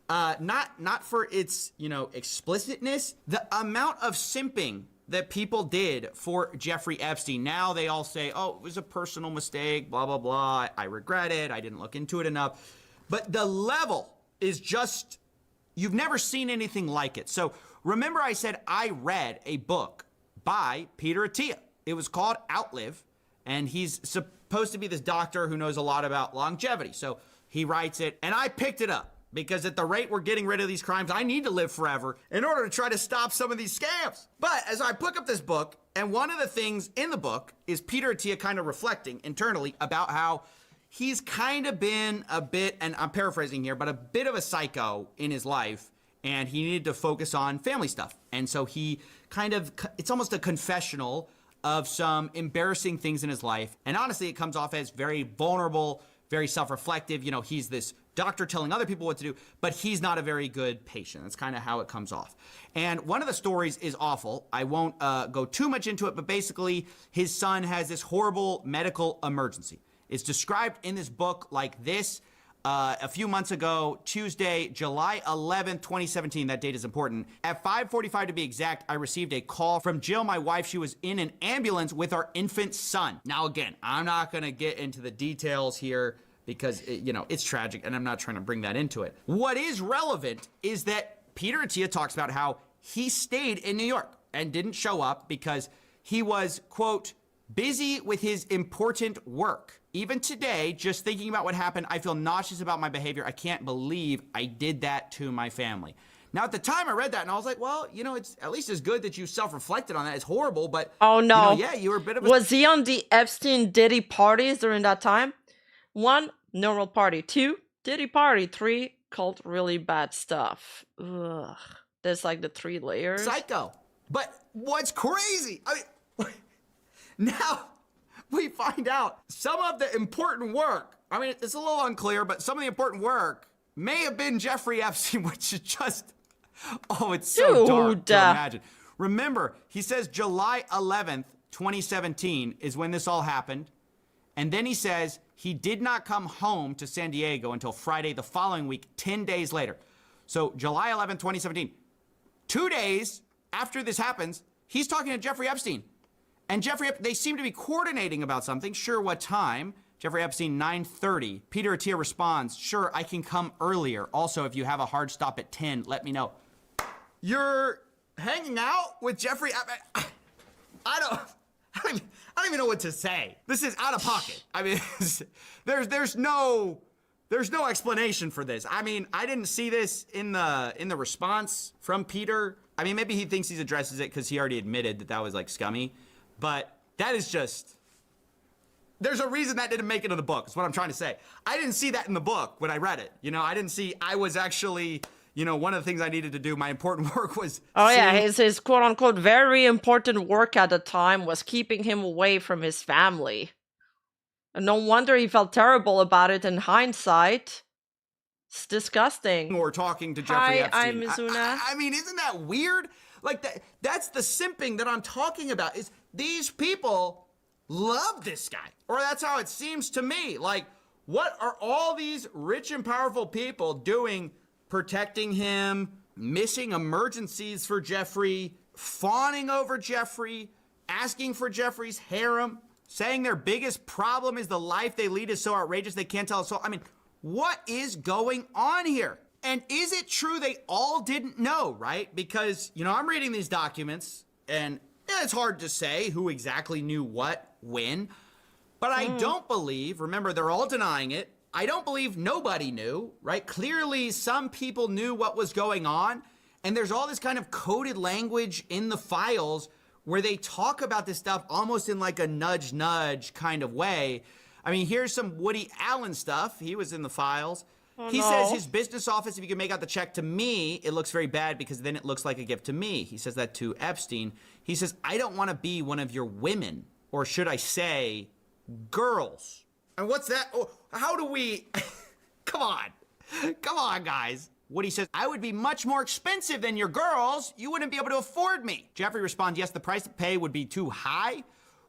Not for its, you know, explicitness, the amount of simping that people did for Jeffrey Epstein. Now they all say, oh, it was a personal mistake, blah, blah, blah. I regret it. I didn't look into it enough. But the level is just, you've never seen anything like it. So remember I said I read a book by Peter Attia. It was called Outlive, and he's supposed to be this doctor who knows a lot about longevity. So he writes it, and I picked it up because at the rate we're getting rid of these crimes, I need to live forever in order to try to stop some of these scams. But as I pick up this book, and one of the things in the book is Peter Attia kind of reflecting internally about how he's kind of been a bit, and I'm paraphrasing here, but a bit of a psycho in his life, and he needed to focus on family stuff. And so he kind of, it's almost a confessional of some embarrassing things in his life. And honestly, it comes off as very vulnerable, very self-reflective. You know, he's this doctor telling other people what to do, but he's not a very good patient. That's kind of how it comes off. And one of the stories is awful. I won't go too much into it, but basically his son has this horrible medical emergency. It's described in this book like this. A few months ago, Tuesday, July 11th, 2017, that date is important. At 5:45 to be exact, I received a call from Jill, my wife. She was in an ambulance with our infant son. Now, again, I'm not gonna get into the details here because, you know, it's tragic and I'm not trying to bring that into it. What is relevant is that Peter Attia talks about how he stayed in New York and didn't show up because he was, quote, busy with his important work. Even today, just thinking about what happened, I feel nauseous about my behavior. I can't believe I did that to my family. Now, at the time I read that and I was like, well, you know, it's at least as good that you self-reflected on that. It's horrible, but oh no, you know, yeah, you were a bit of a... Was he on the Epstein Diddy parties during that time? 1, normal party. 2, Diddy party. 3, cult really bad stuff. Ugh. There's like the 3 layers. Psycho. But what's crazy? I mean, now we find out some of the important work. I mean, it's a little unclear, but some of the important work may have been Jeffrey Epstein, which is just, oh, it's so dark to imagine. Remember, he says July 11th, 2017 is when this all happened. And then he says he did not come home to San Diego until Friday the following week, 10 days later. So July 11th, 2017, 2 days after this happens, he's talking to Jeffrey Epstein. And Jeffrey, they seem to be coordinating about something. Sure, what time? Jeffrey Epstein, 9:30. Peter Attia responds, sure, I can come earlier. Also, if you have a hard stop at 10, let me know. You're hanging out with Jeffrey? I don't even know what to say. This is out of pocket. I mean, there's no explanation for this. I mean, I didn't see this in the response from Peter. I mean, maybe he thinks he addresses it because he already admitted that was like scummy. But that is just, there's a reason that didn't make it in the book, is what I'm trying to say. I didn't see that in the book when I read it. You know, I didn't see, I was actually, you know, one of the things I needed to do, my important work was... Oh yeah, his quote-unquote very important work at the time was keeping him away from his family. And no wonder he felt terrible about it in hindsight. It's disgusting. Or talking to Jeffrey Epstein. Hi, I'm Mizuna. I mean, isn't that weird? Like, that's the simping that I'm talking about, is these people love this guy. Or that's how it seems to me. Like, what are all these rich and powerful people doing, protecting him, missing emergencies for Jeffrey, fawning over Jeffrey, asking for Jeffrey's harem? saying their biggest problem is the life they lead is so outrageous they can't tell us all. I mean, what is going on here? And is it true they all didn't know, right? Because, you know, I'm reading these documents and it's hard to say who exactly knew what, when. But I don't believe, remember, they're all denying it. I don't believe nobody knew, right? Clearly, some people knew what was going on. And there's all this kind of coded language in the files where they talk about this stuff almost in like a nudge kind of way. I mean, here's some Woody Allen stuff. He was in the files. He says his business office, if you can make out the check to me, it looks very bad because then it looks like a gift to me. He says that to Epstein. He says, I don't want to be one of your women, or should I say, girls. And what's that? Oh, how do we, come on, guys. Woody says, I would be much more expensive than your girls. You wouldn't be able to afford me. Jeffrey responds, yes, the price to pay would be too high.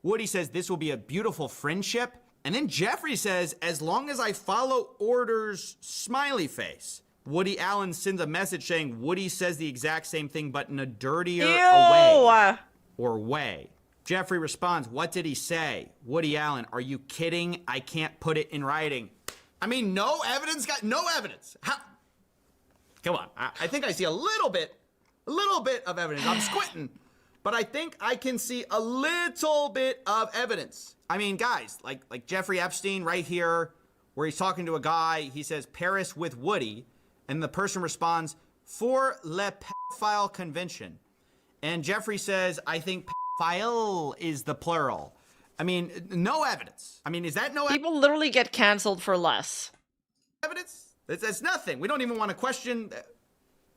Woody says, this will be a beautiful friendship. And then Jeffrey says, as long as I follow orders, smiley face. Woody Allen sends a message saying Woody says the exact same thing, but in a dirtier way. Or way. Jeffrey responds, what did he say? Woody Allen, are you kidding? I can't put it in writing. I mean, no evidence? Got no evidence. How? Come on. I think I see a little bit of evidence. I'm squinting, but I think I can see a little bit of evidence. I mean, guys, like Jeffrey Epstein right here, where he's talking to a guy, he says, Paris with Woody, and the person responds, for le pedophile convention. And Jeffrey says, I think pedophile is the plural. I mean, no evidence. I mean, is that no evidence? People literally get canceled for less. Evidence? That's nothing. We don't even want to question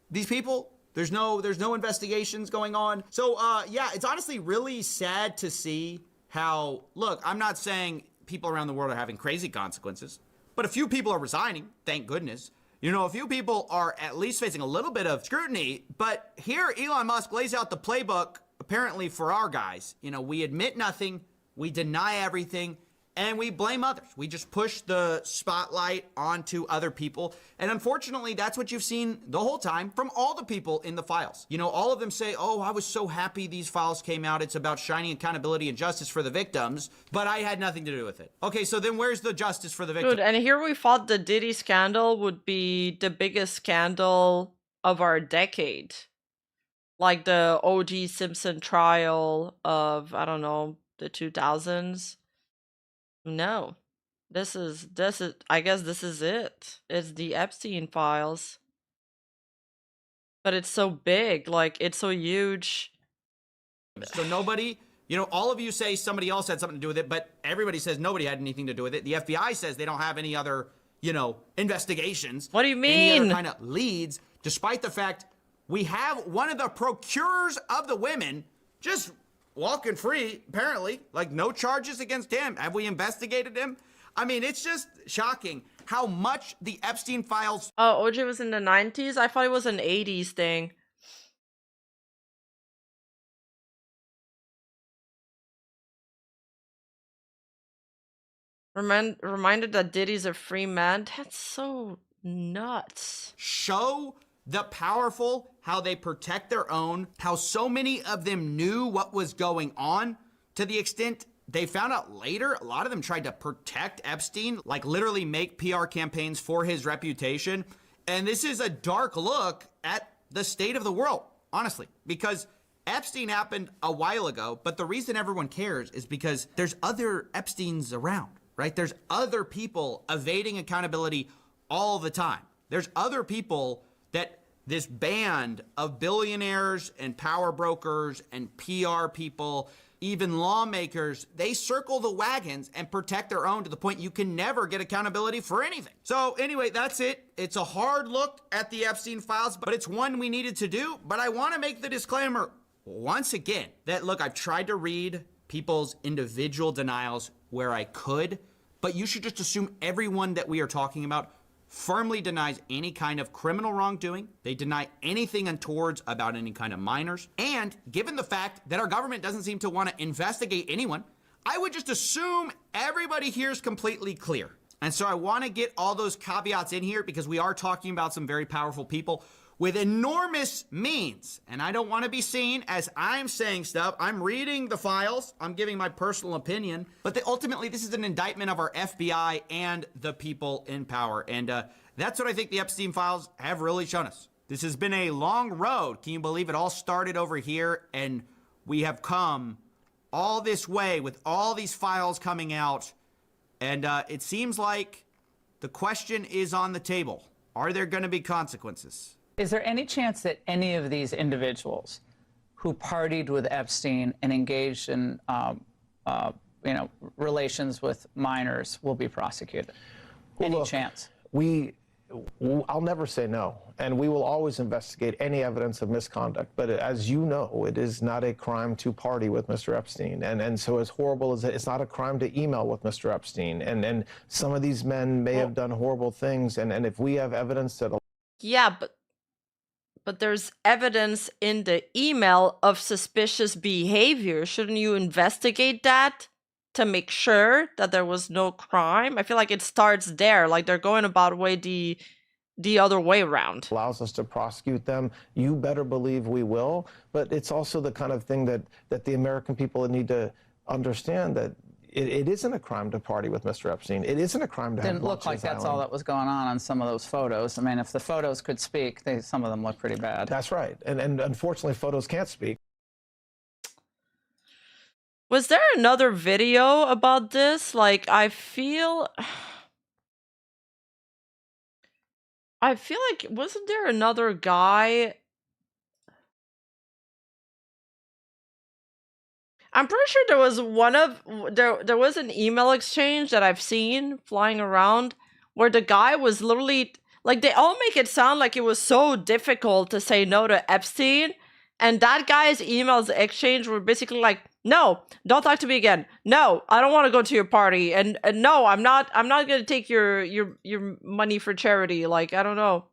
these people. There's no investigations going on. So, yeah, it's honestly really sad to see how, look, I'm not saying people around the world are having crazy consequences, but a few people are resigning, thank goodness. You know, a few people are at least facing a little bit of scrutiny, but here Elon Musk lays out the playbook, apparently for our guys. You know, we admit nothing, we deny everything, and we blame others. We just push the spotlight onto other people. And unfortunately, that's what you've seen the whole time from all the people in the files. You know, all of them say, oh, I was so happy these files came out. It's about shining accountability and justice for the victims, but I had nothing to do with it. Okay, so then where's the justice for the victims? Dude, and here we thought the Diddy scandal would be the biggest scandal of our decade. Like the O.J. Simpson trial of, I don't know, the 2000s. No, this is, I guess this is it. It's the Epstein files. But it's so big, like, it's so huge. So nobody, you know, all of you say somebody else had something to do with it, but everybody says nobody had anything to do with it. The FBI says they don't have any other, you know, investigations. What do you any other mean? kind of leads, despite the fact we have one of the procurers of the women just walking free, apparently, like no charges against him. Have we investigated him? I mean, it's just shocking how much the Epstein files. Oh, OJ was in the 90s? I thought it was an 80s thing. Reminded that Diddy's a free man? That's so nuts. Show the powerful how they protect their own, how so many of them knew what was going on, to the extent they found out later. A lot of them tried to protect Epstein, like literally make PR campaigns for his reputation. And this is a dark look at the state of the world, honestly, because Epstein happened a while ago, but the reason everyone cares is because there's other Epsteins around, right? There's other people evading accountability all the time. There's other people that this band of billionaires and power brokers and PR people, even lawmakers, they circle the wagons and protect their own to the point you can never get accountability for anything. So anyway, that's it. It's a hard look at the Epstein files, but it's one we needed to do. But I want to make the disclaimer once again that, look, I've tried to read people's individual denials where I could, but you should just assume everyone that we are talking about firmly denies any kind of criminal wrongdoing. They deny anything untoward about any kind of minors. And given the fact that our government doesn't seem to want to investigate anyone, I would just assume everybody here is completely clear. And so I want to get all those caveats in here because we are talking about some very powerful people. with enormous means. And I don't want to be seen as I'm saying stuff. I'm reading the files. I'm giving my personal opinion. But ultimately, this is an indictment of our FBI and the people in power. And that's what I think the Epstein files have really shown us. This has been a long road. Can you believe it all started over here? And we have come all this way with all these files coming out. And it seems like the question is on the table. Are there going to be consequences? Is there any chance that any of these individuals who partied with Epstein and engaged in, relations with minors will be prosecuted? Any chance? I'll never say no, and we will always investigate any evidence of misconduct. But as you know, it is not a crime to party with Mr. Epstein, and so as horrible as it's not a crime to email with Mr. Epstein, and some of these men may have done horrible things, and if we have evidence that Yeah, but there's evidence in the email of suspicious behavior. Shouldn't you investigate that to make sure that there was no crime? I feel like it starts there. Like they're going about the other way around. allows us to prosecute them, you better believe we will. But it's also the kind of thing that the American people need to understand, that it isn't a crime to party with Mr. Epstein. It isn't a crime to have Didn't look like lunch on that's his all island. that was going on some of those photos. I mean, if the photos could speak, some of them look pretty bad. That's right. And unfortunately, photos can't speak. Was there another video about this? Like, I feel like, wasn't there another guy? I'm pretty sure there was there was an email exchange that I've seen flying around where the guy was literally like, they all make it sound like it was so difficult to say no to Epstein, and that guy's emails exchange were basically like, no, don't talk to me again. No, I don't want to go to your party, and no, I'm not going to take your money for charity. Like, I don't know.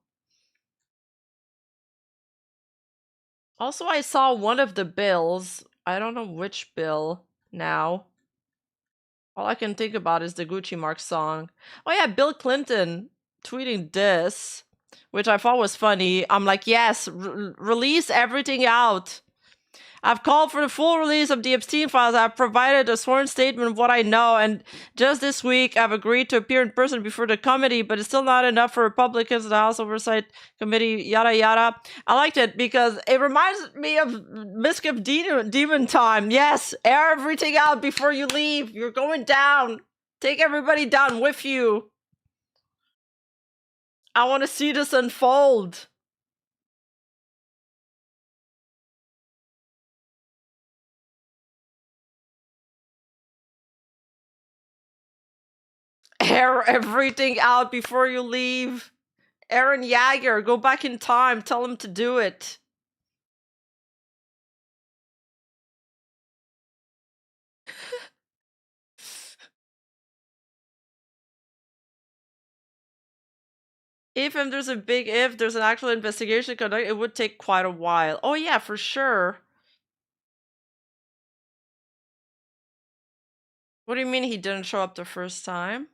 Also, I saw one of the bills. I don't know which bill now. All I can think about is the Gucci Mark song. Oh yeah, Bill Clinton tweeting this, which I thought was funny. I'm like, yes, release everything out. I've called for the full release of the Epstein files. I've provided a sworn statement of what I know, and just this week I've agreed to appear in person before the committee, but it's still not enough for Republicans in the House Oversight Committee, yada yada. I liked it because it reminds me of Misk of Demon Time. Yes, air everything out before you leave. You're going down. Take everybody down with you. I want to see this unfold. Air everything out before you leave. Aaron Yeager, go back in time. Tell him to do it. If and there's a big if, there's an actual investigation conducted, it would take quite a while. Oh yeah, for sure. What do you mean he didn't show up the first time?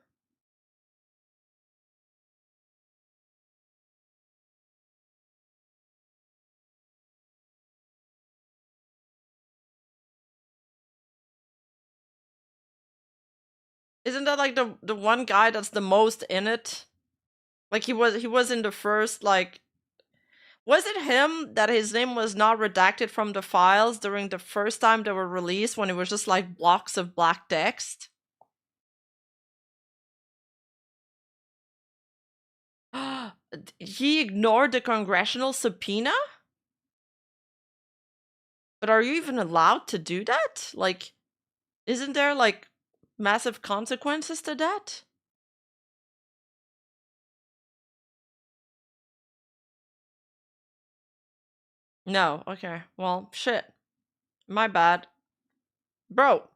Isn't that like the one guy that's the most in it? Like he was in the first, like, was it him that his name was not redacted from the files during the first time they were released, when it was just like blocks of black text? He ignored the congressional subpoena? But are you even allowed to do that? Like, isn't there like massive consequences to that? No, okay. Well, shit. My bad. Bro.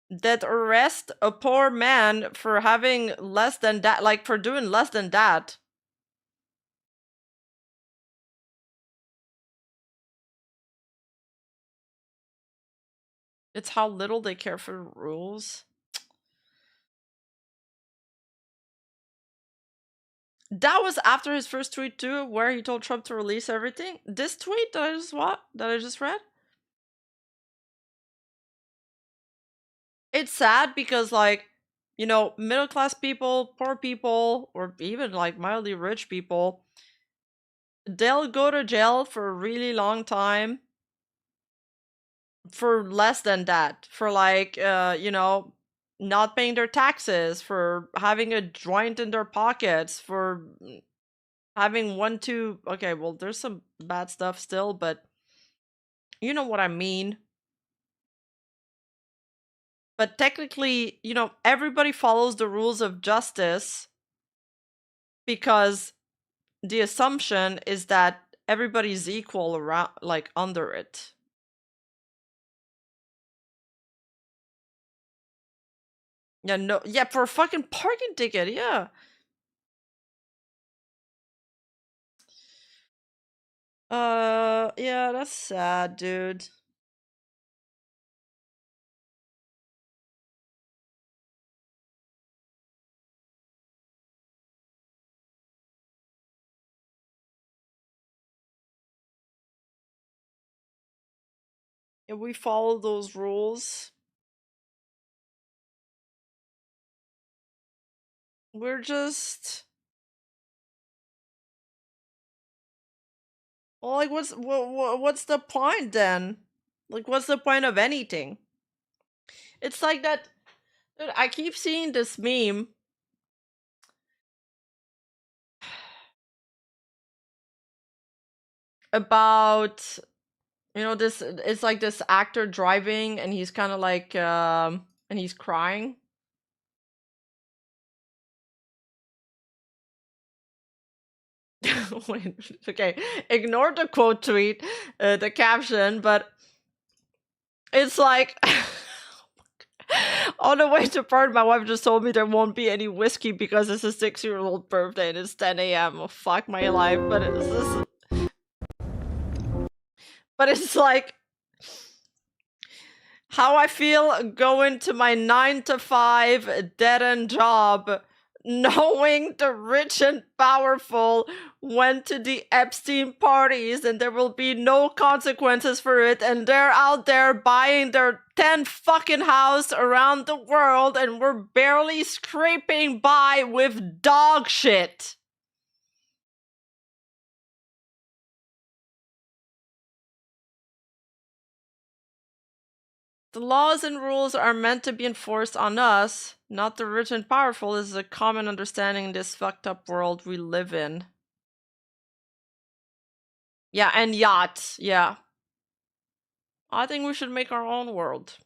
That arrest a poor man for having less than that, like for doing less than that. It's how little they care for rules. That was after his first tweet too, where he told Trump to release everything. This tweet that I just read. It's sad because, like, you know, middle class people, poor people, or even like mildly rich people, they'll go to jail for a really long time for less than that, for like you know, not paying their taxes, for having a joint in their pockets, for having one two okay, well, there's some bad stuff still, but you know what I mean. But technically, you know, everybody follows the rules of justice because the assumption is that everybody's equal around, like, under it. Yeah, no, yeah, for a fucking parking ticket, yeah. Yeah, that's sad, dude. If we follow those rules, we're just... Well, like, what's the point then? Like, what's the point of anything? It's like that... Dude, I keep seeing this meme. About, you know, this, it's like this actor driving and he's kind of like, and he's crying. Wait, okay, ignore the quote tweet, the caption, but it's like, on the way to party, my wife just told me there won't be any whiskey because it's a 6-year-old birthday and it's 10 a.m. Oh, fuck my life, but it's just... But it's like how I feel going to my 9-to-5 dead-end job, knowing the rich and powerful went to the Epstein parties and there will be no consequences for it, and they're out there buying their 10 fucking house around the world and we're barely scraping by with dog shit. The laws and rules are meant to be enforced on us, not the rich and powerful. This is a common understanding in this fucked up world we live in. Yeah, and yachts, yeah. I think we should make our own world.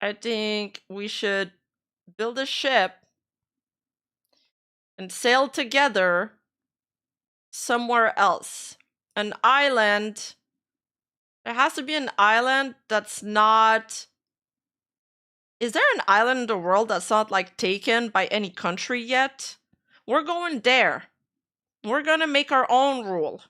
I think we should build a ship and sail together somewhere else. An island. There has to be an island that's not... Is there an island in the world that's not, like, taken by any country yet? We're going there. We're gonna make our own rule.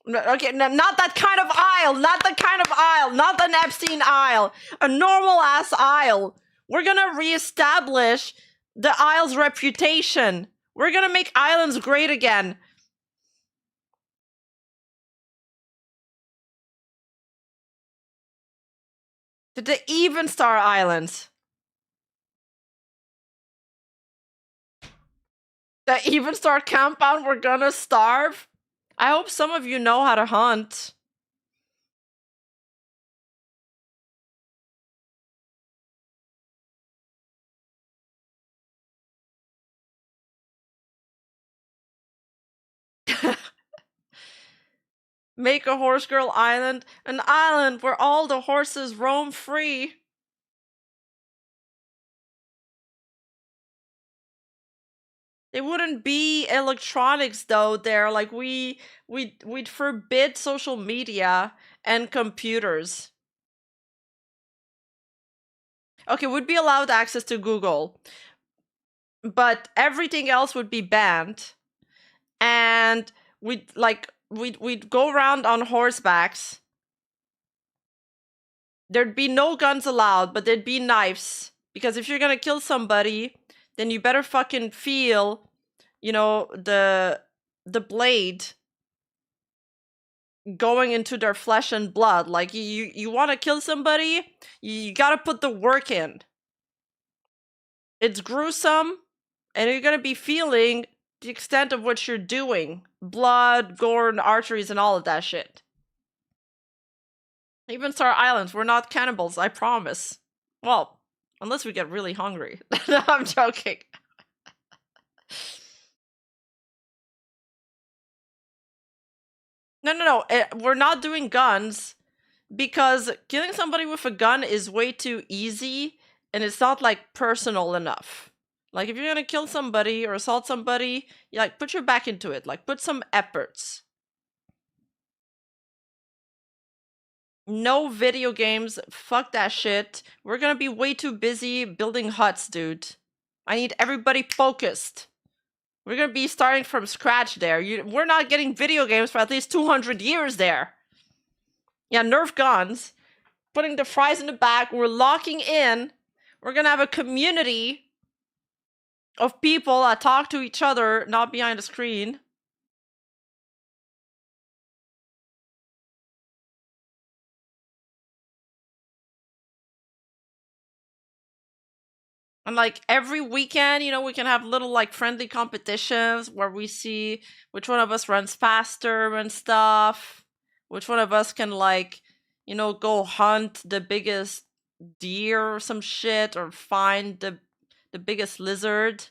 Okay, not that kind of isle. Not the kind of isle. Not an Epstein isle. A normal-ass isle. We're gonna reestablish the isle's reputation. We're gonna make islands great again. The Evenstar Islands. The Evenstar compound, we're gonna starve? I hope some of you know how to hunt. Make a horse girl island. An island where all the horses roam free. There wouldn't be electronics though there. Like we'd forbid social media and computers. Okay, we'd be allowed access to Google. But everything else would be banned. And we'd go around on horsebacks. there'd be no guns allowed, but there'd be knives. Because if you're gonna kill somebody, then you better fucking feel, you know, the blade going into their flesh and blood. Like, you want to kill somebody, you gotta put the work in. It's gruesome, and you're gonna be feeling the extent of what you're doing. Blood, gore, and arteries, and all of that shit. Even Star Islands, we're not cannibals, I promise. Well, unless we get really hungry. No, I'm joking. No. We're not doing guns because killing somebody with a gun is way too easy and it's not like personal enough. Like if you're gonna kill somebody or assault somebody, you like put your back into it. Like put some efforts. No video games. Fuck that shit. We're gonna be way too busy building huts, dude. I need everybody focused. We're gonna be starting from scratch there. We're not getting video games for at least 200 years there. Yeah, Nerf guns. Putting the fries in the back. We're locking in. We're gonna have a community of people that talk to each other, not behind a screen. And like every weekend, you know, we can have little like friendly competitions where we see which one of us runs faster and stuff. Which one of us can like, you know, go hunt the biggest deer or some shit or find the biggest lizard.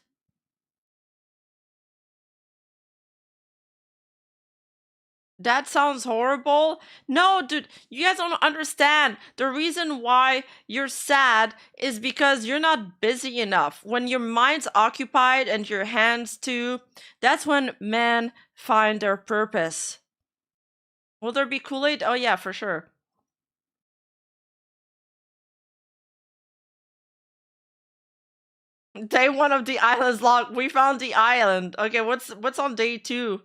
That sounds horrible. No, dude, you guys don't understand. The reason why you're sad is because you're not busy enough. When your mind's occupied and your hands too, that's when men find their purpose. Will there be Kool-Aid? Oh yeah, for sure. Day 1 of the island's log. We found the island. Okay, what's on day 2?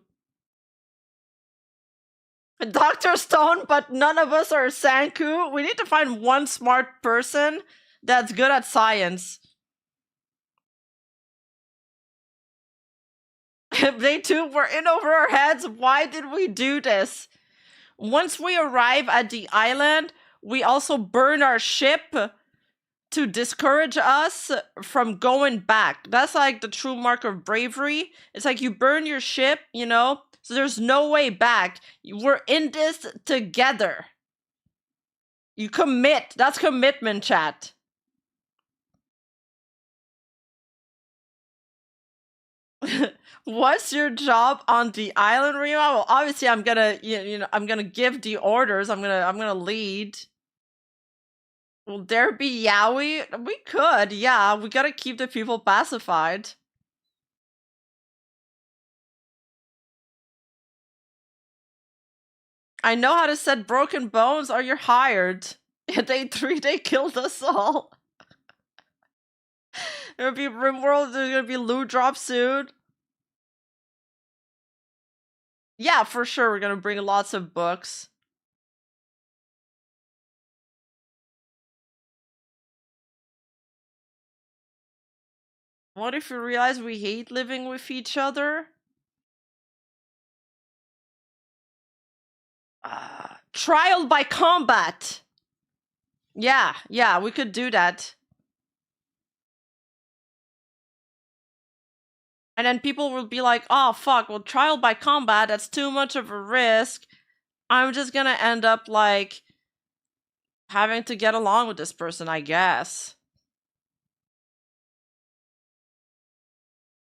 Dr. Stone, but none of us are Sanku. We need to find one smart person that's good at science. Day 2, we're in over our heads. Why did we do this? Once we arrive at the island, we also burn our ship to discourage us from going back. That's like the true mark of bravery. It's like you burn your ship, you know? So there's no way back. We're in this together. You commit. That's commitment, chat. What's your job on the island, Rima? Well, obviously I'm gonna, you know, I'm gonna give the orders. I'm gonna lead. Will there be yaoi? We could, yeah. We gotta keep the people pacified. I know how to set broken bones or you're hired. Day 3, they killed us all. There'll be RimWorld, there's gonna be loot drop soon. Yeah, for sure, we're gonna bring lots of books. What if we realize we hate living with each other? Trial by combat. Yeah, we could do that. And then people will be like, oh fuck, well, trial by combat, that's too much of a risk. I'm just gonna end up like having to get along with this person, I guess.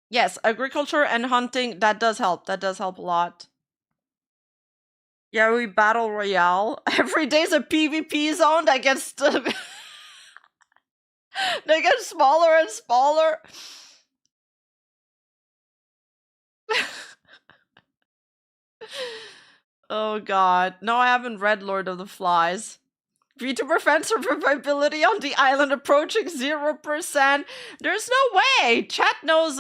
Yes, agriculture and hunting, that does help. That does help a lot. Yeah, we battle royale. Every day's a PvP zone that gets they get smaller and smaller. Oh god. No, I haven't read Lord of the Flies. VTuber fan survivability on the island approaching 0%. There's no way. Chat knows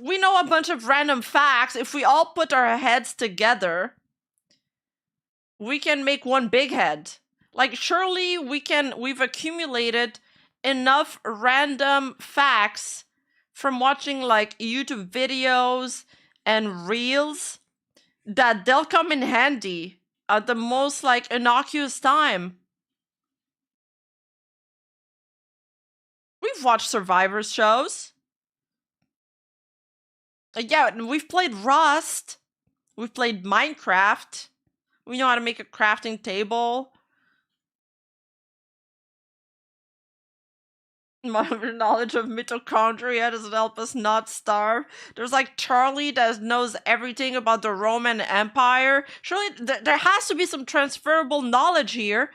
we know a bunch of random facts. If we all put our heads together, we can make one big head. Like, surely we've accumulated enough random facts from watching like YouTube videos and reels that they'll come in handy at the most like innocuous time. We've watched Survivor shows. Yeah, and we've played Rust. We've played Minecraft. We know how to make a crafting table. Modern knowledge of mitochondria doesn't help us not starve. There's like Charlie that knows everything about the Roman Empire. Surely there has to be some transferable knowledge here.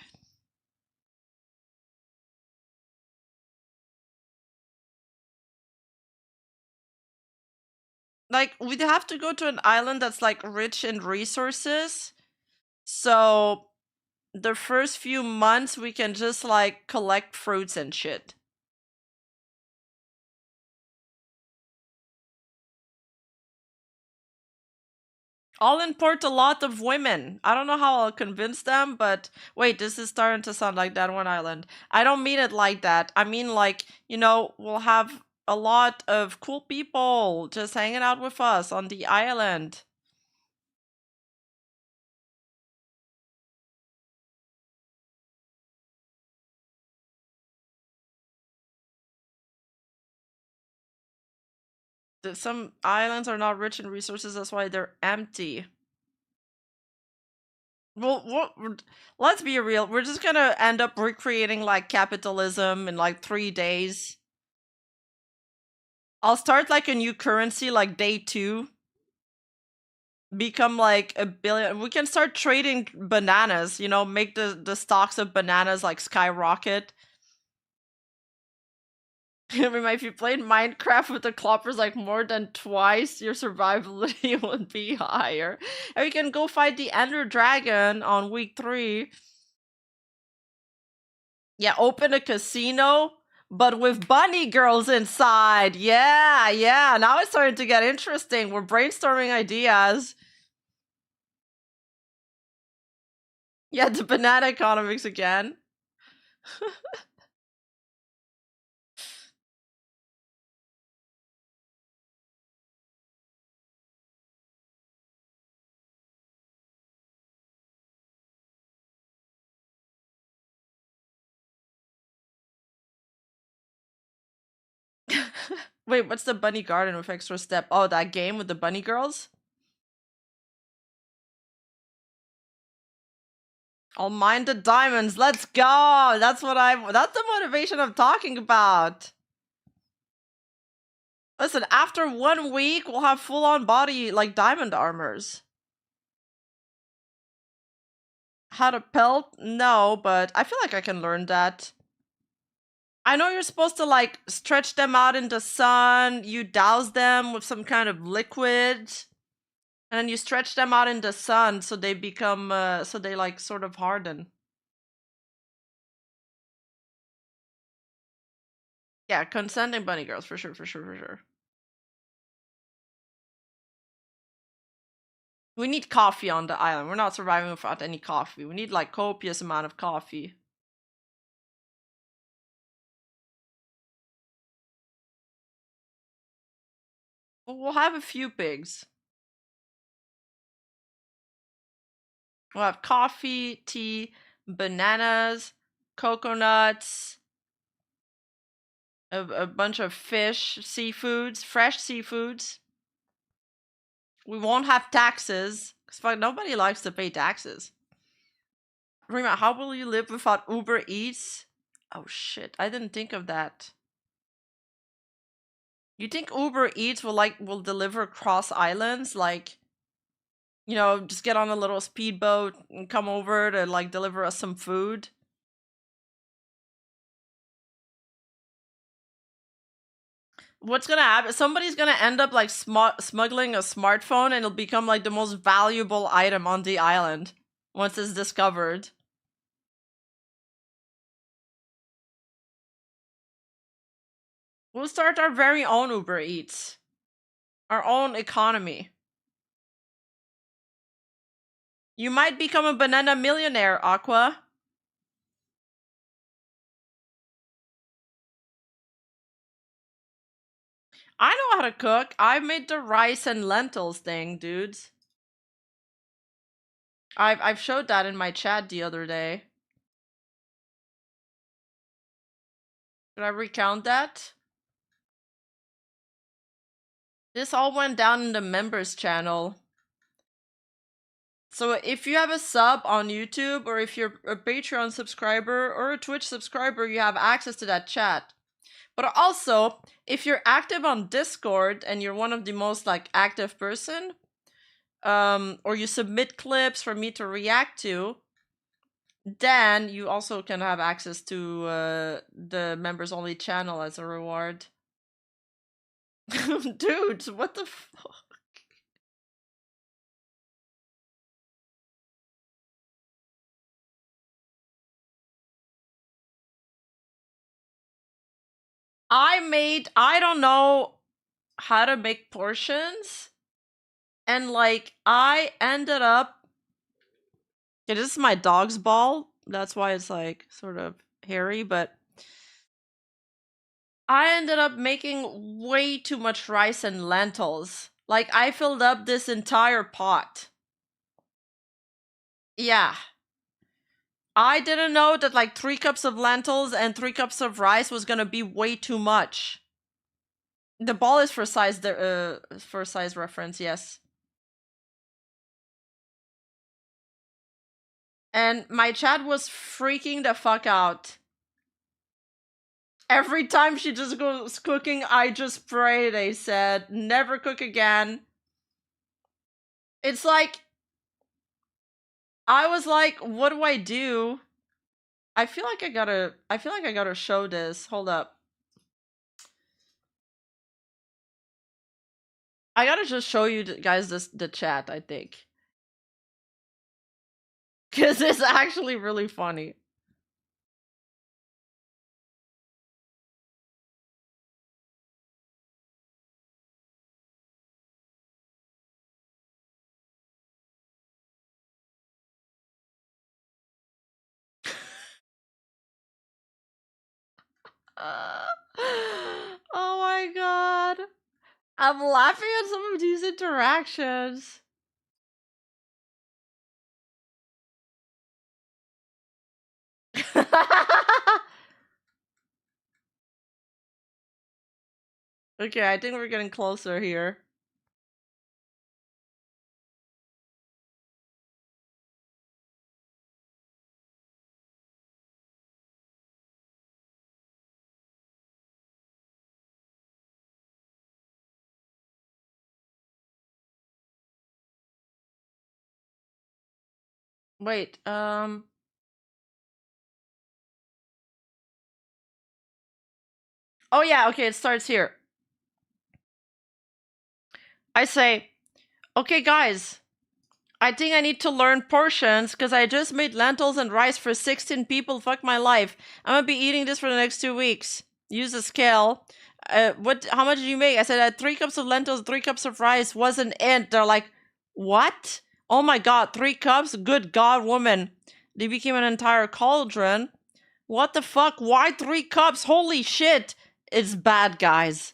Like, we'd have to go to an island that's like rich in resources. So the first few months we can just like collect fruits and shit. I'll import a lot of women. I don't know how I'll convince them, but wait, this is starting to sound like that one island. I don't mean it like that. I mean like, you know, we'll have a lot of cool people just hanging out with us on the island. Some islands are not rich in resources, that's why they're empty. Well, let's be real. We're just gonna end up recreating like capitalism in like 3 days. I'll start like a new currency like day 2. Become like a billion. We can start trading bananas, you know, make the stocks of bananas like skyrocket. Remember, if you played Minecraft with the cloppers like more than twice, your survivability would be higher. And we can go fight the Ender Dragon on week 3. Yeah, open a casino, but with bunny girls inside. Yeah, yeah. Now it's starting to get interesting. We're brainstorming ideas. Yeah, the banana economics again. Wait, what's the bunny garden with extra step? Oh, that game with the bunny girls? I'll mine the diamonds. Let's go. That's the motivation I'm talking about. Listen, after 1 week, we'll have full-on body, like, diamond armors. How to pelt? No, but I feel like I can learn that. I know you're supposed to, like, stretch them out in the sun. You douse them with some kind of liquid. And then you stretch them out in the sun so they become, so they, like, sort of harden. Yeah, consenting bunny girls, for sure, for sure, for sure. We need coffee on the island. We're not surviving without any coffee. We need, like, copious amount of coffee. We'll have a few pigs. We'll have coffee, tea, bananas, coconuts, a bunch of fish, seafoods, fresh seafoods. We won't have taxes, because nobody likes to pay taxes. Rima, how will you live without Uber Eats? Oh shit, I didn't think of that. You think Uber Eats will deliver cross islands? Like, you know, just get on a little speedboat and come over to like deliver us some food? What's gonna happen? Somebody's gonna end up like smuggling a smartphone and it'll become like the most valuable item on the island once it's discovered. We'll start our very own Uber Eats. Our own economy. You might become a banana millionaire, Aqua. I know how to cook. I made the rice and lentils thing, dudes. I've showed that in my chat the other day. Should I recount that? This all went down in the members channel. So if you have a sub on YouTube, or if you're a Patreon subscriber or a Twitch subscriber, you have access to that chat. But also, if you're active on Discord and you're one of the most like active person, or you submit clips for me to react to, then you also can have access to the members only channel as a reward. Dude, what the fuck? I don't know how to make portions, and like I ended up, yeah, this is my dog's ball, that's why it's like sort of hairy, but I ended up making way too much rice and lentils. Like I filled up this entire pot. Yeah. I didn't know that like 3 cups of lentils and 3 cups of rice was gonna be way too much. The ball is for size reference, yes. And my chat was freaking the fuck out. Every time she just goes cooking, I just pray, they said. Never cook again. It's like, I was like, what do I do? I feel like I gotta show this. Hold up. I gotta just show you guys the chat, I think. Cause it's actually really funny. Oh my god. I'm laughing at some of these interactions. Okay, I think we're getting closer here. Wait, oh yeah, okay, it starts here. I say, okay guys, I think I need to learn portions because I just made lentils and rice for 16 people. Fuck my life. I'm gonna be eating this for the next 2 weeks. Use a scale. How much did you make? I said I had 3 cups of lentils, 3 cups of rice. Wasn't it? They're like, what? Oh my god, 3 cups? Good god, woman. They became an entire cauldron. What the fuck? Why 3 cups? Holy shit. It's bad, guys.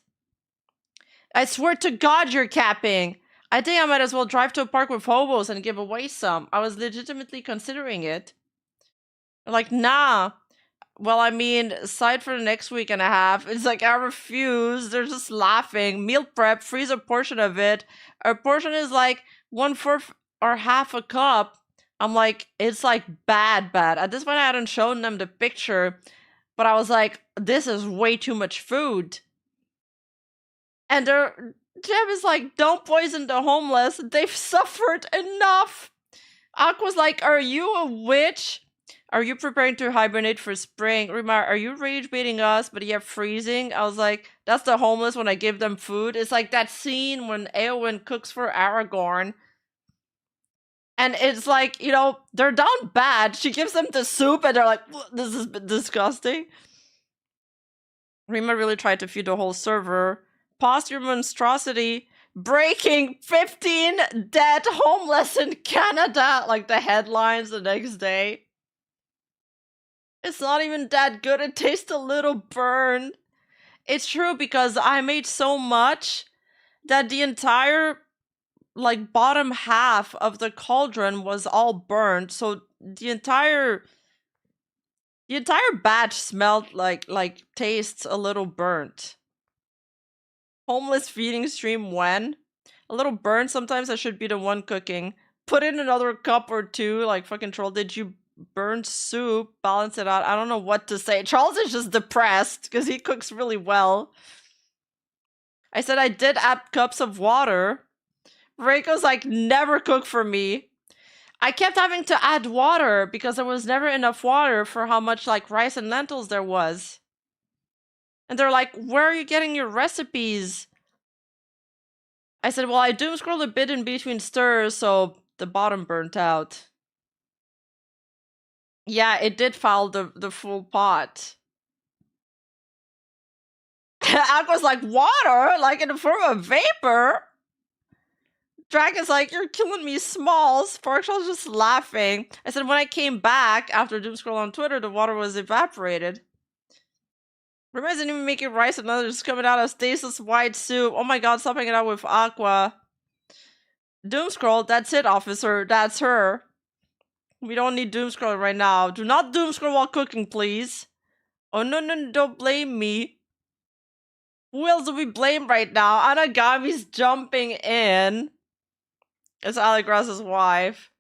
I swear to god you're capping. I think I might as well drive to a park with hobos and give away some. I was legitimately considering it. Like, nah. Well, I mean, aside for the next week and a half, it's like, I refuse. They're just laughing. Meal prep, freeze a portion of it. A portion is like 1/4 or half a cup. I'm like, it's like bad. At this point, I hadn't shown them the picture, but I was like, this is way too much food. And Jeb is like, don't poison the homeless. They've suffered enough. Aqua's like, are you a witch? Are you preparing to hibernate for spring? Remar, are you rage baiting us, but yet freezing? I was like, that's the homeless when I give them food. It's like that scene when Eowyn cooks for Aragorn. And it's like, you know, they're down bad. She gives them the soup and they're like, this is disgusting. Rima really tried to feed the whole server. Pause your monstrosity. Breaking 15 dead homeless in Canada. Like the headlines the next day. It's not even that good. It tastes a little burned. It's true because I made so much that the entire like bottom half of the cauldron was all burnt. So the entire batch smelled like tastes a little burnt. Homeless feeding stream when? A little burnt. Sometimes I should be the one cooking. Put in another cup or two, like fucking troll. Did you burn soup? Balance it out. I don't know what to say. Charles is just depressed because he cooks really well. I said I did add cups of water. Reiko's like, never cook for me. I kept having to add water because there was never enough water for how much like rice and lentils there was. And they're like, where are you getting your recipes? I said, well, I doom scrolled a bit in between stirs, so the bottom burnt out. Yeah, it did foul the full pot. Aqua's like, water? Like in the form of vapor? Dragon's like, you're killing me, Smalls. Sparkshell's just laughing. I said, when I came back after doom scroll on Twitter, the water was evaporated. Rima isn't even making rice and others coming out of stasis white soup. Oh my god, stop hanging out with Aqua. Doomscroll, that's it, officer. That's her. We don't need doomscroll right now. Do not doomscroll while cooking, please. Oh no, no, don't blame me. Who else do we blame right now? Anagami's jumping in. It's Aligrass's wife.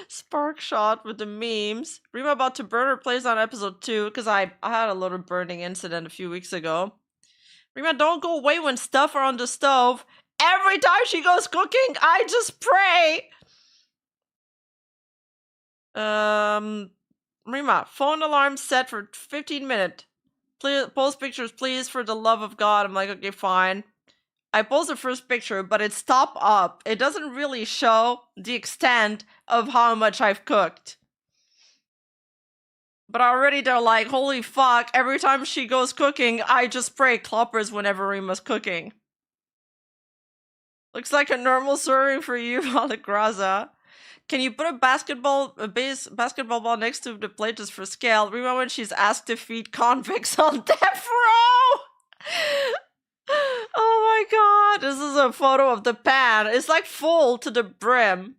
Sparkshot with the memes. Rima about to burn her place on episode 2 because I had a little burning incident a few weeks ago. Rima, don't go away when stuff are on the stove. Every time she goes cooking, I just pray. Rima, phone alarm set for 15 minutes. Please post pictures, please, for the love of God. I'm like, okay, fine. I post the first picture, but it's top up. It doesn't really show the extent of how much I've cooked. But already they're like, holy fuck, every time she goes cooking, I just pray cloppers whenever Rima's cooking. Looks like a normal serving for you, Aligraza. Can you put a basketball ball next to the plate just for scale? Rima when she's asked to feed convicts on death row! Oh my god, this is a photo of the pan. It's like full to the brim.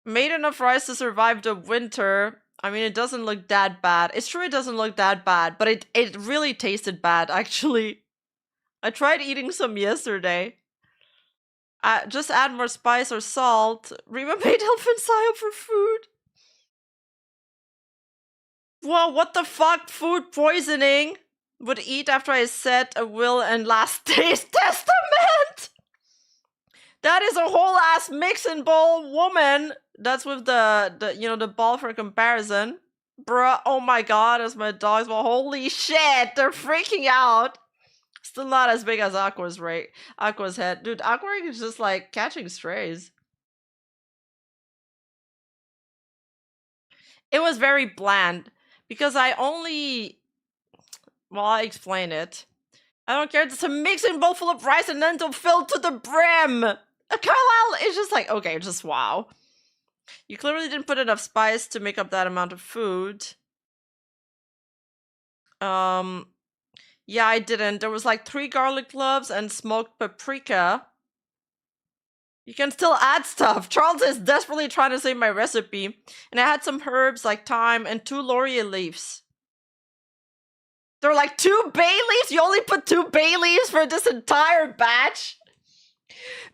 Made enough rice to survive the winter. I mean, it doesn't look that bad. It's true it doesn't look that bad, but it really tasted bad, actually. I tried eating some yesterday. Just add more spice or salt. Rima made Elfin Sayo for food. Whoa, what the fuck? Food poisoning? Would eat after I set a will and last day's testament? That is a whole ass mix and bowl woman. That's with the ball for comparison. Bruh, oh my god, as my dogs, well, holy shit, they're freaking out. Still not as big as Aqua's head. Dude, Aqua is just like catching strays. It was very bland. Because I'll explain it. I don't care, it's a mixing bowl full of rice and lentil filled to the brim! Carlisle is just like, okay, just wow. You clearly didn't put enough spice to make up that amount of food. Yeah, I didn't. There was like 3 garlic cloves and smoked paprika. You can still add stuff. Charles is desperately trying to save my recipe. And I had some herbs like thyme and 2 laurier leaves. They're like 2 bay leaves? You only put 2 bay leaves for this entire batch?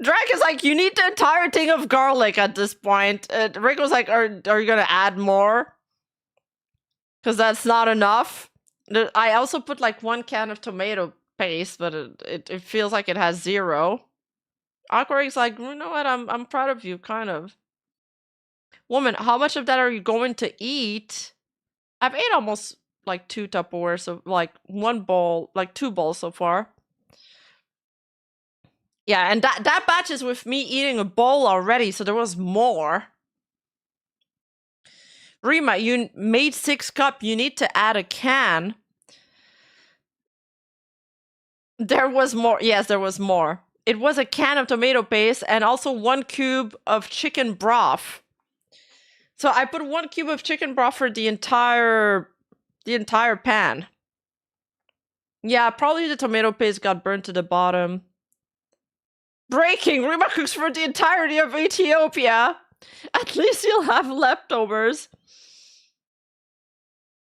Drake is like, you need the entire thing of garlic at this point. Rick was like, are you gonna add more? Because that's not enough. I also put like 1 can of tomato paste, but it feels like it has 0. Aquarig's like, you know what, I'm proud of you, kind of. Woman, how much of that are you going to eat? I've ate almost like 2 Tupperwares, so like 1 bowl, like 2 bowls so far. Yeah, and that batch is with me eating a bowl already, so there was more. Rima, you made 6 cup, you need to add a can. There was more, yes, there was more. It was a can of tomato paste and also 1 cube of chicken broth. So I put 1 cube of chicken broth for the entire pan. Yeah, probably the tomato paste got burnt to the bottom. Breaking! Rima cooks for the entirety of Ethiopia. At least you'll have leftovers.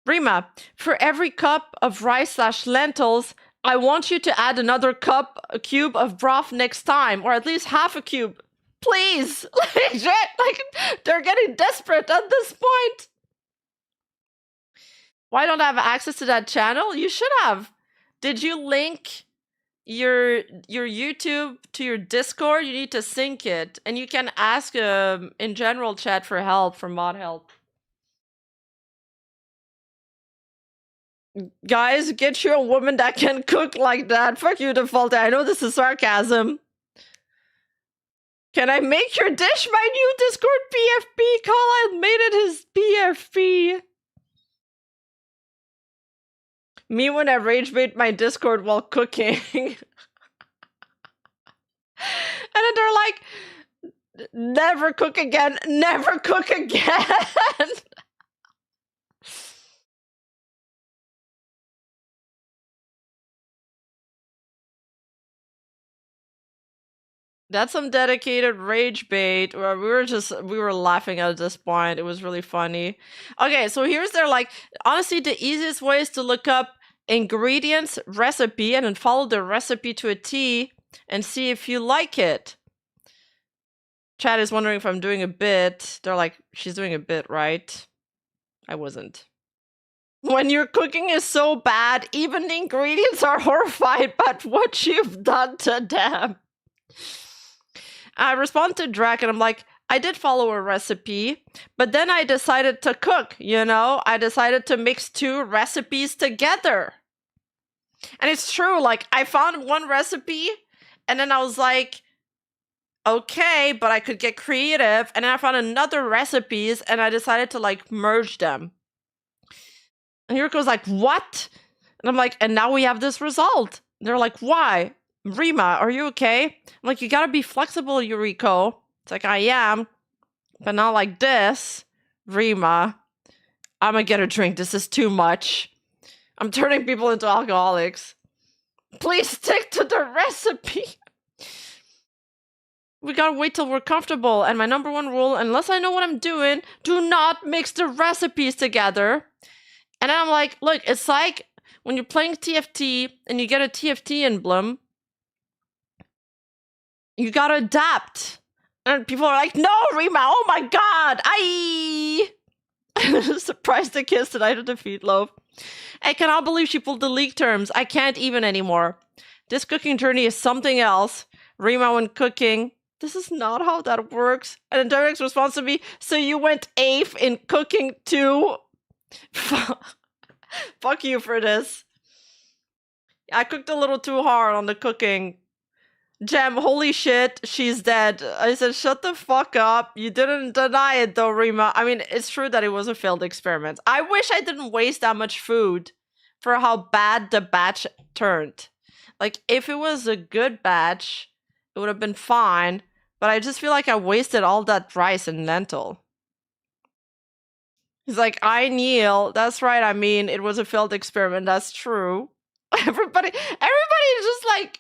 Rima, for every cup of rice/lentils, I want you to add another cube of broth next time, or at least half a cube. Please! Like, they're getting desperate at this point. Why don't I have access to that channel? You should have. Did you link your YouTube to your Discord? You need to sync it, and you can ask in general chat for help from mod help. Guys, get you a woman that can cook like that. Fuck you, Default. I know this is sarcasm. Can I make your dish my new Discord PFP? Carlisle made it his PFP. Me when I rage bait my Discord while cooking. And then they're like, never cook again, never cook again. That's some dedicated rage bait. Where we were laughing at this point. It was really funny. Okay, so here's their, like, honestly, the easiest way is to look up ingredients, recipe, and then follow the recipe to a T and see if you like it. Chat is wondering if I'm doing a bit. They're like, she's doing a bit, right? I wasn't. When your cooking is so bad, even the ingredients are horrified by what you've done to them. I respond to Drac and I'm like, I did follow a recipe, but then I decided to cook, you know? I decided to mix 2 recipes together. And it's true, like, I found one recipe, and then I was like, okay, but I could get creative, and then I found another recipes, and I decided to, like, merge them. And Yuriko's like, what? And I'm like, and now we have this result. And they're like, why? Rima, are you okay? I'm like, you gotta be flexible, Yuriko. It's like, I am, but not like this. Rima, I'm gonna get a drink. This is too much. I'm turning people into alcoholics. Please stick to the recipe. We gotta wait till we're comfortable. And my number 1 rule, unless I know what I'm doing, do not mix the recipes together. And then I'm like, look, it's like when you're playing TFT and you get a TFT emblem, you gotta adapt. And people are like, no, Rima, oh my god, surprised the kiss tonight at the Feetloaf. I cannot believe she pulled the leak terms. I can't even anymore. This cooking journey is something else. Rima, when cooking, this is not how that works. And then Derek's response to me, so you went AIF in cooking too? Fuck you for this. I cooked a little too hard on the cooking. Gem, holy shit, she's dead. I said, shut the fuck up. You didn't deny it though, Rima. I mean, it's true that it was a failed experiment. I wish I didn't waste that much food for how bad the batch turned. Like, if it was a good batch, it would have been fine. But I just feel like I wasted all that rice and lentil. He's like, I kneel. That's right, I mean, it was a failed experiment. That's true. Everybody is just like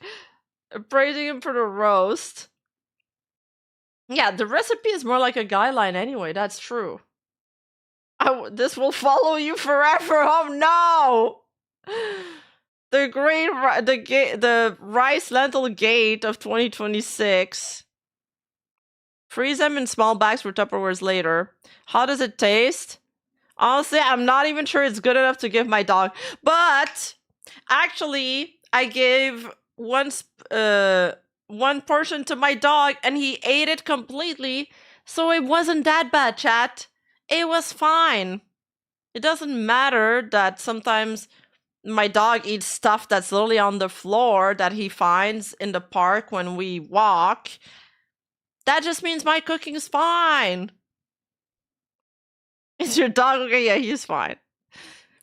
praising him for the roast. Yeah, the recipe is more like a guideline anyway. That's true. This will follow you forever. Oh no! The rice lentil gate of 2026. Freeze them in small bags for Tupperwares later. How does it taste? Honestly, I'm not even sure it's good enough to give my dog. But actually, I gave one portion to my dog and he ate it completely. So it wasn't that bad, chat. It was fine. It doesn't matter that sometimes my dog eats stuff that's literally on the floor that he finds in the park when we walk. That just means my cooking is fine. Is your dog okay? Yeah, he's fine.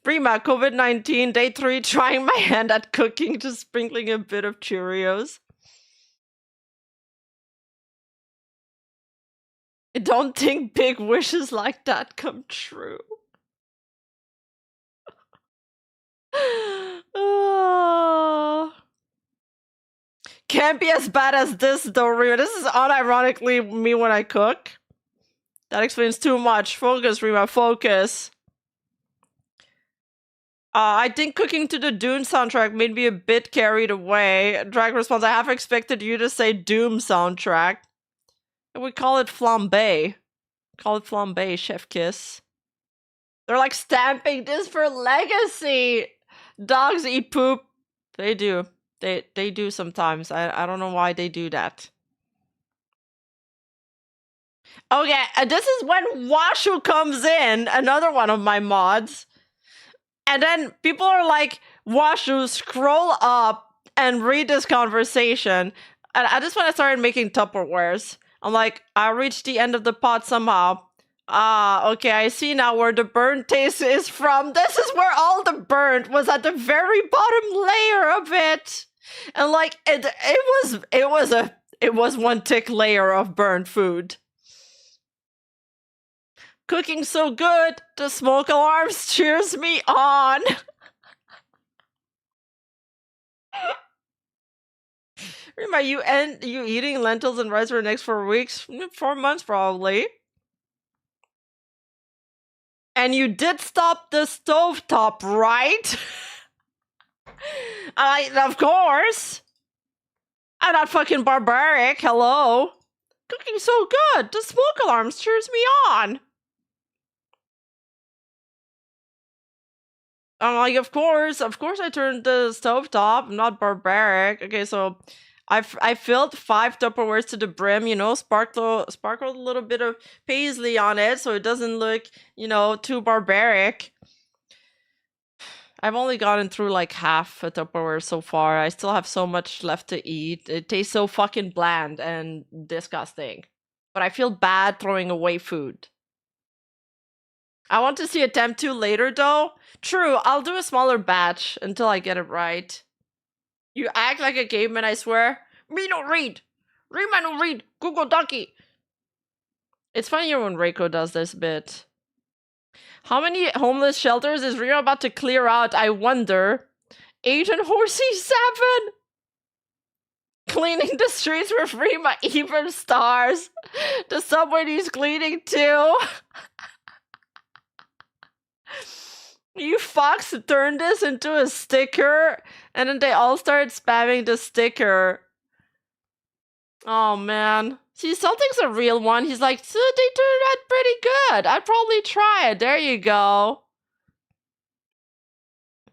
Prima, COVID-19, day 3, trying my hand at cooking, just sprinkling a bit of Cheerios. I don't think big wishes like that come true. Oh. Can't be as bad as this though, Rima. This is unironically me when I cook. That explains too much. Focus, Rima, focus. I think cooking to the Dune soundtrack made me a bit carried away. Drag response, I half expected you to say Doom soundtrack. We call it flambe. Call it flambe, chef kiss. They're like stamping this for legacy. Dogs eat poop. They do. They do sometimes. I don't know why they do that. Okay, this is when Washu comes in, another one of my mods. And then people are like, Washu, scroll up and read this conversation. And I just when I started making Tupperwares, I'm like, I reached the end of the pot somehow. Ah, okay, I see now where the burnt taste is from. This is where all the burnt was at the very bottom layer of it. And like it was one thick layer of burnt food. Cooking so good, the smoke alarms cheers me on. Rima, you eating lentils and rice for the next 4 weeks? 4 months probably. And you did stop the stovetop, right? Of course. I'm not fucking barbaric, hello. Cooking so good, the smoke alarms cheers me on. I'm like, of course I turned the stovetop. I'm not barbaric. Okay, so I filled 5 Tupperwares to the brim, you know, sparkled a little bit of paisley on it so it doesn't look, you know, too barbaric. I've only gotten through like half a Tupperware so far. I still have so much left to eat. It tastes so fucking bland and disgusting. But I feel bad throwing away food. I want to see attempt 2 later though. True, I'll do a smaller batch until I get it right. You act like a caveman, I swear. Me no read. Rima no read. Google Ducky. It's funnier when Reiko does this bit. How many homeless shelters is Rima about to clear out, I wonder? 8 and Horsey 7. Cleaning the streets with Rima even stars. The subway needs cleaning too. You fucks turned this into a sticker, and then they all started spamming the sticker. Oh man. See, something's a real one. He's like, so they turned out pretty good. I'd probably try it. There you go.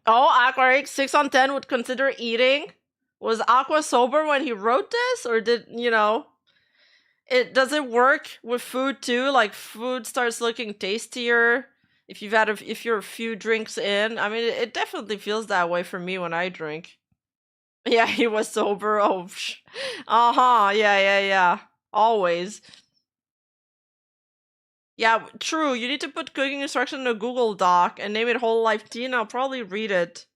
Oh, Aquaric 6 on 10 would consider eating. Was Aqua sober when he wrote this? Or did, you know... Does it work with food too? Like, food starts looking tastier if you're a few drinks in. I mean, it definitely feels that way for me when I drink. Yeah, he was sober. Oh, yeah. Always. Yeah, true. You need to put cooking instruction in a Google Doc and name it Whole Life Tea, and I'll probably read it.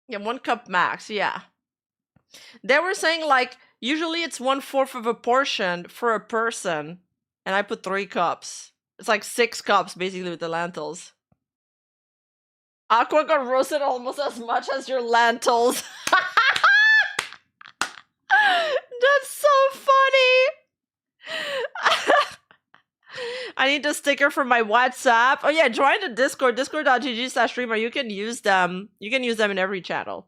Yeah, 1 cup max. Yeah. They were saying like usually it's 1/4 of a portion for a person. And I put 3 cups. It's like 6 cups, basically, with the lentils. Aqua got roasted almost as much as your lentils. That's so funny. I need the sticker for my WhatsApp. Oh yeah, join the Discord, discord.gg/streamer. You can use them. You can use them in every channel.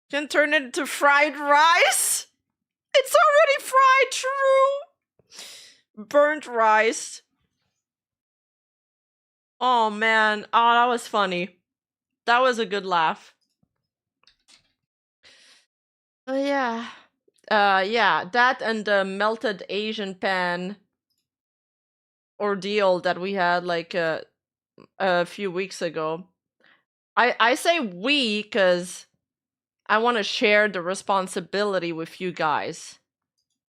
Can turn it into fried rice? It's already fried, true. Burnt rice. Oh man. Oh, that was funny. That was a good laugh. Oh yeah. Yeah, that and the melted Asian pan ordeal that we had like a few weeks ago. I say we because I want to share the responsibility with you guys.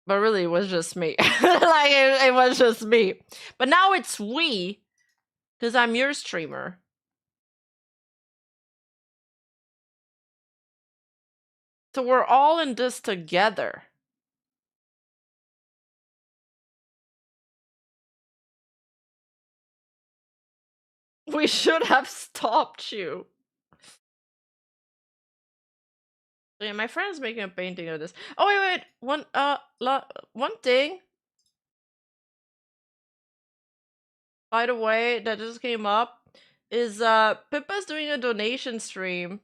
But really, it was just me. Like, it was just me. But now it's we, because I'm your streamer. So we're all in this together. We should have stopped you. Yeah, my friend's making a painting of this. Oh wait, one thing. By the way, that just came up is Pippa's doing a donation stream.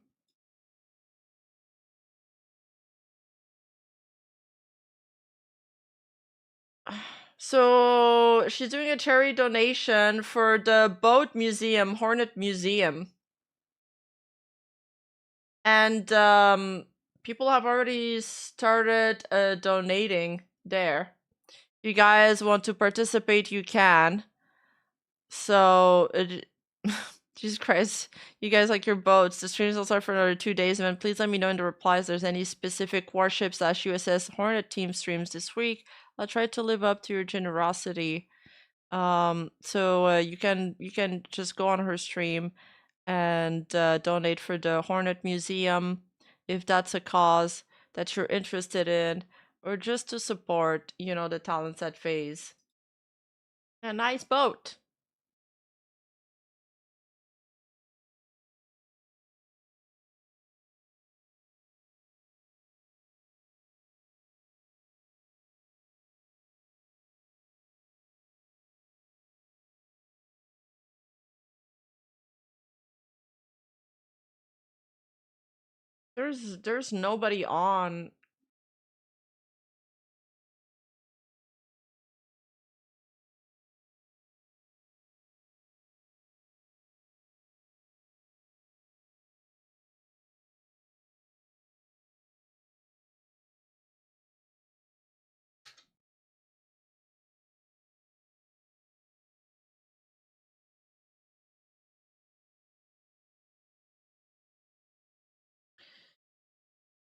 So she's doing a charity donation for the boat museum, Hornet Museum. And people have already started donating there. If you guys want to participate, you can. So, Jesus Christ, you guys like your boats. The streams will start for another 2 days, and please let me know in the replies if there's any specific warship / USS Hornet team streams this week. I'll try to live up to your generosity. So you can just go on her stream and donate for the Hornet Museum if that's a cause that you're interested in, or just to support, you know, the talents at FaZe. A nice boat. There's nobody on.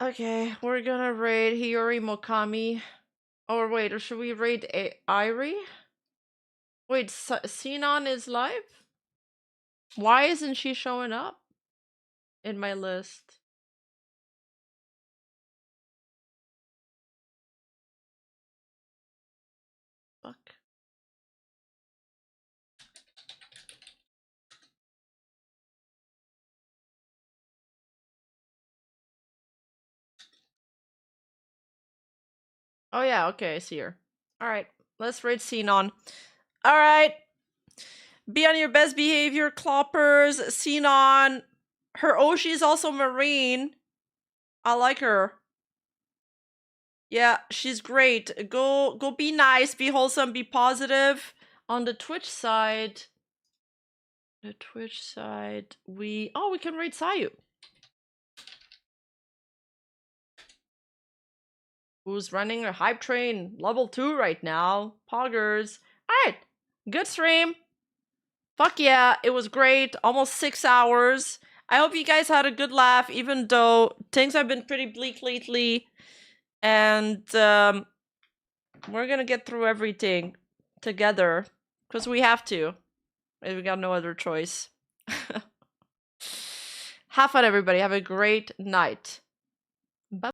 Okay, we're gonna raid Hiyori Mokami. Or wait, or should we raid Irie? Wait, Sinon is live? Why isn't she showing up in my list? Fuck. Oh yeah, okay, I see her. Alright, let's raid Sinon. Alright. Be on your best behavior, Cloppers. Sinon. Her Oshi is also Marine. I like her. Yeah, she's great. Go be nice, be wholesome, be positive. On the Twitch side, we can raid Sayu. Who's running a hype train level 2 right now. Poggers. Alright, good stream. Fuck yeah, it was great. Almost 6 hours. I hope you guys had a good laugh, even though things have been pretty bleak lately. And we're gonna get through everything together. Because we have to. We got no other choice. Have fun, everybody. Have a great night.